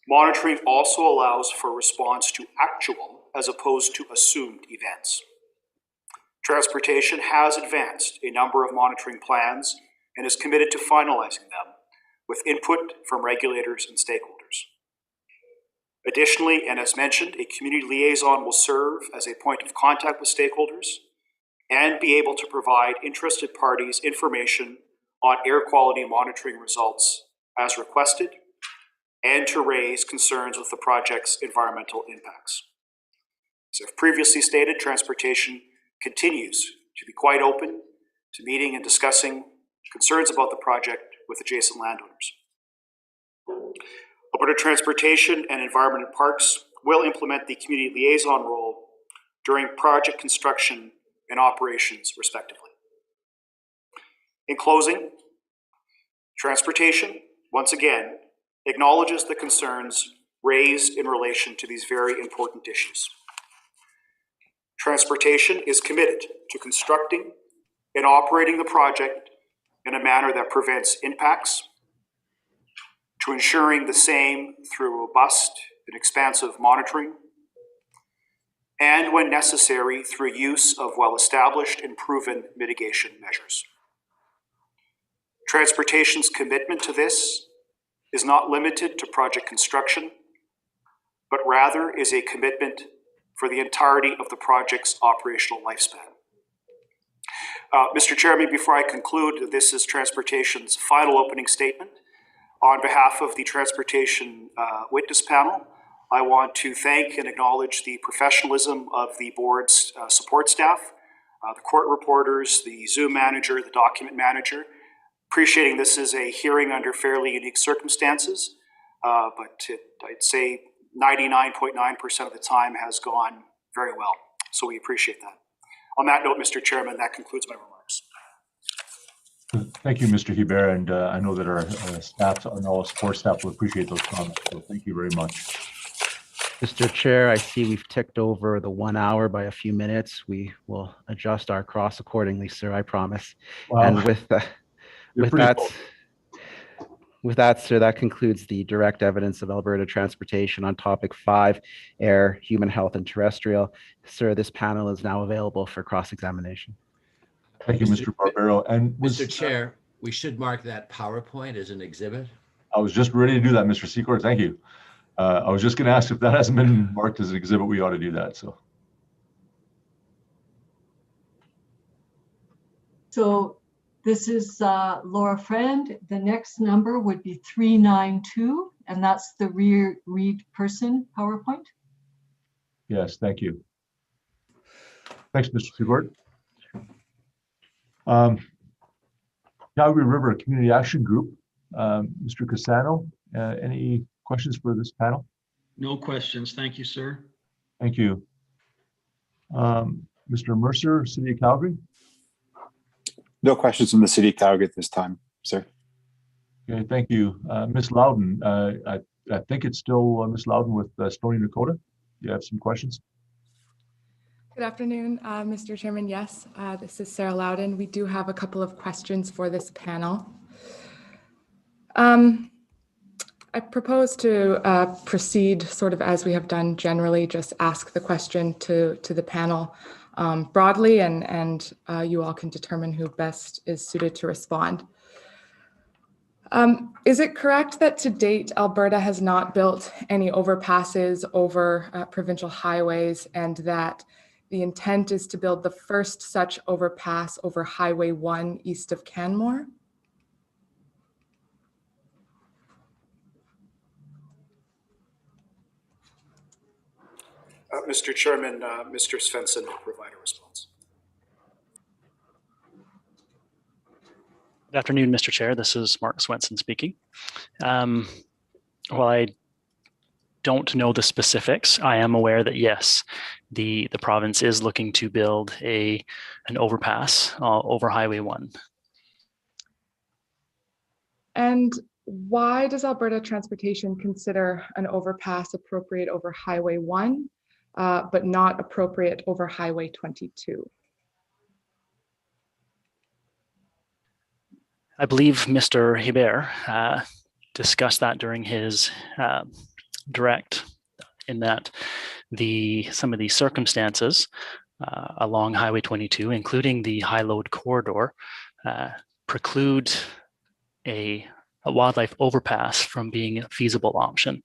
Monitoring also allows for response to actual as opposed to assumed events. Transportation has advanced a number of monitoring plans and is committed to finalizing them with input from regulators and stakeholders. Additionally, and as mentioned, a community liaison will serve as a point of contact with stakeholders and be able to provide interested parties information on air quality monitoring results as requested and to raise concerns with the project's environmental impacts. As I've previously stated, Transportation continues to be quite open to meeting and discussing concerns about the project with adjacent landowners. Alberta Transportation and Environment and Parks will implement the community liaison role during project construction and operations, respectively. In closing, Transportation, once again, acknowledges the concerns raised in relation to these very important issues. Transportation is committed to constructing and operating the project in a manner that prevents impacts, to ensuring the same through robust and expansive monitoring, and when necessary, through use of well-established and proven mitigation measures. Transportation's commitment to this is not limited to project construction, but rather is a commitment for the entirety of the project's operational lifespan. Mr. Chairman, before I conclude, this is Transportation's final opening statement. On behalf of the Transportation witness panel, I want to thank and acknowledge the professionalism of the board's support staff, the court reporters, the Zoom manager, the document manager. Appreciating this is a hearing under fairly unique circumstances, but I'd say 99.9% of the time has gone very well. So we appreciate that. On that note, Mr. Chairman, that concludes my remarks.
Thank you, Mr. Hébert, and I know that our staff and all support staff will appreciate those comments, so thank you very much.
Mr. Chair, I see we've ticked over the 1 hour by a few minutes. We will adjust our cross accordingly, sir, I promise.
Wow.
And with that, sir, that concludes the direct evidence of Alberta Transportation on topic 5, air, human health, and terrestrial. Sir, this panel is now available for cross-examination.
Thank you, Mr. Barbero. And
Mr. Chair, We should mark that PowerPoint as an exhibit.
I was just ready to do that, Mr. Secor. Thank you. I was just going to ask if that hasn't been marked as an exhibit, we ought to do that.
So this is Laura Friend. The next number would be 392, and that's the read person PowerPoint.
Yes, thank you. Thanks, Mr. Secor. Calgary River Community Action Group, Mr. Cassano, any questions for this panel?
No questions. Thank you, sir.
Thank you. Mr. Mercer, City of Calgary.
No questions from the City of Calgary at this time, sir.
Okay, thank you. Ms. Loudon, I think it's still Ms. Loudon with Stony Dakota. You have some questions?
Good afternoon, Mr. Chairman. Yes, this is Sarah Loudon. We do have a couple of questions for this panel. I propose to proceed sort of as we have done generally, just ask the question to the panel broadly, and you all can determine who best is suited to respond. Is it correct that to date, Alberta has not built any overpasses over provincial highways, and that the intent is to build the first such overpass over Highway 1 east of Canmore?
Mr. Chairman, Mr. Svensson will provide a response.
Good afternoon, Mr. Chair. This is Mark Swenson speaking. While I don't know the specifics, I am aware that yes, the province is looking to build an overpass over Highway 1.
And why does Alberta Transportation consider an overpass appropriate over Highway 1, but not appropriate over Highway 22?
I believe Mr. Hebert discussed that during his direct, in that some of the circumstances along Highway 22, including the high load corridor, preclude a wildlife overpass from being a feasible option.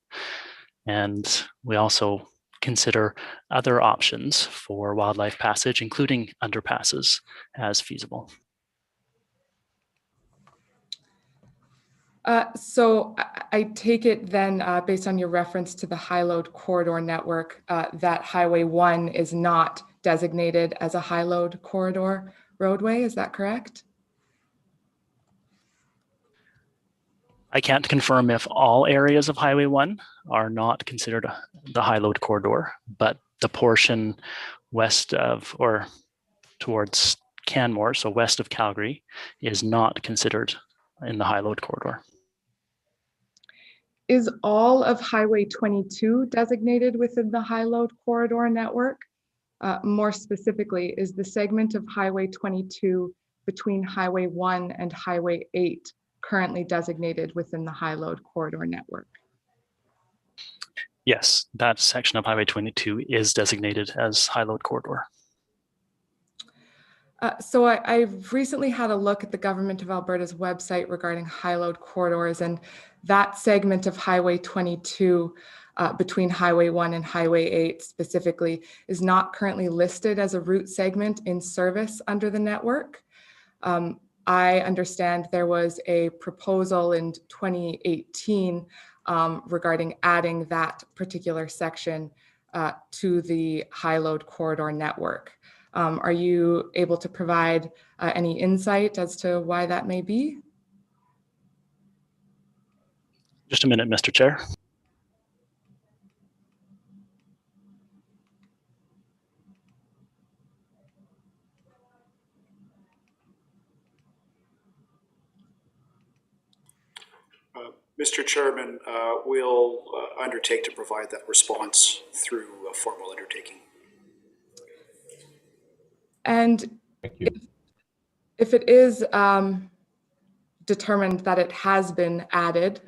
And we also consider other options for wildlife passage, including underpasses, as feasible.
So I take it then, based on your reference to the high load corridor network, that Highway 1 is not designated as a high load corridor roadway, is that correct?
I can't confirm if all areas of Highway 1 are not considered the high load corridor, but the portion west of or towards Canmore, so west of Calgary, is not considered in the high load corridor.
Is all of Highway 22 designated within the high load corridor network? More specifically, is the segment of Highway 22 between Highway 1 and Highway 8 currently designated within the high load corridor network?
Yes, that section of Highway 22 is designated as high load corridor.
So I've recently had a look at the Government of Alberta's website regarding high load corridors, and that segment of Highway 22 between Highway 1 and Highway 8 specifically is not currently listed as a route segment in service under the network. I understand there was a proposal in 2018 regarding adding that particular section to the high load corridor network. Are you able to provide any insight as to why that may be?
Just a minute, Mr. Chair.
Mr. Chairman, we'll undertake to provide that response through a formal undertaking.
And if it is determined that it has been added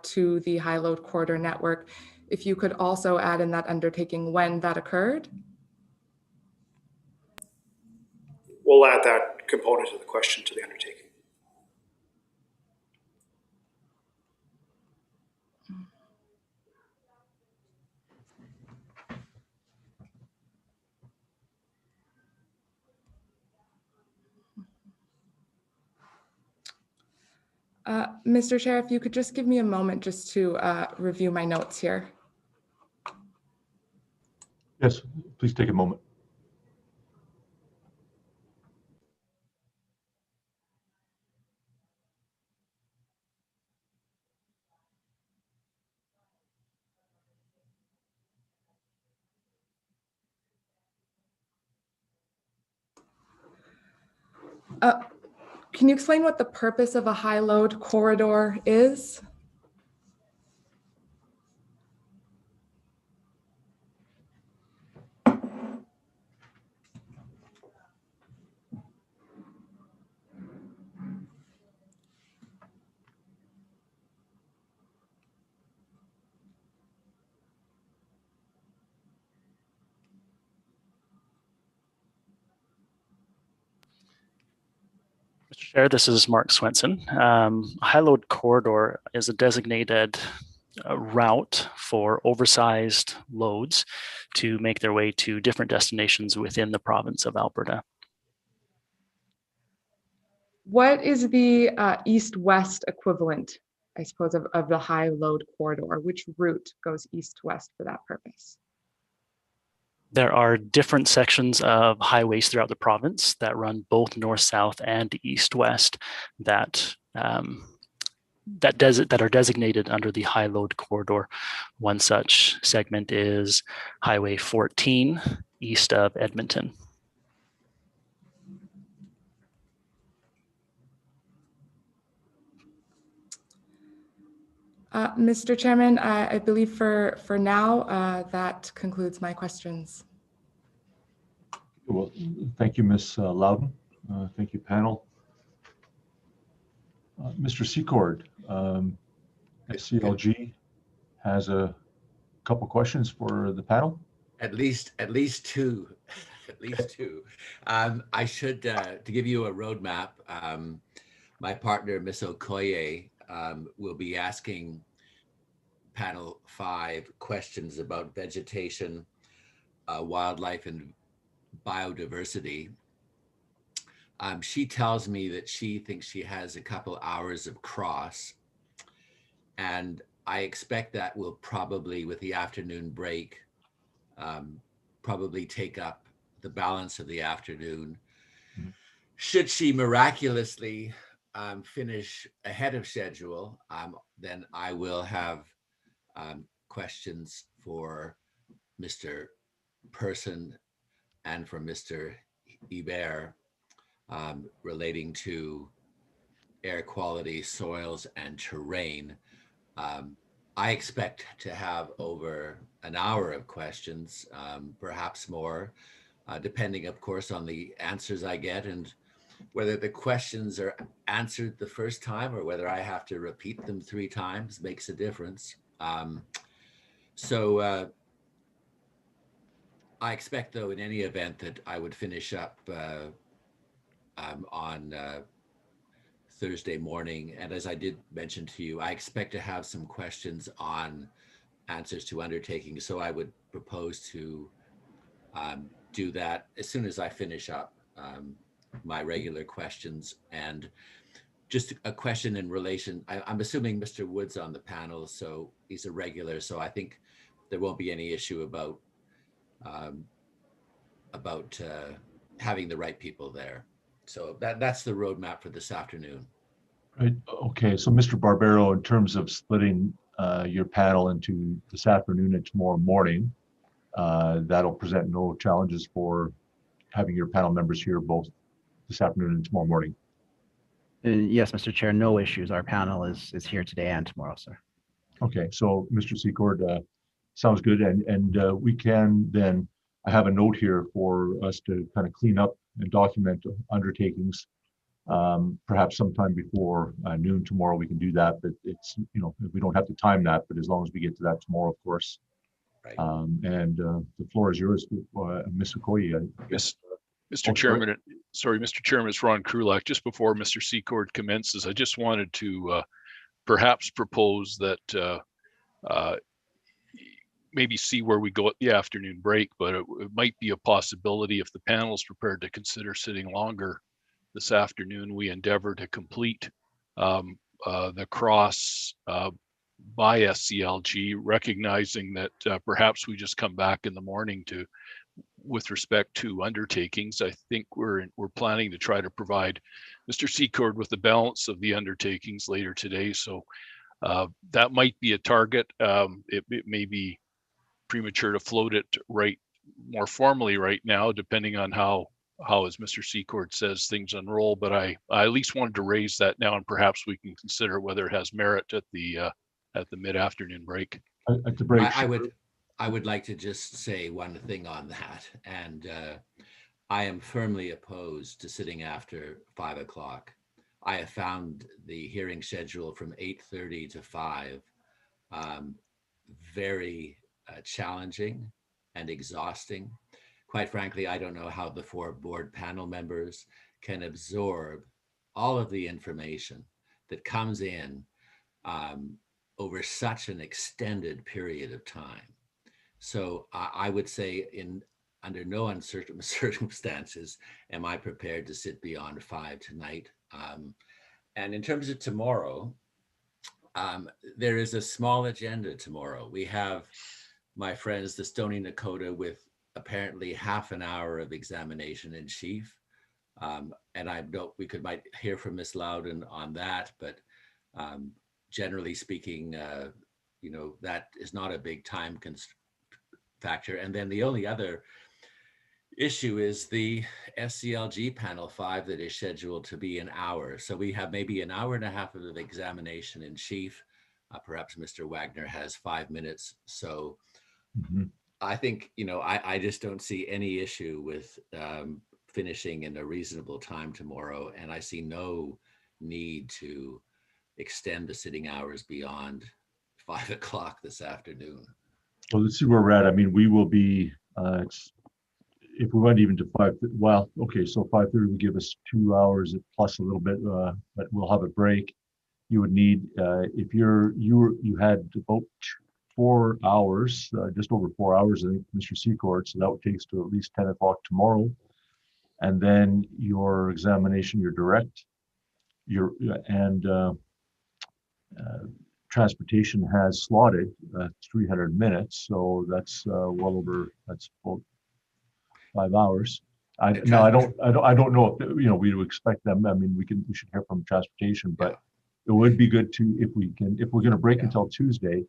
to the high load corridor network, if you could also add in that undertaking when that occurred?
We'll add that component of the question to the undertaking.
Mr. Chair, if you could just give me a moment just to review my notes here.
Yes, please take a moment.
Can you explain what the purpose of a high load corridor is?
Mr. Chair, this is Mark Swenson. High load corridor is a designated route for oversized loads to make their way to different destinations within the province of Alberta.
What is the east-west equivalent, I suppose, of the high load corridor? Which route goes east-west for that purpose?
There are different sections of highways throughout the province that run both north-south and east-west that that are designated under the high load corridor. One such segment is Highway 14 east of Edmonton.
Mr. Chairman, I believe for now, that concludes my questions.
Well, thank you, Ms. Loudon. Thank you, panel. Mr. Secord, SCLG has a couple questions for the panel.
At least two, at least two. I should, to give you a roadmap, my partner, Ms. Okoye, will be asking panel 5 questions about vegetation, wildlife, and biodiversity. She tells me that she thinks she has a couple hours of cross, and I expect that will probably, with the afternoon break, probably take up the balance of the afternoon. Mm-hmm. Should she miraculously finish ahead of schedule, then I will have questions for Mr. Person and for Mr. Hebert relating to air quality, soils, and terrain. I expect to have over an hour of questions, perhaps more, depending, of course, on the answers I get and whether the questions are answered the first time or whether I have to repeat them 3 times makes a difference. So I expect, though, in any event, that I would finish up on Thursday morning. And as I did mention to you, I expect to have some questions on answers to undertakings. So I would propose to do that as soon as I finish up my regular questions. And just a question in relation, I'm assuming Mr. Wood's on the panel, so he's a regular. So I think there won't be any issue about having the right people there. So that's the roadmap for this afternoon.
Right. Okay. So, Mr. Barbero, in terms of splitting your panel into this afternoon and tomorrow morning, that'll present no challenges for having your panel members here both this afternoon and tomorrow morning.
Yes, Mr. Chair, no issues. Our panel is here today and tomorrow, sir.
Okay. So, Mr. Secord, sounds good. And we can then, I have a note here for us to kind of clean up and document undertakings. Perhaps sometime before noon tomorrow we can do that, but it's, you know, we don't have to time that, but as long as we get to that tomorrow, of course.
Right.
And the floor is yours, Ms. Okoye.
Mr. Chairman, sorry, Mr. Chairman, it's Ron Krulak. Just before Mr. Secord commences, I just wanted to perhaps propose that maybe see where we go at the afternoon break, but it might be a possibility if the panel is prepared to consider sitting longer this afternoon, we endeavor to complete the cross by SCLG, recognizing that perhaps we just come back in the morning with respect to undertakings. I think we're planning to try to provide Mr. Secord with the balance of the undertakings later today. So that might be a target. It may be premature to float it more formally right now, depending on how, as Mr. Secord says, things unroll. But I at least wanted to raise that now, and perhaps we can consider whether it has merit at the mid-afternoon break.
At the break,
I would like to just say one thing on that, and I am firmly opposed to sitting after 5 o'clock. I have found the hearing schedule from 8:30 to 5 very challenging and exhausting. Quite frankly, I don't know how the 4 board panel members can absorb all of the information that comes in over such an extended period of time. So I would say under no uncertain circumstances am I prepared to sit beyond 5 tonight. And in terms of tomorrow, there is a small agenda tomorrow. We have my friends, the Stony Nakota, with apparently half an hour of examination in chief. And I know might hear from Ms. Loudon on that, but generally speaking, that is not a big time factor. And then the only other issue is the SCLG panel 5 that is scheduled to be an hour. So we have maybe an hour and a half of examination in chief. Perhaps Mr. Wagner has 5 minutes. So I think, I just don't see any issue with finishing in a reasonable time tomorrow. And I see no need to extend the sitting hours beyond 5 o'clock this afternoon.
Well, let's see where we're at. I mean, we will be, if we went even to 5, well, okay, so 5:30 would give us 2 hours plus a little bit, but we'll have a break. You would need, if you had about 4 hours, just over 4 hours, I think, Mr. Secord, so that would take us to at least 10 o'clock tomorrow. And then your examination, your direct, transportation has slotted 300 minutes, so that's that's about 5 hours. I don't know if we would expect them. I mean, we should hear from transportation, but it would be good to, if we're going to break until Tuesday,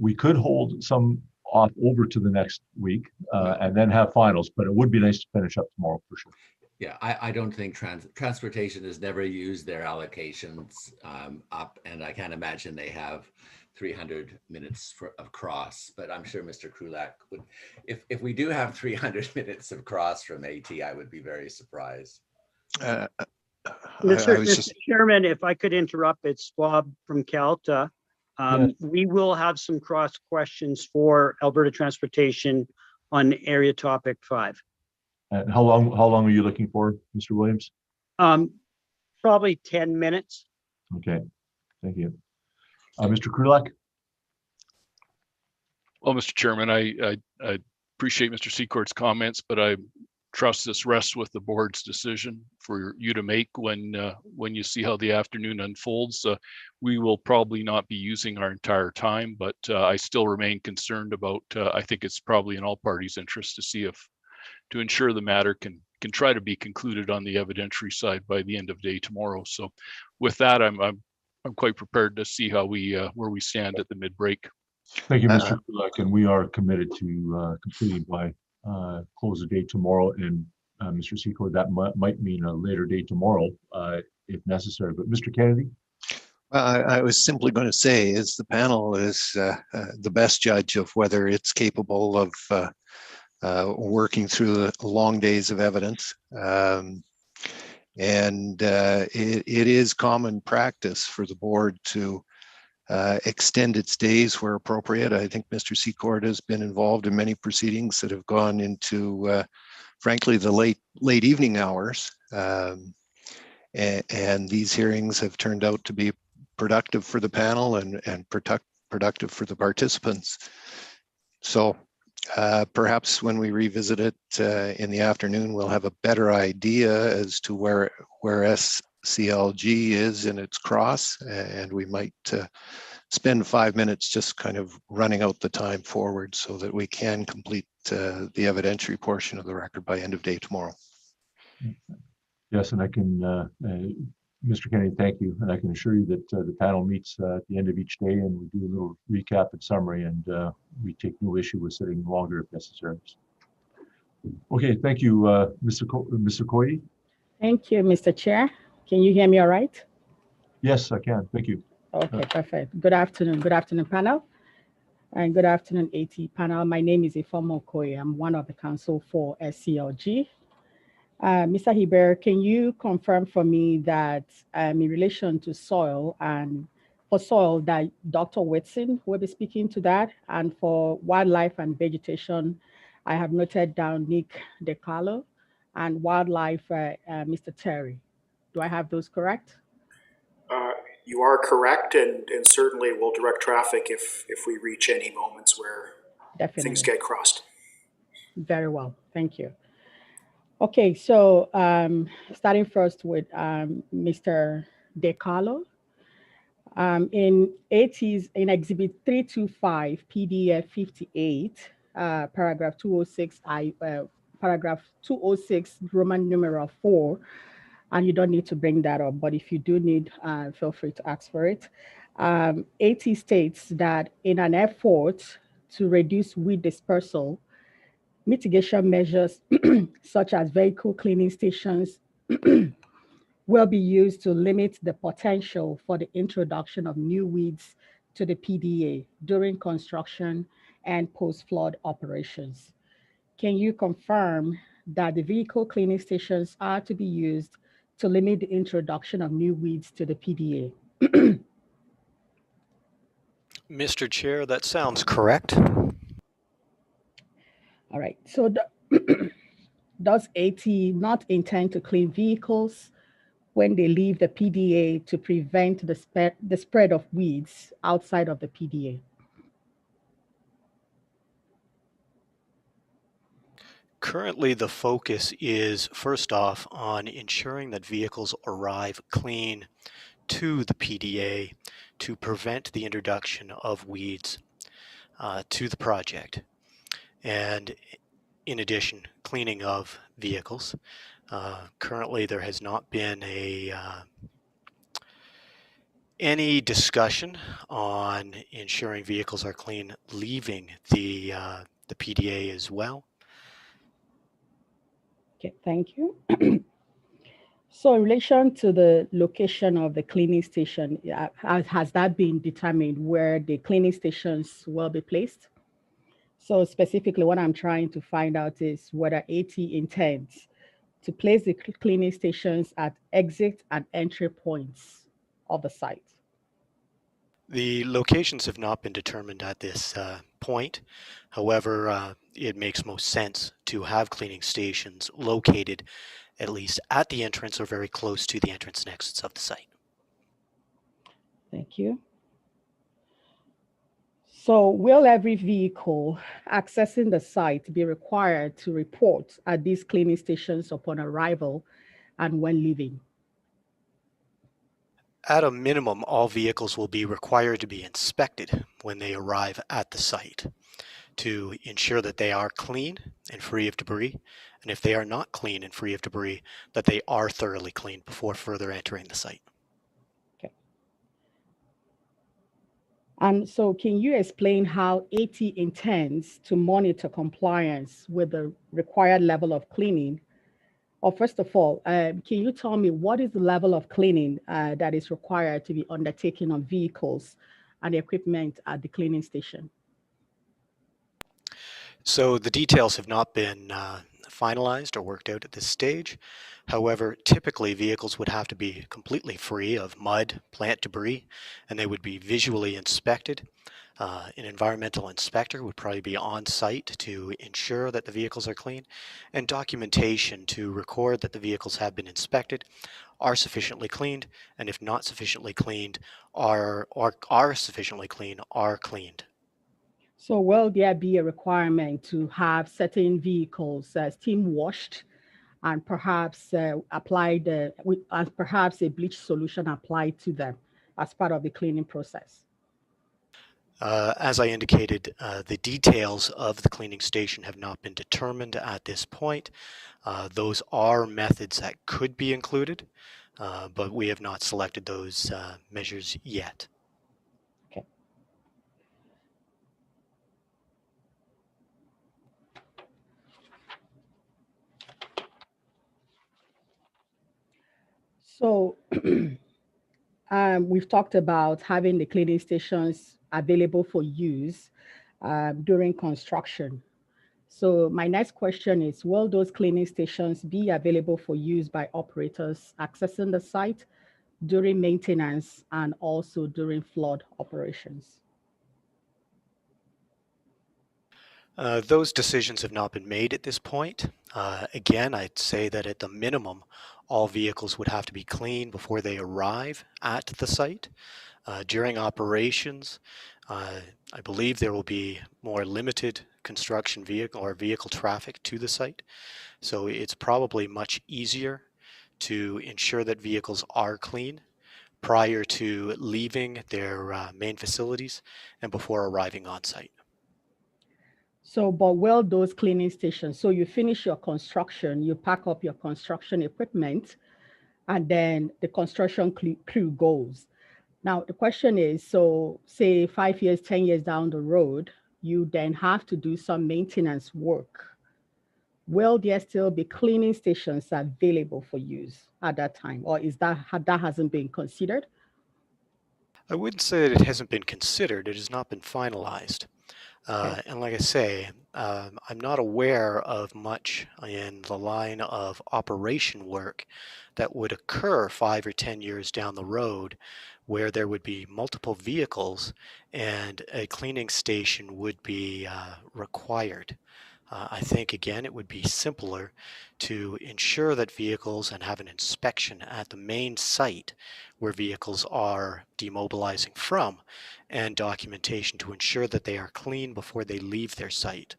we could hold some off over to the next week and then have finals, but it would be nice to finish up tomorrow for sure.
Yeah, I don't think transportation has never used their allocations up, and I can't imagine they have 300 minutes of cross, but I'm sure Mr. Krulak would, if we do have 300 minutes of cross from AT, I would be very surprised.
Mr. Chairman, if I could interrupt, it's Bob from Calta.
Yes.
We will have some cross questions for Alberta Transportation on area topic 5.
And how long are you looking for, Mr. Williams?
Probably 10 minutes.
Okay, thank you. Mr. Krulak?
Well, Mr. Chairman, I appreciate Mr. Secord's comments, but I trust this rests with the board's decision for you to make when you see how the afternoon unfolds. We will probably not be using our entire time, but I still remain concerned about, I think it's probably in all parties' interest to ensure the matter can try to be concluded on the evidentiary side by the end of day tomorrow. So with that, I'm quite prepared to see how where we stand at the mid-break.
Thank you, Mr. Kulak, and we are committed to completing by close of day tomorrow. And Mr. Secord, that might mean a later day tomorrow if necessary. But Mr. Kennedy?
I was simply going to say is the panel is the best judge of whether it's capable of working through the long days of evidence. And it is common practice for the board to extend its days where appropriate. I think Mr. Secord has been involved in many proceedings that have gone into, frankly, the late evening hours. And these hearings have turned out to be productive for the panel and productive for the participants. So perhaps when we revisit it in the afternoon, we'll have a better idea as to where CLG is in its cross, and we might spend 5 minutes just kind of running out the time forward so that we can complete the evidentiary portion of the record by end of day tomorrow.
Yes, and I can, Mr. Kennedy, thank you. And I can assure you that the panel meets at the end of each day and we do a little recap and summary, and we take no issue with sitting longer if necessary. Okay, thank you, Mr. Coy.
Thank you, Mr. Chair. Can you hear me all right?
Yes, I can. Thank you.
Okay, perfect. Good afternoon. Good afternoon, panel. And good afternoon, AT panel. My name is Ifomo Okoye. I'm one of the counsel for SCLG. Mr. Heber, can you confirm for me that in relation to soil and for soil that Dr. Whitson will be speaking to that, and for wildlife and vegetation, I have noted down Nick DeCarlo, and wildlife, Mr. Terry. Do I have those correct?
You are correct, and certainly we'll direct traffic if we reach any moments where things get crossed.
Very well, thank you. Okay, so starting first with Mr. DeCarlo. In Exhibit 325, PDF 58, paragraph 206, paragraph 206, Roman numeral 4, and you don't need to bring that up, but if you do need, feel free to ask for it. AT states that in an effort to reduce weed dispersal, mitigation measures such as vehicle cleaning stations will be used to limit the potential for the introduction of new weeds to the PDA during construction and post-flood operations. Can you confirm that the vehicle cleaning stations are to be used to limit the introduction of new weeds to the PDA?
Mr. Chair, that sounds correct.
All right, so does AT not intend to clean vehicles when they leave the PDA to prevent the spread of weeds outside of the PDA?
Currently, the focus is first off on ensuring that vehicles arrive clean to the PDA to prevent the introduction of weeds to the project. And in addition, cleaning of vehicles. Currently, there has not been any discussion on ensuring vehicles are clean leaving the PDA as well.
Okay, thank you. So in relation to the location of the cleaning station, has that been determined where the cleaning stations will be placed? So specifically what I'm trying to find out is whether AT intends to place the cleaning stations at exit and entry points of the site.
The locations have not been determined at this point. However, it makes most sense to have cleaning stations located at least at the entrance or very close to the entrance and exits of the site.
Thank you. So will every vehicle accessing the site be required to report at these cleaning stations upon arrival and when leaving?
At a minimum, all vehicles will be required to be inspected when they arrive at the site to ensure that they are clean and free of debris. And if they are not clean and free of debris, that they are thoroughly cleaned before further entering the site.
And so can you explain how AT intends to monitor compliance with the required level of cleaning? Or first of all, can you tell me what is the level of cleaning that is required to be undertaken on vehicles and equipment at the cleaning station?
So the details have not been finalized or worked out at this stage. However, typically vehicles would have to be completely free of mud, plant debris, and they would be visually inspected. An environmental inspector would probably be on site to ensure that the vehicles are clean, and documentation to record that the vehicles have been inspected, are sufficiently cleaned, and if not sufficiently cleaned, are sufficiently clean, are cleaned.
So will there be a requirement to have certain vehicles steam washed and perhaps perhaps a bleach solution applied to them as part of the cleaning process?
As I indicated, the details of the cleaning station have not been determined at this point. Those are methods that could be included, but we have not selected those measures yet.
Okay. So we've talked about having the cleaning stations available for use during construction. So my next question is, will those cleaning stations be available for use by operators accessing the site during maintenance and also during flood operations?
Those decisions have not been made at this point. Again, I'd say that at the minimum, all vehicles would have to be cleaned before they arrive at the site. During operations, I believe there will be more limited construction vehicle traffic to the site. So it's probably much easier to ensure that vehicles are clean prior to leaving their main facilities and before arriving on site.
So, but will those cleaning stations, so you finish your construction, you pack up your construction equipment, and then the construction crew goes. Now, the question is, so say 5 years, 10 years down the road, you then have to do some maintenance work. Will there still be cleaning stations available for use at that time? Or is that hasn't been considered?
I wouldn't say that it hasn't been considered. It has not been finalized. And like I say, I'm not aware of much in the line of operation work that would occur 5 or 10 years down the road where there would be multiple vehicles and a cleaning station would be required. I think, again, it would be simpler to ensure that vehicles and have an inspection at the main site where vehicles are demobilizing from and documentation to ensure that they are clean before they leave their site.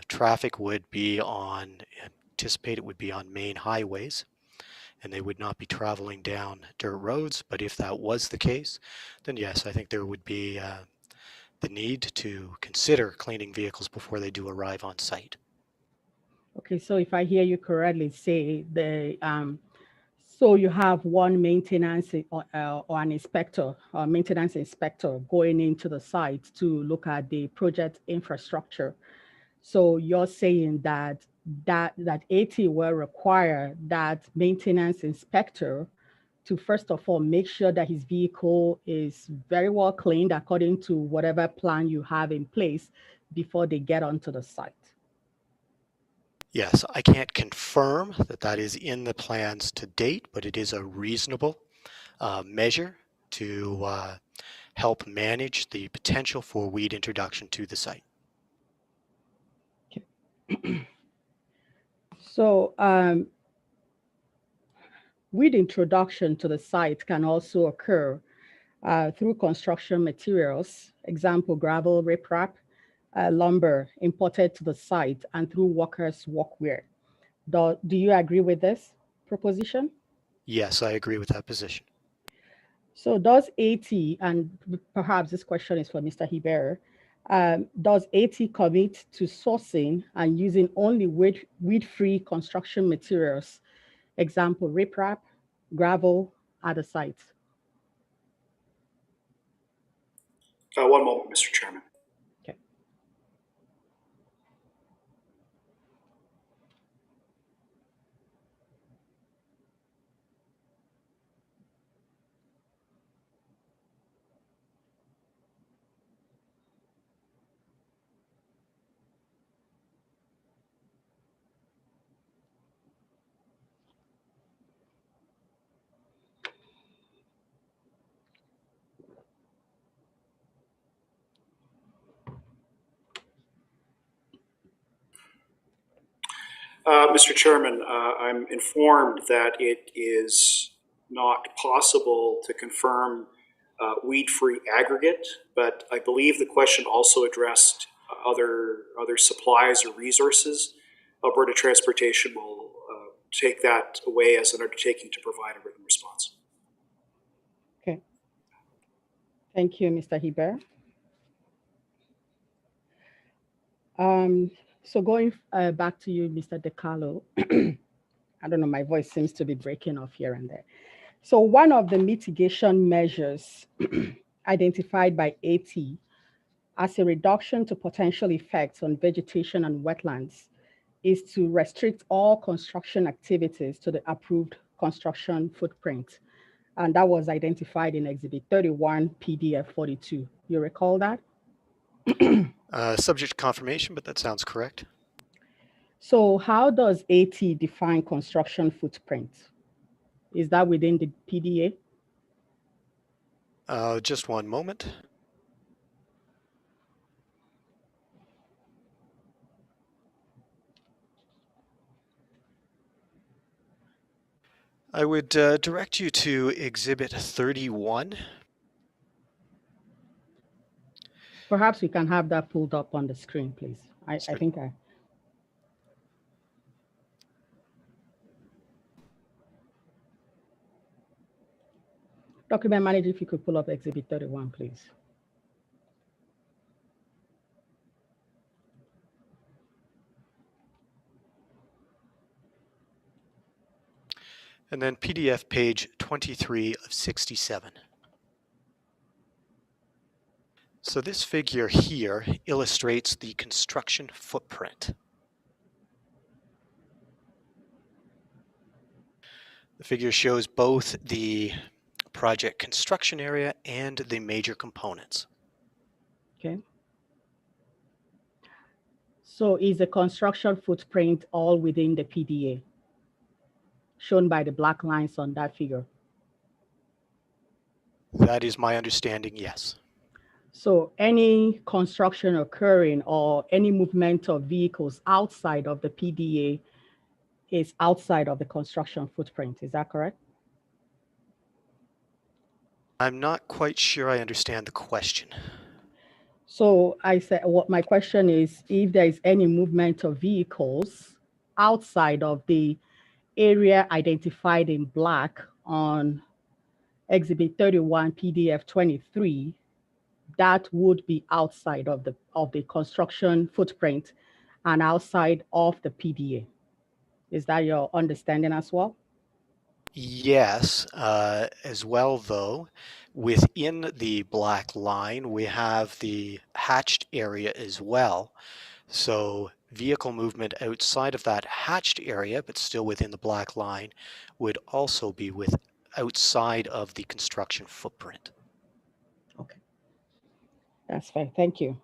Traffic would be anticipate it would be on main highways, and they would not be traveling down dirt roads. But if that was the case, then yes, I think there would be the need to consider cleaning vehicles before they do arrive on site.
Okay, so if I hear you correctly, say so you have one maintenance or an inspector, or maintenance inspector going into the site to look at the project infrastructure. So you're saying that AT will require that maintenance inspector to first of all make sure that his vehicle is very well cleaned according to whatever plan you have in place before they get onto the site.
Yes, I can't confirm that that is in the plans to date, but it is a reasonable measure to help manage the potential for weed introduction to the site.
So weed introduction to the site can also occur through construction materials, example, gravel, riprap, lumber imported to the site, and through workers' workwear. Do you agree with this proposition?
Yes, I agree with that position.
So does AT, and perhaps this question is for Mr. Hiber, does AT commit to sourcing and using only weed-free construction materials, example, riprap, gravel, at the site?
One moment, Mr. Chairman.
Okay.
Mr. Chairman, I'm informed that it is not possible to confirm weed-free aggregate, but I believe the question also addressed other supplies or resources. Alberta Transportation will take that away as an undertaking to provide a written response.
Okay. Thank you, Mr. Hebert. So going back to you, Mr. DeCarlo, I don't know, my voice seems to be breaking off here and there. So one of the mitigation measures identified by AT as a reduction to potential effects on vegetation and wetlands is to restrict all construction activities to the approved construction footprint. And that was identified in Exhibit 31, PDF 42. You recall that?
Subject to confirmation, but that sounds correct.
So how does AT define construction footprint? Is that within the PDA?
Just one moment. I would direct you to Exhibit 31.
Perhaps we can have that pulled up on the screen, please. I think I... Document manager, if you could pull up Exhibit 31, please.
And then PDF page 23 of 67. So this figure here illustrates the construction footprint. The figure shows both the project construction area and the major components.
Okay. So is the construction footprint all within the PDA, shown by the black lines on that figure?
That is my understanding, yes.
So any construction occurring or any movement of vehicles outside of the PDA is outside of the construction footprint, is that correct?
I'm not quite sure I understand the question.
So I said, what my question is, if there is any movement of vehicles outside of the area identified in black on Exhibit 31, PDF 23, that would be outside of the construction footprint and outside of the PDA. Is that your understanding as well?
Yes, as well though, within the black line, we have the hatched area as well. So vehicle movement outside of that hatched area, but still within the black line, would also be outside of the construction footprint.
Okay, that's fine, thank you.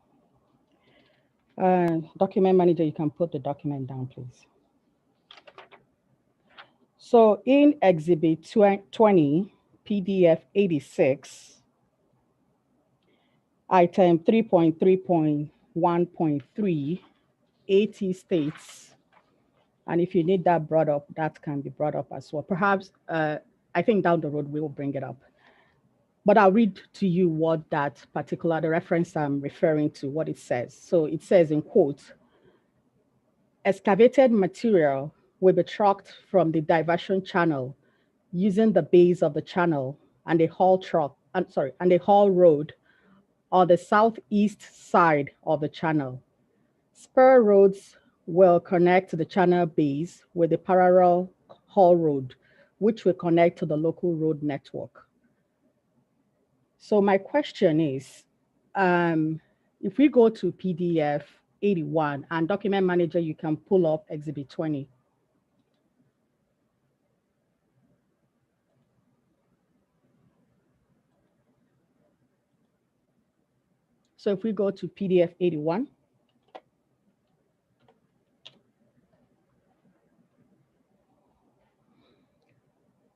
Document manager, you can put the document down, please. So in Exhibit 20, PDF 86, item 3.3.1.3, AT states, and if you need that brought up, that can be brought up as well. Perhaps, I think down the road we will bring it up. But I'll read to you what that particular, the reference I'm referring to, what it says. So it says in quotes, excavated material will be trucked from the diversion channel using the base of the channel and the haul road on the southeast side of the channel. Spur roads will connect to the channel base with the parallel haul road, which will connect to the local road network. So my question is, if we go to PDF 81 and document manager, you can pull up Exhibit 20. So if we go to PDF 81,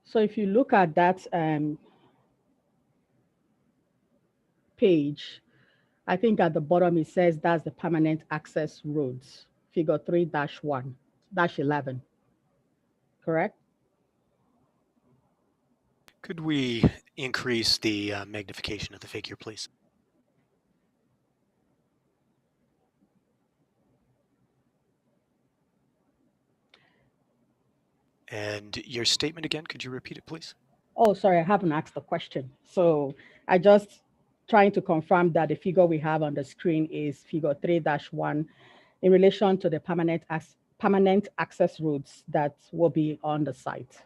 so if you look at that page, I think at the bottom it says that's the permanent access roads, figure 3-1-11, correct?
Could we increase the magnification of the figure, please? And your statement again, could you repeat it, please?
Oh, sorry, I haven't asked the question. So I just trying to confirm that the figure we have on the screen is figure 3-1 in relation to the permanent access roads that will be on the site.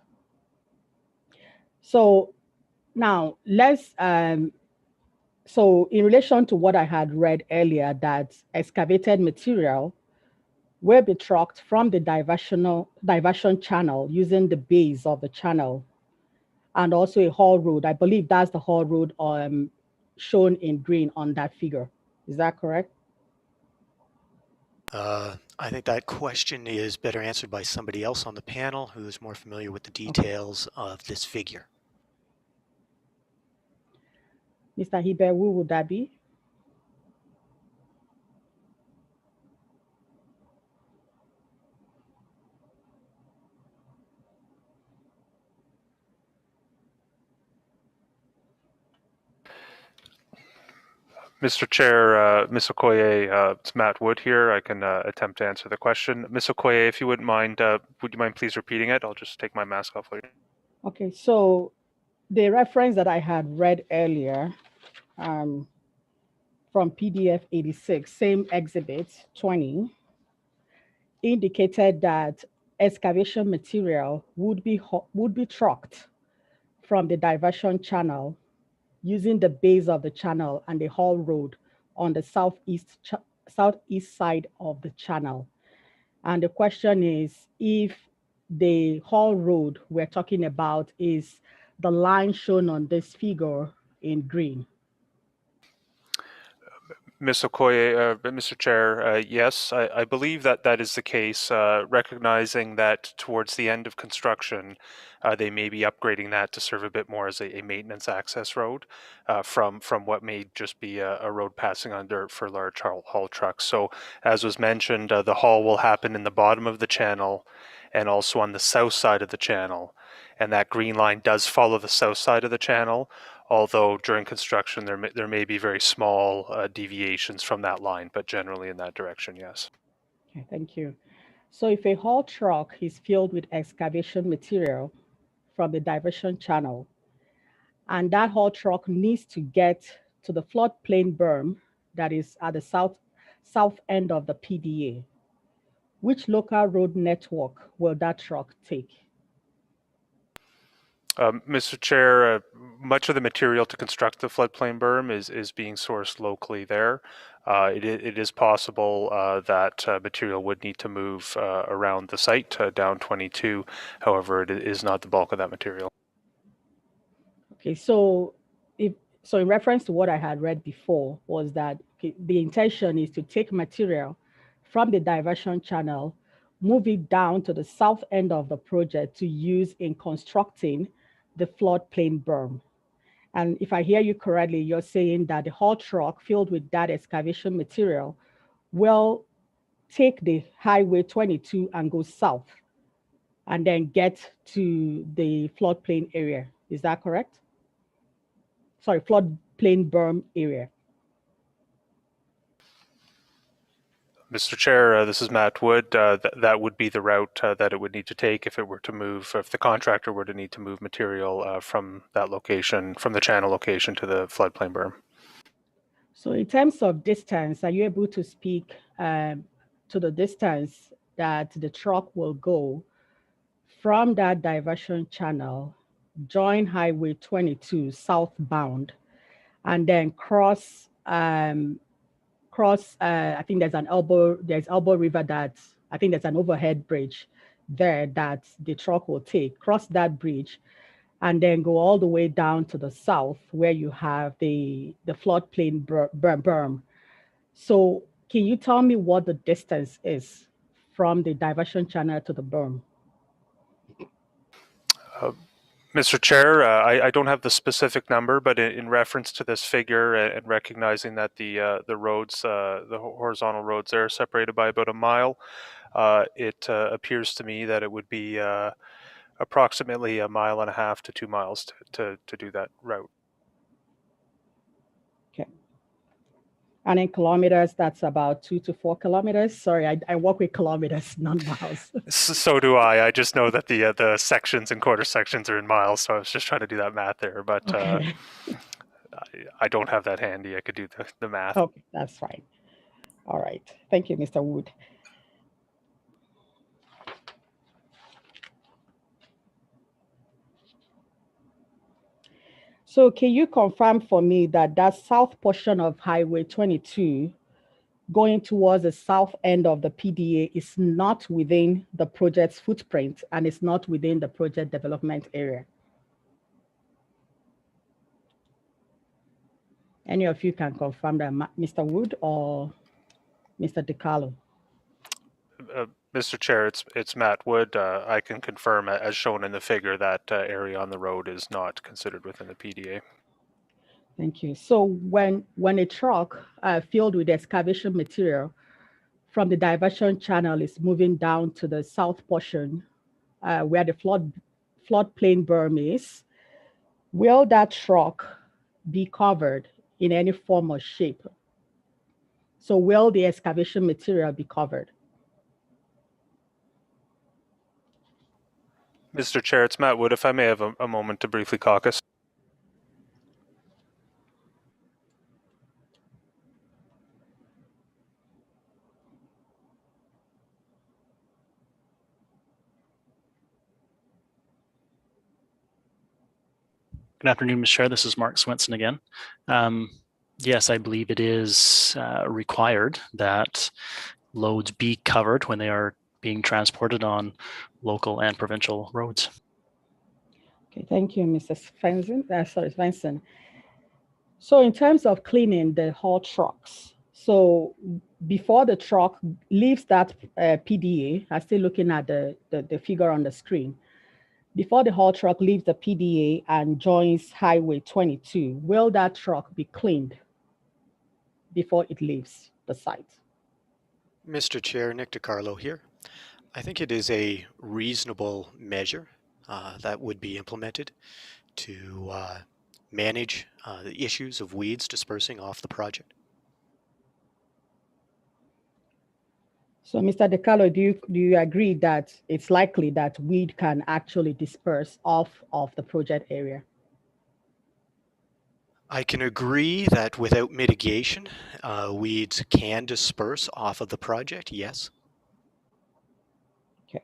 So now let's, so in relation to what I had read earlier, that excavated material will be trucked from the diversion channel using the base of the channel and also a haul road. I believe that's the haul road shown in green on that figure. Is that correct?
I think that question is better answered by somebody else on the panel who is more familiar with the details of this figure.
Mr. Hiber, who would that be?
Mr. Chair, Ms. Okoye, it's Matt Wood here. I can attempt to answer the question. Ms. Okoye, if you wouldn't mind, would you mind please repeating it? I'll just take my mask off later.
Okay, so the reference that I had read earlier from PDF 86, same exhibit 20, indicated that excavation material would be trucked from the diversion channel using the base of the channel and the haul road on the southeast side of the channel. And the question is if the haul road we're talking about is the line shown on this figure in green.
Ms. Okoye, Mr. Chair, yes, I believe that that is the case, recognizing that towards the end of construction, they may be upgrading that to serve a bit more as a maintenance access road from what may just be a road passing on dirt for large haul trucks. So as was mentioned, the haul will happen in the bottom of the channel and also on the south side of the channel. And that green line does follow the south side of the channel, although during construction there may be very small deviations from that line, but generally in that direction, yes.
Okay, thank you. So if a haul truck is filled with excavation material from the diversion channel, and that haul truck needs to get to the floodplain berm that is at the south end of the PDA, which local road network will that truck take?
Mr. Chair, much of the material to construct the floodplain berm is being sourced locally there. It is possible that material would need to move around the site down 22. However, it is not the bulk of that material.
Okay, so in reference to what I had read before was that the intention is to take material from the diversion channel, move it down to the south end of the project to use in constructing the floodplain berm. And if I hear you correctly, you're saying that the haul truck filled with that excavation material will take the Highway 22 and go south and then get to the floodplain area. Is that correct? Sorry, floodplain berm area.
Mr. Chair, this is Matt Wood. That would be the route that it would need to take if it were to move, if the contractor were to need to move material from that location, from the channel location to the floodplain berm.
So in terms of distance, are you able to speak to the distance that the truck will go from that diversion channel, join Highway 22 southbound, and then cross, I think there's Elbow River that, I think there's an overhead bridge there that the truck will take, cross that bridge, and then go all the way down to the south where you have the floodplain berm. So can you tell me what the distance is from the diversion channel to the berm?
Mr. Chair, I don't have the specific number, but in reference to this figure and recognizing that the roads, the horizontal roads there are separated by about a mile, it appears to me that it would be approximately 1.5 miles to 2 miles to do that route.
Okay. And in kilometers, that's about 2 to 4 kilometers. Sorry, I work with kilometers, not miles.
So do I. I just know that the sections and quarter sections are in miles, so I was just trying to do that math there. But
Okay.
I don't have that handy. I could do the math.
Okay, that's fine. All right. Thank you, Mr. Wood. So can you confirm for me that that south portion of Highway 22 going towards the south end of the PDA is not within the project's footprint and it's not within the project development area? Any of you can confirm that, Mr. Wood or Mr. DiCarlo?
Mr. Chair, it's Matt Wood. I can confirm, as shown in the figure, that area on the road is not considered within the PDA.
Thank you. So when a truck filled with excavation material from the diversion channel is moving down to the south portion where the floodplain berm is, will that truck be covered in any form or shape? So will the excavation material be covered?
Mr. Chair, it's Matt Wood. If I may have a moment to briefly caucus.
Good afternoon, Mr. Chair. This is Mark Swenson again. Yes, I believe it is required that loads be covered when they are being transported on local and provincial roads.
Okay, thank you, Mr. Svensson. So in terms of cleaning the haul trucks, so before the truck leaves that PDA, I'm still looking at the figure on the screen. Before the haul truck leaves the PDA and joins Highway 22, will that truck be cleaned before it leaves the site?
Mr. Chair, Nick DiCarlo here. I think it is a reasonable measure that would be implemented to manage the issues of weeds dispersing off the project.
So, Mr. DiCarlo, do you agree that it's likely that weed can actually disperse off of the project area?
I can agree that without mitigation, weeds can disperse off of the project, yes.
Okay.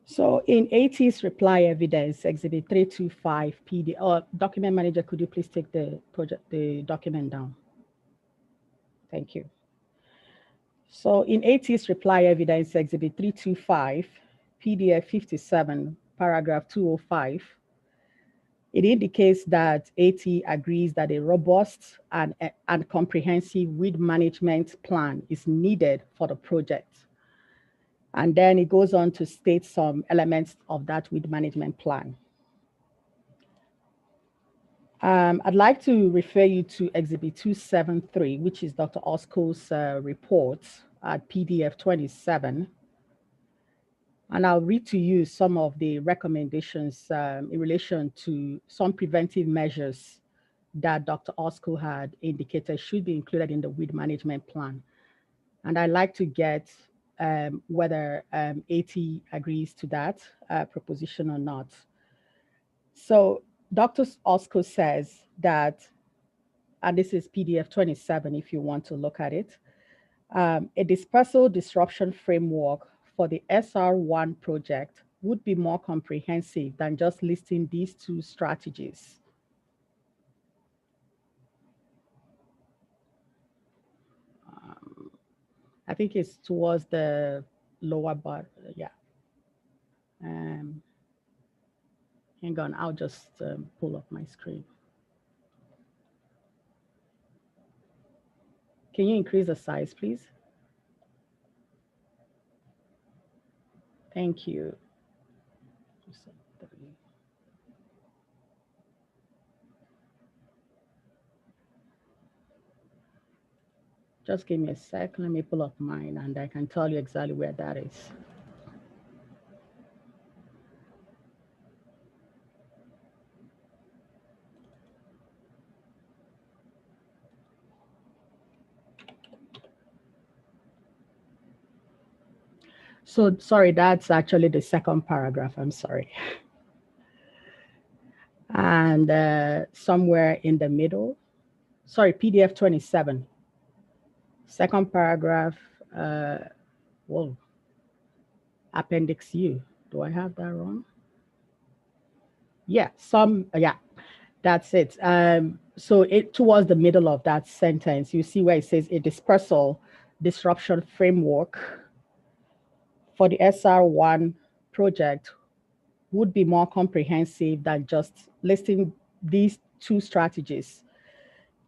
So in AT's reply evidence, Exhibit 325 PD, document manager, could you please take the document down? Thank you. So in AT's reply evidence, Exhibit 325, PDF 57, paragraph 205, it indicates that AT agrees that a robust and comprehensive weed management plan is needed for the project. And then it goes on to state some elements of that weed management plan. I'd like to refer you to Exhibit 273, which is Dr. Osko's report at PDF 27. And I'll read to you some of the recommendations in relation to some preventive measures that Dr. Osko had indicated should be included in the weed management plan. And I'd like to get whether AT agrees to that proposition or not. So Dr. Osko says that, and this is PDF 27 if you want to look at it, a dispersal disruption framework for the SR1 project would be more comprehensive than just listing these two strategies. I think it's towards the lower bar, yeah. Hang on, I'll just pull up my screen. Can you increase the size, please? Thank you. Just give me a sec. Let me pull up mine and I can tell you exactly where that is. So sorry, that's actually the second paragraph. I'm sorry. And somewhere in the middle, sorry, PDF 27, second paragraph, whoa, Appendix U. Do I have that wrong? Yeah, yeah, that's it. So it towards the middle of that sentence, you see where it says a dispersal disruption framework for the SR1 project would be more comprehensive than just listing these two strategies.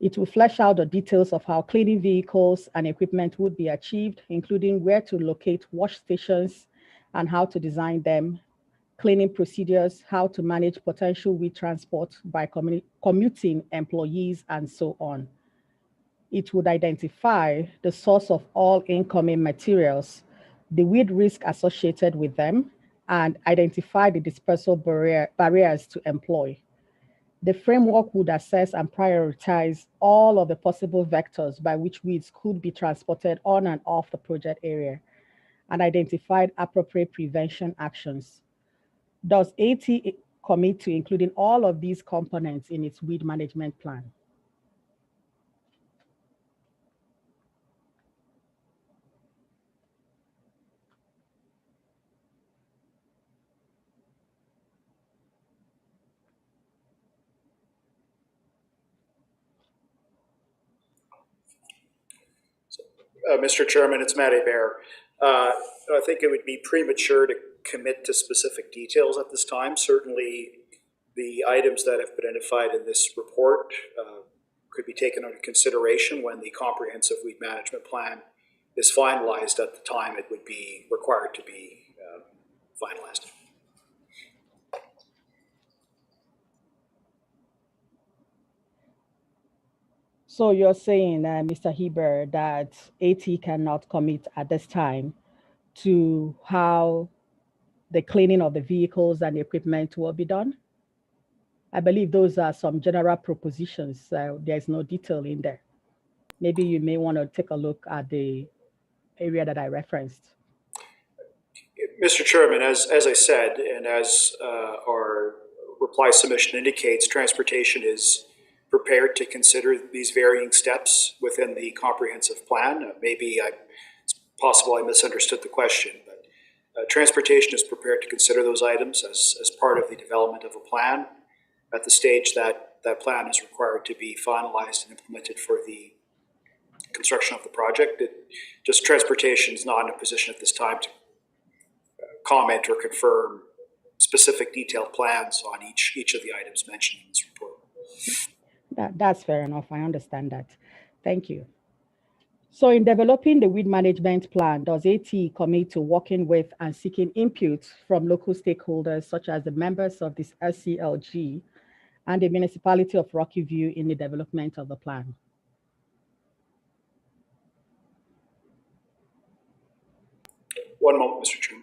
It will flesh out the details of how cleaning vehicles and equipment would be achieved, including where to locate wash stations and how to design them, cleaning procedures, how to manage potential weed transport by commuting employees, and so on. It would identify the source of all incoming materials, the weed risk associated with them, and identify the dispersal barriers to employ. The framework would assess and prioritize all of the possible vectors by which weeds could be transported on and off the project area and identified appropriate prevention actions. Does AT commit to including all of these components in its weed management plan?
Mr. Chairman, it's Matt Hebert. I think it would be premature to commit to specific details at this time. Certainly, the items that have been identified in this report could be taken under consideration when the comprehensive weed management plan is finalized at the time it would be required to be finalized.
So you're saying, Mr. Heber, that AT cannot commit at this time to how the cleaning of the vehicles and the equipment will be done? I believe those are some general propositions. There's no detail in there. Maybe you may want to take a look at the area that I referenced.
Mr. Chairman, as I said, and as our reply submission indicates, transportation is prepared to consider these varying steps within the comprehensive plan. It's possible I misunderstood the question, but transportation is prepared to consider those items as part of the development of a plan at the stage that that plan is required to be finalized and implemented for the construction of the project. Just transportation is not in a position at this time to comment or confirm specific detailed plans on each of the items mentioned in this report.
That's fair enough. I understand that. Thank you. So in developing the weed management plan, does AT commit to working with and seeking input from local stakeholders, such as the members of this SCLG and the municipality of Rocky View in the development of the plan?
One moment, Mr. Chairman.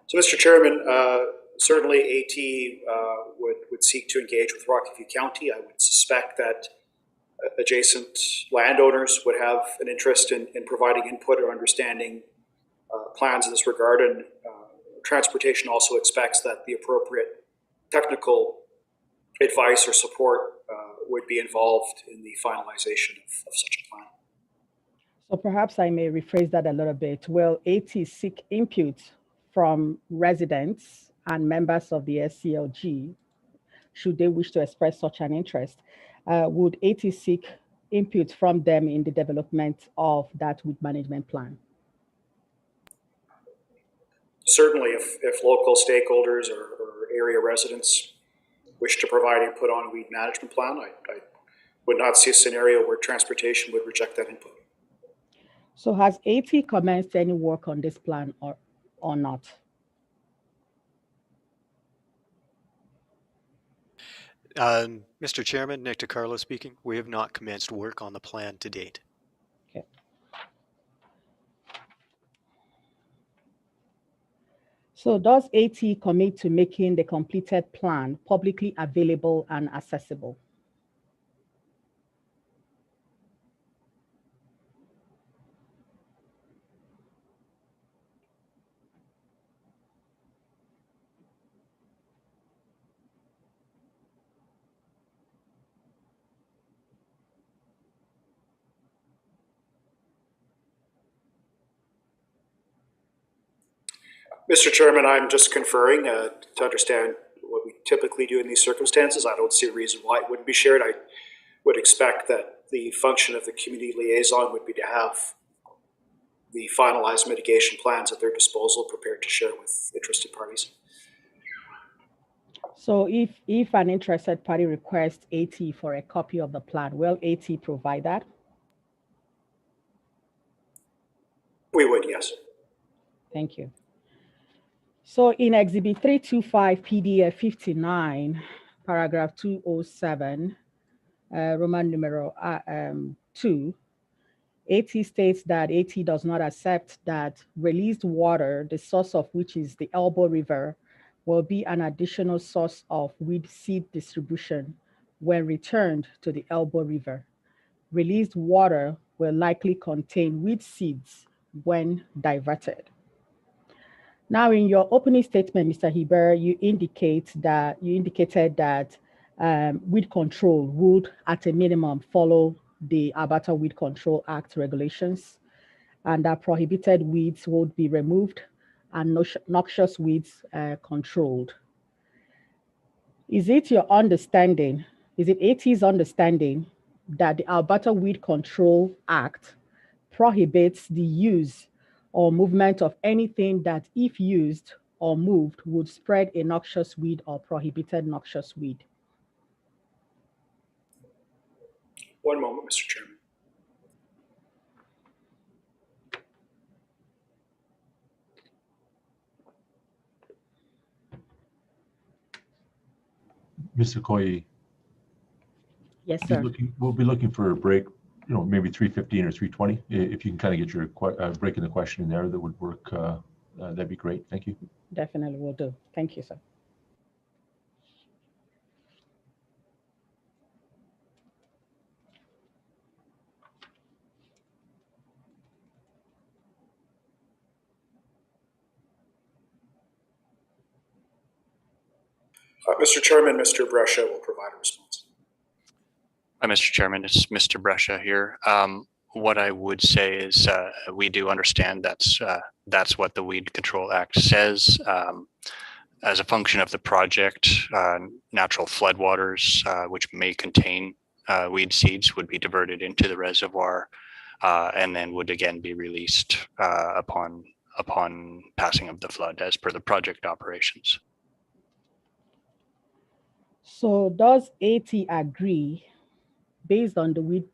So, Mr. Chairman, certainly AT would seek to engage with Rocky View County. I would suspect that adjacent landowners would have an interest in providing input or understanding plans in this regard, and transportation also expects that the appropriate technical advice or support would be involved in the finalization of such a plan.
So perhaps I may rephrase that a little bit. Will AT seek input from residents and members of the SCLG, should they wish to express such an interest? Would AT seek input from them in the development of that weed management plan?
certainly if local stakeholders or area residents wish to provide input on a weed management plan, I would not see a scenario where transportation would reject that input.
So has AT commenced any work on this plan or not?
Mr. Chairman, Nick DiCarlo speaking. We have not commenced work on the plan to date.
Okay. So does AT commit to making the completed plan publicly available and accessible?
Mr. Chairman, I'm just conferring to understand what we typically do in these circumstances. I don't see a reason why it wouldn't be shared. I would expect that the function of the community liaison would be to have the finalized mitigation plans at their disposal, prepared to share with interested parties.
So if an interested party requests AT for a copy of the plan, will AT provide that?
We would, yes.
Thank you. So in Exhibit 325 PDF 59, paragraph 207, Roman numeral 2, AT states that AT does not accept that released water, the source of which is the Elbow River, will be an additional source of weed seed distribution when returned to the Elbow River. Released water will likely contain weed seeds when diverted. Now, in your opening statement, Mr. Heber, you indicated that weed control would, at a minimum, follow the Alberta Weed Control Act regulations, and that prohibited weeds would be removed and noxious weeds controlled. Is it your understanding, is it AT's understanding that the Alberta Weed Control Act prohibits the use or movement of anything that, if used or moved, would spread a noxious weed or prohibited noxious weed?
One moment, Mr. Chairman.
Mr. Koyi.
Yes, sir.
We'll be looking for a break, maybe 3:15 or 3:20. If you can kind of get your break in the question in there, that would work. That'd be great. Thank you.
Definitely will do. Thank you, sir.
Mr. Chairman, Mr. Brescia will provide a response.
Hi, Mr. Chairman, it's Mr. Brescia here. What I would say is we do understand that's what the Weed Control Act says. As a function of the project, natural floodwaters, which may contain weed seeds, would be diverted into the reservoir and then would again be released upon passing of the flood as per the project operations.
So does AT agree, based on the Weed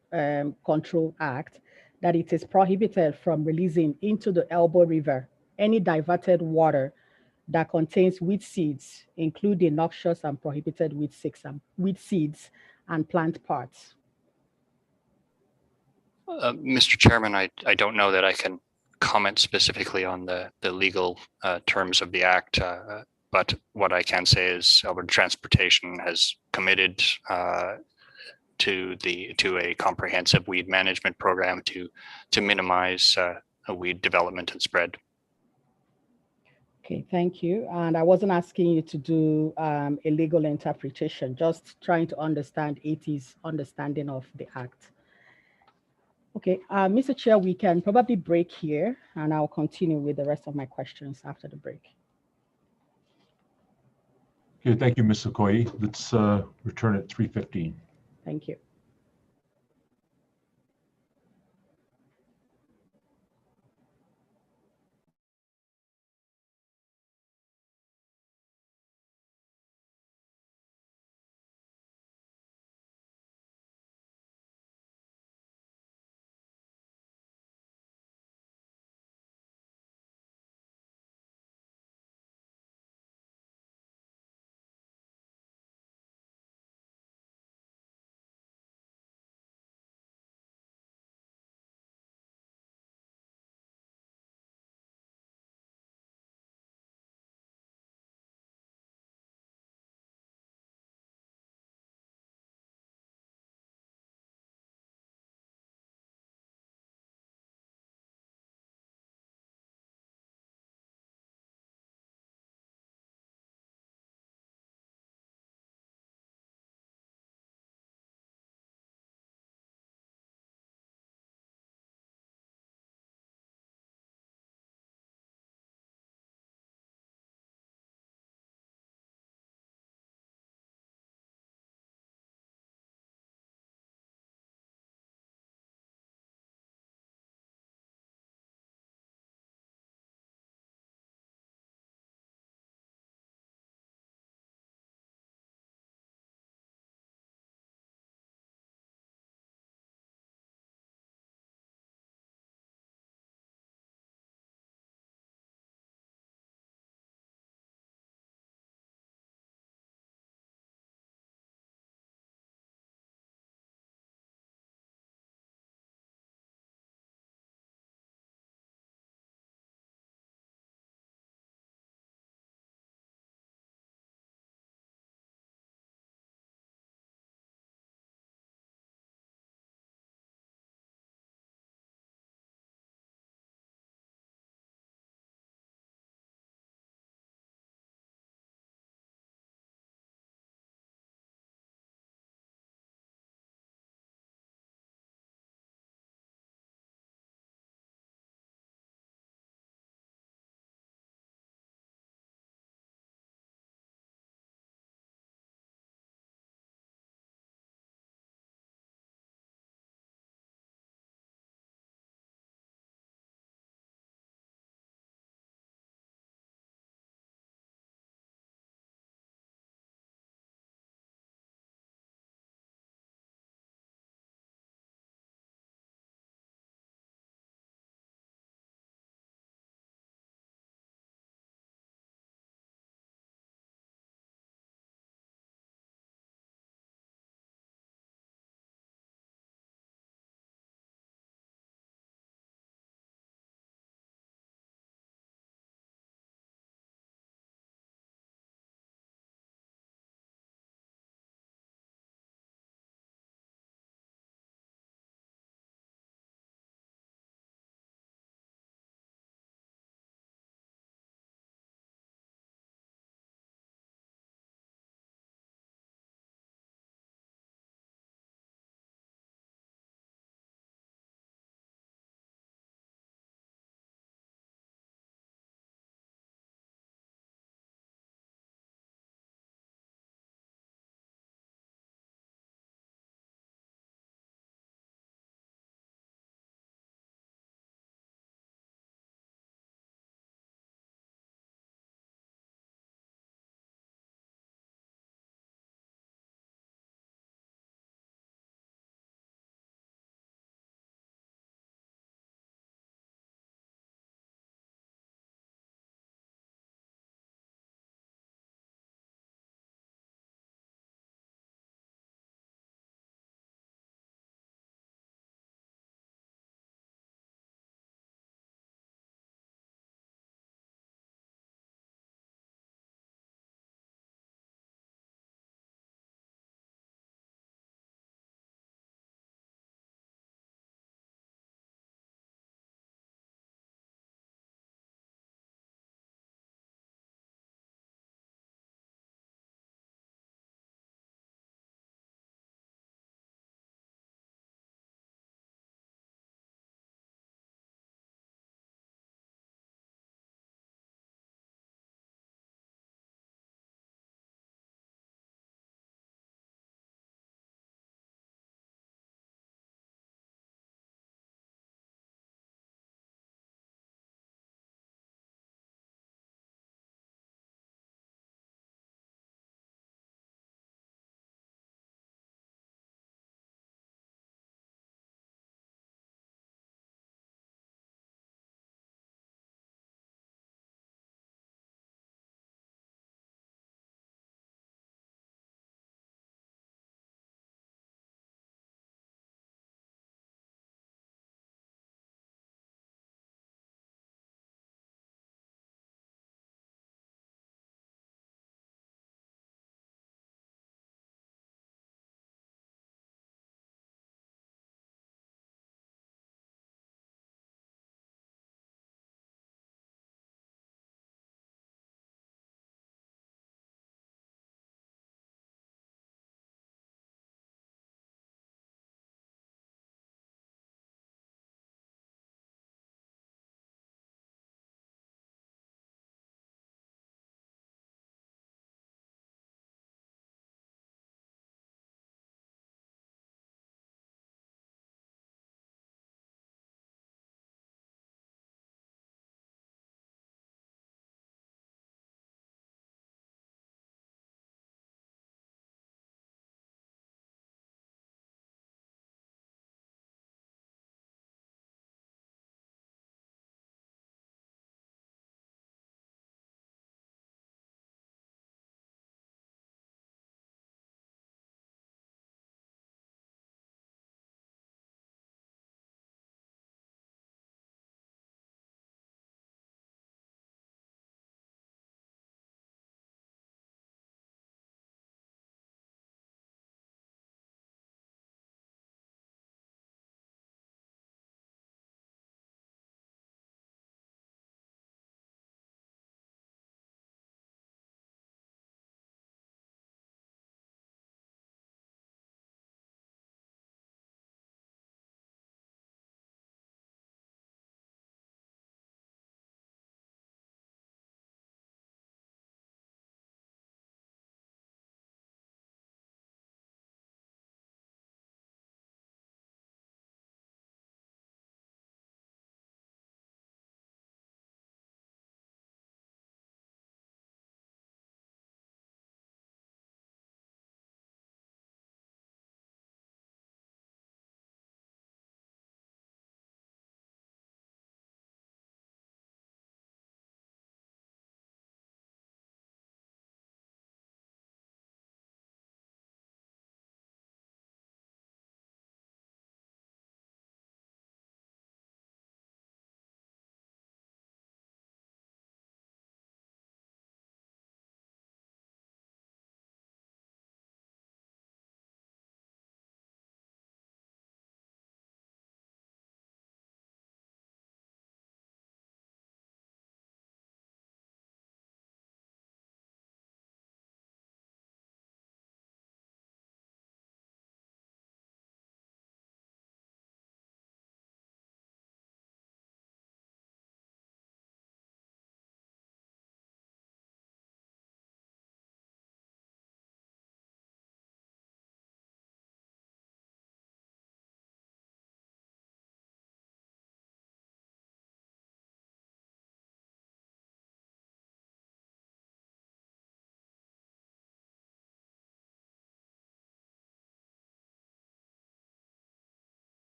Control Act, that it is prohibited from releasing into the Elbow River any diverted water that contains weed seeds, including noxious and prohibited weed seeds and plant parts?
Mr. Chairman, I don't know that I can comment specifically on the legal terms of the Act, but what I can say is Alberta Transportation has committed to a comprehensive weed management program to minimize weed development and spread.
Okay, thank you. And I wasn't asking you to do a legal interpretation, just trying to understand AT's understanding of the Act. Okay, Mr. Chair, we can probably break here and I'll continue with the rest of my questions after the break.
Okay, thank you, Ms. Okoye. Let's return at 3:15.
Thank you.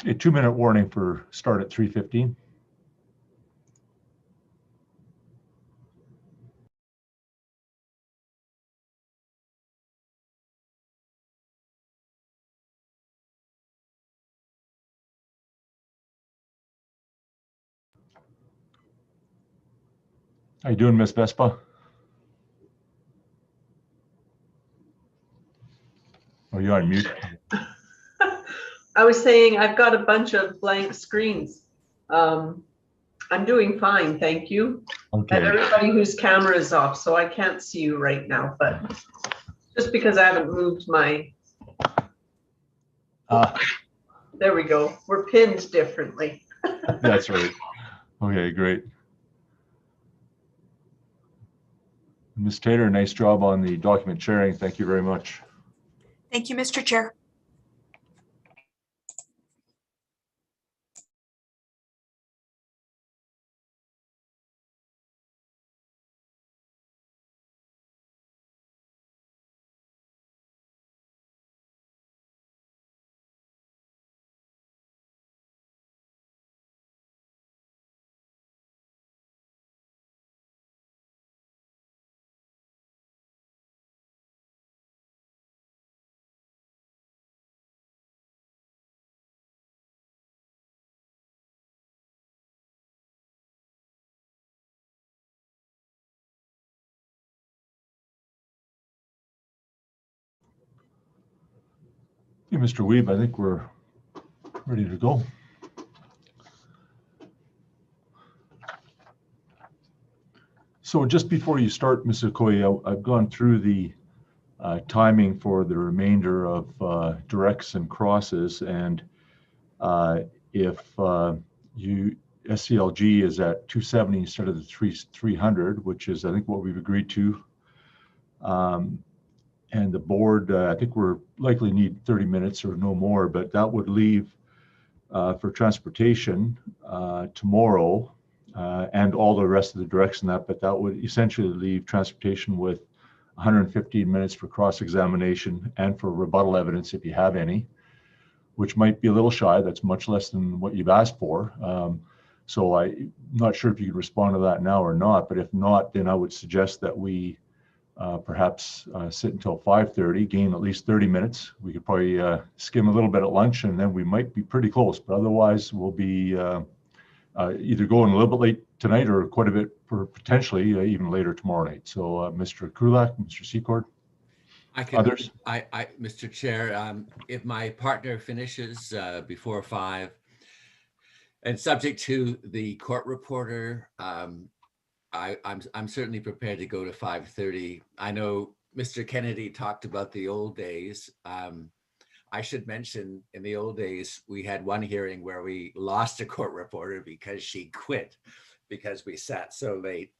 A 2-minute warning for start at 3:15. How you doing, Miss Vespa? Are you on mute?
I was saying I've got a bunch of blank screens. I'm doing fine, thank you.
Okay.
And everybody whose camera is off, so I can't see you right now, but just because I haven't moved my, there we go. We're pinned differently.
That's right. Okay, great. Ms. Taylor, nice job on the document sharing. Thank you very much.
Thank you, Mr. Chair.
Okay, Mr. Weeb, I think we're ready to go. So just before you start, Ms. Okoye, I've gone through the timing for the remainder of directs and crosses, and if SCLG is at 270 instead of the 300, which is I think what we've agreed to, and the board, I think we're likely need 30 minutes or no more, but that would leave for transportation tomorrow and all the rest of the directs in that, but that would essentially leave transportation with 115 minutes for cross-examination and for rebuttal evidence if you have any, which might be a little shy. That's much less than what you've asked for. So I'm not sure if you can respond to that now or not, but if not, then I would suggest that we perhaps sit until 5:30, gain at least 30 minutes. We could probably skim a little bit at lunch, and then we might be pretty close, but otherwise we'll be either going a little bit late tonight or quite a bit for potentially even later tomorrow night. So Mr. Krulak, Mr. Secord, others?
Mr. Chair, if my partner finishes before 5, and subject to the court reporter, I'm certainly prepared to go to 5:30. I know Mr. Kennedy talked about the old days. I should mention, in the old days, we had one hearing where we lost a court reporter because she quit because we sat so late.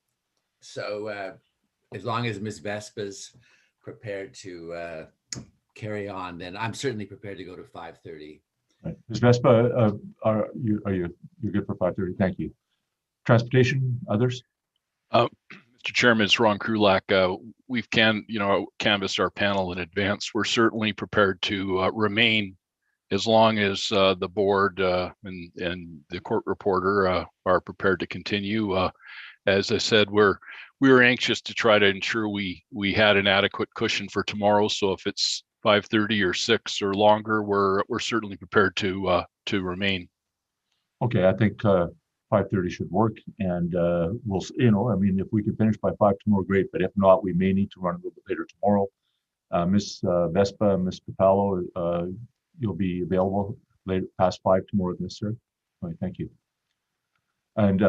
So as long as Ms. Vespa's prepared to carry on, then I'm certainly prepared to go to 5:30.
Right. Ms. Vespa, you're good for 5:30? Thank you. Transportation, others?
Mr. Chairman, it's Ron Krulak. We've canvassed our panel in advance. We're certainly prepared to remain as long as the board and the court reporter are prepared to continue. As I said, we were anxious to try to ensure we had an adequate cushion for tomorrow. So if it's 5:30 or 6 or longer, we're certainly prepared to remain.
Okay, I think 5:30 should work, and we'll, I mean, if we can finish by 5 tomorrow, great, but if not, we may need to run a little bit later tomorrow. Ms. Vespa, Mr. Paolo, you'll be available later past 5 tomorrow if necessary. All right, thank you. And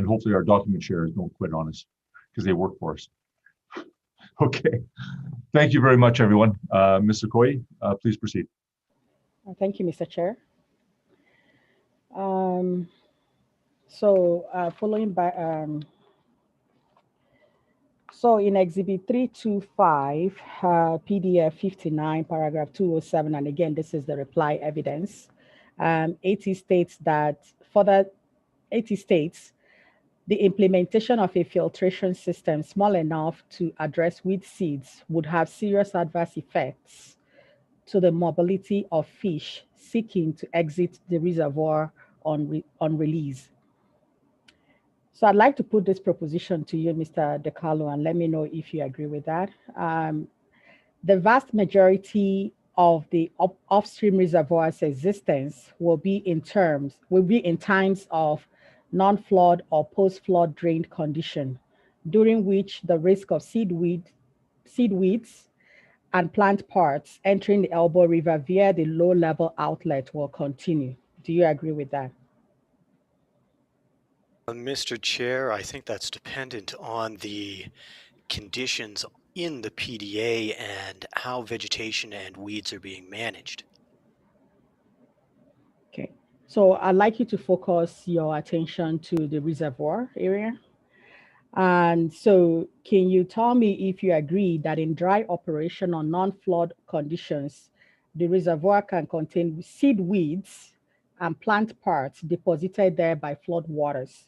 hopefully our document sharers don't quit on us because they work for us. Okay, thank you very much, everyone. Ms. Okoye, please proceed.
Thank you, Mr. Chair. Following by, so in Exhibit 325, PDF 59, paragraph 207, and again, this is the reply evidence. 80 states that the implementation of a filtration system small enough to address weed seeds would have serious adverse effects to the mobility of fish seeking to exit the reservoir on release. So I'd like to put this proposition to you, Mr. DeCarlo, and let me know if you agree with that. The vast majority of the upstream reservoir's existence will be in times of non-flood or post-flood drained condition, during which the risk of seed weeds and plant parts entering the Elbow River via the low-level outlet will continue. Do you agree with that?
Mr. Chair, I think that's dependent on the conditions in the PDA and how vegetation and weeds are being managed.
Okay, so I'd like you to focus your attention to the reservoir area. And so can you tell me if you agree that in dry operation or non-flood conditions, the reservoir can contain seed weeds and plant parts deposited there by flood waters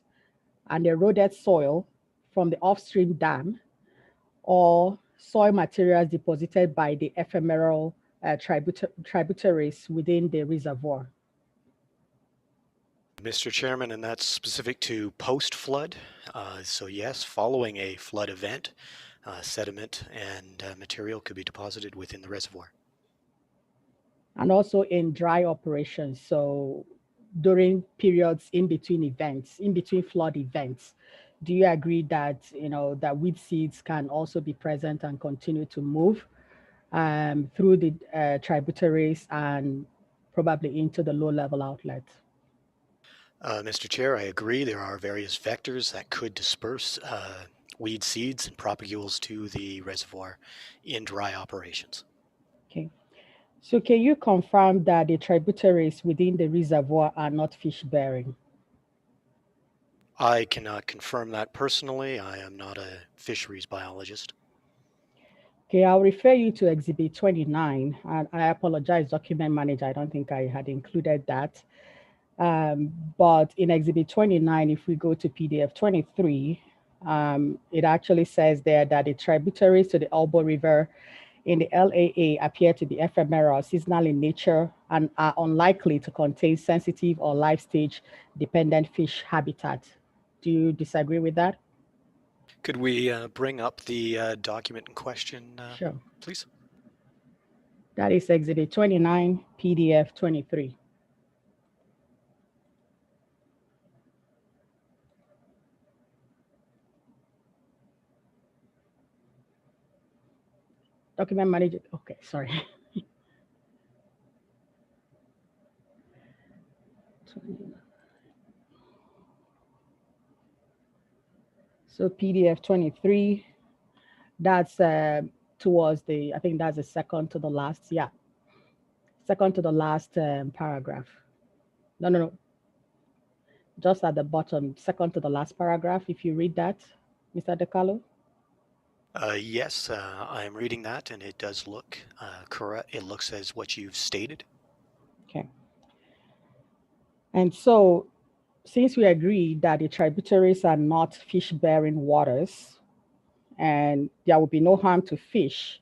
and eroded soil from the upstream dam, or soil materials deposited by the ephemeral tributaries within the reservoir?
Mr. Chairman, and that's specific to post-flood. So yes, following a flood event, sediment and material could be deposited within the reservoir.
And also in dry operations, so during periods in between events, in between flood events, do you agree that, that weed seeds can also be present and continue to move through the tributaries and probably into the low-level outlet?
Mr. Chair, I agree. There are various vectors that could disperse weed seeds and propagules to the reservoir in dry operations.
Okay. So can you confirm that the tributaries within the reservoir are not fish-bearing?
I cannot confirm that personally. I am not a fisheries biologist.
Okay, I'll refer you to Exhibit 29, and I apologize, document manager, I don't think I had included that. But in Exhibit 29, if we go to PDF 23, it actually says there that the tributaries to the Elbow River in the LAA appear to be ephemeral, seasonal in nature, and are unlikely to contain sensitive or life stage dependent fish habitat. Do you disagree with that?
Could we bring up the document in question,
Sure.
please?
That is Exhibit 29, PDF 23. Document manager, okay, sorry. So PDF 23, that's towards the, I think that's the second to the last, yeah. Second to the last paragraph. No. Just at the bottom, second to the last paragraph, if you read that, Mr. DeCarlo.
Yes, I am reading that, and it does look correct. It looks as what you've stated.
Okay. And so, since we agree that the tributaries are not fish-bearing waters, and there will be no harm to fish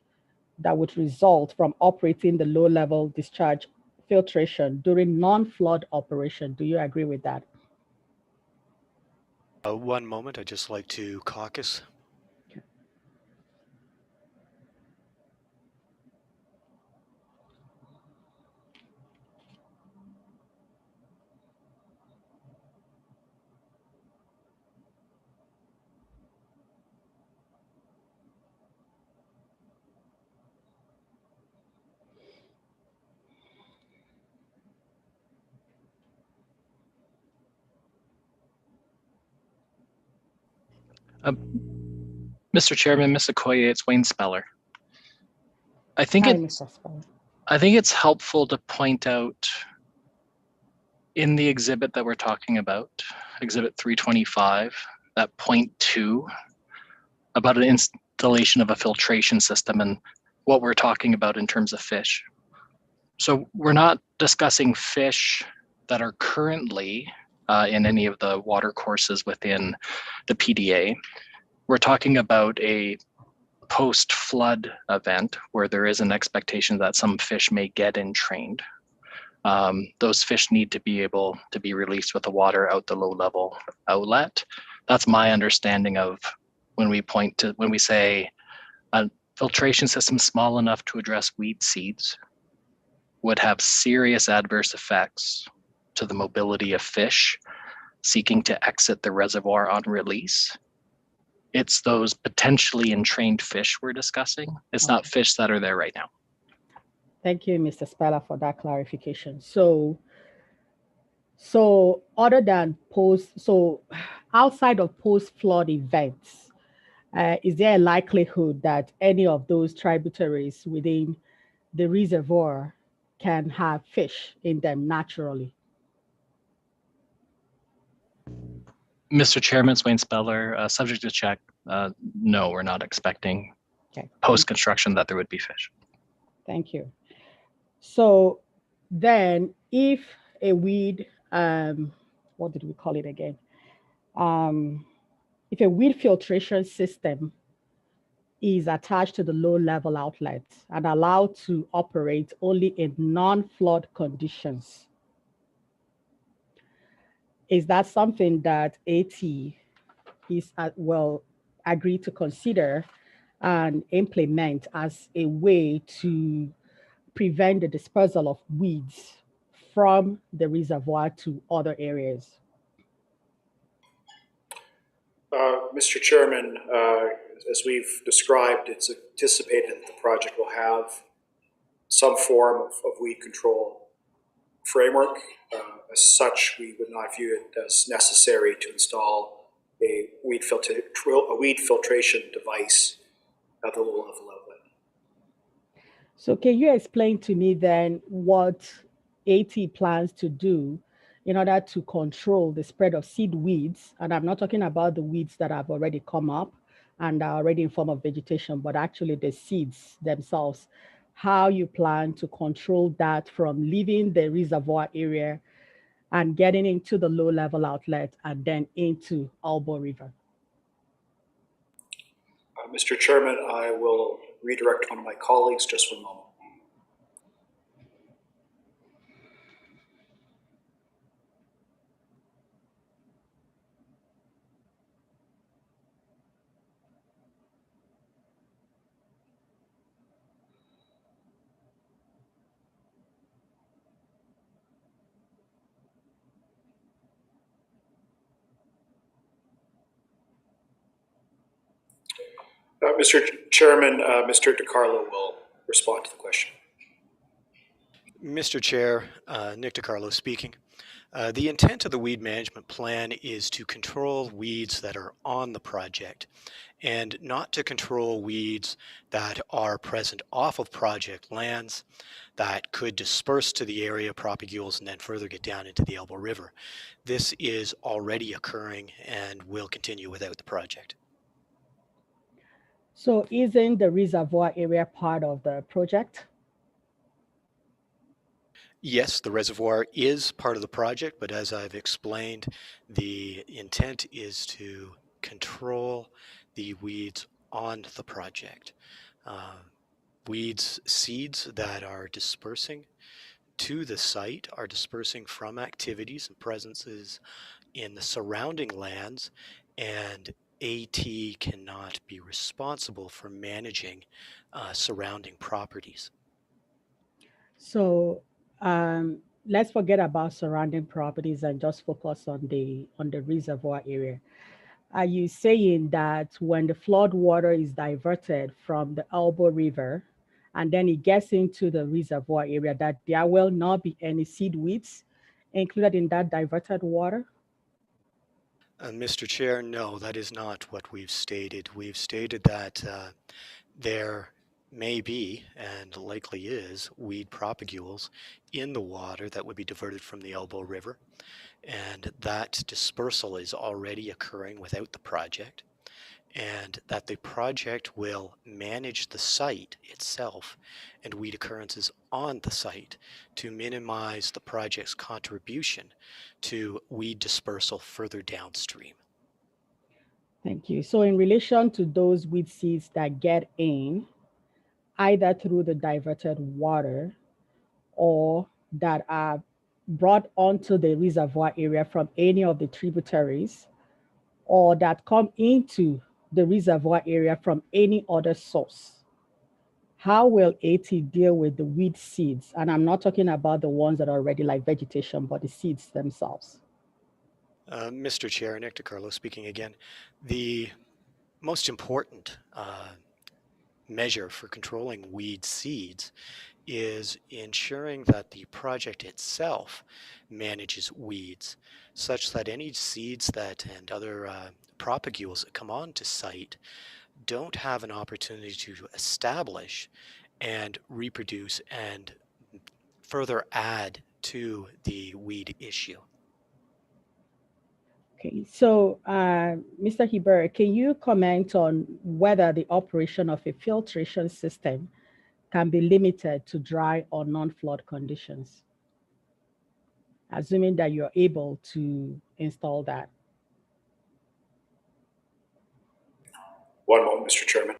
that would result from operating the low-level discharge filtration during non-flood operation, do you agree with that?
One moment, I'd just like to caucus.
Mr. Chairman, Ms. Okoye, it's Wayne Speller. I think
Hi, Mr. Speller.
I think it's helpful to point out in the exhibit that we're talking about, Exhibit 325, that point 2, about an installation of a filtration system and what we're talking about in terms of fish. So we're not discussing fish that are currently in any of the water courses within the PDA. We're talking about a post-flood event where there is an expectation that some fish may get entrained, those fish need to be able to be released with the water out the low-level outlet. That's my understanding of when we say a filtration system small enough to address weed seeds would have serious adverse effects to the mobility of fish seeking to exit the reservoir on release. It's those potentially entrained fish we're discussing. It's not fish that are there right now.
Thank you, Mr. Speller, for that clarification. So other than outside of post-flood events, is there a likelihood that any of those tributaries within the reservoir can have fish in them naturally?
Mr. Chairman, Wayne Speller, subject to check. No, we're not expecting post-construction that there would be fish.
Thank you. So then if a weed, what did we call it again? If a weed filtration system is attached to the low-level outlet and allowed to operate only in non-flood conditions, is that something that AT is will agree to consider and implement as a way to prevent the dispersal of weeds from the reservoir to other areas?
Mr. Chairman, as we've described, it's anticipated that the project will have some form of weed control framework. As such, we would not view it as necessary to install a weed filtration device at the low-level outlet.
So can you explain to me then what AT plans to do in order to control the spread of seed weeds? And I'm not talking about the weeds that have already come up and are already in form of vegetation, but actually the seeds themselves, how you plan to control that from leaving the reservoir area and getting into the low-level outlet and then into Elbow River?
Mr. Chairman, I will redirect one of my colleagues just for a moment. Mr. Chairman, Mr. DiCarlo will respond to the question.
Mr. Chair, Nick DiCarlo speaking. The intent of the weed management plan is to control weeds that are on the project and not to control weeds that are present off of project lands that could disperse to the area propagules and then further get down into the Elbow River. This is already occurring and will continue without the project.
So isn't the reservoir area part of the project?
Yes, the reservoir is part of the project, but as I've explained, the intent is to control the weeds on the project. Weeds, seeds that are dispersing to the site are dispersing from activities and presences in the surrounding lands, and AT cannot be responsible for managing surrounding properties.
So let's forget about surrounding properties and just focus on the reservoir area. Are you saying that when the flood water is diverted from the Elbow River and then it gets into the reservoir area, that there will not be any seed weeds included in that diverted water?
Mr. Chair, no, that is not what we've stated. We've stated that there may be, and likely is, weed propagules in the water that would be diverted from the Elbow River, and that dispersal is already occurring without the project, and that the project will manage the site itself and weed occurrences on the site to minimize the project's contribution to weed dispersal further downstream.
Thank you. So in relation to those weed seeds that get in, either through the diverted water or that are brought onto the reservoir area from any of the tributaries, or that come into the reservoir area from any other source, how will AT deal with the weed seeds? And I'm not talking about the ones that are already like vegetation, but the seeds themselves.
Mr. Chair, Nick DiCarlo speaking again. The most important measure for controlling weed seeds is ensuring that the project itself manages weeds such that any seeds that and other propagules that come onto site don't have an opportunity to establish and reproduce and further add to the weed issue.
Okay, so Mr. Heber, can you comment on whether the operation of a filtration system can be limited to dry or non-flood conditions, assuming that you're able to install that?
One moment, Mr. Chairman.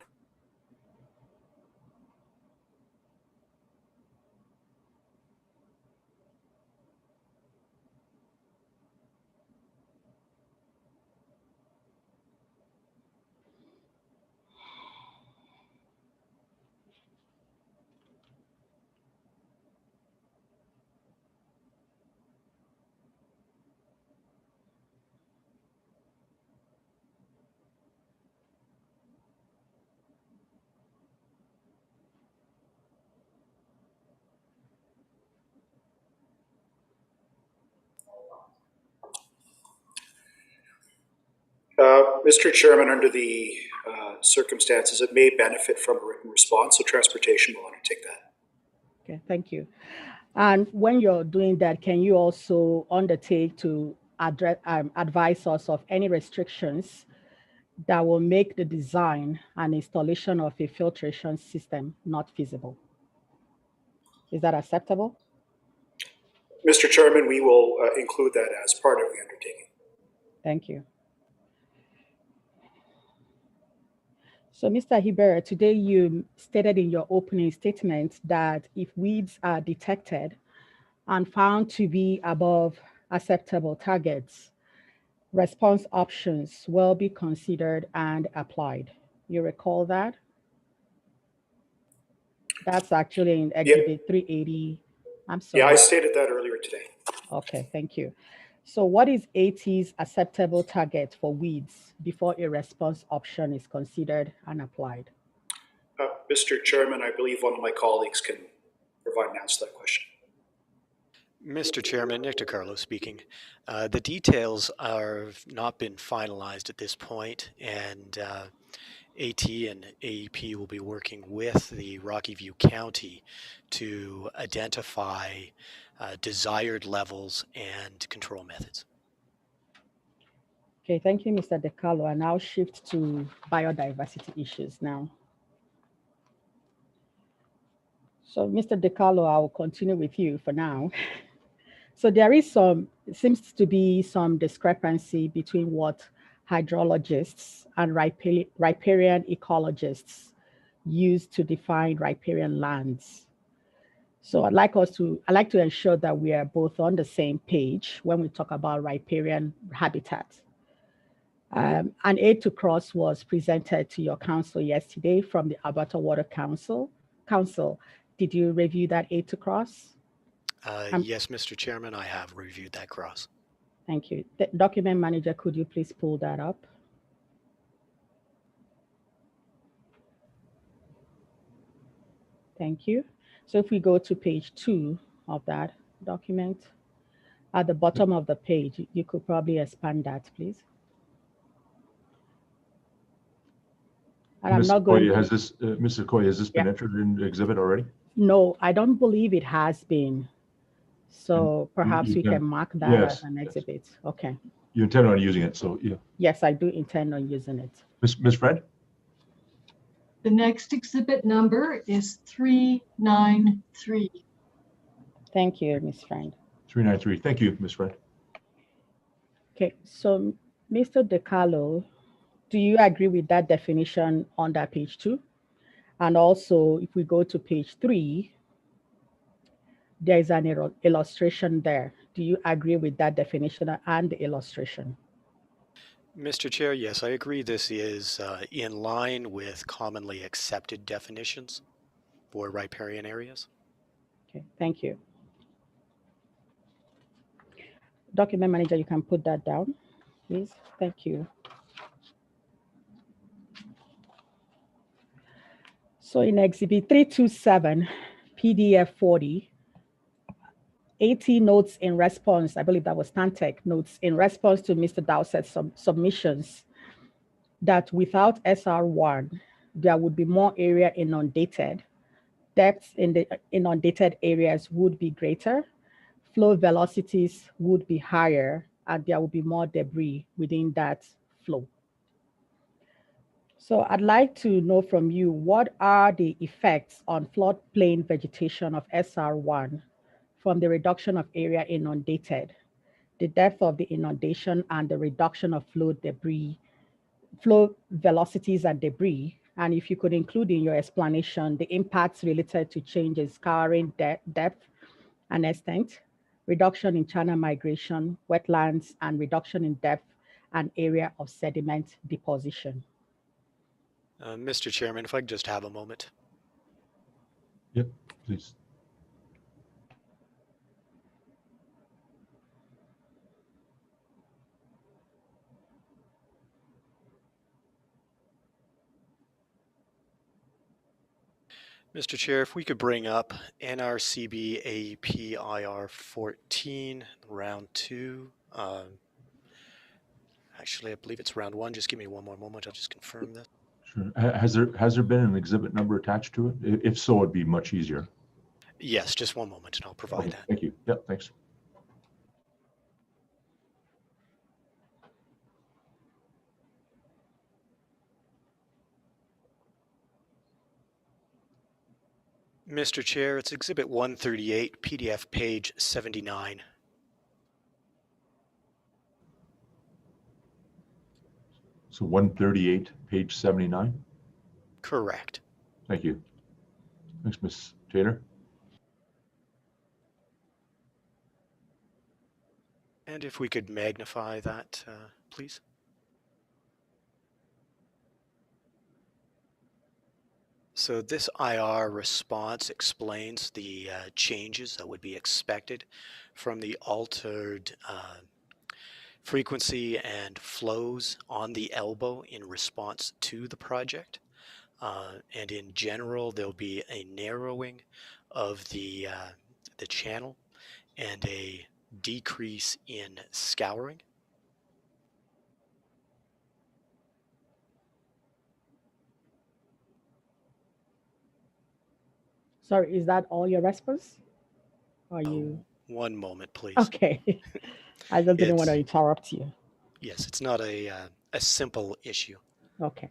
Mr. Chairman, under the circumstances, it may benefit from a written response, so transportation will undertake that.
Okay, thank you. And when you're doing that, can you also undertake to address, advise us of any restrictions that will make the design and installation of a filtration system not feasible? Is that acceptable?
Mr. Chairman, we will include that as part of the undertaking.
Thank you. So, Mr. Heber, today you stated in your opening statement that if weeds are detected and found to be above acceptable targets, response options will be considered and applied. You recall that? That's actually in Exhibit 380. I'm sorry.
Yeah, I stated that earlier today.
Okay, thank you. So what is AT's acceptable target for weeds before a response option is considered and applied?
Mr. Chairman, I believe one of my colleagues can provide an answer to that question.
Mr. Chairman, Nick DiCarlo speaking. The details have not been finalized at this point, and AT and AEP will be working with the Rocky View County to identify desired levels and control methods.
Okay, thank you, Mr. DiCarlo. I now shift to biodiversity issues now. So, Mr. DiCarlo, I will continue with you for now. So there is seems to be some discrepancy between what hydrologists and riparian ecologists use to define riparian lands. So I'd like to ensure that we are both on the same page when we talk about riparian habitat. An aid to cross was presented to your council yesterday from the Alberta Water Council. Did you review that aid to cross?
Yes, Mr. Chairman, I have reviewed that cross.
Thank you. The document manager, could you please pull that up? Thank you. So if we go to page 2 of that document, at the bottom of the page, you could probably expand that, please. And I'm not going to...
Mr. Coy, has this been entered in the exhibit already?
No, I don't believe it has been. So perhaps we can mark that as an exhibit. Okay.
You intend on using it, so yeah.
Yes, I do intend on using it.
Ms. Friend?
The next exhibit number is 393.
Thank you, Ms. Friend.
393. Thank you, Ms. Friend.
Okay, so Mr. DiCarlo, do you agree with that definition on that page 2? And also, if we go to page 3, there is an illustration there. Do you agree with that definition and the illustration?
Mr. Chair, yes, I agree this is in line with commonly accepted definitions for riparian areas.
Okay, thank you. Document manager, you can put that down, please. Thank you. So in Exhibit 327, PDF 40, 80 notes in response, I believe that was Stantec notes in response to Mr. Dowsett's submissions that without SR1, there would be more area inundated. Depths in the inundated areas would be greater, flow velocities would be higher, and there would be more debris within that flow. So I'd like to know from you, what are the effects on floodplain vegetation of SR1 from the reduction of area inundated, the depth of the inundation, and the reduction of flow velocities and debris? And if you could include in your explanation the impacts related to changes scouring depth and extent, reduction in channel migration, wetlands, and reduction in depth and area of sediment deposition.
Mr. Chairman, if I could just have a moment.
Yep, please.
Mr. Chair, if we could bring up NRCB APIR 14, round 2. Actually, I believe it's round 1. Just give me one more moment. I'll just confirm this.
Sure. Has there been an exhibit number attached to it? If so, it'd be much easier.
Yes, just one moment and I'll provide that.
Thank you. Yep, thanks.
Mr. Chair, it's Exhibit 138, PDF page 79.
So 138, page 79?
Correct.
Thank you. Thanks, Ms. Taylor.
And if we could magnify that, please. So this IR response explains the changes that would be expected from the altered frequency and flows on the elbow in response to the project. And in general, there'll be a narrowing of the channel and a decrease in scouring.
Sorry, is that all your response? Are you?
One moment, please.
Okay. I just didn't want to interrupt you.
Yes, it's not a simple issue.
Okay.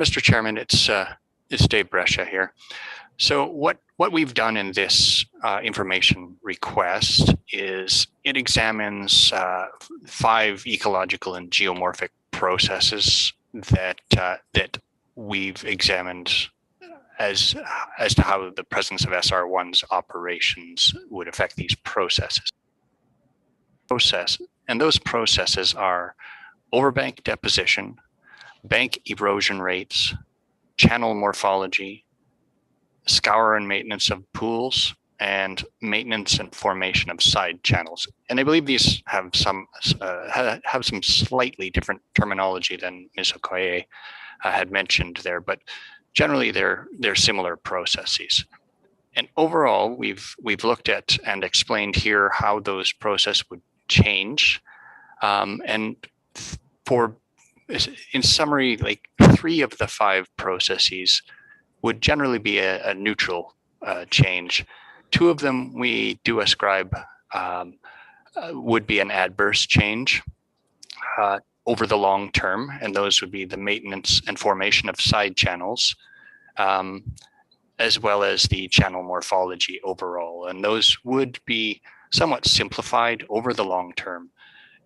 Mr. Chairman, it's It's Dave Brescia here. So what we've done in this information request is it examines 5 ecological and geomorphic processes that we've examined as to how the presence of SR1's operations would affect these processes. And those processes are overbank deposition, bank erosion rates, channel morphology, scour and maintenance of pools, and maintenance and formation of side channels. And I believe these have some slightly different terminology than Ms. Okoye had mentioned there, but generally they're similar processes. And overall, we've looked at and explained here how those processes would change. And in summary, like 3 of the 5 processes would generally be a neutral change. 2 of them we do ascribe would be an adverse change over the long term, and those would be the maintenance and formation of side channels, as well as the channel morphology overall. And those would be somewhat simplified over the long term.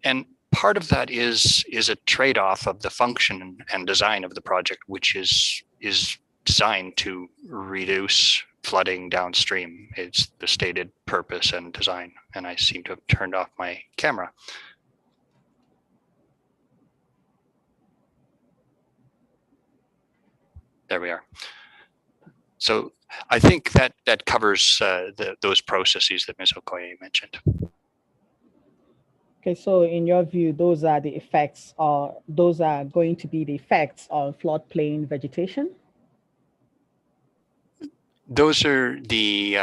And part of that is a trade-off of the function and design of the project, which is designed to reduce flooding downstream. It's the stated purpose and design. And I seem to have turned off my camera. There we are. So I think that covers those processes that Ms. Okoye mentioned.
Okay, so in your view, those are the effects, or those are going to be the effects on floodplain vegetation?
Those are the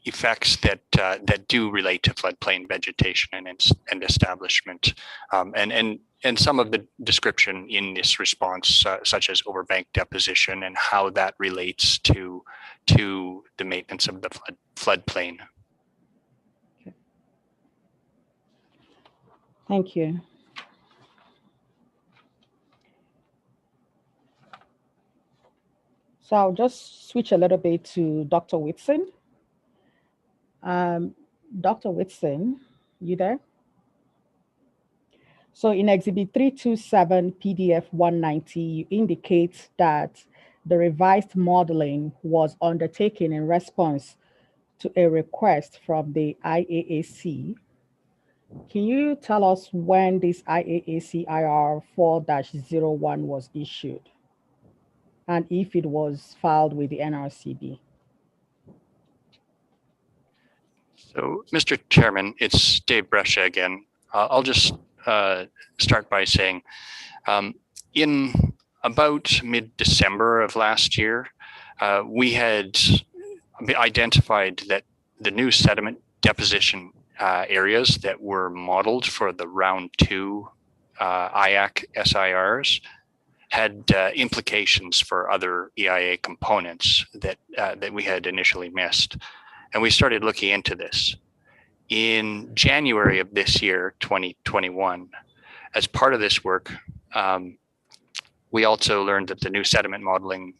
effects that do relate to floodplain vegetation and establishment, and some of the description in this response, such as overbank deposition and how that relates to the maintenance of the floodplain.
Okay. Thank you. So I'll just switch a little bit to Dr. Whitson. Dr. Whitson, you there? So in Exhibit 327 PDF 190, you indicate that the revised modeling was undertaken in response to a request from the IAAC. Can you tell us when this IAAC IR 4-01 was issued, and if it was filed with the NRCB?
So, Mr. Chairman, it's Dave Brescia again. I'll just start by saying, in about mid-December of last year, we had identified that the new sediment deposition areas that were modeled for the round 2 IAC SIRs had implications for other EIA components that we had initially missed. And we started looking into this. In January of this year, 2021, as part of this work, we also learned that the new sediment modeling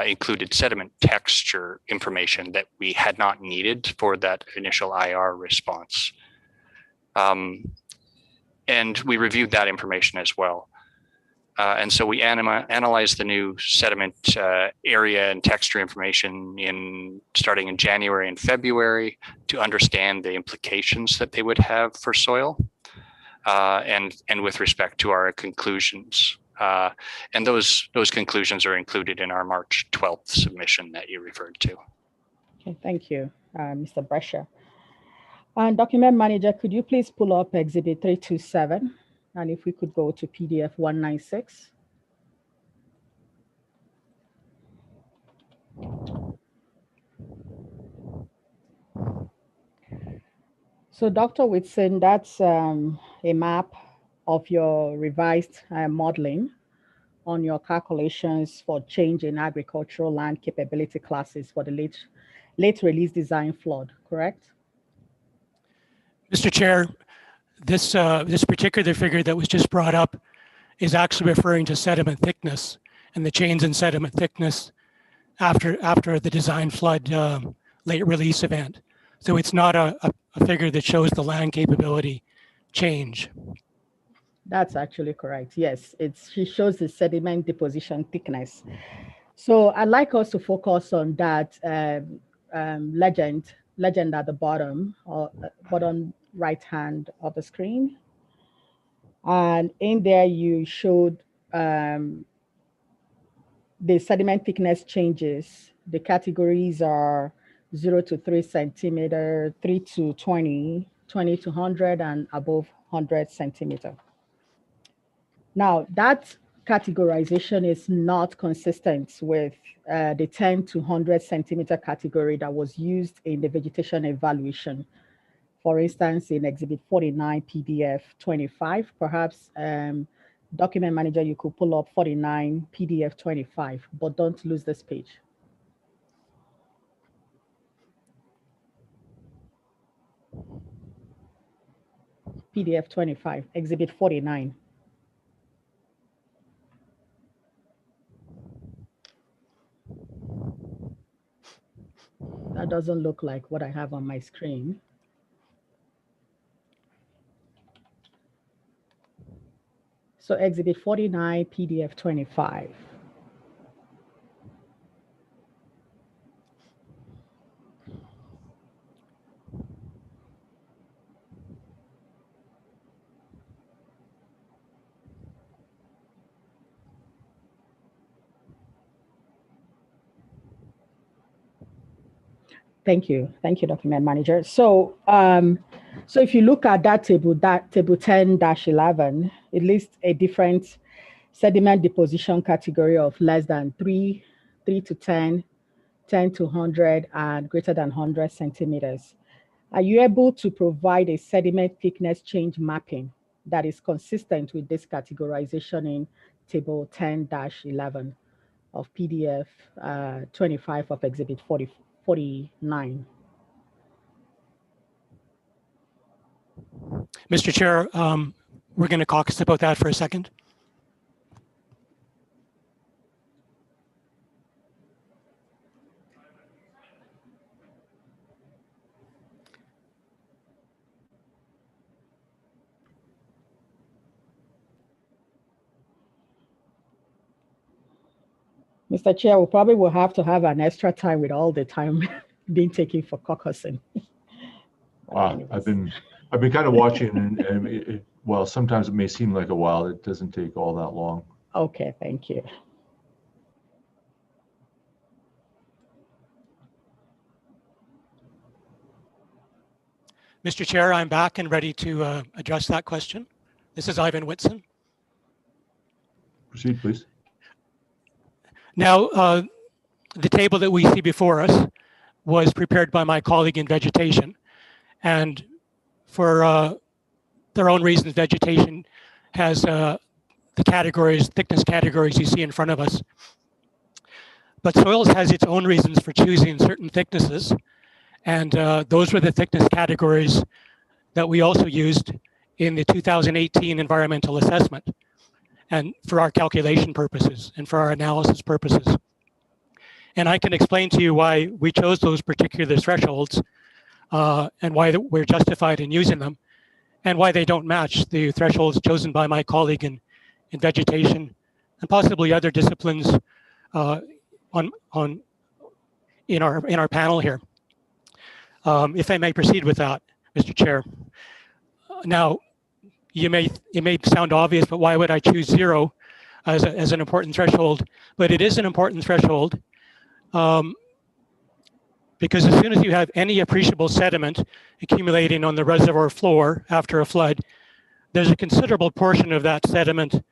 included sediment texture information that we had not needed for that initial IR response. And we reviewed that information as well. And so we analyzed the new sediment area and texture information starting in January and February to understand the implications that they would have for soil and with respect to our conclusions. And those conclusions are included in our March 12th submission that you referred to.
Okay, thank you, Mr. Brescia. And Document Manager, could you please pull up Exhibit 327? And if we could go to PDF 196. So Dr. Whitson, that's a map of your revised modeling on your calculations for change in agricultural land capability classes for the late release design flood, correct?
Mr. Chair, this particular figure that was just brought up is actually referring to sediment thickness and the change in sediment thickness after the design flood late release event. So it's not a figure that shows the land capability change.
That's actually correct. Yes, she shows the sediment deposition thickness. So I'd like us to focus on that legend at the bottom, or bottom right hand of the screen. And in there, you showed the sediment thickness changes. The categories are 0 to 3 centimeter, 3 to 20, 20 to 100, and above 100 centimeter. Now, that categorization is not consistent with the 10 to 100 centimeter category that was used in the vegetation evaluation. For instance, in Exhibit 49 PDF 25, perhaps document manager, you could pull up 49 PDF 25, but don't lose this page. PDF 25, Exhibit 49. That doesn't look like what I have on my screen. So Exhibit 49, PDF 25. Thank you, document manager. So, so if you look at that table 10-11, it lists a different sediment deposition category of less than 3 to 10, 10 to 100, and greater than 100 centimeters. Are you able to provide a sediment thickness change mapping that is consistent with this categorization in table 10-11 of PDF 25 of Exhibit 49?
Mr. Chair, we're going to caucus about that for a second.
Mr. Chair, we probably will have to have an extra time with all the time being taken for caucusing.
Wow, I've been kind of watching, and well, sometimes it may seem like a while. It doesn't take all that long.
Okay, thank you.
Mr. Chair, I'm back and ready to address that question. This is Ivan Whitson.
Proceed, please.
Now, the table that we see before us was prepared by my colleague in vegetation. And for their own reasons, vegetation has the categories, thickness categories you see in front of us. But soils has its own reasons for choosing certain thicknesses. And those were the thickness categories that we also used in the 2018 environmental assessment, and for our calculation purposes and for our analysis purposes. And I can explain to you why we chose those particular thresholds and why we're justified in using them, and why they don't match the thresholds chosen by my colleague in vegetation and possibly other disciplines in our panel here. If I may proceed with that, Mr. Chair. Now, it may sound obvious, but why would I choose 0 as an important threshold? But it is an important threshold because as soon as you have any appreciable sediment accumulating on the reservoir floor after a flood, there's a considerable portion of that sediment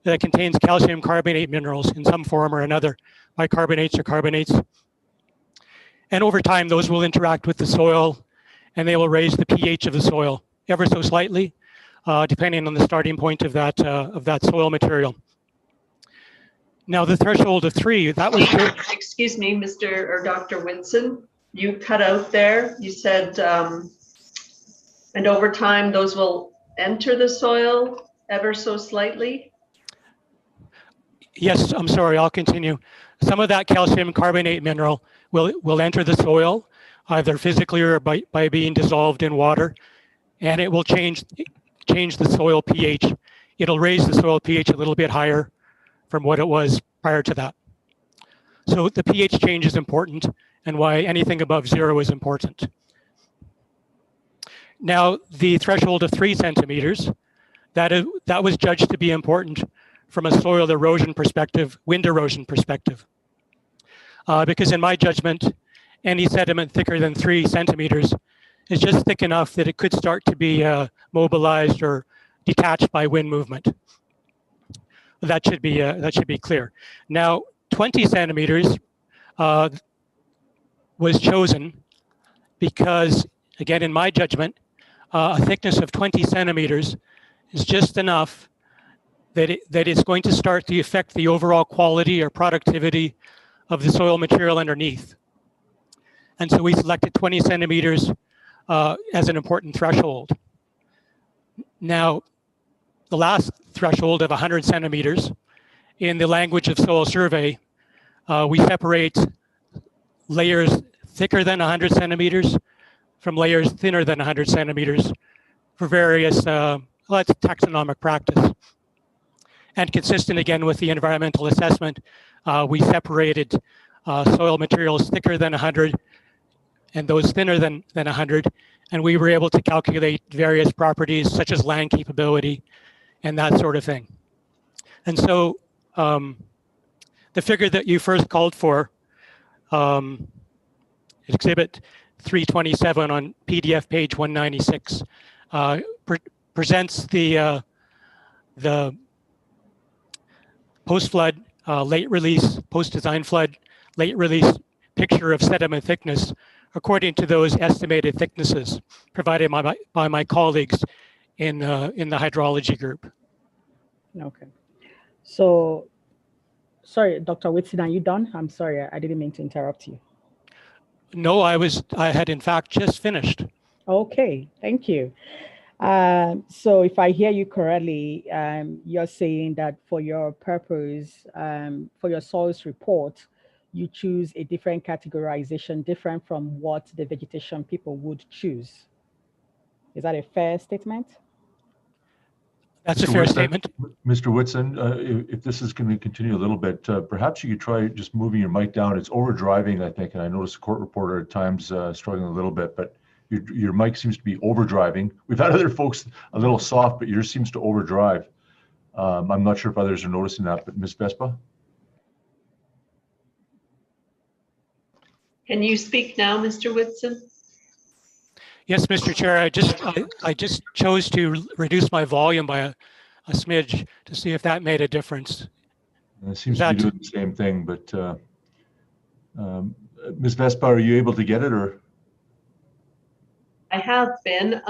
that contains calcium carbonate minerals in some form or another, bicarbonates or carbonates. And over time, those will interact with the soil and they will raise the pH of the soil ever so slightly, depending on the starting point of that soil material. Now, the threshold of 3, that was...
Excuse me, Mr. or Dr. Winson, you cut out there. You said, and over time, those will enter the soil ever so slightly?
Yes, I'm sorry, I'll continue. Some of that calcium carbonate mineral will enter the soil, either physically or by being dissolved in water, and it will change the soil pH. It'll raise the soil pH a little bit higher from what it was prior to that. So the pH change is important, and why anything above 0 is important. Now, the threshold of 3 centimeters, that was judged to be important from a soil erosion perspective, wind erosion perspective. Because in my judgment, any sediment thicker than 3 centimeters is just thick enough that it could start to be mobilized or detached by wind movement. That should be clear. Now, 20 centimeters was chosen because, again, in my judgment, a thickness of 20 centimeters is just enough that it's going to start to affect the overall quality or productivity of the soil material underneath. And so we selected 20 centimeters as an important threshold. Now, the last threshold of 100 centimeters, in the language of soil survey, we separate layers thicker than 100 centimeters from layers thinner than 100 centimeters for various, that's taxonomic practice. And consistent again with the environmental assessment, we separated soil materials thicker than 100 and those thinner than 100, and we were able to calculate various properties such as land capability and that sort of thing. And so the figure that you first called for, Exhibit 327 on PDF page 196, presents the post-flood, late release, post-design flood, late release picture of sediment thickness according to those estimated thicknesses provided by my colleagues in the hydrology group.
Okay. So, sorry, Dr. Whitson, are you done? I'm sorry, I didn't mean to interrupt you.
No, I had in fact just finished.
Okay, thank you. So if I hear you correctly, you're saying that for your purpose, for your soils report, you choose a different categorization, different from what the vegetation people would choose. Is that a fair statement?
That's a fair statement.
Mr. Whitson, if this is going to continue a little bit, perhaps you could try just moving your mic down. It's overdriving, I think, and I noticed the court reporter at times struggling a little bit, but your mic seems to be overdriving. We've had other folks a little soft, but yours seems to overdrive. I'm not sure if others are noticing that, but Ms. Vespa?
Can you speak now, Mr. Whitson?
Yes, Mr. Chair, I just chose to reduce my volume by a smidge to see if that made a difference.
It seems to be doing the same thing, but Ms. Vespa, are you able to get it, or?
I have been.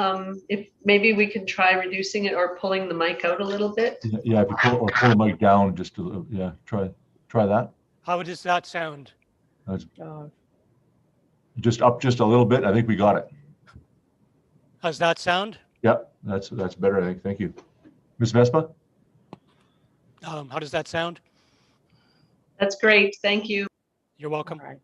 If maybe we can try reducing it or pulling the mic out a little bit.
Yeah, if you pull the mic down just a little, yeah, try that.
How does that sound?
Just up just a little bit. I think we got it.
How's that sound?
Yeah, that's better, I think. Thank you. Ms. Vespa?
How does that sound?
That's great. Thank you.
You're welcome.
All right.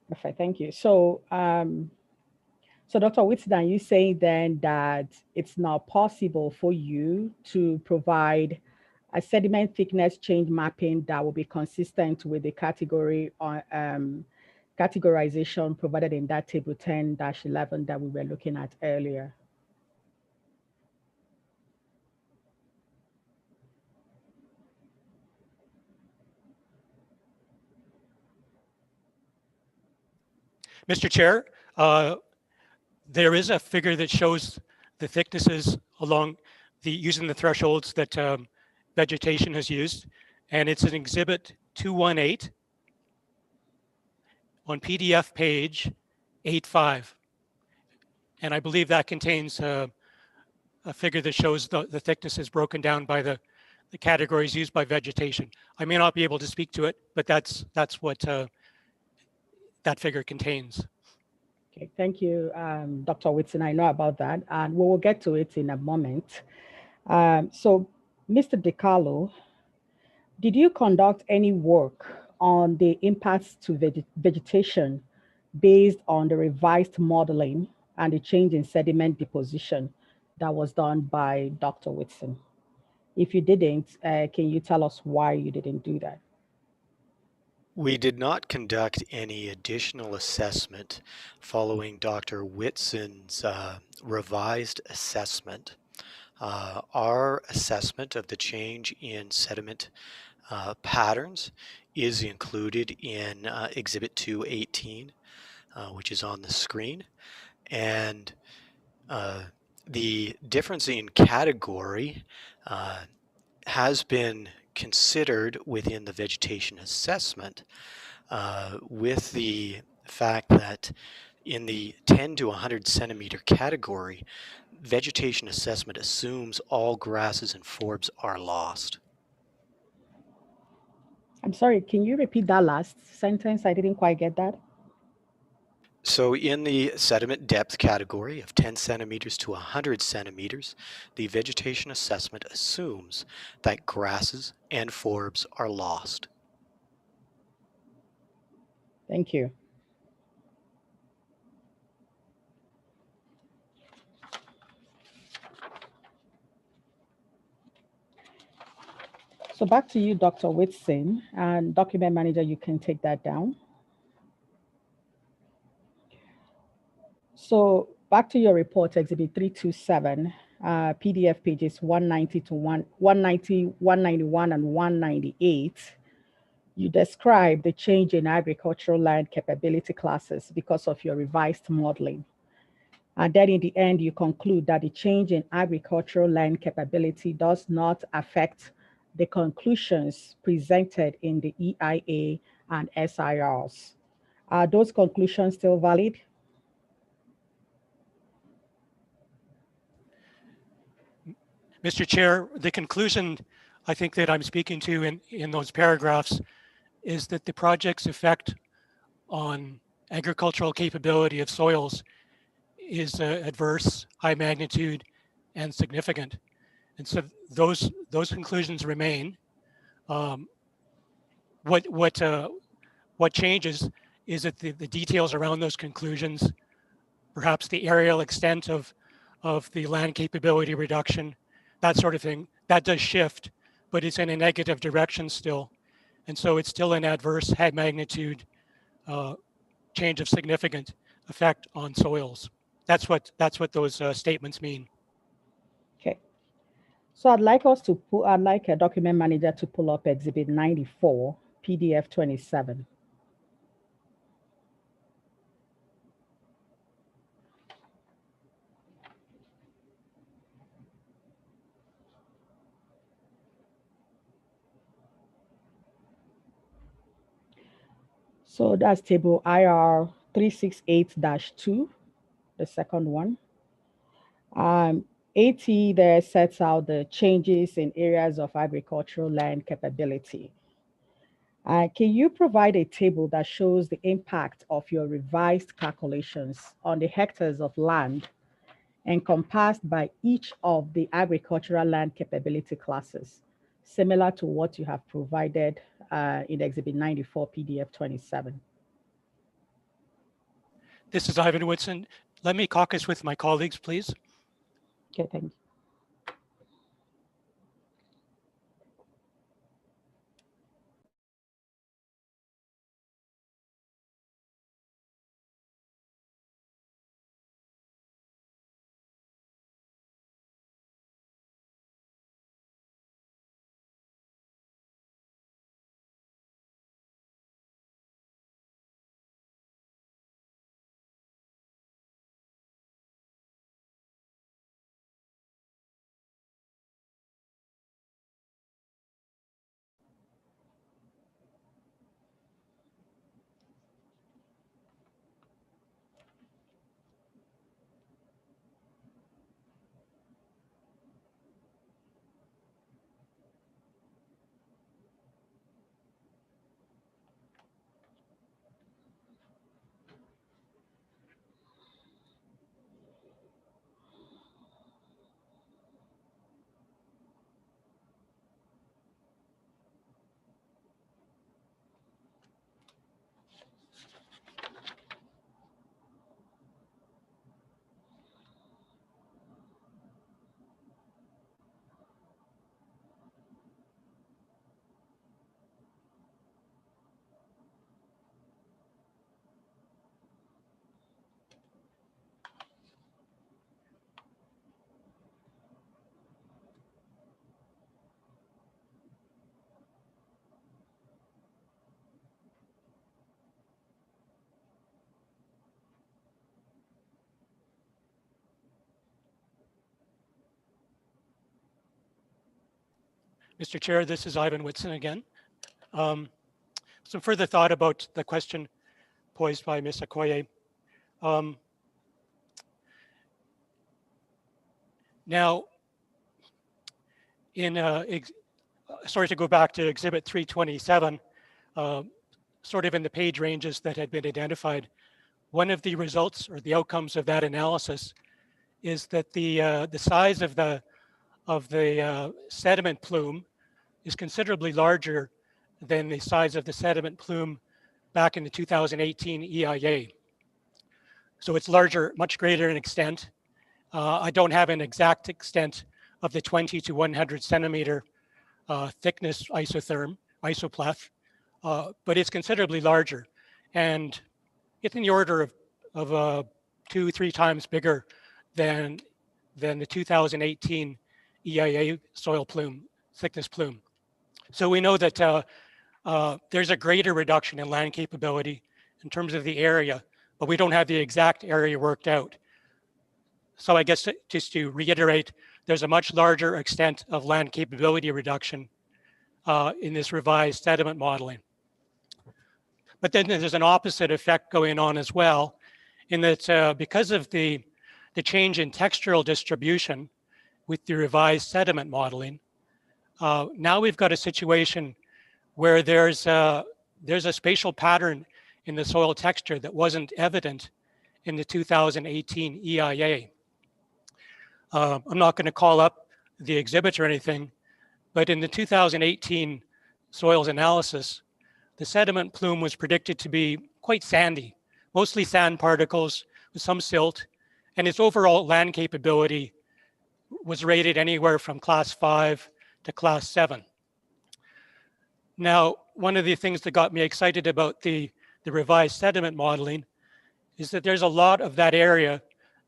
Perfect. Thank you. So, so Dr. Whitson, are you saying then that it's not possible for you to provide a sediment thickness change mapping that will be consistent with the category on categorization provided in that table 10-11 that we were looking at earlier?
Mr. Chair, there is a figure that shows the thicknesses along using the thresholds that vegetation has used, and it's an exhibit 218 on PDF page 85. And I believe that contains a figure that shows the thicknesses broken down by the categories used by vegetation. I may not be able to speak to it, but that's what that figure contains.
Okay, thank you, Dr. Whitson. I know about that, and we will get to it in a moment. So, Mr. DiCarlo, Did you conduct any work on the impacts to vegetation based on the revised modeling and the change in sediment deposition that was done by Dr. Whitson? If you didn't, can you tell us why you didn't do that?
We did not conduct any additional assessment following Dr. Whitson's revised assessment. Our assessment of the change in sediment patterns is included in Exhibit 218, which is on the screen. And the difference in category has been considered within the vegetation assessment with the fact that in the 10 to 100 centimeter category, vegetation assessment assumes all grasses and forbs are lost.
I'm sorry, can you repeat that last sentence? I didn't quite get that.
So in the sediment depth category of 10 centimeters to 100 centimeters, the vegetation assessment assumes that grasses and forbs are lost.
Thank you. So back to you, Dr. Whitson, and document manager, you can take that down. So back to your report, Exhibit 327, PDF pages 190 to 190, 191, and 198. You describe the change in agricultural land capability classes because of your revised modeling. And then in the end, you conclude that the change in agricultural land capability does not affect the conclusions presented in the EIA and SIRs. Are those conclusions still valid?
Mr. Chair, the conclusion I think that I'm speaking to in those paragraphs is that the project's effect on agricultural capability of soils is adverse, high magnitude, and significant. And so those conclusions remain. What changes is that the details around those conclusions, perhaps the aerial extent of the land capability reduction, that sort of thing, that does shift, but it's in a negative direction still. And so it's still an adverse high magnitude change of significant effect on soils. That's what those statements mean.
Okay. So I'd like a document manager to pull up Exhibit 94, PDF 27. So that's table IR 368-2, the second one. 80 there sets out the changes in areas of agricultural land capability. Can you provide a table that shows the impact of your revised calculations on the hectares of land encompassed by each of the agricultural land capability classes, similar to what you have provided in Exhibit 94, PDF 27?
This is Ivan Whitson. Let me caucus with my colleagues, please.
Okay, thank you.
Mr. Chair, this is Ivan Whitson again. Some further thought about the question posed by Ms. Okoye. Now, sorry to go back to Exhibit 327, sort of in the page ranges that had been identified. One of the results or the outcomes of that analysis is that the size of the sediment plume is considerably larger than the size of the sediment plume back in the 2018 EIA. So it's larger, much greater in extent. I don't have an exact extent of the 20 to 100 centimeter thickness isopleph, but it's considerably larger. And it's in the order of 2-3 times bigger than the 2018 EIA soil plume, thickness plume. So we know that there's a greater reduction in land capability in terms of the area, but we don't have the exact area worked out. So I guess just to reiterate, there's a much larger extent of land capability reduction in this revised sediment modeling. But then there's an opposite effect going on as well, in that because of the change in textural distribution with the revised sediment modeling, now we've got a situation where there's a spatial pattern in the soil texture that wasn't evident in the 2018 EIA. I'm not going to call up the exhibit or anything, but in the 2018 soils analysis, the sediment plume was predicted to be quite sandy, mostly sand particles with some silt, and its overall land capability was rated anywhere from class 5 to class 7. Now, one of the things that got me excited about the revised sediment modeling is that there's a lot of that area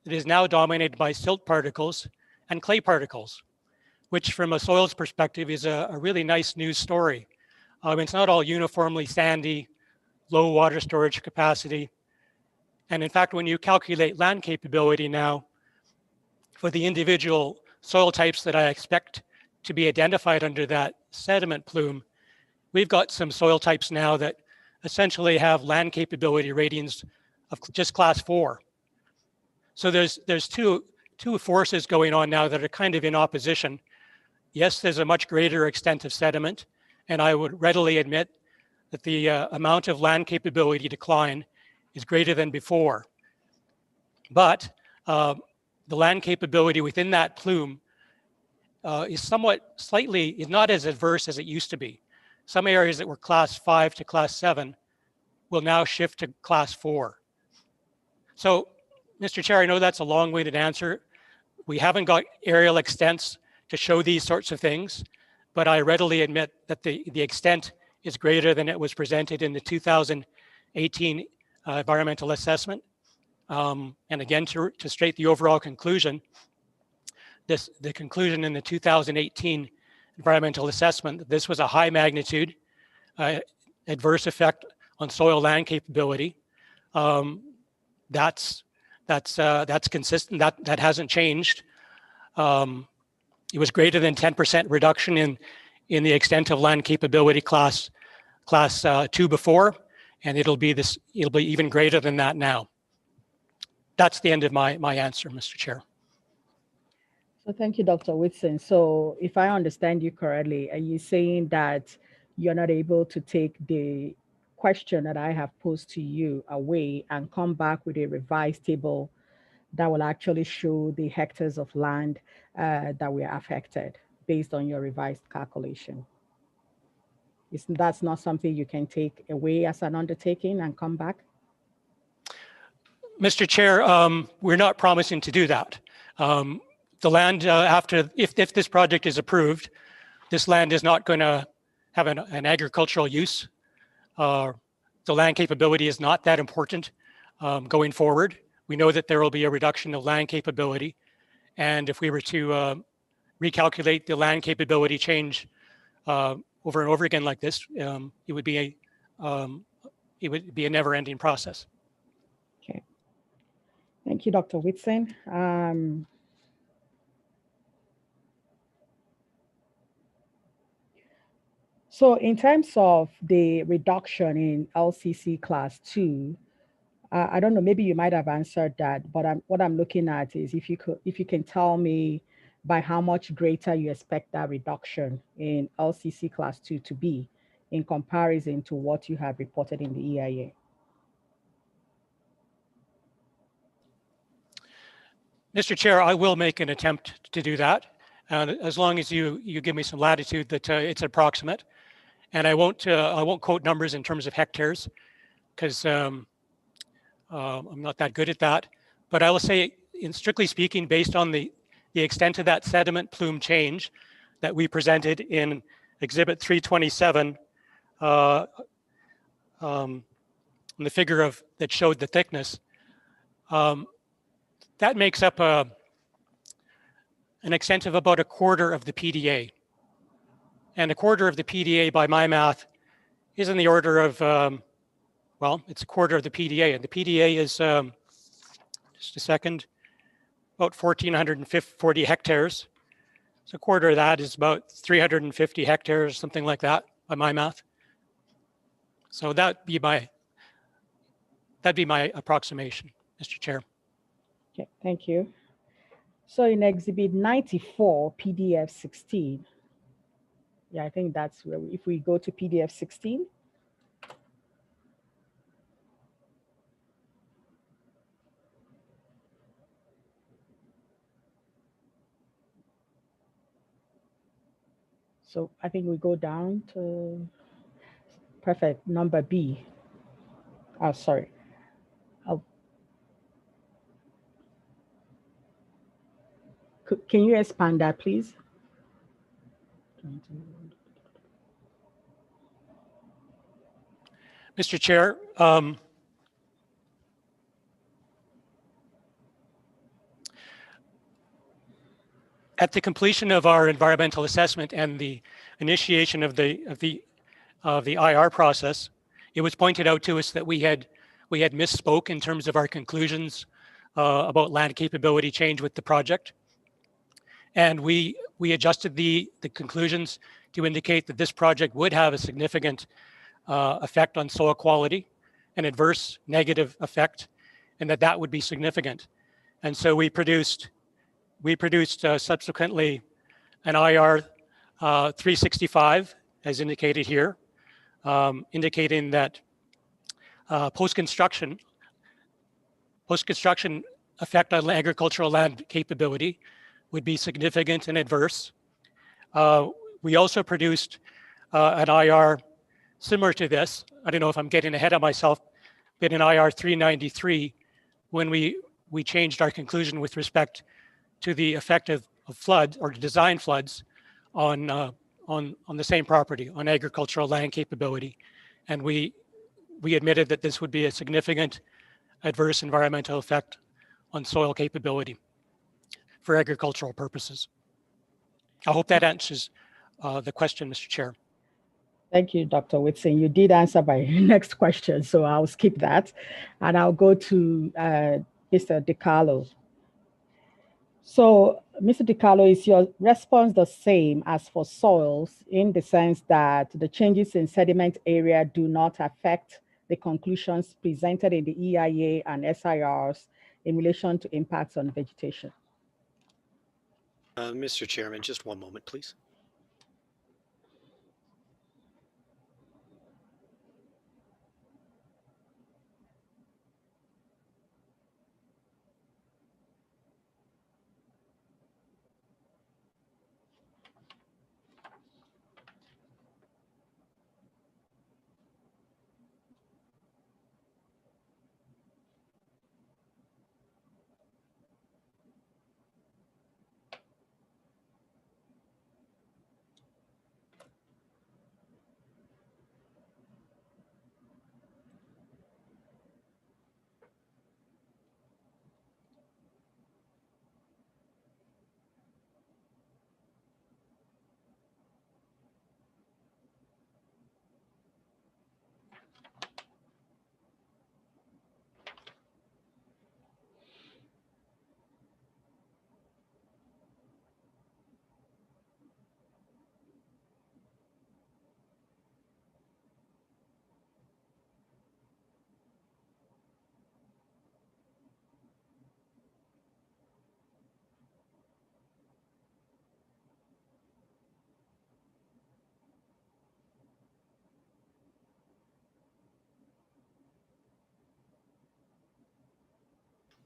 that is now dominated by silt particles and clay particles, which from a soils perspective is a really nice news story. It's not all uniformly sandy, low water storage capacity. And in fact, when you calculate land capability now for the individual soil types that I expect to be identified under that sediment plume, we've got some soil types now that essentially have land capability ratings of just class 4. So there's two forces going on now that are kind of in opposition. Yes, there's a much greater extent of sediment, and I would readily admit that the amount of land capability decline is greater than before. But the land capability within that plume is not as adverse as it used to be. Some areas that were class 5 to class 7 will now shift to class 4. So, Mr. Chair, I know that's a long-winded answer. We haven't got aerial extents to show these sorts of things, but I readily admit that the extent is greater than it was presented in the 2018 environmental assessment. And again, to state the overall conclusion, the conclusion in the 2018 environmental assessment that this was a high magnitude adverse effect on soil land capability. That's consistent. That hasn't changed. It was greater than 10% reduction in the extent of land capability class 2 before, and it'll be even greater than that now. That's the end of my answer, Mr. Chair.
So thank you, Dr. Whitson. So if I understand you correctly, are you saying that you're not able to take the question that I have posed to you away and come back with a revised table that will actually show the hectares of land that were affected based on your revised calculation? That's not something you can take away as an undertaking and come back?
Mr. Chair, we're not promising to do that. The land if this project is approved, this land is not going to have an agricultural use. The land capability is not that important going forward. We know that there will be a reduction of land capability. And if we were to recalculate the land capability change over and over again like this, it would be a never-ending process.
Okay. Thank you, Dr. Whitson. So in terms of the reduction in LCC class 2, I don't know, maybe you might have answered that, but what I'm looking at is if you can tell me by how much greater you expect that reduction in LCC class 2 to be in comparison to what you have reported in the EIA.
Mr. Chair, I will make an attempt to do that, as long as you give me some latitude that it's approximate, and I won't quote numbers in terms of hectares, because I'm not that good at that. But I will say, in strictly speaking, based on the extent of that sediment plume change that we presented in Exhibit 327, in the figure that showed the thickness, that makes up an extent of about a quarter of the PDA. And a quarter of the PDA, by my math, is in the order of, well, it's a quarter of the PDA. And the PDA is, just a second, about 1,440 hectares. So a quarter of that is about 350 hectares, something like that, by my math. So that'd be my approximation, Mr. Chair.
Okay, thank you. So in Exhibit 94, PDF 16, yeah, I think that's where, if we go to PDF 16. So I think we go down to, perfect, number B. Oh, sorry. Can you expand that, please?
Mr. Chair, at the completion of our environmental assessment and the initiation of the IR process, it was pointed out to us that we had misspoke in terms of our conclusions about land capability change with the project. And we adjusted the conclusions to indicate that this project would have a significant effect on soil quality, an adverse negative effect, and that would be significant. And so we produced subsequently an IR 365, as indicated here, indicating that post-construction effect on agricultural land capability would be significant and adverse. We also produced an IR similar to this. I don't know if I'm getting ahead of myself, but in IR 393, when we changed our conclusion with respect to the effect of floods or design floods on the same property, on agricultural land capability. And we admitted that this would be a significant adverse environmental effect on soil capability for agricultural purposes. I hope that answers the question, Mr. Chair.
Thank you, Dr. Whitson. You did answer my next question, so I'll skip that. And I'll go to Mr. DiCarlo. So, Mr. DiCarlo, is your response the same as for soils in the sense that the changes in sediment area do not affect the conclusions presented in the EIA and SIRs in relation to impacts on vegetation?
Mr. Chairman, just one moment, please.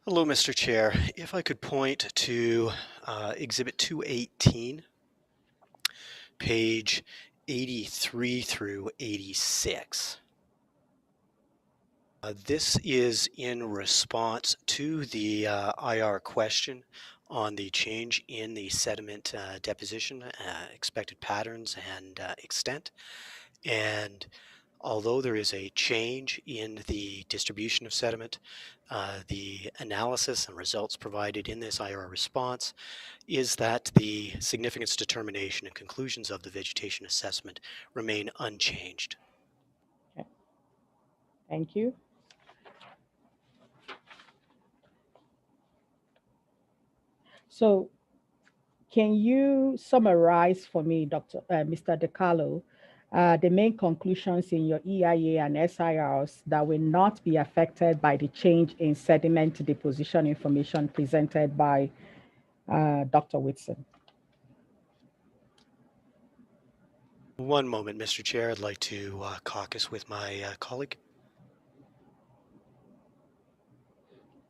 Hello, Mr. Chair. If I could point to Exhibit 218, page 83 through 86. This is in response to the IR question on the change in the sediment deposition, expected patterns and extent. And although there is a change in the distribution of sediment, the analysis and results provided in this IR response is that the significance determination and conclusions of the vegetation assessment remain unchanged.
Okay. Thank you. So can you summarize for me, Mr. DeCarlo, the main conclusions in your EIA and SIRs that will not be affected by the change in sediment deposition information presented by Dr. Whitson?
One moment, Mr. Chair. I'd like to caucus with my colleague.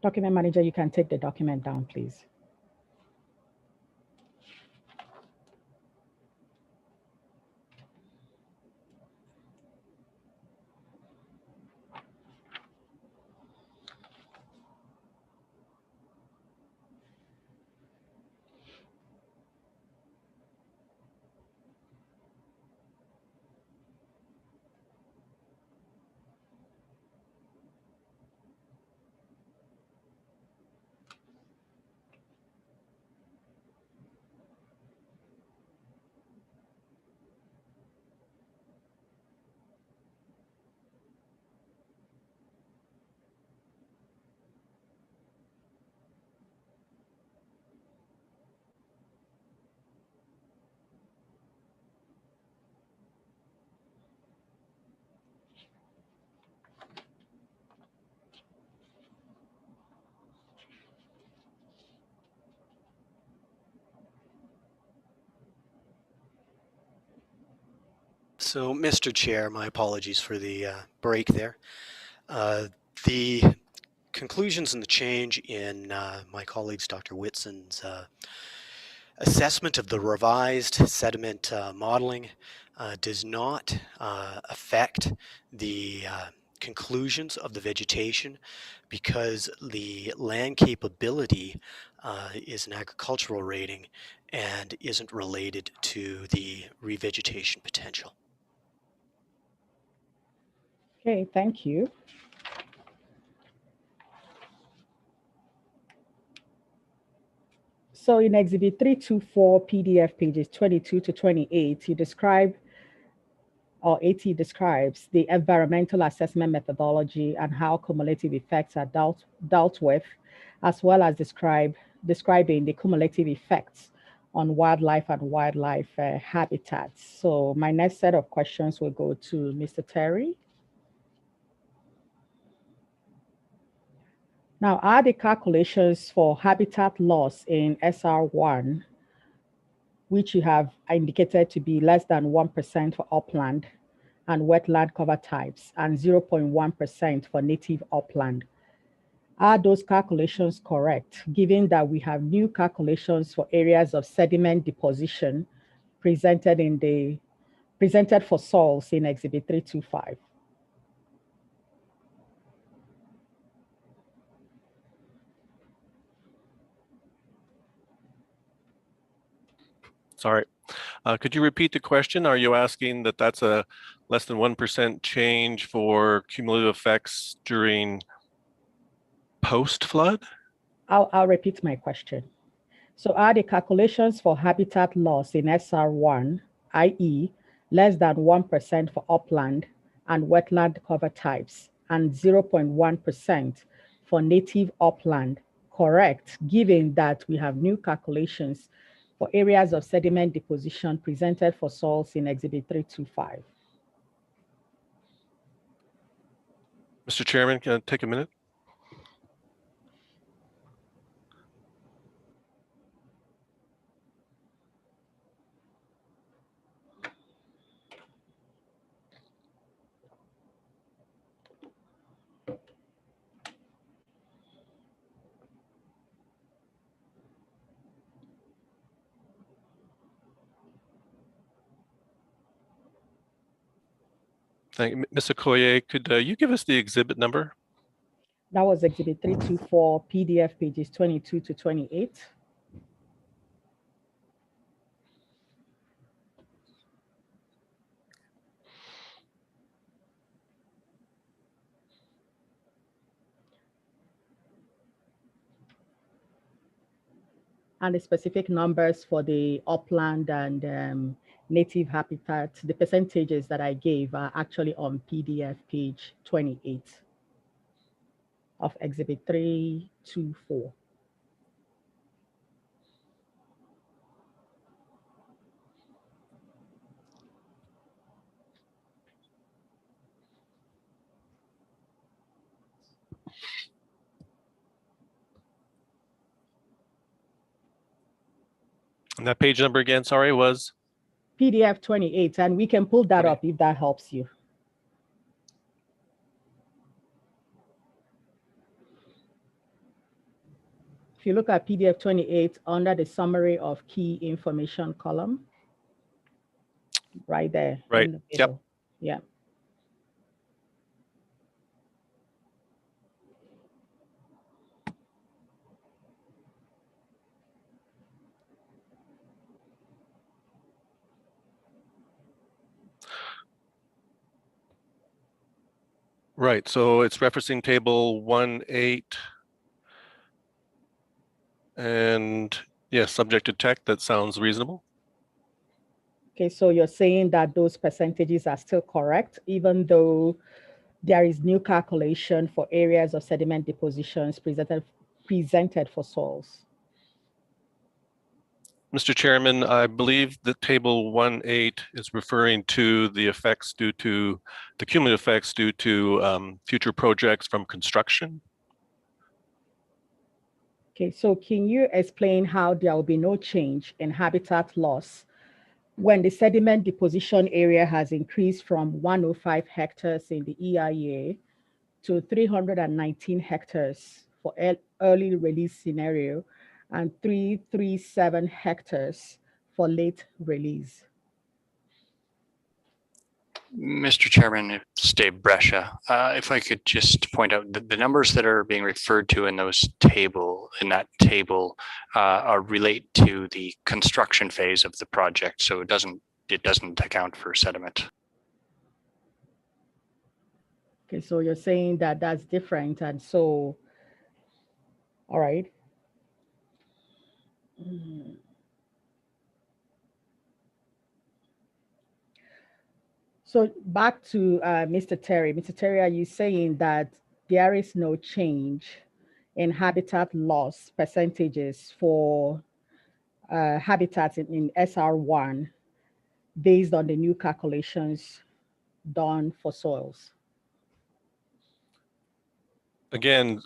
Document manager, you can take the document down, please.
So, Mr. Chair, my apologies for the break there. The conclusions and the change in my colleague's Dr. Whitson's assessment of the revised sediment modeling does not affect the conclusions of the vegetation because the land capability is an agricultural rating and isn't related to the revegetation potential.
Okay, thank you. So in Exhibit 324 PDF pages 22 to 28, you describe, or AT describes, the environmental assessment methodology and how cumulative effects are dealt with, as well as describing the cumulative effects on wildlife and wildlife habitats. So my next set of questions will go to Mr. Terry. Now, are the calculations for habitat loss in SR1, which you have indicated to be less than 1% for upland and wetland cover types and 0.1% for native upland, are those calculations correct, given that we have new calculations for areas of sediment deposition presented for soils in Exhibit 325?
Sorry. Could you repeat the question? Are you asking that that's a less than 1% change for cumulative effects during post-flood?
I'll repeat my question. So are the calculations for habitat loss in SR1, i.e. less than 1% for upland and wetland cover types and 0.1% for native upland, correct, given that we have new calculations for areas of sediment deposition presented for soils in Exhibit 325?
Mr. Chairman, can I take a minute? Thank you. Ms. Okoye, could you give us the exhibit number?
That was Exhibit 324, PDF pages 22 to 28. And the specific numbers for the upland and native habitat, the percentages that I gave are actually on PDF page 28 of Exhibit 324.
And that page number again, sorry, was?
PDF 28, and we can pull that up if that helps you. If you look at PDF 28 under the summary of key information column, right there.
Right.
In the middle. Yeah.
Right. So it's referencing table 1.8. And yes, subject to tech, that sounds reasonable.
Okay, so you're saying that those percentages are still correct, even though there is new calculation for areas of sediment depositions presented for soils.
Mr. Chairman, I believe that table 1.8 is referring to the effects due to the cumulative effects due to future projects from construction.
Okay, so can you explain how there will be no change in habitat loss when the sediment deposition area has increased from 105 hectares in the EIA to 319 hectares for early release scenario and 337 hectares for late release?
Mr. Chairman, it's Dave Brescia. If I could just point out that the numbers that are being referred to in that table relate to the construction phase of the project, so it doesn't account for sediment.
Okay, so you're saying that that's different, and so, all right. So back to Mr. Terry. Mr. Terry, are you saying that there is no change in habitat loss percentages for habitats in SR1 based on the new calculations done for soils?
Again,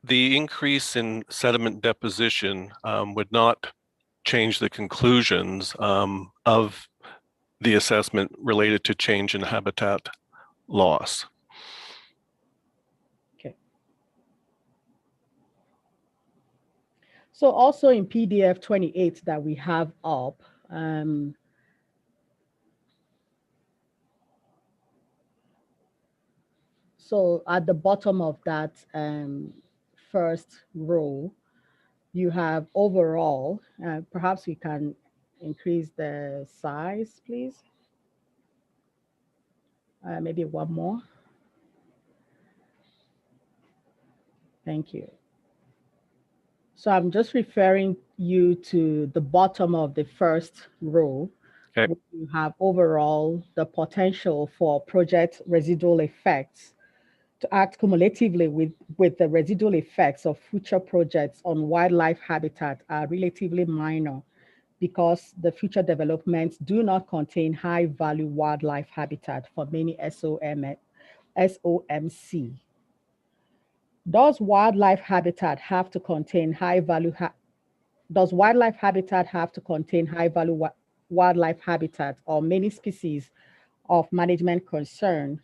the increase in sediment deposition would not change the conclusions of the assessment related to change in habitat loss.
Okay. So also in PDF 28 that we have up, so at the bottom of that first row, you have overall, perhaps we can increase the size, please. Maybe one more. Thank you. So I'm just referring you to the bottom of the first row.
Okay.
You have overall the potential for project residual effects to act cumulatively with the residual effects of future projects on wildlife habitat are relatively minor because the future developments do not contain high value wildlife habitat for many SOMC. Does wildlife habitat have to contain high value wildlife habitat or many species of management concern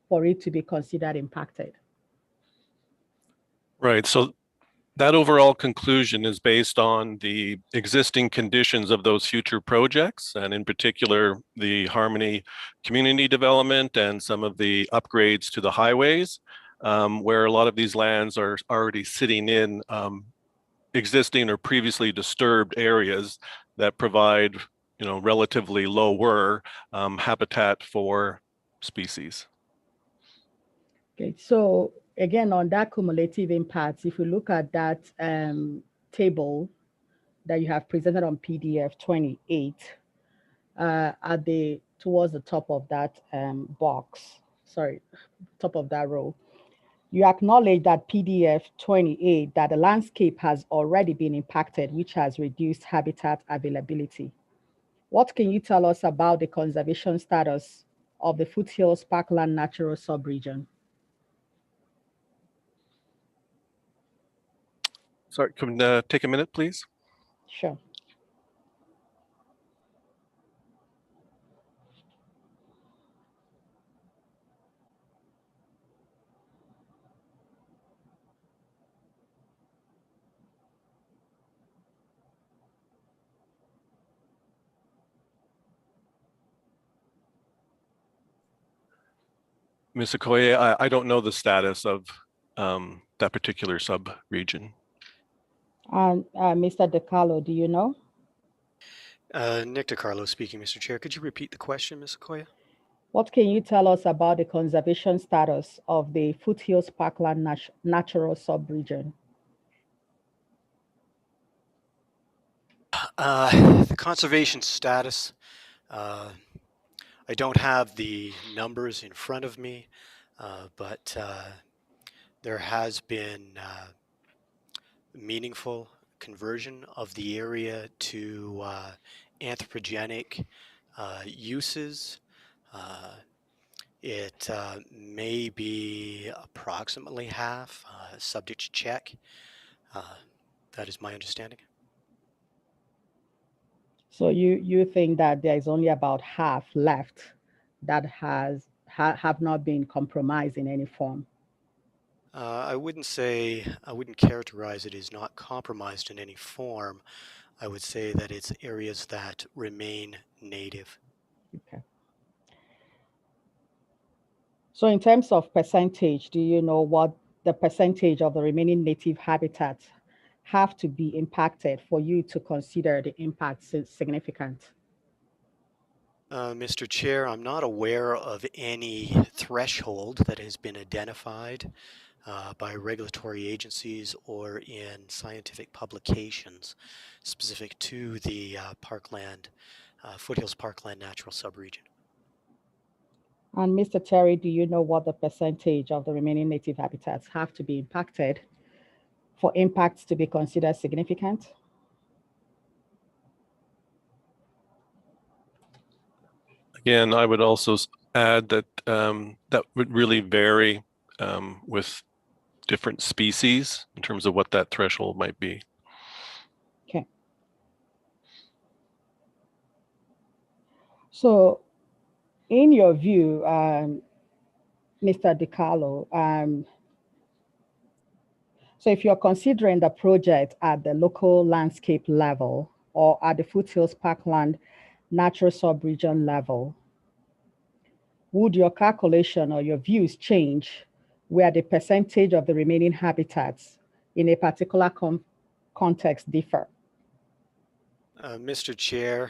for it to be considered impacted?
Right. So that overall conclusion is based on the existing conditions of those future projects, and in particular, the Harmony community development and some of the upgrades to the highways, where a lot of these lands are already sitting in existing or previously disturbed areas that provide, relatively lower habitat for species.
Okay, so again, on that cumulative impact, if we look at that table that you have presented on PDF 28, towards the top of that top of that row, you acknowledge that PDF 28, that the landscape has already been impacted, which has reduced habitat availability. What can you tell us about the conservation status of the Foothills Parkland Natural Subregion?
Sorry, can we take a minute, please?
Sure.
Ms. Okoye, I don't know the status of that particular sub-region.
Mr. DeCarlo, do you know?
Nick DiCarlo speaking, Mr. Chair. Could you repeat the question, Ms. Okoye?
What can you tell us about the conservation status of the Foothills Parkland Natural Subregion?
The conservation status, I don't have the numbers in front of me, but there has been meaningful conversion of the area to anthropogenic uses. It may be approximately half, subject to check. That is my understanding.
So you think that there is only about half left that have not been compromised in any form?
I wouldn't characterize it as not compromised in any form. I would say that it's areas that remain native.
Okay. So in terms of percentage, do you know what the percentage of the remaining native habitats have to be impacted for you to consider the impact significant?
Mr. Chair, I'm not aware of any threshold that has been identified by regulatory agencies or in scientific publications specific to the Foothills Parkland Natural Subregion.
And Mr. Terry, do you know what the percentage of the remaining native habitats have to be impacted for impacts to be considered significant?
Again, I would also add that that would really vary with different species in terms of what that threshold might be.
Okay. So in your view, Mr. DiCarlo, so if you're considering the project at the local landscape level or at the Foothills Parkland Natural Subregion level, would your calculation or your views change where the percentage of the remaining habitats in a particular context differ?
Mr. Chair,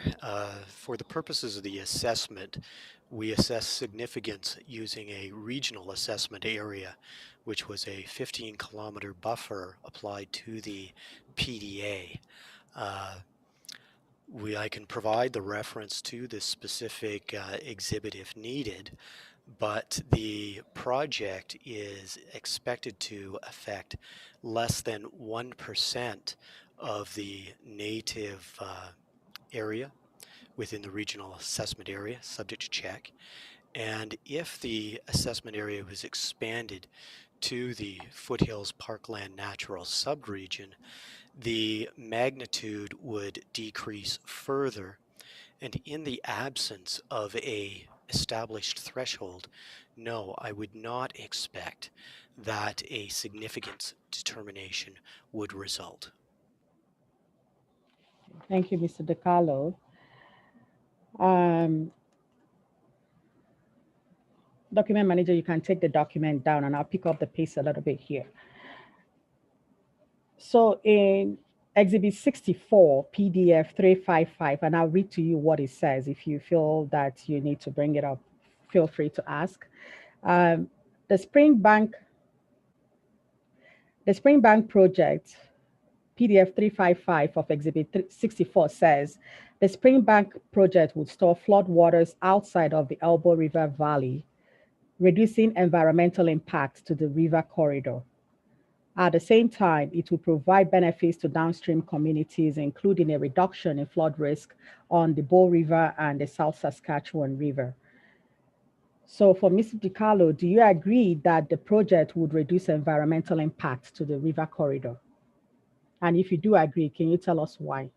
for the purposes of the assessment, we assess significance using a regional assessment area, which was a 15-kilometer buffer applied to the PDA. I can provide the reference to this specific exhibit if needed, but the project is expected to affect less than 1% of the native area within the regional assessment area, subject to check. And if the assessment area was expanded to the Foothills Parkland Natural Subregion, the magnitude would decrease further. And in the absence of a established threshold, no, I would not expect that a significance determination would result.
Thank you, Mr. DeCarlo. Document manager, you can take the document down and I'll pick up the pace a little bit here. So in Exhibit 64, PDF 355, and I'll read to you what it says. If you feel that you need to bring it up, feel free to ask. The Springbank project, PDF 355 of Exhibit 64 says, the Springbank project would store flood waters outside of the Elbow River Valley, reducing environmental impacts to the river corridor. At the same time, it will provide benefits to downstream communities, including a reduction in flood risk on the Bow River and the South Saskatchewan River. So for Mr. DeCarlo, do you agree that the project would reduce environmental impact to the river corridor? And if you do agree, can you tell us why?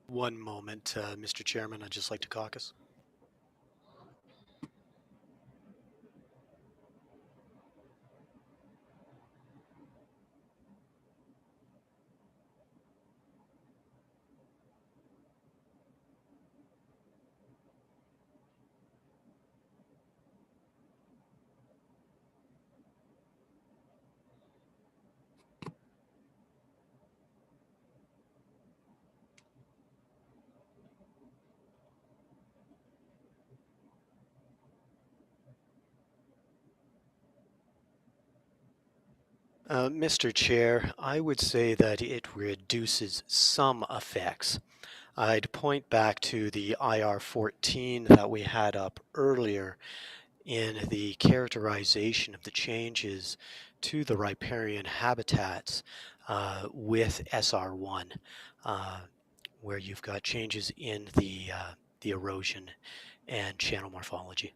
One moment, Mr. Chairman, I'd just like to caucus. Mr. Chair, I would say that it reduces some effects. I'd point back to the IR14 that we had up earlier in the characterization of the changes to the riparian habitats with SR1, where you've got changes in the erosion and channel morphology.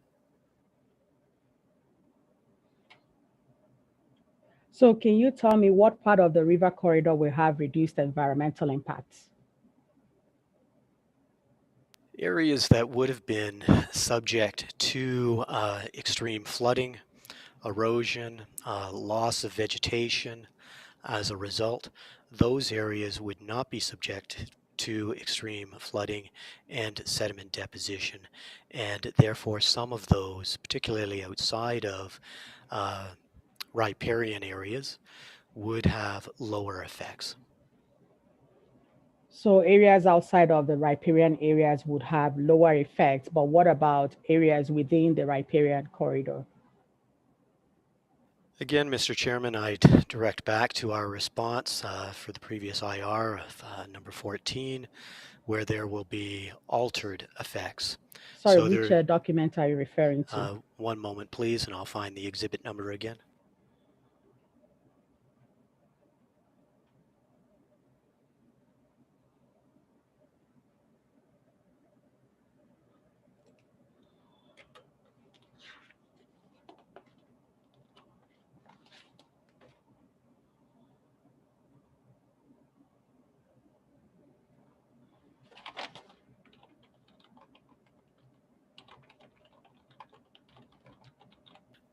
So can you tell me what part of the river corridor will have reduced environmental impacts?
Areas that would have been subject to extreme flooding, erosion, loss of vegetation as a result, those areas would not be subject to extreme flooding and sediment deposition. And therefore, some of those, particularly outside of riparian areas, would have lower effects.
So areas outside of the riparian areas would have lower effects, but what about areas within the riparian corridor?
Again, Mr. Chairman, I'd direct back to our response for the previous IR of number 14, where there will be altered effects.
Sorry,
so
which document are you referring to?
One moment, please, and I'll find the exhibit number again.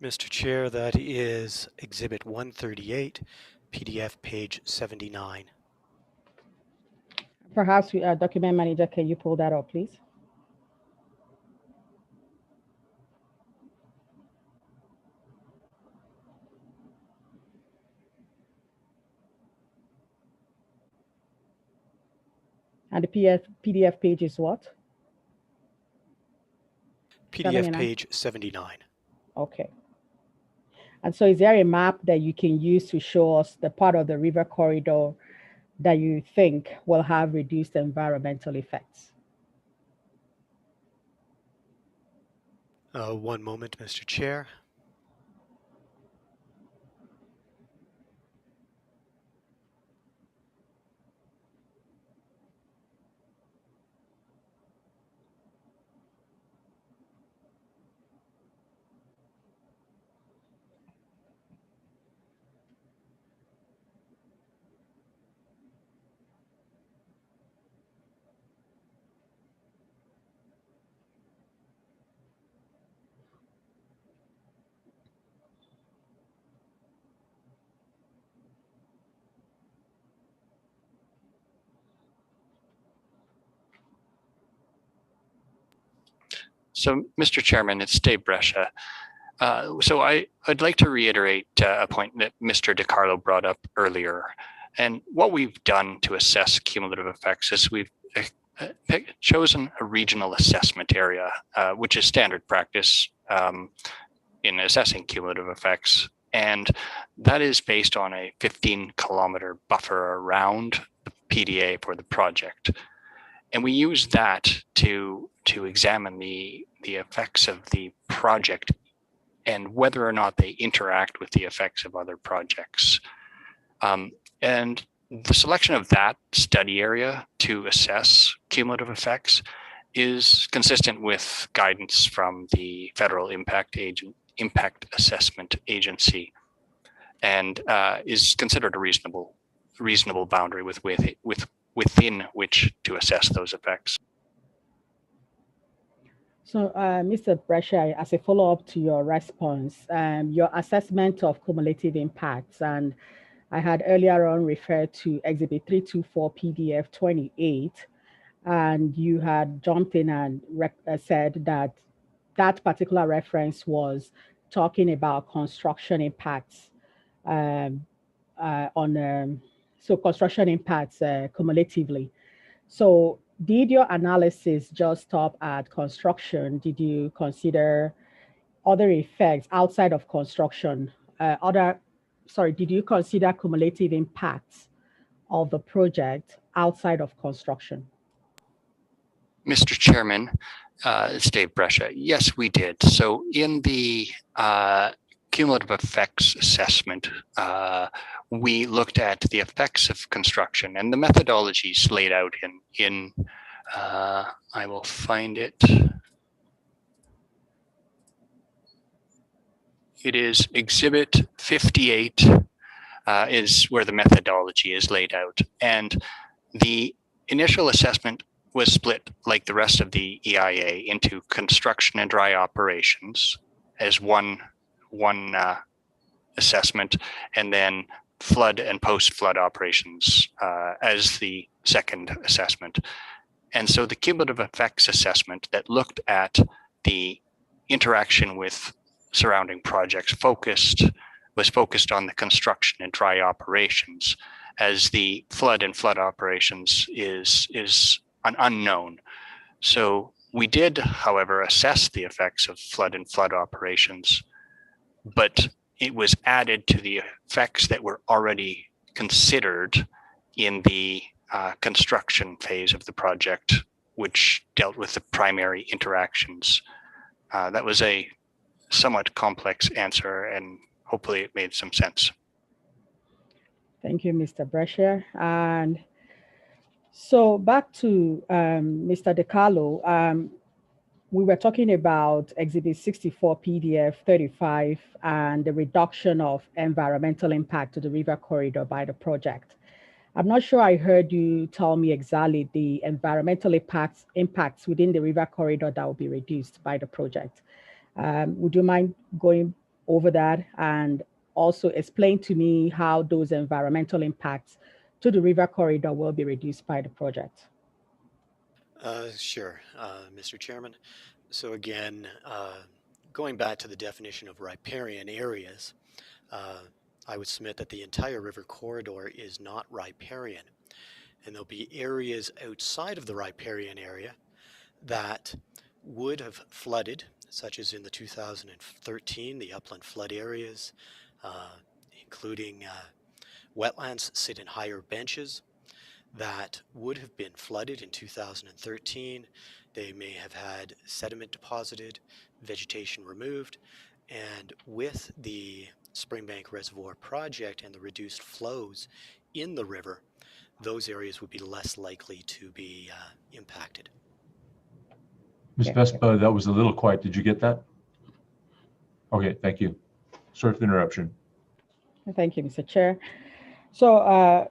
Mr. Chair, that is Exhibit 138, PDF page 79.
Perhaps, document manager, can you pull that up, please? And the PDF page is what?
PDF
79?
page 79.
Okay. And so is there a map that you can use to show us the part of the river corridor that you think will have reduced environmental effects?
One moment, Mr. Chair.
So, Mr. Chairman, it's Dave Brescia. So I'd like to reiterate a point that Mr. DiCarlo brought up earlier. And what we've done to assess cumulative effects is we've chosen a regional assessment area, which is standard practice in assessing cumulative effects. And that is based on a 15-kilometer buffer around the PDA for the project. And we use that to examine the effects of the project and whether or not they interact with the effects of other projects. And the selection of that study area to assess cumulative effects is consistent with guidance from the Federal Impact Assessment Agency, and is considered a reasonable boundary within which to assess those effects.
So, Mr. Brescia, as a follow-up to your response, your assessment of cumulative impacts, and I had earlier on referred to Exhibit 324 PDF 28, and you had jumped in and said that that particular reference was talking about construction impacts so construction impacts cumulatively. So did your analysis just stop at construction? Did you consider other effects outside of construction? Did you consider cumulative impacts of the project outside of construction?
Mr. Chairman, it's Dave Brescia. Yes, we did. So in the cumulative effects assessment, we looked at the effects of construction, and the methodologies laid out in I will find it. It is Exhibit 58 is where the methodology is laid out. And the initial assessment was split, like the rest of the EIA, into construction and dry operations as one assessment, and then flood and post-flood operations as the second assessment. And so the cumulative effects assessment that looked at the interaction with surrounding projects was focused on the construction and dry operations, as the flood and flood operations is an unknown. So we did, however, assess the effects of flood and flood operations, but it was added to the effects that were already considered in the construction phase of the project, which dealt with the primary interactions. That was a somewhat complex answer, and hopefully it made some sense.
Thank you, Mr. Brescia. And so back to Mr. DiCarlo, we were talking about Exhibit 64 PDF 35 and the reduction of environmental impact to the river corridor by the project. I'm not sure I heard you tell me exactly the environmental impacts within the river corridor that will be reduced by the project. Would you mind going over that and also explain to me how those environmental impacts to the river corridor will be reduced by the project?
Sure, Mr. Chairman. So again, going back to the definition of riparian areas, I would submit that the entire river corridor is not riparian, and there'll be areas outside of the riparian area that would have flooded, such as in the 2013, the upland flood areas, including wetlands sit in higher benches that would have been flooded in 2013. They may have had sediment deposited, vegetation removed, and with the Springbank Reservoir project and the reduced flows in the river, those areas would be less likely to be impacted.
Ms. Vespa, that was a little quiet. Did you get that? Okay, thank you. Sorry for the interruption.
Thank you, Mr. Chair. So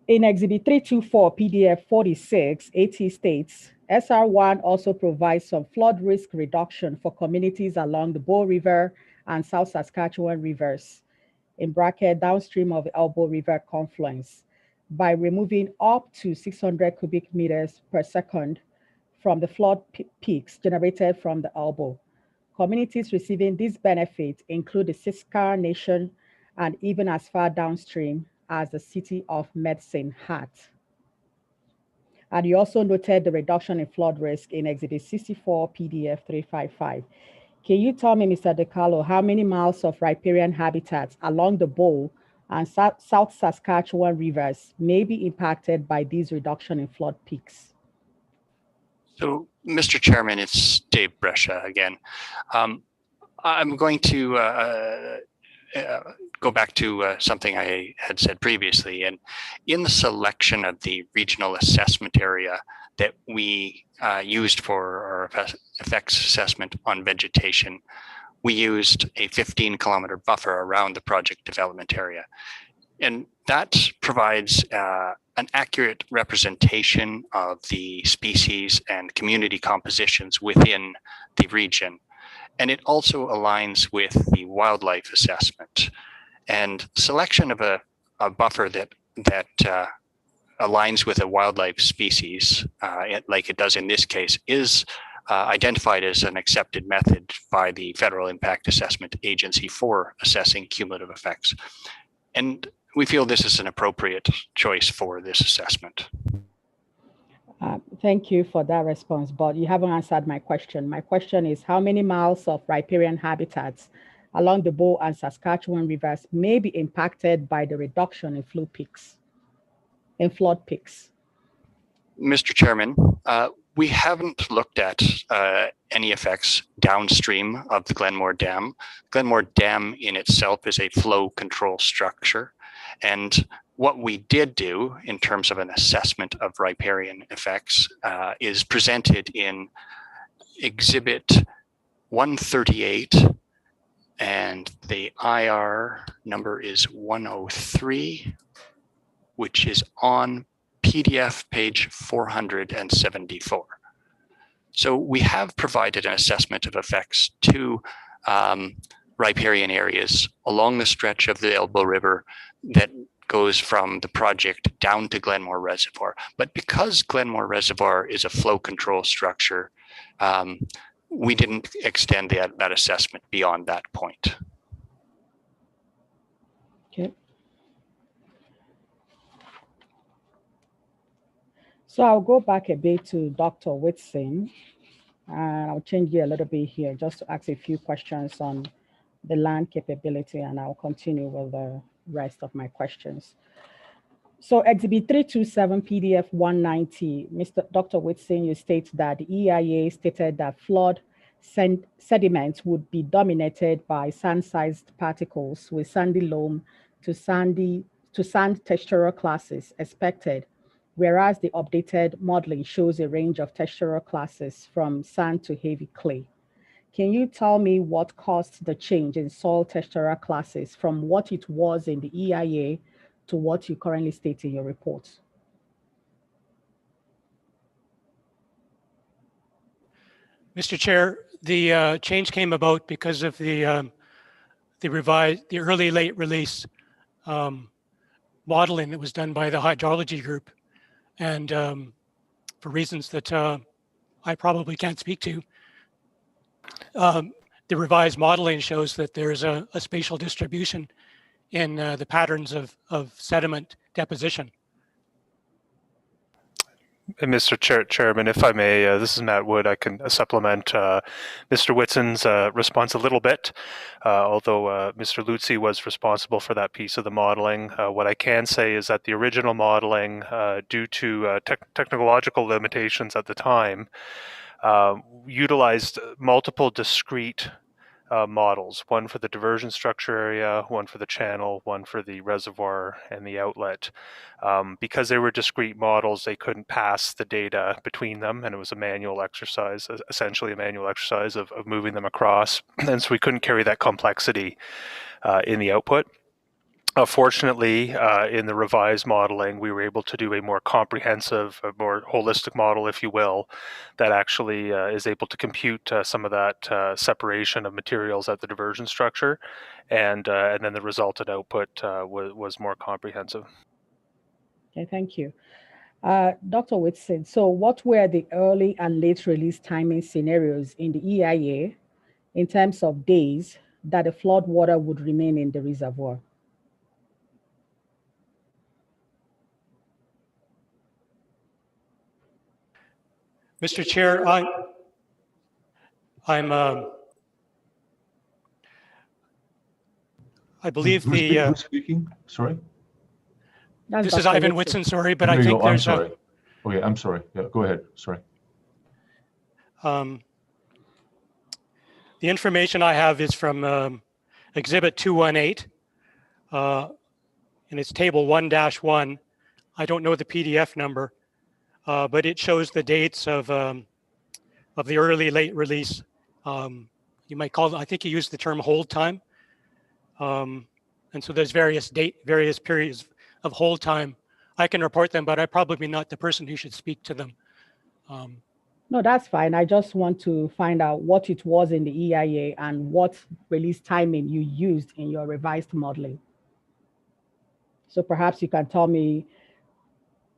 in Exhibit 324 PDF 46, AT states, SR1 also provides some flood risk reduction for communities along the Bow River and South Saskatchewan rivers, in bracket downstream of the Elbow River confluence, by removing up to 600 cubic meters per second from the flood peaks generated from the elbow. Communities receiving these benefits include the Siskar Nation and even as far downstream as the city of Medicine Hat. And you also noted the reduction in flood risk in Exhibit 64 PDF 355. Can you tell me, Mr. DeCarlo, how many miles of riparian habitats along the Bow and South Saskatchewan rivers may be impacted by these reduction in flood peaks?
So, Mr. Chairman, it's Dave Brescia again. I'm going to go back to something I had said previously. And in the selection of the regional assessment area that we used for our effects assessment on vegetation, we used a 15-kilometer buffer around the project development area. And that provides an accurate representation of the species and community compositions within the region. And it also aligns with the wildlife assessment. And selection of a buffer that aligns with a wildlife species, like it does in this case, is identified as an accepted method by the Federal Impact Assessment Agency for assessing cumulative effects. And we feel this is an appropriate choice for this assessment.
Thank you for that response, but you haven't answered my question. My question is, how many miles of riparian habitats along the Bow and Saskatchewan rivers may be impacted by the reduction in flood peaks?
Mr. Chairman, we haven't looked at any effects downstream of the Glenmore Dam. Glenmore Dam in itself is a flow control structure. And what we did do in terms of an assessment of riparian effects is presented in Exhibit 138, and the IR number is 103, which is on PDF page 474. So we have provided an assessment of effects to riparian areas along the stretch of the Elbow River that goes from the project down to Glenmore Reservoir. But because Glenmore Reservoir is a flow control structure, we didn't extend that assessment beyond that point.
Okay. So I'll go back a bit to Dr. Whitson, and I'll change gear a little bit here just to ask a few questions on the land capability, and I'll continue with the rest of my questions. So Exhibit 327 PDF 190, Dr. Whitson, you state that the EIA stated that flood sediments would be dominated by sand-sized particles with sandy loam to sand textural classes expected, whereas the updated modeling shows a range of textural classes from sand to heavy clay. Can you tell me what caused the change in soil textural classes from what it was in the EIA to what you currently state in your report?
Mr. Chair, the change came about because of the early late release modeling that was done by the hydrology group, and for reasons that I probably can't speak to, the revised modeling shows that there's a spatial distribution in the patterns of sediment deposition.
And Mr. Chairman, if I may, this is Matt Wood. I can supplement Mr. Whitson's response a little bit, although Mr. Lutzi was responsible for that piece of the modeling. What I can say is that the original modeling, due to technological limitations at the time, utilized multiple discrete models, one for the diversion structure area, one for the channel, one for the reservoir and the outlet. Because they were discrete models, they couldn't pass the data between them, and it was a manual exercise, essentially a manual exercise of moving them across, and so we couldn't carry that complexity in the output. Fortunately, in the revised modeling, we were able to do a more comprehensive, a more holistic model, if you will, that actually is able to compute some of that separation of materials at the diversion structure, and then the resultant output was more comprehensive.
Okay, thank you. Dr. Whitson, so what were the early and late release timing scenarios in the EIA in terms of days that the flood water would remain in the reservoir?
Mr. Chair, I believe
Who's speaking? Sorry.
That's
this is
Dr.
Ivan
Whitson.
Whitson, sorry, but
There
I
you
think
go. I'm
there's
sorry. Okay, I'm sorry. Yeah, go ahead. Sorry.
the information I have is from Exhibit 218, and it's Table 1-1. I don't know the PDF number, but it shows the dates of the early late release. You might call it, I think you used the term hold time. And so there's various periods of hold time. I can report them, but I'm probably not the person who should speak to them.
No, that's fine. I just want to find out what it was in the EIA and what release timing you used in your revised modeling. So perhaps you can tell me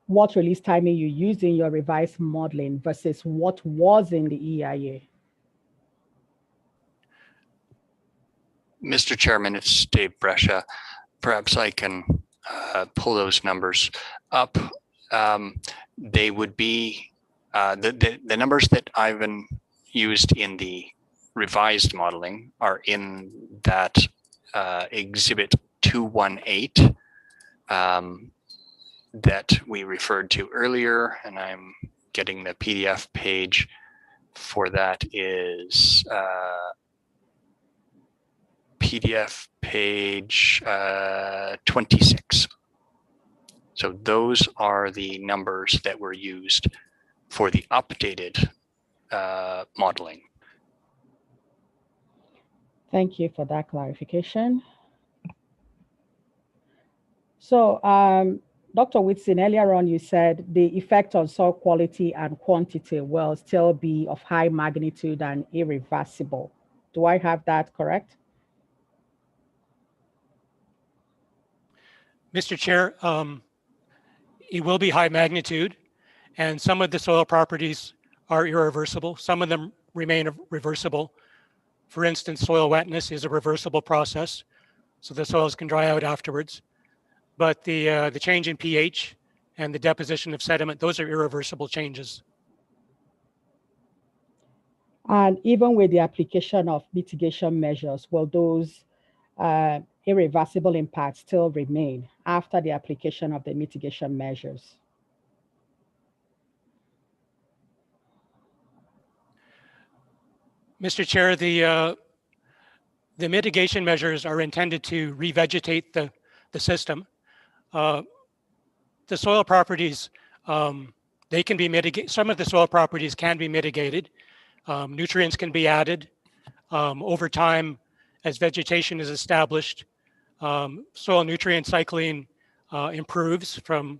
what release timing you used in your revised modeling versus what was in the EIA.
Mr. Chairman, it's Dave Brescia. Perhaps I can pull those numbers up. They would be the numbers that Ivan used in the revised modeling are in that Exhibit 218 that we referred to earlier, and I'm getting the PDF page for that is PDF page 26. So those are the numbers that were used for the updated modeling.
Thank you for that clarification. So, Dr. Whitson, earlier on you said the effect on soil quality and quantity will still be of high magnitude and irreversible. Do I have that correct?
Mr. Chair, it will be high magnitude, and some of the soil properties are irreversible. Some of them remain reversible. For instance, soil wetness is a reversible process, so the soils can dry out afterwards. But the change in pH and the deposition of sediment, those are irreversible changes.
And even with the application of mitigation measures, will those irreversible impacts still remain after the application of the mitigation measures?
Mr. Chair, the mitigation measures are intended to revegetate the system. The soil properties, they can be mitigated. Some of the soil properties can be mitigated. Nutrients can be added over time as vegetation is established. Soil nutrient cycling improves from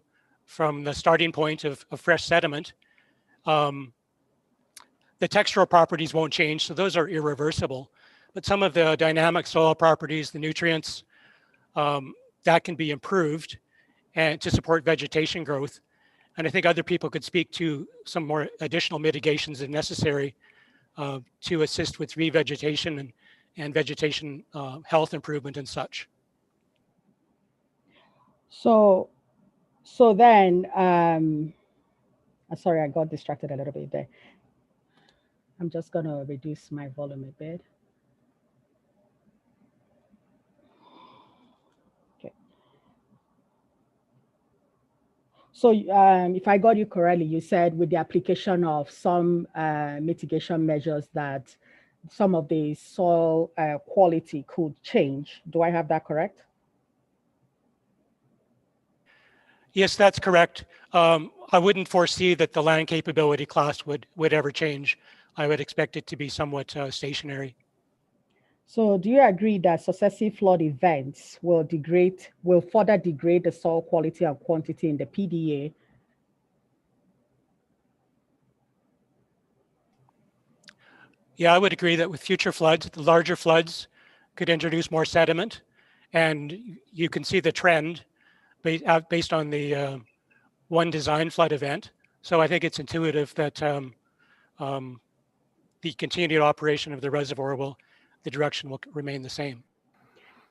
the starting point of fresh sediment. The textural properties won't change, so those are irreversible. But some of the dynamic soil properties, the nutrients, that can be improved and to support vegetation growth. And I think other people could speak to some more additional mitigations if necessary to assist with revegetation and vegetation health improvement and such.
So then, sorry, I got distracted a little bit there. I'm just gonna reduce my volume a bit. Okay. So if I got you correctly, you said with the application of some mitigation measures that some of the soil quality could change. Do I have that correct?
Yes, that's correct. I wouldn't foresee that the land capability class would ever change. I would expect it to be somewhat stationary.
So do you agree that successive flood events will further degrade the soil quality and quantity in the PDA?
Yeah, I would agree that with future floods, the larger floods could introduce more sediment, and you can see the trend based on the one design flood event. So I think it's intuitive that the continued operation of the reservoir the direction will remain the same.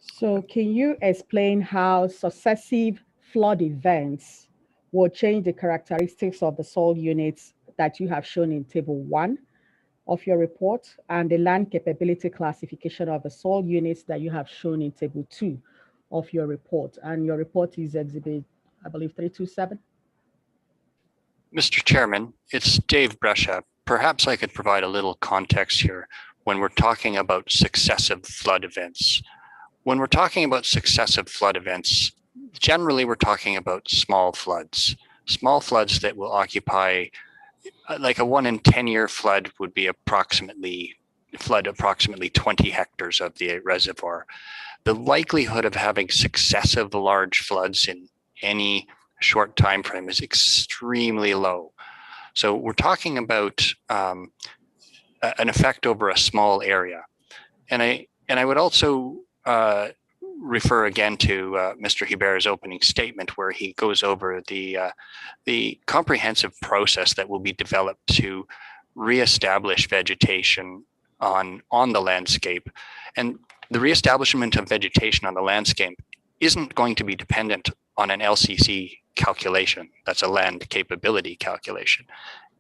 So can you explain how successive flood events will change the characteristics of the soil units that you have shown in table 1 of your report and the land capability classification of the soil units that you have shown in table 2 of your report? And your report is exhibit, I believe, 327.
Mr. Chairman, it's Dave Brescia. Perhaps I could provide a little context here when we're talking about successive flood events. When we're talking about successive flood events, generally we're talking about small floods that will occupy, like a 1 in 10 year flood would be approximately 20 hectares of the reservoir. The likelihood of having successive large floods in any short time frame is extremely low. So we're talking about an effect over a small area. And I would also refer again to Mr. Hebert's opening statement, where he goes over the comprehensive process that will be developed to reestablish vegetation on the landscape. And the reestablishment of vegetation on the landscape isn't going to be dependent on an LCC calculation. That's a land capability calculation.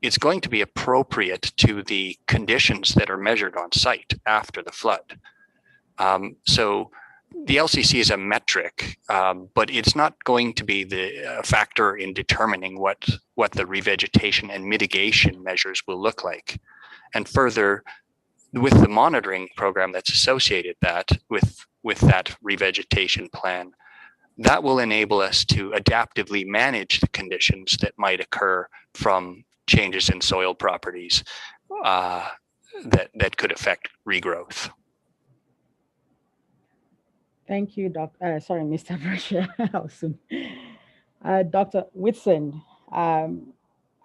It's going to be appropriate to the conditions that are measured on site after the flood. So the LCC is a metric, but it's not going to be the factor in determining what the revegetation and mitigation measures will look like. And further, with the monitoring program that's associated with that revegetation plan, that will enable us to adaptively manage the conditions that might occur from changes in soil properties that could affect regrowth.
Thank you, Mr. Brescia. Dr. Whitson, I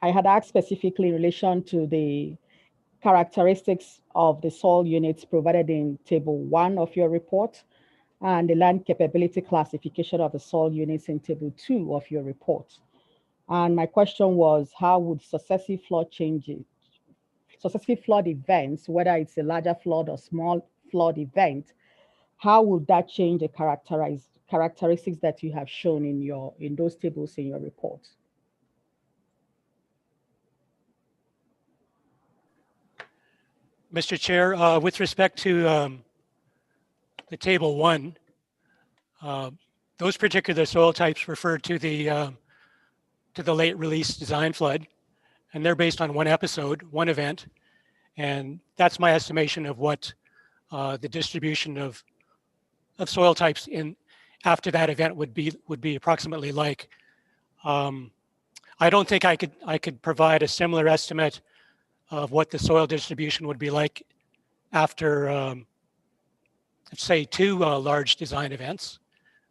had asked specifically in relation to the characteristics of the soil units provided in table 1 of your report and the land capability classification of the soil units in table 2 of your report. And my question was, how would successive flood events, whether it's a larger flood or small flood event, how would that change the characteristics that you have shown in those tables in your report?
Mr. Chair, with respect to the table 1, those particular soil types refer to the late release design flood, and they're based on one episode, one event, and that's my estimation of what the distribution of soil types after that event would be approximately like. I don't think I could provide a similar estimate of what the soil distribution would be like after, let's say, 2 large design events.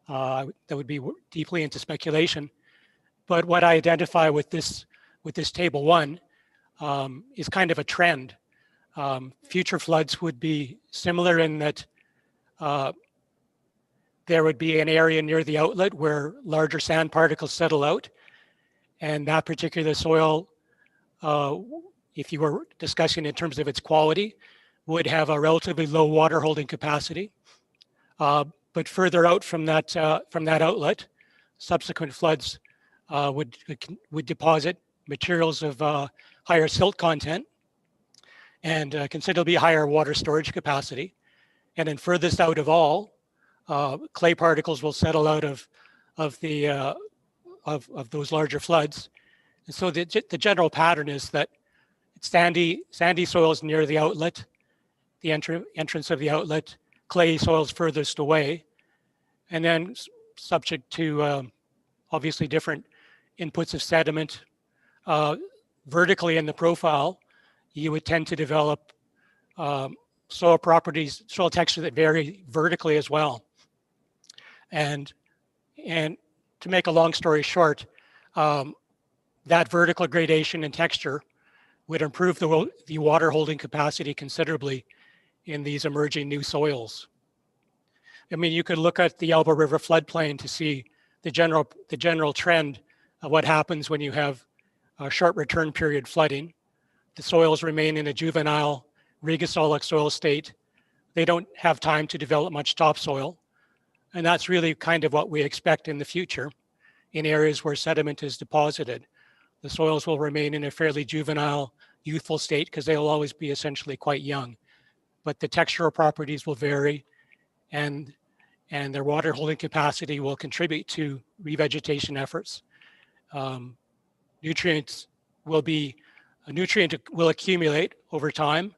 That would be deeply into speculation. But what I identify with this table 1 is kind of a trend. Future floods would be similar in that there would be an area near the outlet where larger sand particles settle out, and that particular soil, if you were discussing in terms of its quality, would have a relatively low water holding capacity. But further out from that outlet, subsequent floods would deposit materials of higher silt content and considerably higher water storage capacity. And then furthest out of all, clay particles will settle out of those larger floods. And so the general pattern is that sandy soils near the outlet, the entrance of the outlet, clay soils furthest away, and then subject to obviously different inputs of sediment. Vertically in the profile, you would tend to develop soil properties, soil texture that vary vertically as well. And to make a long story short, that vertical gradation in texture would improve the water holding capacity considerably in these emerging new soils. I mean, you could look at the Elbow River floodplain to see the general trend what happens when you have a short return period flooding. The soils remain in a juvenile regosolic soil state. They don't have time to develop much topsoil. And that's really kind of what we expect in the future in areas where sediment is deposited. The soils will remain in a fairly juvenile, youthful state because they'll always be essentially quite young. But the textural properties will vary, and their water holding capacity will contribute to revegetation efforts. Nutrients will accumulate over time.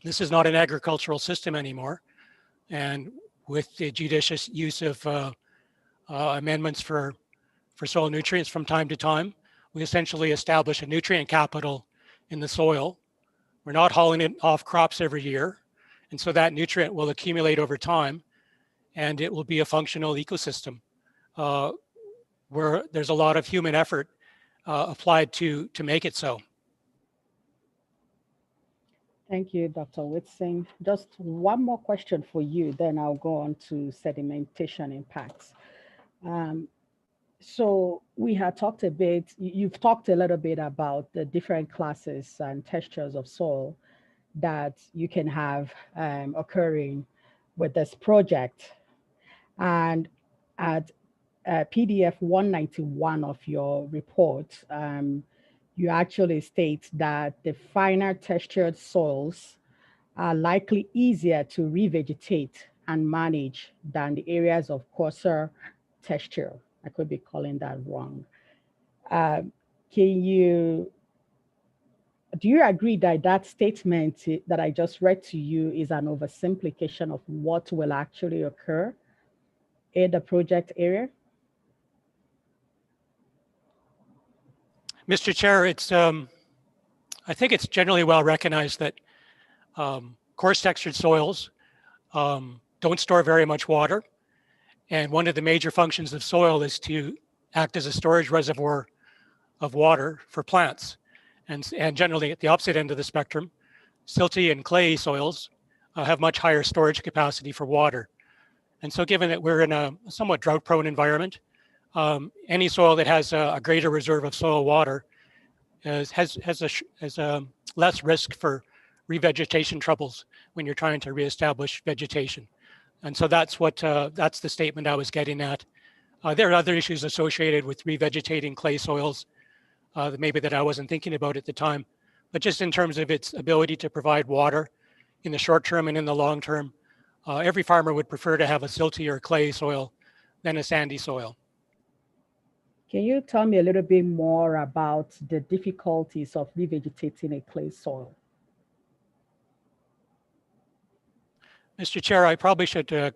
This is not an agricultural system anymore. And with the judicious use of amendments for soil nutrients from time to time, we essentially establish a nutrient capital in the soil. We're not hauling it off crops every year. And so that nutrient will accumulate over time, and it will be a functional ecosystem where there's a lot of human effort applied to make it so.
Thank you, Dr. Whitson. Just one more question for you, then I'll go on to sedimentation impacts. So we had talked a bit, you've talked a little bit about the different classes and textures of soil that you can have occurring with this project. And at PDF 191 of your report, you actually state that the finer textured soils are likely easier to revegetate and manage than the areas of coarser texture. I could be calling that wrong. Do you agree that that statement that I just read to you is an oversimplification of what will actually occur in the project area?
Mr. Chair, it's I think it's generally well recognized that coarse textured soils don't store very much water. And one of the major functions of soil is to act as a storage reservoir of water for plants. And generally at the opposite end of the spectrum, silty and clay soils have much higher storage capacity for water. And so given that we're in a somewhat drought-prone environment, any soil that has a greater reserve of soil water has less risk for revegetation troubles when you're trying to reestablish vegetation. And so that's the statement I was getting at. There are other issues associated with revegetating clay soils maybe that I wasn't thinking about at the time, but just in terms of its ability to provide water in the short term and in the long term, every farmer would prefer to have a silty or clay soil than a sandy soil.
Can you tell me a little bit more about the difficulties of revegetating a clay soil?
Mr. Chair, I probably should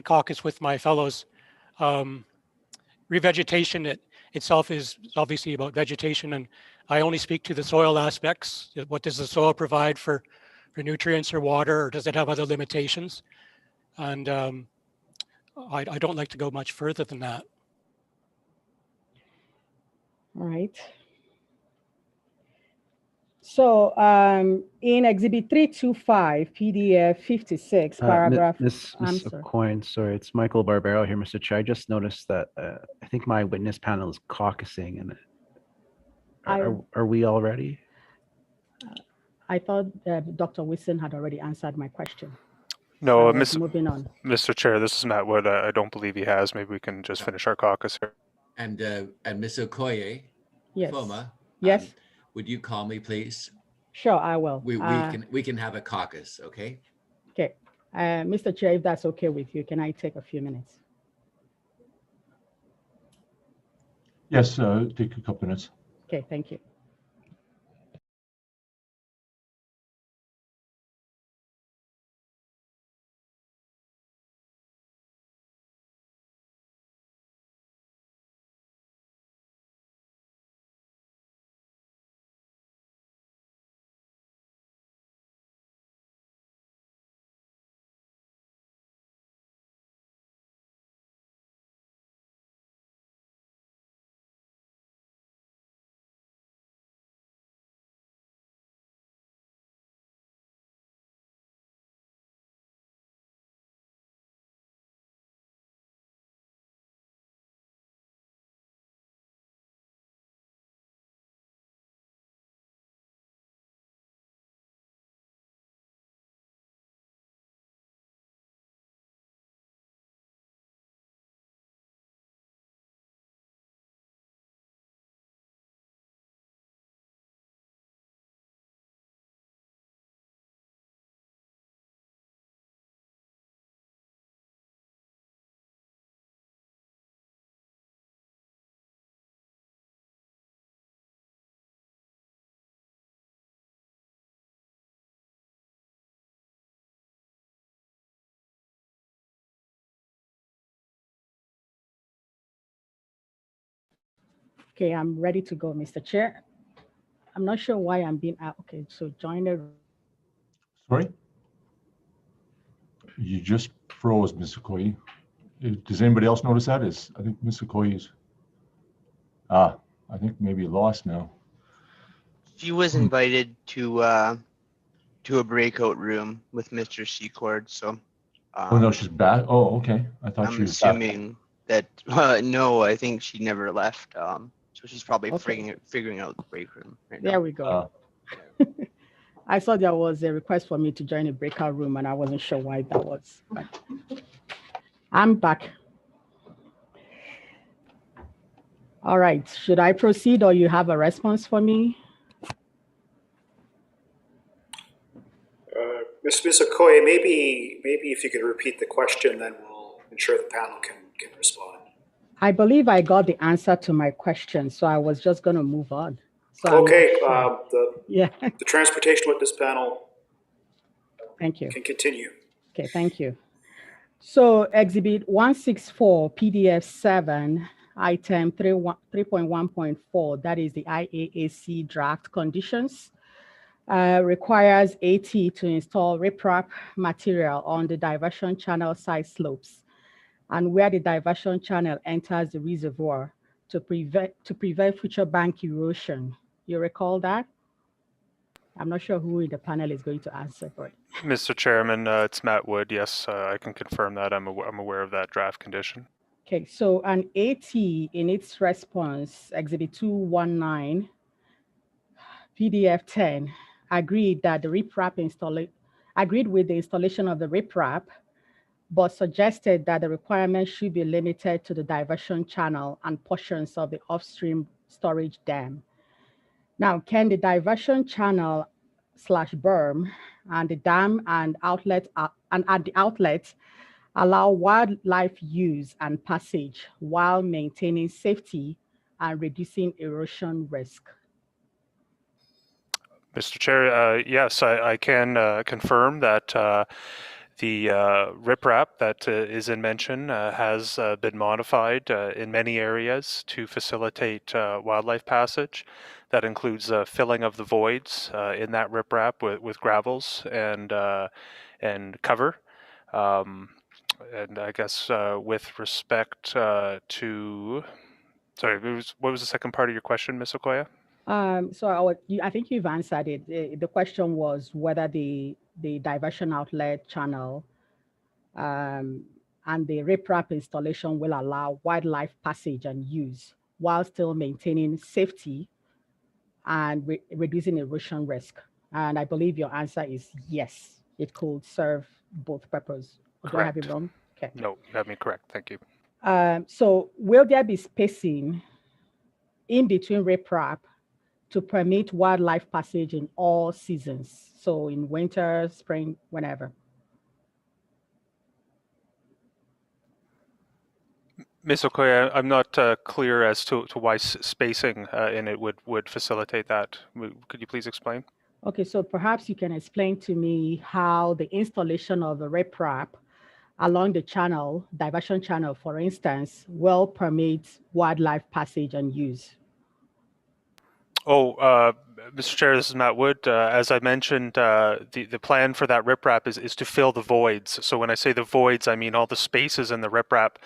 caucus with my fellows. Revegetation itself is obviously about vegetation, and I only speak to the soil aspects. What does the soil provide for nutrients or water, or does it have other limitations? And I don't like to go much further than that.
All right. So in Exhibit 325, PDF 56, paragraph.
Ms. Coyne, sorry, it's Michael Barbero here, Mr. Chair. I just noticed that I think my witness panel is caucusing, and are we all ready?
I thought Dr. Whitson had already answered my question.
No,
moving on.
Mr. Chair, this is Matt Wood. I don't believe he has. Maybe we can just finish our caucus here.
And Ms. Okoye,
yes.
Foma,
yes.
Would you call me, please?
Sure, I will.
We can have a caucus, okay?
Okay. Mr. Chair, if that's okay with you, can I take a few minutes?
Yes, take a couple minutes.
Okay, thank you. Okay, I'm ready to go, Mr. Chair. I'm not sure why I'm being out. Okay, so join the.
Sorry? You just froze, Ms. Okoye. Does anybody else notice that? I think Ms. Okoye's, I think maybe lost now.
She was invited to a breakout room with Mr. Secord, so.
Oh, no, she's back. Oh, okay. I thought she
I'm
was back.
assuming that, no, I think she never left. So she's probably
Okay.
figuring out the break room right
There
now.
we go. I saw there was a request for me to join a breakout room and I wasn't sure why that was. But I'm back. All right, should I proceed or you have a response for me?
Ms. Okoye, maybe if you could repeat the question, then we'll ensure the panel can respond.
I believe I got the answer to my question, so I was just going to move on. So
Okay,
yeah.
The transportation witness panel
Thank you.
can continue.
Okay, thank you. So Exhibit 164, PDF 7, Item 3.1.4, that is the IAAC draft conditions, requires AT to install riprap material on the diversion channel side slopes and where the diversion channel enters the reservoir to prevent future bank erosion. You recall that? I'm not sure who in the panel is going to answer for it.
Mr. Chairman, it's Matt Wood. Yes, I can confirm that. I'm aware of that draft condition.
Okay, so an AT in its response, Exhibit 219, PDF 10, agreed that the riprap agreed with the installation of the riprap, but suggested that the requirement should be limited to the diversion channel and portions of the upstream storage dam. Now, can the diversion channel / berm and the dam and outlet and at the outlet allow wildlife use and passage while maintaining safety and reducing erosion risk?
Mr. Chair, yes, I can confirm that the riprap that is in mention has been modified in many areas to facilitate wildlife passage. That includes filling of the voids in that riprap with gravels and cover. And I guess with respect to, sorry, what was the second part of your question, Ms. Okoye?
So I think you've answered it. The question was whether the diversion outlet channel and the riprap installation will allow wildlife passage and use while still maintaining safety and reducing erosion risk. And I believe your answer is yes, it could serve both purposes. Do I have it wrong? Okay.
No, you have me correct. Thank you.
So will there be spacing in between riprap to permit wildlife passage in all seasons? So in winter, spring, whenever.
Ms. Okoye, I'm not clear as to why spacing in it would facilitate that. Could you please explain?
Okay, so perhaps you can explain to me how the installation of the riprap along the channel, diversion channel, for instance, will permit wildlife passage and use.
Oh, Mr. Chair, this is Matt Wood. As I mentioned, the plan for that riprap is to fill the voids. So when I say the voids, I mean all the spaces in the riprap.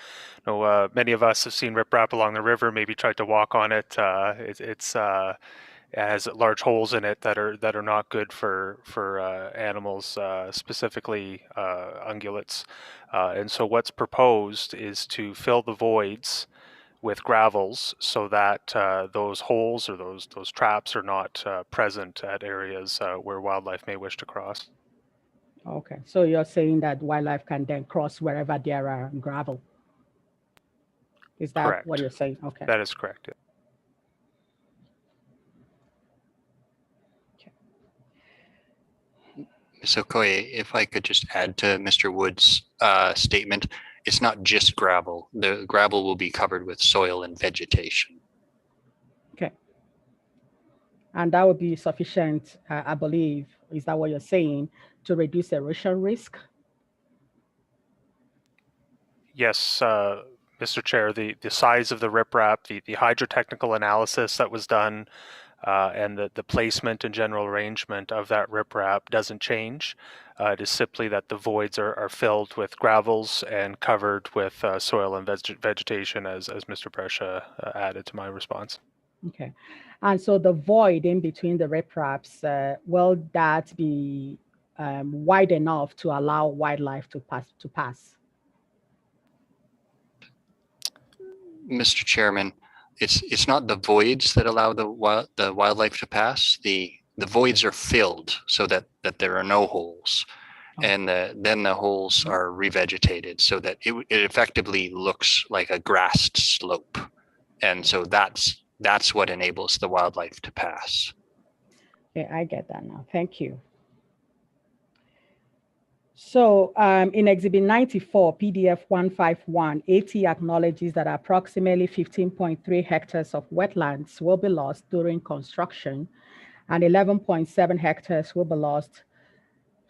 You know, many of us have seen riprap along the river, maybe tried to walk on it. It has large holes in it that are not good for animals, specifically ungulates. And so what's proposed is to fill the voids with gravels so that those holes or those traps are not present at areas where wildlife may wish to cross.
Okay, so you're saying that wildlife can then cross wherever there are gravel. Is that
Correct.
what you're saying? Okay.
That is correct. Yeah.
Ms. Okoye, if I could just add to Mr. Wood's statement, it's not just gravel. The gravel will be covered with soil and vegetation.
Okay. And that would be sufficient, I believe, is that what you're saying, to reduce erosion risk?
Yes, Mr. Chair, the size of the riprap, the hydrotechnical analysis that was done, and the placement and general arrangement of that riprap doesn't change. It is simply that the voids are filled with gravels and covered with soil and vegetation, as Mr. Brescia added to my response.
Okay. And so the void in between the ripraps, will that be wide enough to allow wildlife to pass?
Mr. Chairman, it's not the voids that allow the wildlife to pass. The voids are filled so that there are no holes, and then the holes are revegetated so that it effectively looks like a grassed slope, and so that's what enables the wildlife to pass.
Okay, I get that now. Thank you. So in Exhibit 94, PDF 151, AT acknowledges that approximately 15.3 hectares of wetlands will be lost during construction, and 11.7 hectares will be lost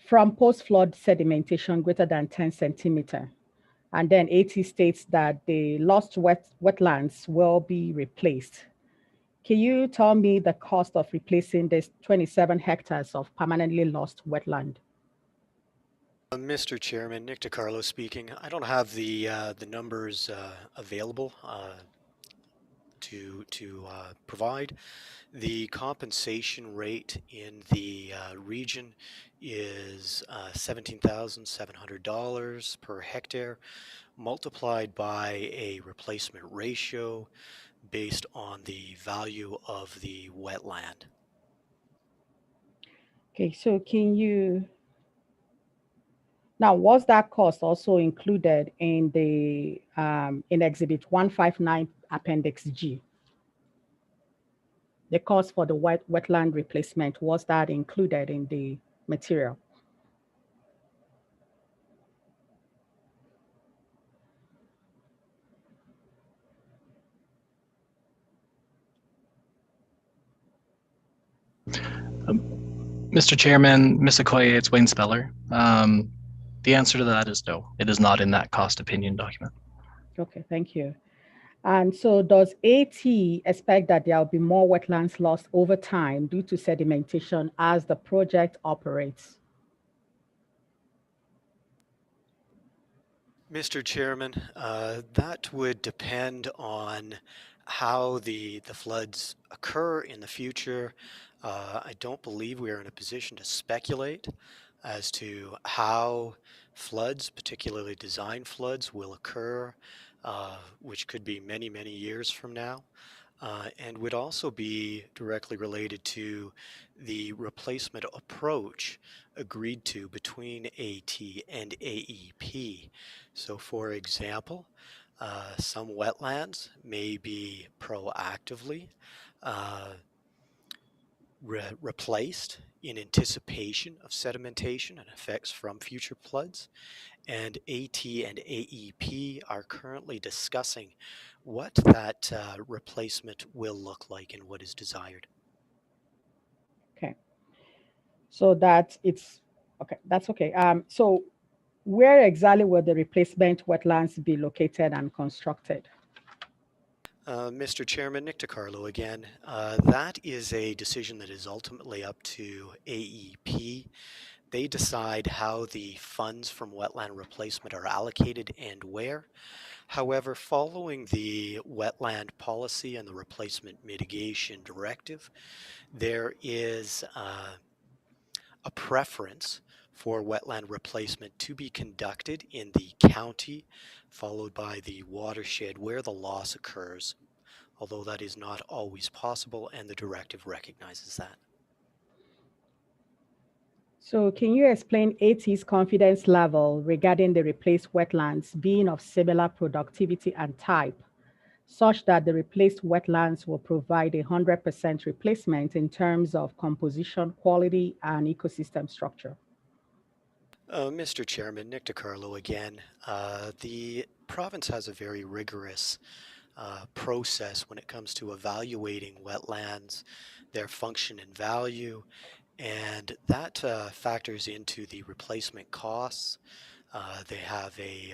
from post-flood sedimentation greater than 10 centimeter. And then AT states that the lost wetlands will be replaced. Can you tell me the cost of replacing this 27 hectares of permanently lost wetland?
Mr. Chairman, Nick DiCarlo speaking. I don't have the numbers available to provide. The compensation rate in the region is $17,700 per hectare, multiplied by a replacement ratio based on the value of the wetland.
Okay, so can you, now was that cost also included in the, in Exhibit 159 Appendix G? The cost for the wetland replacement, was that included in the material?
Mr. Chairman, Ms. Okoye, it's Wayne Speller. The answer to that is no. It is not in that cost opinion document.
Okay, thank you. And so does AT expect that there will be more wetlands lost over time due to sedimentation as the project operates?
Mr. Chairman, that would depend on how the floods occur in the future. I don't believe we are in a position to speculate as to how floods, particularly design floods, will occur, which could be many, many years from now, and would also be directly related to the replacement approach agreed to between AT and AEP. So for example, some wetlands may be proactively replaced in anticipation of sedimentation and effects from future floods. And AT and AEP are currently discussing what that replacement will look like and what is desired.
Okay, so that's okay. So where exactly will the replacement wetlands be located and constructed?
Mr. Chairman, Nick DiCarlo again. That is a decision that is ultimately up to AEP. They decide how the funds from wetland replacement are allocated and where. However, following the wetland policy and the replacement mitigation directive, there is a preference for wetland replacement to be conducted in the county, followed by the watershed where the loss occurs, although that is not always possible and the directive recognizes that.
So can you explain AT's confidence level regarding the replaced wetlands being of similar productivity and type, such that the replaced wetlands will provide 100% replacement in terms of composition, quality, and ecosystem structure?
Mr. Chairman, Nick DiCarlo again. The province has a very rigorous process when it comes to evaluating wetlands, their function and value, and that factors into the replacement costs. They have a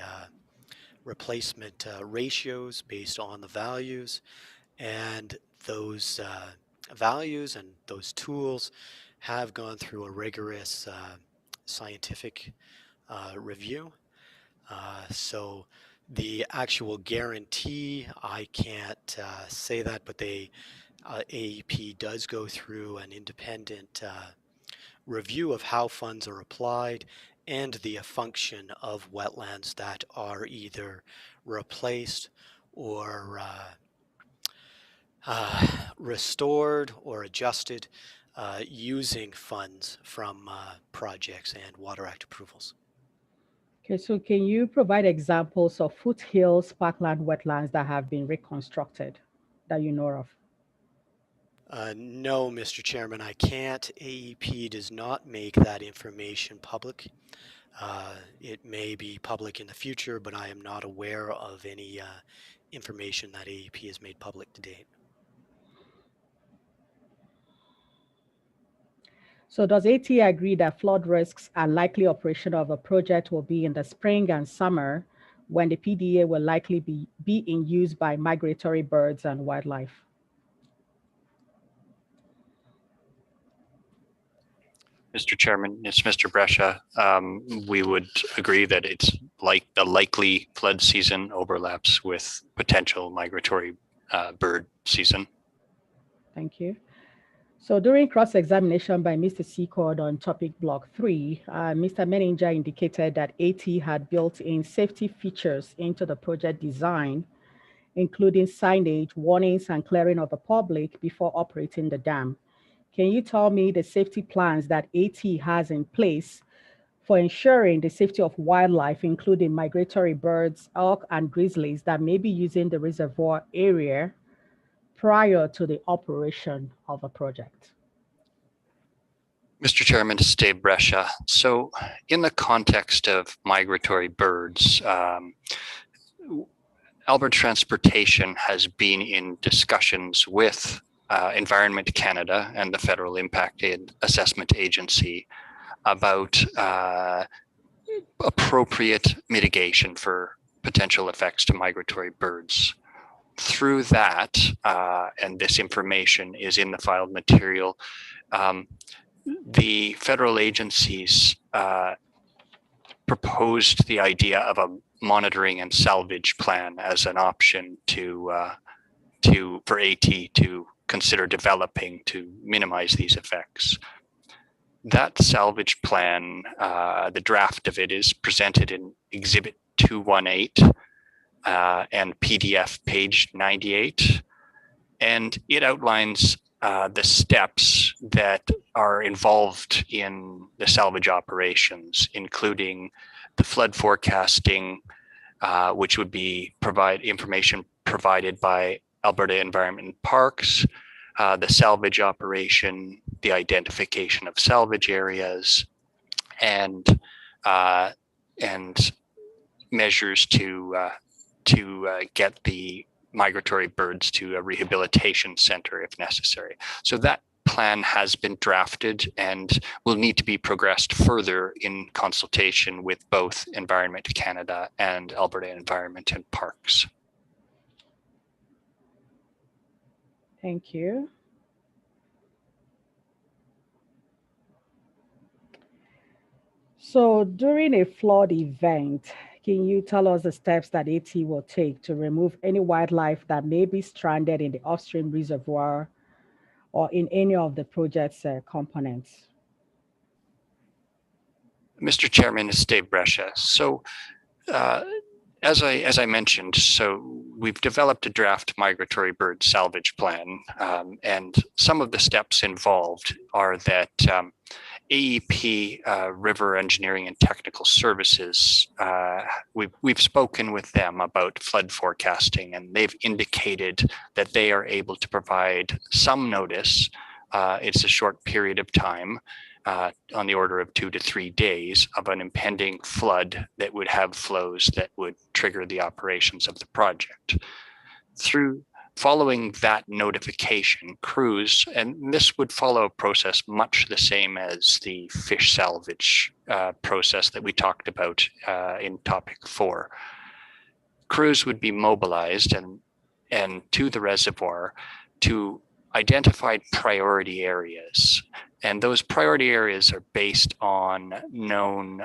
replacement ratios based on the values, and those values and those tools have gone through a rigorous scientific review. So the actual guarantee, I can't say that, but AEP does go through an independent review of how funds are applied and the function of wetlands that are either replaced or restored or adjusted using funds from projects and Water Act approvals.
Okay, so can you provide examples of foothills, parkland wetlands that have been reconstructed that you know of?
No, Mr. Chairman, I can't. AEP does not make that information public. It may be public in the future, but I am not aware of any information that AEP has made public to date.
So does AT agree that flood risks and likely operation of a project will be in the spring and summer when the PDA will likely be in use by migratory birds and wildlife?
Mr. Chairman, it's Mr. Brescia. We would agree that it's like the likely flood season overlaps with potential migratory bird season.
Thank you. So during cross-examination by Mr. Secord on topic block 3, Mr. Menninger indicated that AT had built in safety features into the project design, including signage, warnings, and clearing of the public before operating the dam. Can you tell me the safety plans that AT has in place for ensuring the safety of wildlife, including migratory birds, elk, and grizzlies that may be using the reservoir area prior to the operation of a project?
Mr. Chairman, this is Dave Brescia. So in the context of migratory birds, Alberta Transportation has been in discussions with Environment Canada and the Federal Impact Assessment Agency about appropriate mitigation for potential effects to migratory birds. Through that, and this information is in the filed material, the federal agencies proposed the idea of a monitoring and salvage plan as an option for AT to consider developing to minimize these effects. That salvage plan, the draft of it is presented in Exhibit 218 and PDF page 98, and it outlines the steps that are involved in the salvage operations, including the flood forecasting, which would be information provided by Alberta Environment and Parks, the salvage operation, the identification of salvage areas, and measures to get the migratory birds to a rehabilitation center if necessary. So that plan has been drafted and will need to be progressed further in consultation with both Environment Canada and Alberta Environment and Parks.
Thank you. So during a flood event, can you tell us the steps that AT will take to remove any wildlife that may be stranded in the upstream reservoir or in any of the project's components?
Mr. Chairman, it's Dave Brescia. So as I mentioned, so we've developed a draft migratory bird salvage plan, and some of the steps involved are that AEP, River Engineering and Technical Services, we've spoken with them about flood forecasting, and they've indicated that they are able to provide some notice. It's a short period of time, on the order of 2 to 3 days, of an impending flood that would have flows that would trigger the operations of the project. Following that notification, crews, and this would follow a process much the same as the fish salvage process that we talked about in topic 4. crews would be mobilized and to the reservoir to identify priority areas. And those priority areas are based on known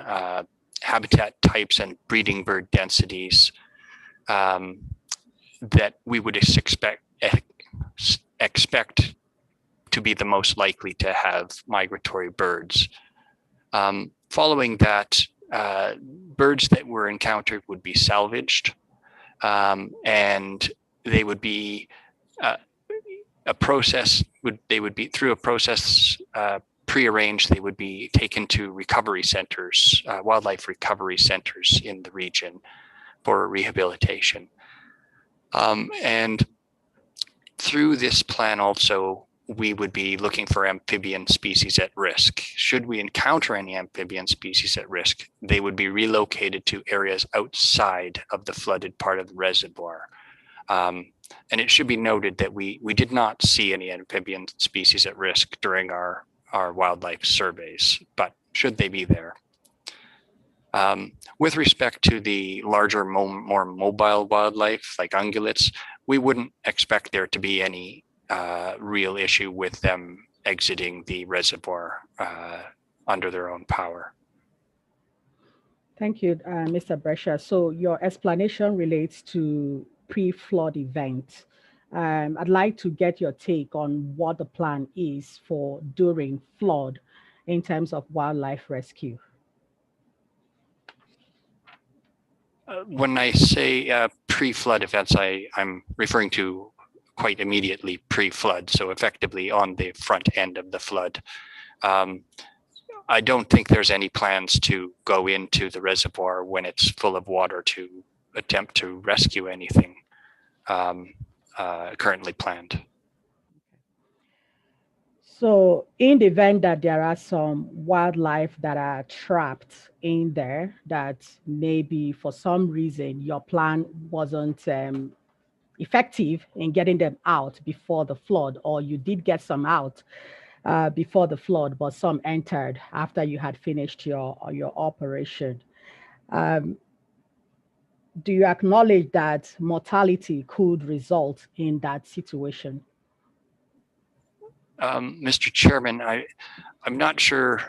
habitat types and breeding bird densities that we would expect to be the most likely to have migratory birds. Following that, birds that were encountered would be salvaged, and they would be through a process prearranged. They would be taken to recovery centers, wildlife recovery centers in the region for rehabilitation. And through this plan also, we would be looking for amphibian species at risk. Should we encounter any amphibian species at risk, they would be relocated to areas outside of the flooded part of the reservoir. And it should be noted that we did not see any amphibian species at risk during our wildlife surveys, but should they be there? With respect to the larger, more mobile wildlife like ungulates, we wouldn't expect there to be any real issue with them exiting the reservoir under their own power.
Thank you, Mr. Brescia. So your explanation relates to pre-flood events. I'd like to get your take on what the plan is for during flood in terms of wildlife rescue.
When I say pre-flood events, I'm referring to quite immediately pre-flood, so effectively on the front end of the flood. I don't think there's any plans to go into the reservoir when it's full of water to attempt to rescue anything currently planned.
So in the event that there are some wildlife that are trapped in there that maybe for some reason your plan wasn't effective in getting them out before the flood, or you did get some out before the flood, but some entered after you had finished your operation. Do you acknowledge that mortality could result in that situation?
Mr. Chairman, I'm not sure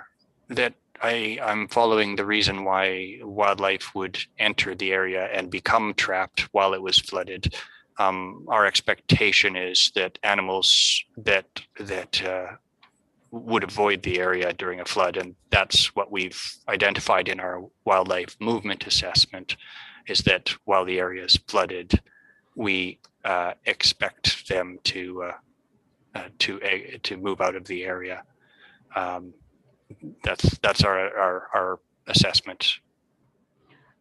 that I'm following the reason why wildlife would enter the area and become trapped while it was flooded. Our expectation is that animals that would avoid the area during a flood, and that's what we've identified in our wildlife movement assessment, is that while the area is flooded, we expect them to move out of the area. That's our assessment.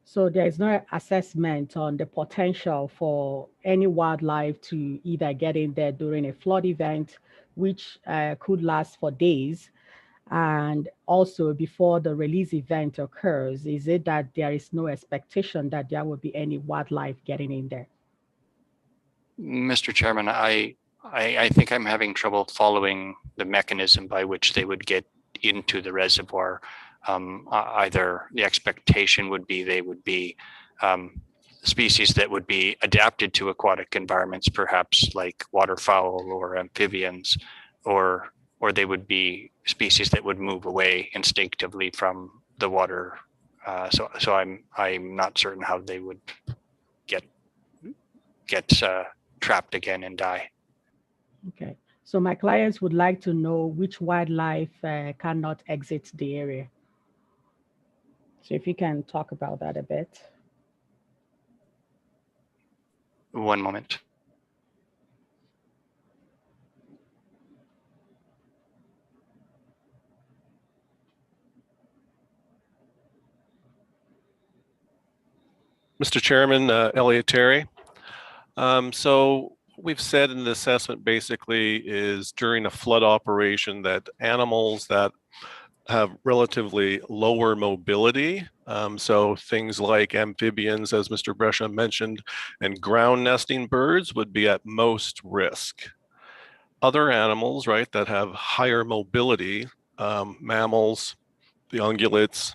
So there is no assessment on the potential for any wildlife to either get in there during a flood event, which could last for days, and also before the release event occurs. Is it that there is no expectation that there will be any wildlife getting in there?
Mr. Chairman, I think I'm having trouble following the mechanism by which they would get into the reservoir. Either the expectation would be they would be species that would be adapted to aquatic environments, perhaps like waterfowl or amphibians, or they would be species that would move away instinctively from the water. So I'm not certain how they would get trapped again and die.
Okay, so my clients would like to know which wildlife cannot exit the area. So if you can talk about that a bit.
One moment.
Mr. Chairman, Elliot Terry. So we've said in the assessment basically is during a flood operation that animals that have relatively lower mobility, so things like amphibians, as Mr. Brescia mentioned, and ground nesting birds would be at most risk. Other animals, right, that have higher mobility, mammals, the ungulates,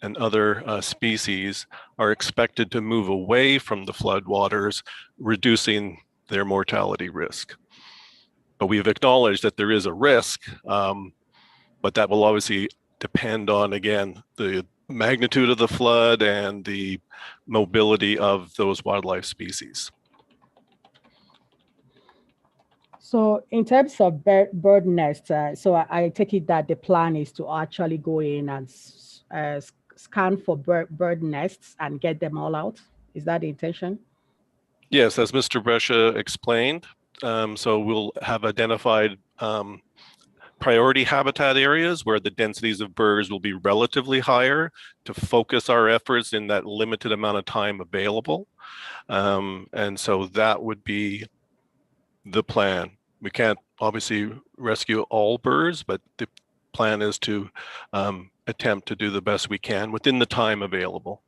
and other species are expected to move away from the floodwaters, reducing their mortality risk. But we've acknowledged that there is a risk, but that will obviously depend on, again, the magnitude of the flood and the mobility of those wildlife species.
So in terms of bird nests, so I take it that the plan is to actually go in and scan for bird nests and get them all out. Is that the intention?
Yes, as Mr. Brescia explained, so we'll have identified priority habitat areas where the densities of birds will be relatively higher to focus our efforts in that limited amount of time available. And so that would be the plan. We can't obviously rescue all birds, but the plan is to attempt to do the best we can within the time available.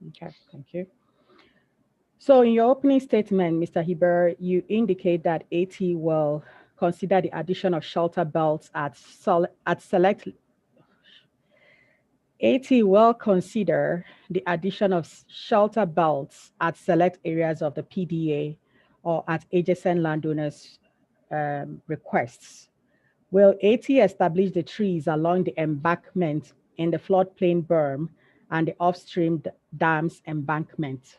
Okay, thank you. So in your opening statement, Mr. Heber, you indicate that AT will consider the addition of shelter belts at select. AT will consider the addition of shelter belts at select areas of the PDA or at adjacent landowners' requests. Will AT establish the trees along the embankment in the floodplain berm and the upstream dams embankment?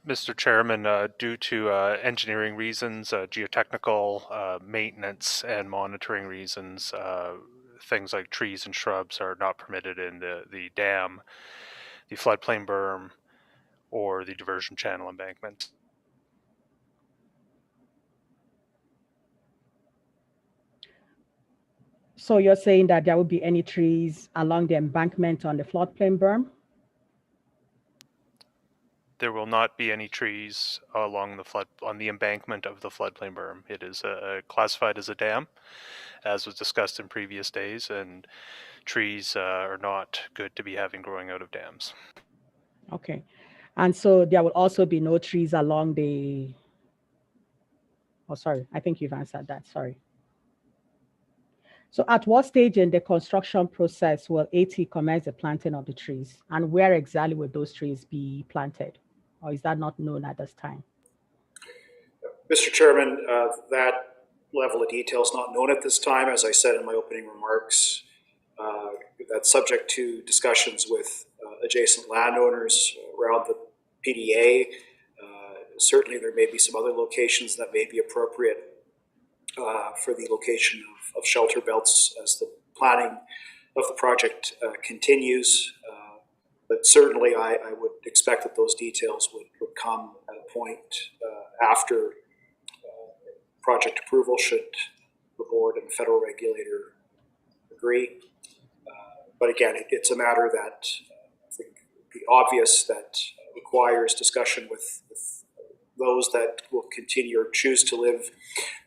Mr. Chairman, due to engineering reasons, geotechnical maintenance and monitoring reasons, things like trees and shrubs are not permitted in the dam, the floodplain berm, or the diversion channel embankment.
So you're saying that there will be any trees along the embankment on the floodplain berm?
There will not be any trees along on the embankment of the floodplain berm. It is classified as a dam, as was discussed in previous days, and trees are not good to be having growing out of dams.
Okay. And so there will also be no trees along the, oh, sorry, I think you've answered that, sorry. So at what stage in the construction process will AT commence the planting of the trees? And where exactly will those trees be planted? Or is that not known at this time?
Mr. Chairman, that level of detail is not known at this time. As I said in my opening remarks, that's subject to discussions with adjacent landowners around the PDA. Certainly there may be some other locations that may be appropriate for the location of shelter belts as the planning of the project continues. But certainly I would expect that those details would come at a point after project approval, should the board and the federal regulator agree. But again, it's a matter that I think would be obvious that requires discussion with those that will continue or choose to live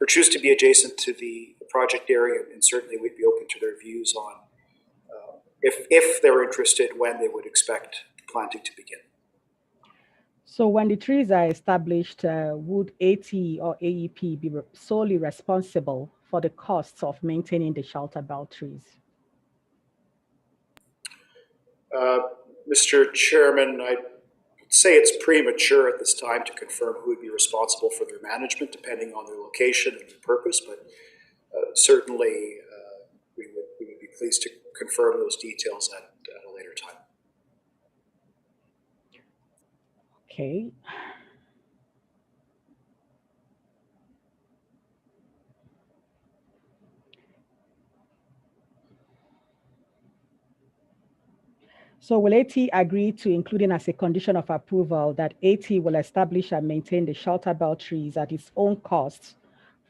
or choose to be adjacent to the project area, and certainly we'd be open to their views on if they're interested, when they would expect planting to begin.
So when the trees are established, would AT or AEP be solely responsible for the costs of maintaining the shelter belt trees?
Mr. Chairman, I'd say it's premature at this time to confirm who would be responsible for their management, depending on their location and their purpose, but certainly we would be pleased to confirm those details at a later time.
Okay. So will AT agree to including as a condition of approval that AT will establish and maintain the shelter belt trees at its own cost,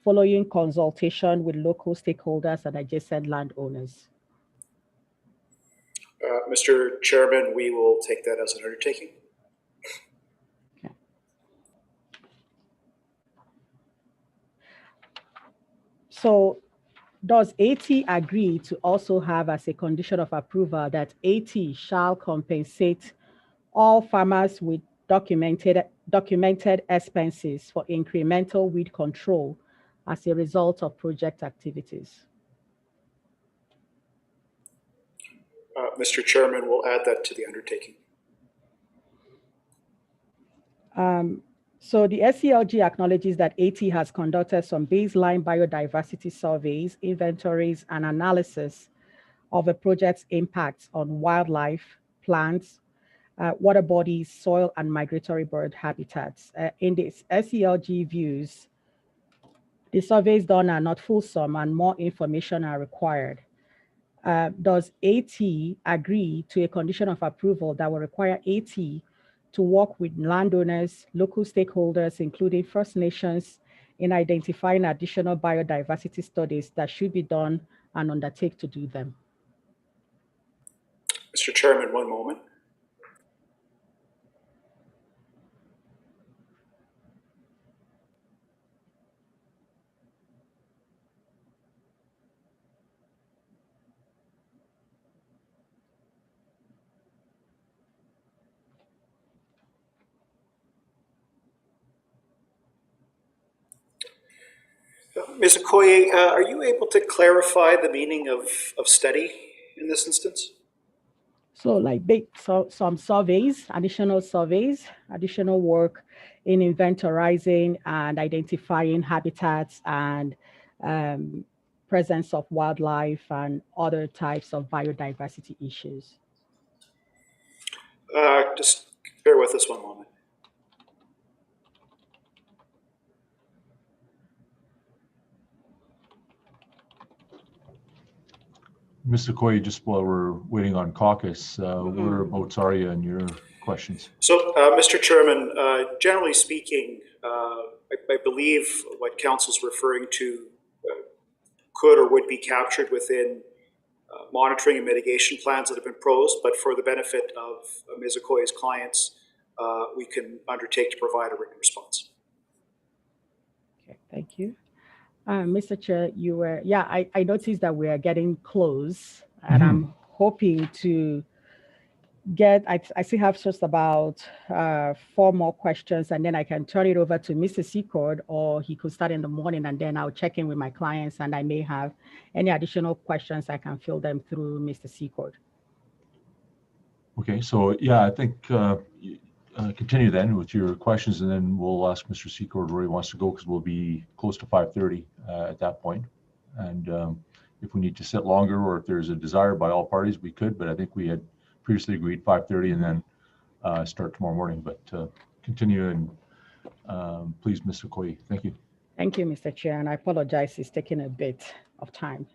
following consultation with local stakeholders and adjacent landowners?
Mr. Chairman, we will take that as an undertaking.
Okay. So does AT agree to also have as a condition of approval that AT shall compensate all farmers with documented expenses for incremental weed control as a result of project activities?
Mr. Chairman, we'll add that to the undertaking.
So the SCLG acknowledges that AT has conducted some baseline biodiversity surveys, inventories, and analysis of a project's impacts on wildlife, plants, water bodies, soil, and migratory bird habitats. In this SCLG views, the surveys done are not fulsome and more information are required. Does AT agree to a condition of approval that will require AT to work with landowners, local stakeholders, including First Nations, in identifying additional biodiversity studies that should be done and undertake to do them?
Mr. Chairman, one moment. Ms. Okoye, are you able to clarify the meaning of study in this instance?
So like some surveys, additional work in inventorizing and identifying habitats and presence of wildlife and other types of biodiversity issues.
Just bear with us one moment.
Mr. Okoye, just while we're waiting on caucus, whereabouts are you in your questions?
So, Mr. Chairman, generally speaking, I believe what Council's referring to could or would be captured within monitoring and mitigation plans that have been proposed, but for the benefit of Ms. Okoye's clients, we can undertake to provide a written response.
Okay, thank you. Mr. Chair, you were, I noticed that we are getting close, and I'm hoping to get, I still have just about 4 more questions, and then I can turn it over to Mr. Secord, or he could start in the morning, and then I'll check in with my clients, and I may have any additional questions. I can fill them through Mr. Secord.
Okay, so yeah, I think continue then with your questions, and then we'll ask Mr. Secord where he wants to go, because we'll be close to 5:30 at that point. And if we need to sit longer, or if there's a desire by all parties, we could, but I think we had previously agreed 5:30 and then start tomorrow morning. But continue, and please, Mr. Okoye. Thank you.
Thank you, Mr. Chair, and I apologize, it's taking a bit of time.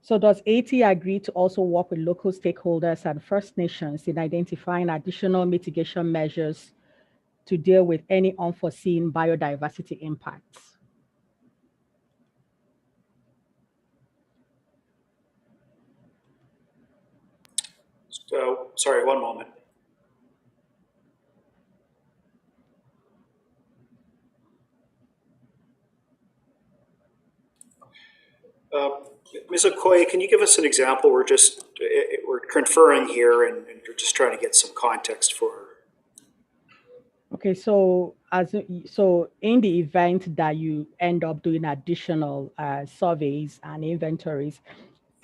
So does AT agree to also work with local stakeholders and First Nations in identifying additional mitigation measures to deal with any unforeseen biodiversity impacts?
So, sorry, one moment. Ms. Okoye, can you give us an example? We're conferring here, and we're just trying to get some context for.
Okay, so so in the event that you end up doing additional surveys and inventories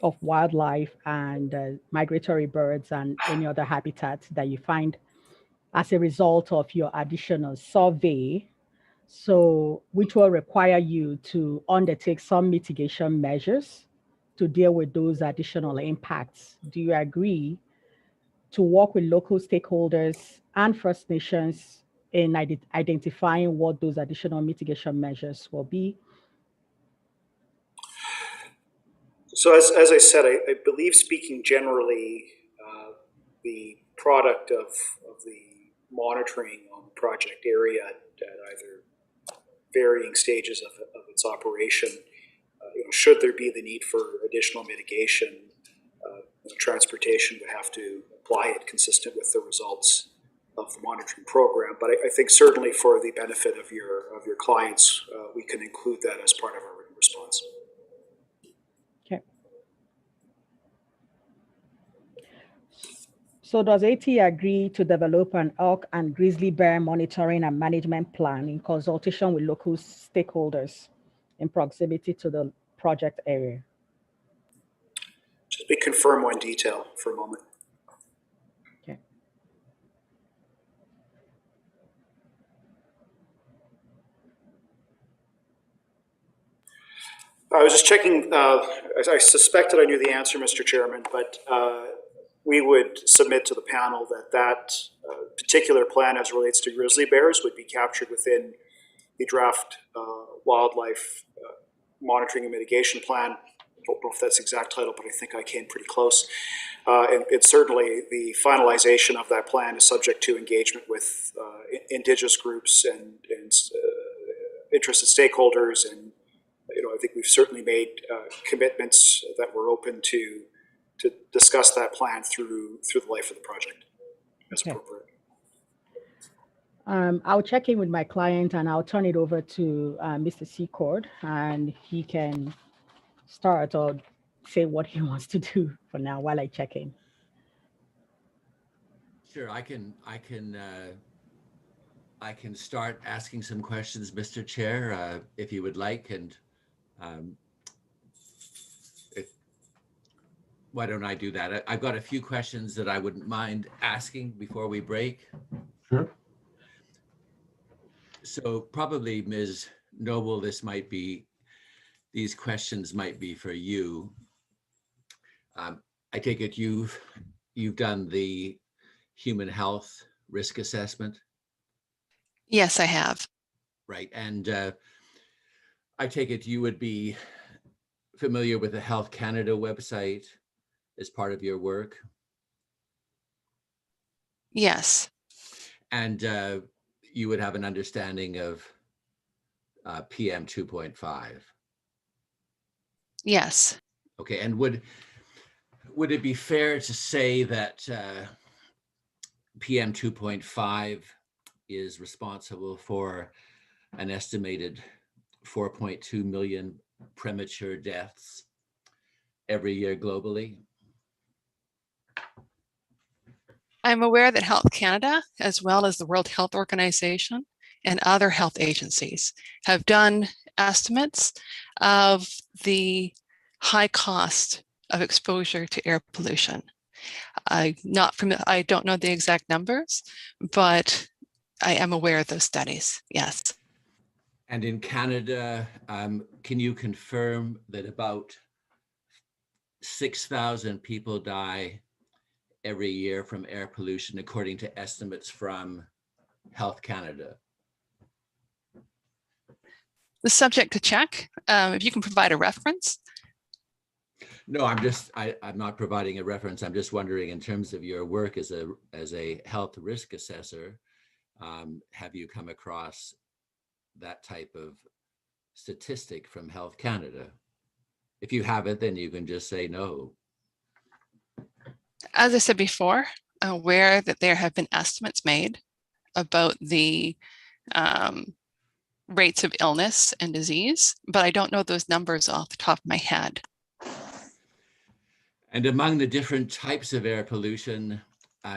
of wildlife and migratory birds and any other habitats that you find as a result of your additional survey, so which will require you to undertake some mitigation measures to deal with those additional impacts. Do you agree to work with local stakeholders and First Nations in identifying what those additional mitigation measures will be?
So as I said, I believe, speaking generally, the product of the monitoring on the project area at either varying stages of its operation, should there be the need for additional mitigation, transportation would have to apply it consistent with the results of the monitoring program. But I think certainly for the benefit of your clients, we can include that as part of our written response.
Okay. So does AT agree to develop an elk and grizzly bear monitoring and management plan in consultation with local stakeholders in proximity to the project area.
Just be confirm one detail for a moment.
Okay.
I was just checking, I suspected I knew the answer, Mr. Chairman, but we would submit to the panel that particular plan as relates to grizzly bears would be captured within the draft wildlife monitoring and mitigation plan. I don't know if that's the exact title, but I think I came pretty close. And certainly the finalization of that plan is subject to engagement with Indigenous groups and interested stakeholders. And I think we've certainly made commitments that we're open to discuss that plan through the life of the project as appropriate.
I'll check in with my client and I'll turn it over to Mr. Secord, and he can start or say what he wants to do for now while I check in.
Sure, I can start asking some questions, Mr. Chair, if you would like, and why don't I do that? I've got a few questions that I wouldn't mind asking before we break.
Sure.
So probably Ms. Noble, these questions might be for you. I take it you've done the human health risk assessment?
Yes, I have.
Right, and I take it you would be familiar with the Health Canada website as part of your work?
Yes.
And you would have an understanding of PM 2.5?
Yes.
Okay, and would it be fair to say that PM 2.5 is responsible for an estimated 4.2 million premature deaths every year globally?
I'm aware that Health Canada, as well as the World Health Organization and other health agencies, have done estimates of the high cost of exposure to air pollution. I don't know the exact numbers, but I am aware of those studies, yes.
And in Canada, can you confirm that about 6,000 people die every year from air pollution, according to estimates from Health Canada?
The subject to check, if you can provide a reference.
No, I'm not providing a reference. I'm just wondering, in terms of your work as a health risk assessor, have you come across that type of statistic from Health Canada? If you haven't, then you can just say no.
As I said before, I'm aware that there have been estimates made about the rates of illness and disease, but I don't know those numbers off the top of my head.
And among the different types of air pollution,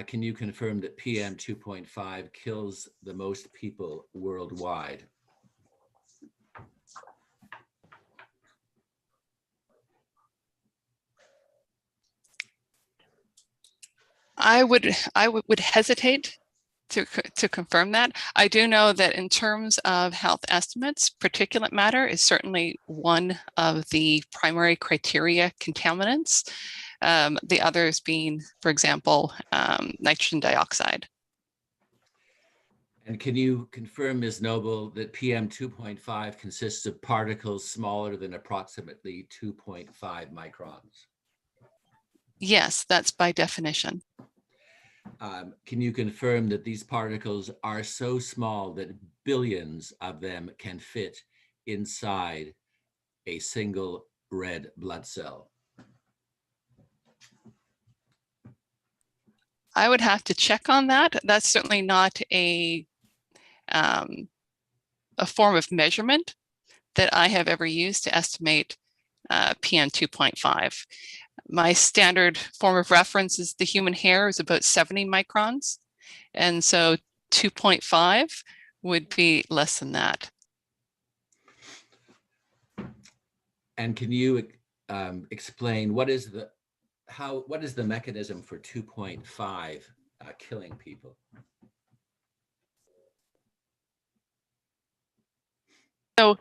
can you confirm that PM 2.5 kills the most people worldwide?
I would hesitate to confirm that. I do know that in terms of health estimates, particulate matter is certainly one of the primary criteria contaminants. The others being, for example, nitrogen dioxide.
And can you confirm, Ms. Noble, that PM 2.5 consists of particles smaller than approximately 2.5 microns?
Yes, that's by definition.
Can you confirm that these particles are so small that billions of them can fit inside a single red blood cell?
I would have to check on that. That's certainly not a form of measurement that I have ever used to estimate PM 2.5. My standard form of reference is the human hair is about 70 microns. And so 2.5 would be less than that.
And can you explain what is the mechanism for 2.5 killing people?
So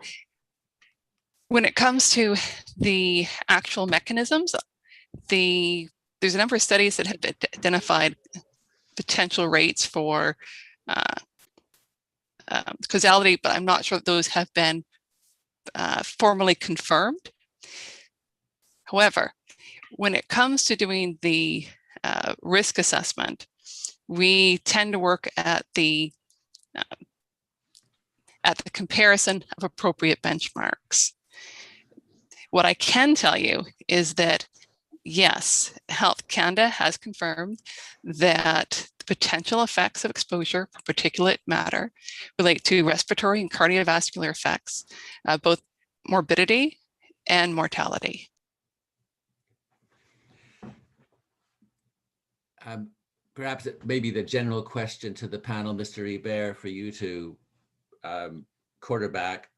when it comes to the actual mechanisms, there's a number of studies that have identified potential rates for causality, but I'm not sure that those have been formally confirmed. However, when it comes to doing the risk assessment, we tend to work at the comparison of appropriate benchmarks. What I can tell you is that, yes, Health Canada has confirmed that the potential effects of exposure for particulate matter relate to respiratory and cardiovascular effects, both morbidity and mortality.
Perhaps maybe the general question to the panel, Mr. Hebert, for you to quarterback.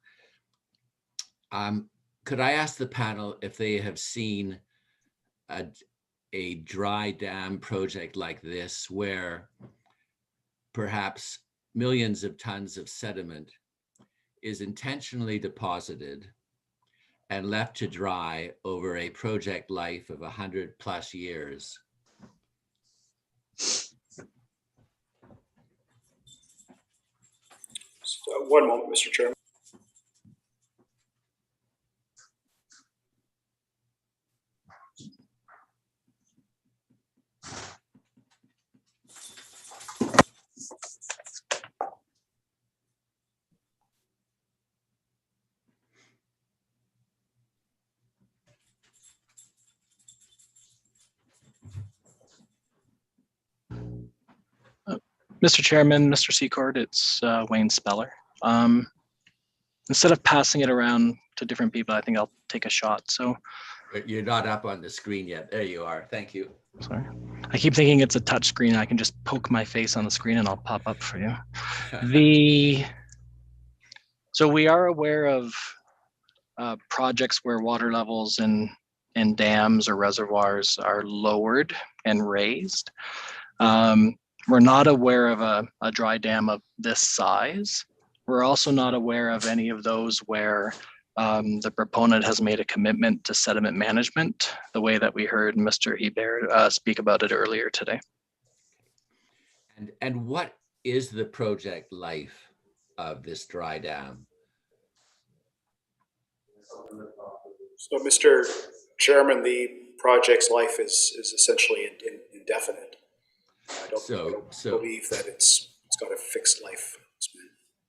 Could I ask the panel if they have seen a dry dam project like this, where perhaps millions of tons of sediment is intentionally deposited and left to dry over a project life of 100+ years?
One moment, Mr. Chairman.
Mr. Chairman, Mr. Secord, it's Wayne Speller. Instead of passing it around to different people, I think I'll take a shot. So
you're not up on the screen yet. There you are. Thank you.
Sorry. I keep thinking it's a touch screen. I can just poke my face on the screen and I'll pop up for you. So we are aware of projects where water levels in dams or reservoirs are lowered and raised. We're not aware of a dry dam of this size. We're also not aware of any of those where the proponent has made a commitment to sediment management, the way that we heard Mr. Hebert speak about it earlier today.
And what is the project life of this dry dam?
So, Mr. Chairman, the project's life is essentially indefinite. I don't believe that it's got a fixed life.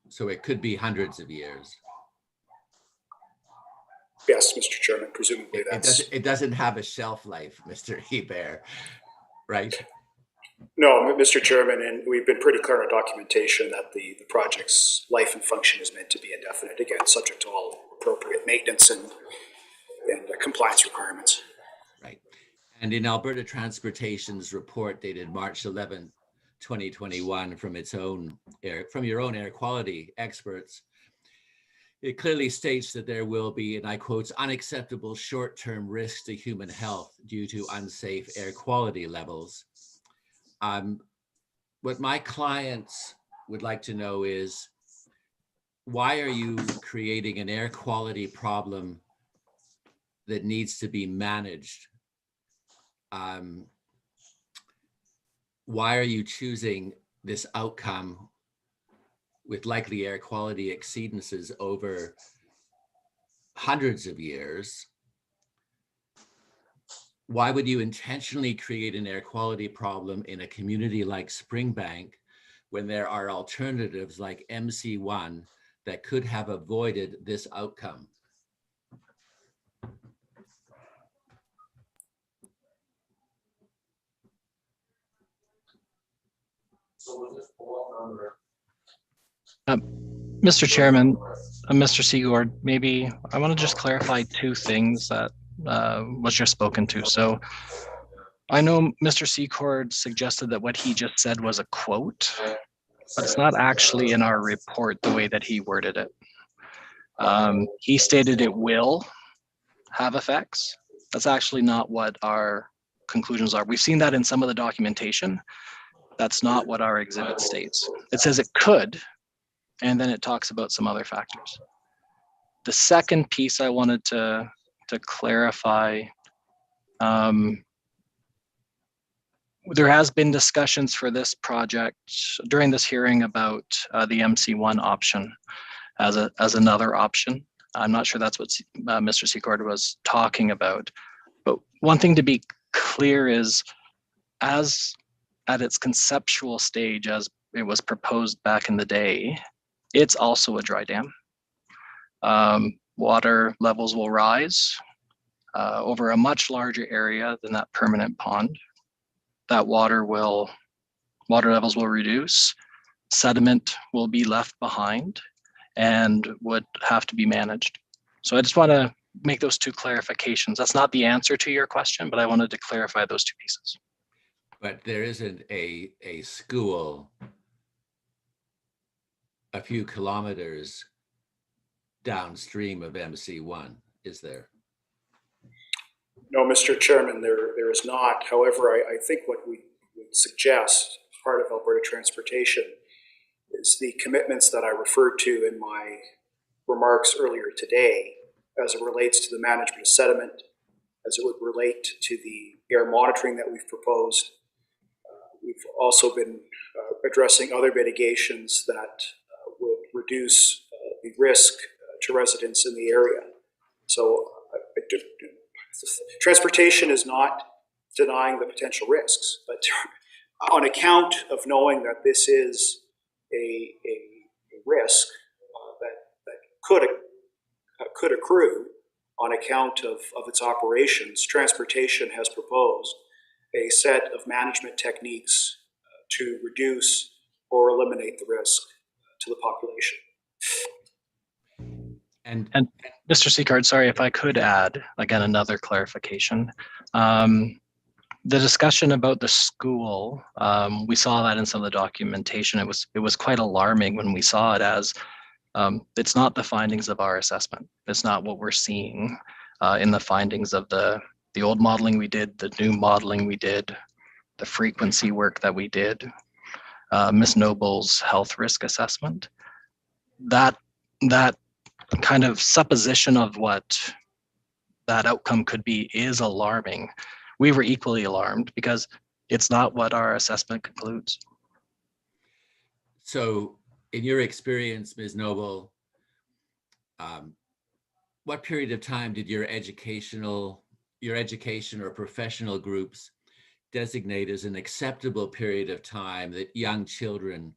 So it could be hundreds of years.
Yes, Mr. Chairman, presumably that's...
It doesn't have a shelf life, Mr. Hebert, right?
No, Mr. Chairman, and we've been pretty clear in our documentation that the project's life and function is meant to be indefinite, again, subject to all appropriate maintenance and compliance requirements.
Right. And in Alberta Transportation's report dated March 11, 2021, from your own air quality experts, it clearly states that there will be, and I quote, unacceptable short-term risks to human health due to unsafe air quality levels. What my clients would like to know is, why are you creating an air quality problem that needs to be managed? Why are you choosing this outcome with likely air quality exceedances over hundreds of years? Why would you intentionally create an air quality problem in a community like Springbank when there are alternatives like MC1 that could have avoided this outcome?
Mr. Chairman, Mr. Secord, maybe I want to just clarify two things that was just spoken to. So I know Mr. Secord suggested that what he just said was a quote, but it's not actually in our report the way that he worded it. He stated it will have effects. That's actually not what our conclusions are. We've seen that in some of the documentation. That's not what our exhibit states. It says it could, and then it talks about some other factors. The second piece I wanted to clarify, there has been discussions for this project during this hearing about the MC1 option as another option. I'm not sure that's what Mr. Secord was talking about, but one thing to be clear is, as at its conceptual stage, as it was proposed back in the day, it's also a dry dam. Water levels will rise over a much larger area than that permanent pond. That water levels will reduce, sediment will be left behind, and would have to be managed. So I just want to make those two clarifications. That's not the answer to your question, but I wanted to clarify those two pieces.
But there isn't a school a few kilometers downstream of MC1, is there?
No, Mr. Chairman, there is not. However, I think what we would suggest, as part of Alberta Transportation, is the commitments that I referred to in my remarks earlier today, as it relates to the management of sediment, as it would relate to the air monitoring that we've proposed. We've also been addressing other mitigations that would reduce the risk to residents in the area. So transportation is not denying the potential risks, but on account of knowing that this is a risk that could accrue on account of its operations, transportation has proposed a set of management techniques to reduce or eliminate the risk to the population.
And Mr. Secord, sorry, if I could add, again, another clarification. The discussion about the school, we saw that in some of the documentation. It was quite alarming when we saw it as, it's not the findings of our assessment. It's not what we're seeing in the findings of the old modeling we did, the new modeling we did, the frequency work that we did, Ms. Noble's health risk assessment. That kind of supposition of what that outcome could be is alarming. We were equally alarmed because it's not what our assessment concludes.
So in your experience, Ms. Noble, what period of time did your education or professional groups designate as an acceptable period of time that young children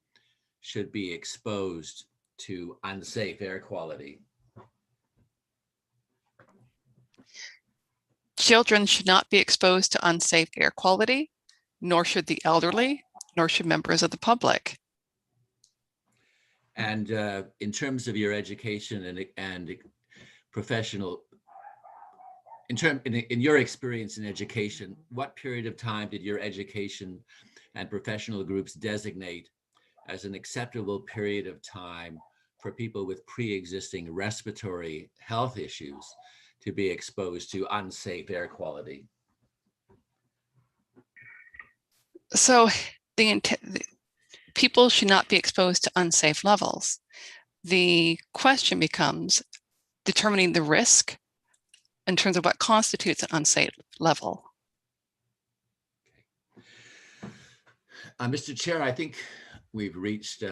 should be exposed to unsafe air quality?
Children should not be exposed to unsafe air quality, nor should the elderly, nor should members of the public.
And in terms of your education and professional, in your experience in education, what period of time did your education and professional groups designate as an acceptable period of time for people with pre-existing respiratory health issues to be exposed to unsafe air quality?
So the people should not be exposed to unsafe levels. The question becomes determining the risk in terms of what constitutes an unsafe level.
Mr. Chair, I think we've reached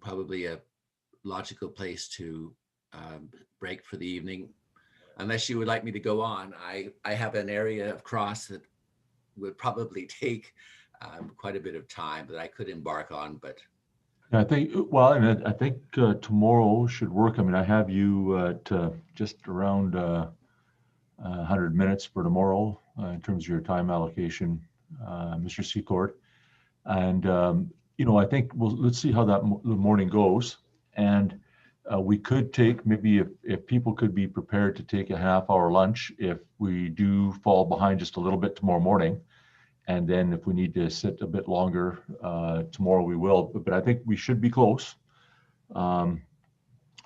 probably a logical place to break for the evening. Unless you would like me to go on, I have an area of cross that would probably take quite a bit of time that I could embark on, but
I think, well, and I think tomorrow should work. I mean, I have you at just around 100 minutes for tomorrow in terms of your time allocation, Mr. Secord. And, I think let's see how the morning goes. And we could take, maybe if people could be prepared to take a half-hour lunch if we do fall behind just a little bit tomorrow morning. And then if we need to sit a bit longer tomorrow, we will. But I think we should be close.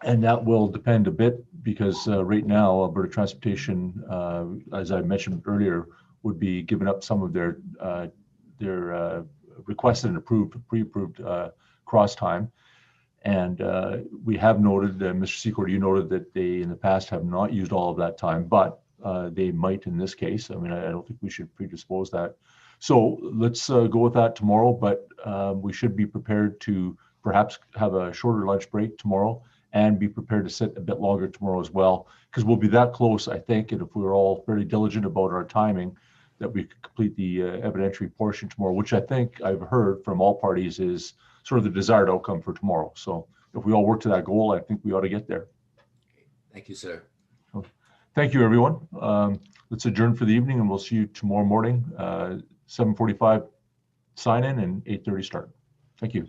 And that will depend a bit because right now, Alberta Transportation, as I mentioned earlier, would be giving up some of their requested and approved, pre-approved cross time. And we have noted, Mr. Secord, you noted that they in the past have not used all of that time, but they might in this case. I mean, I don't think we should predispose that. So let's go with that tomorrow, but we should be prepared to perhaps have a shorter lunch break tomorrow and be prepared to sit a bit longer tomorrow as well, because we'll be that close, I think, and if we're all very diligent about our timing, that we could complete the evidentiary portion tomorrow, which I think I've heard from all parties is sort of the desired outcome for tomorrow. So if we all work to that goal, I think we ought to get there.
Thank you, sir.
So, thank you, everyone. Let's adjourn for the evening, and we'll see you tomorrow morning, 7:45 sign in and 8:30 start. Thank you.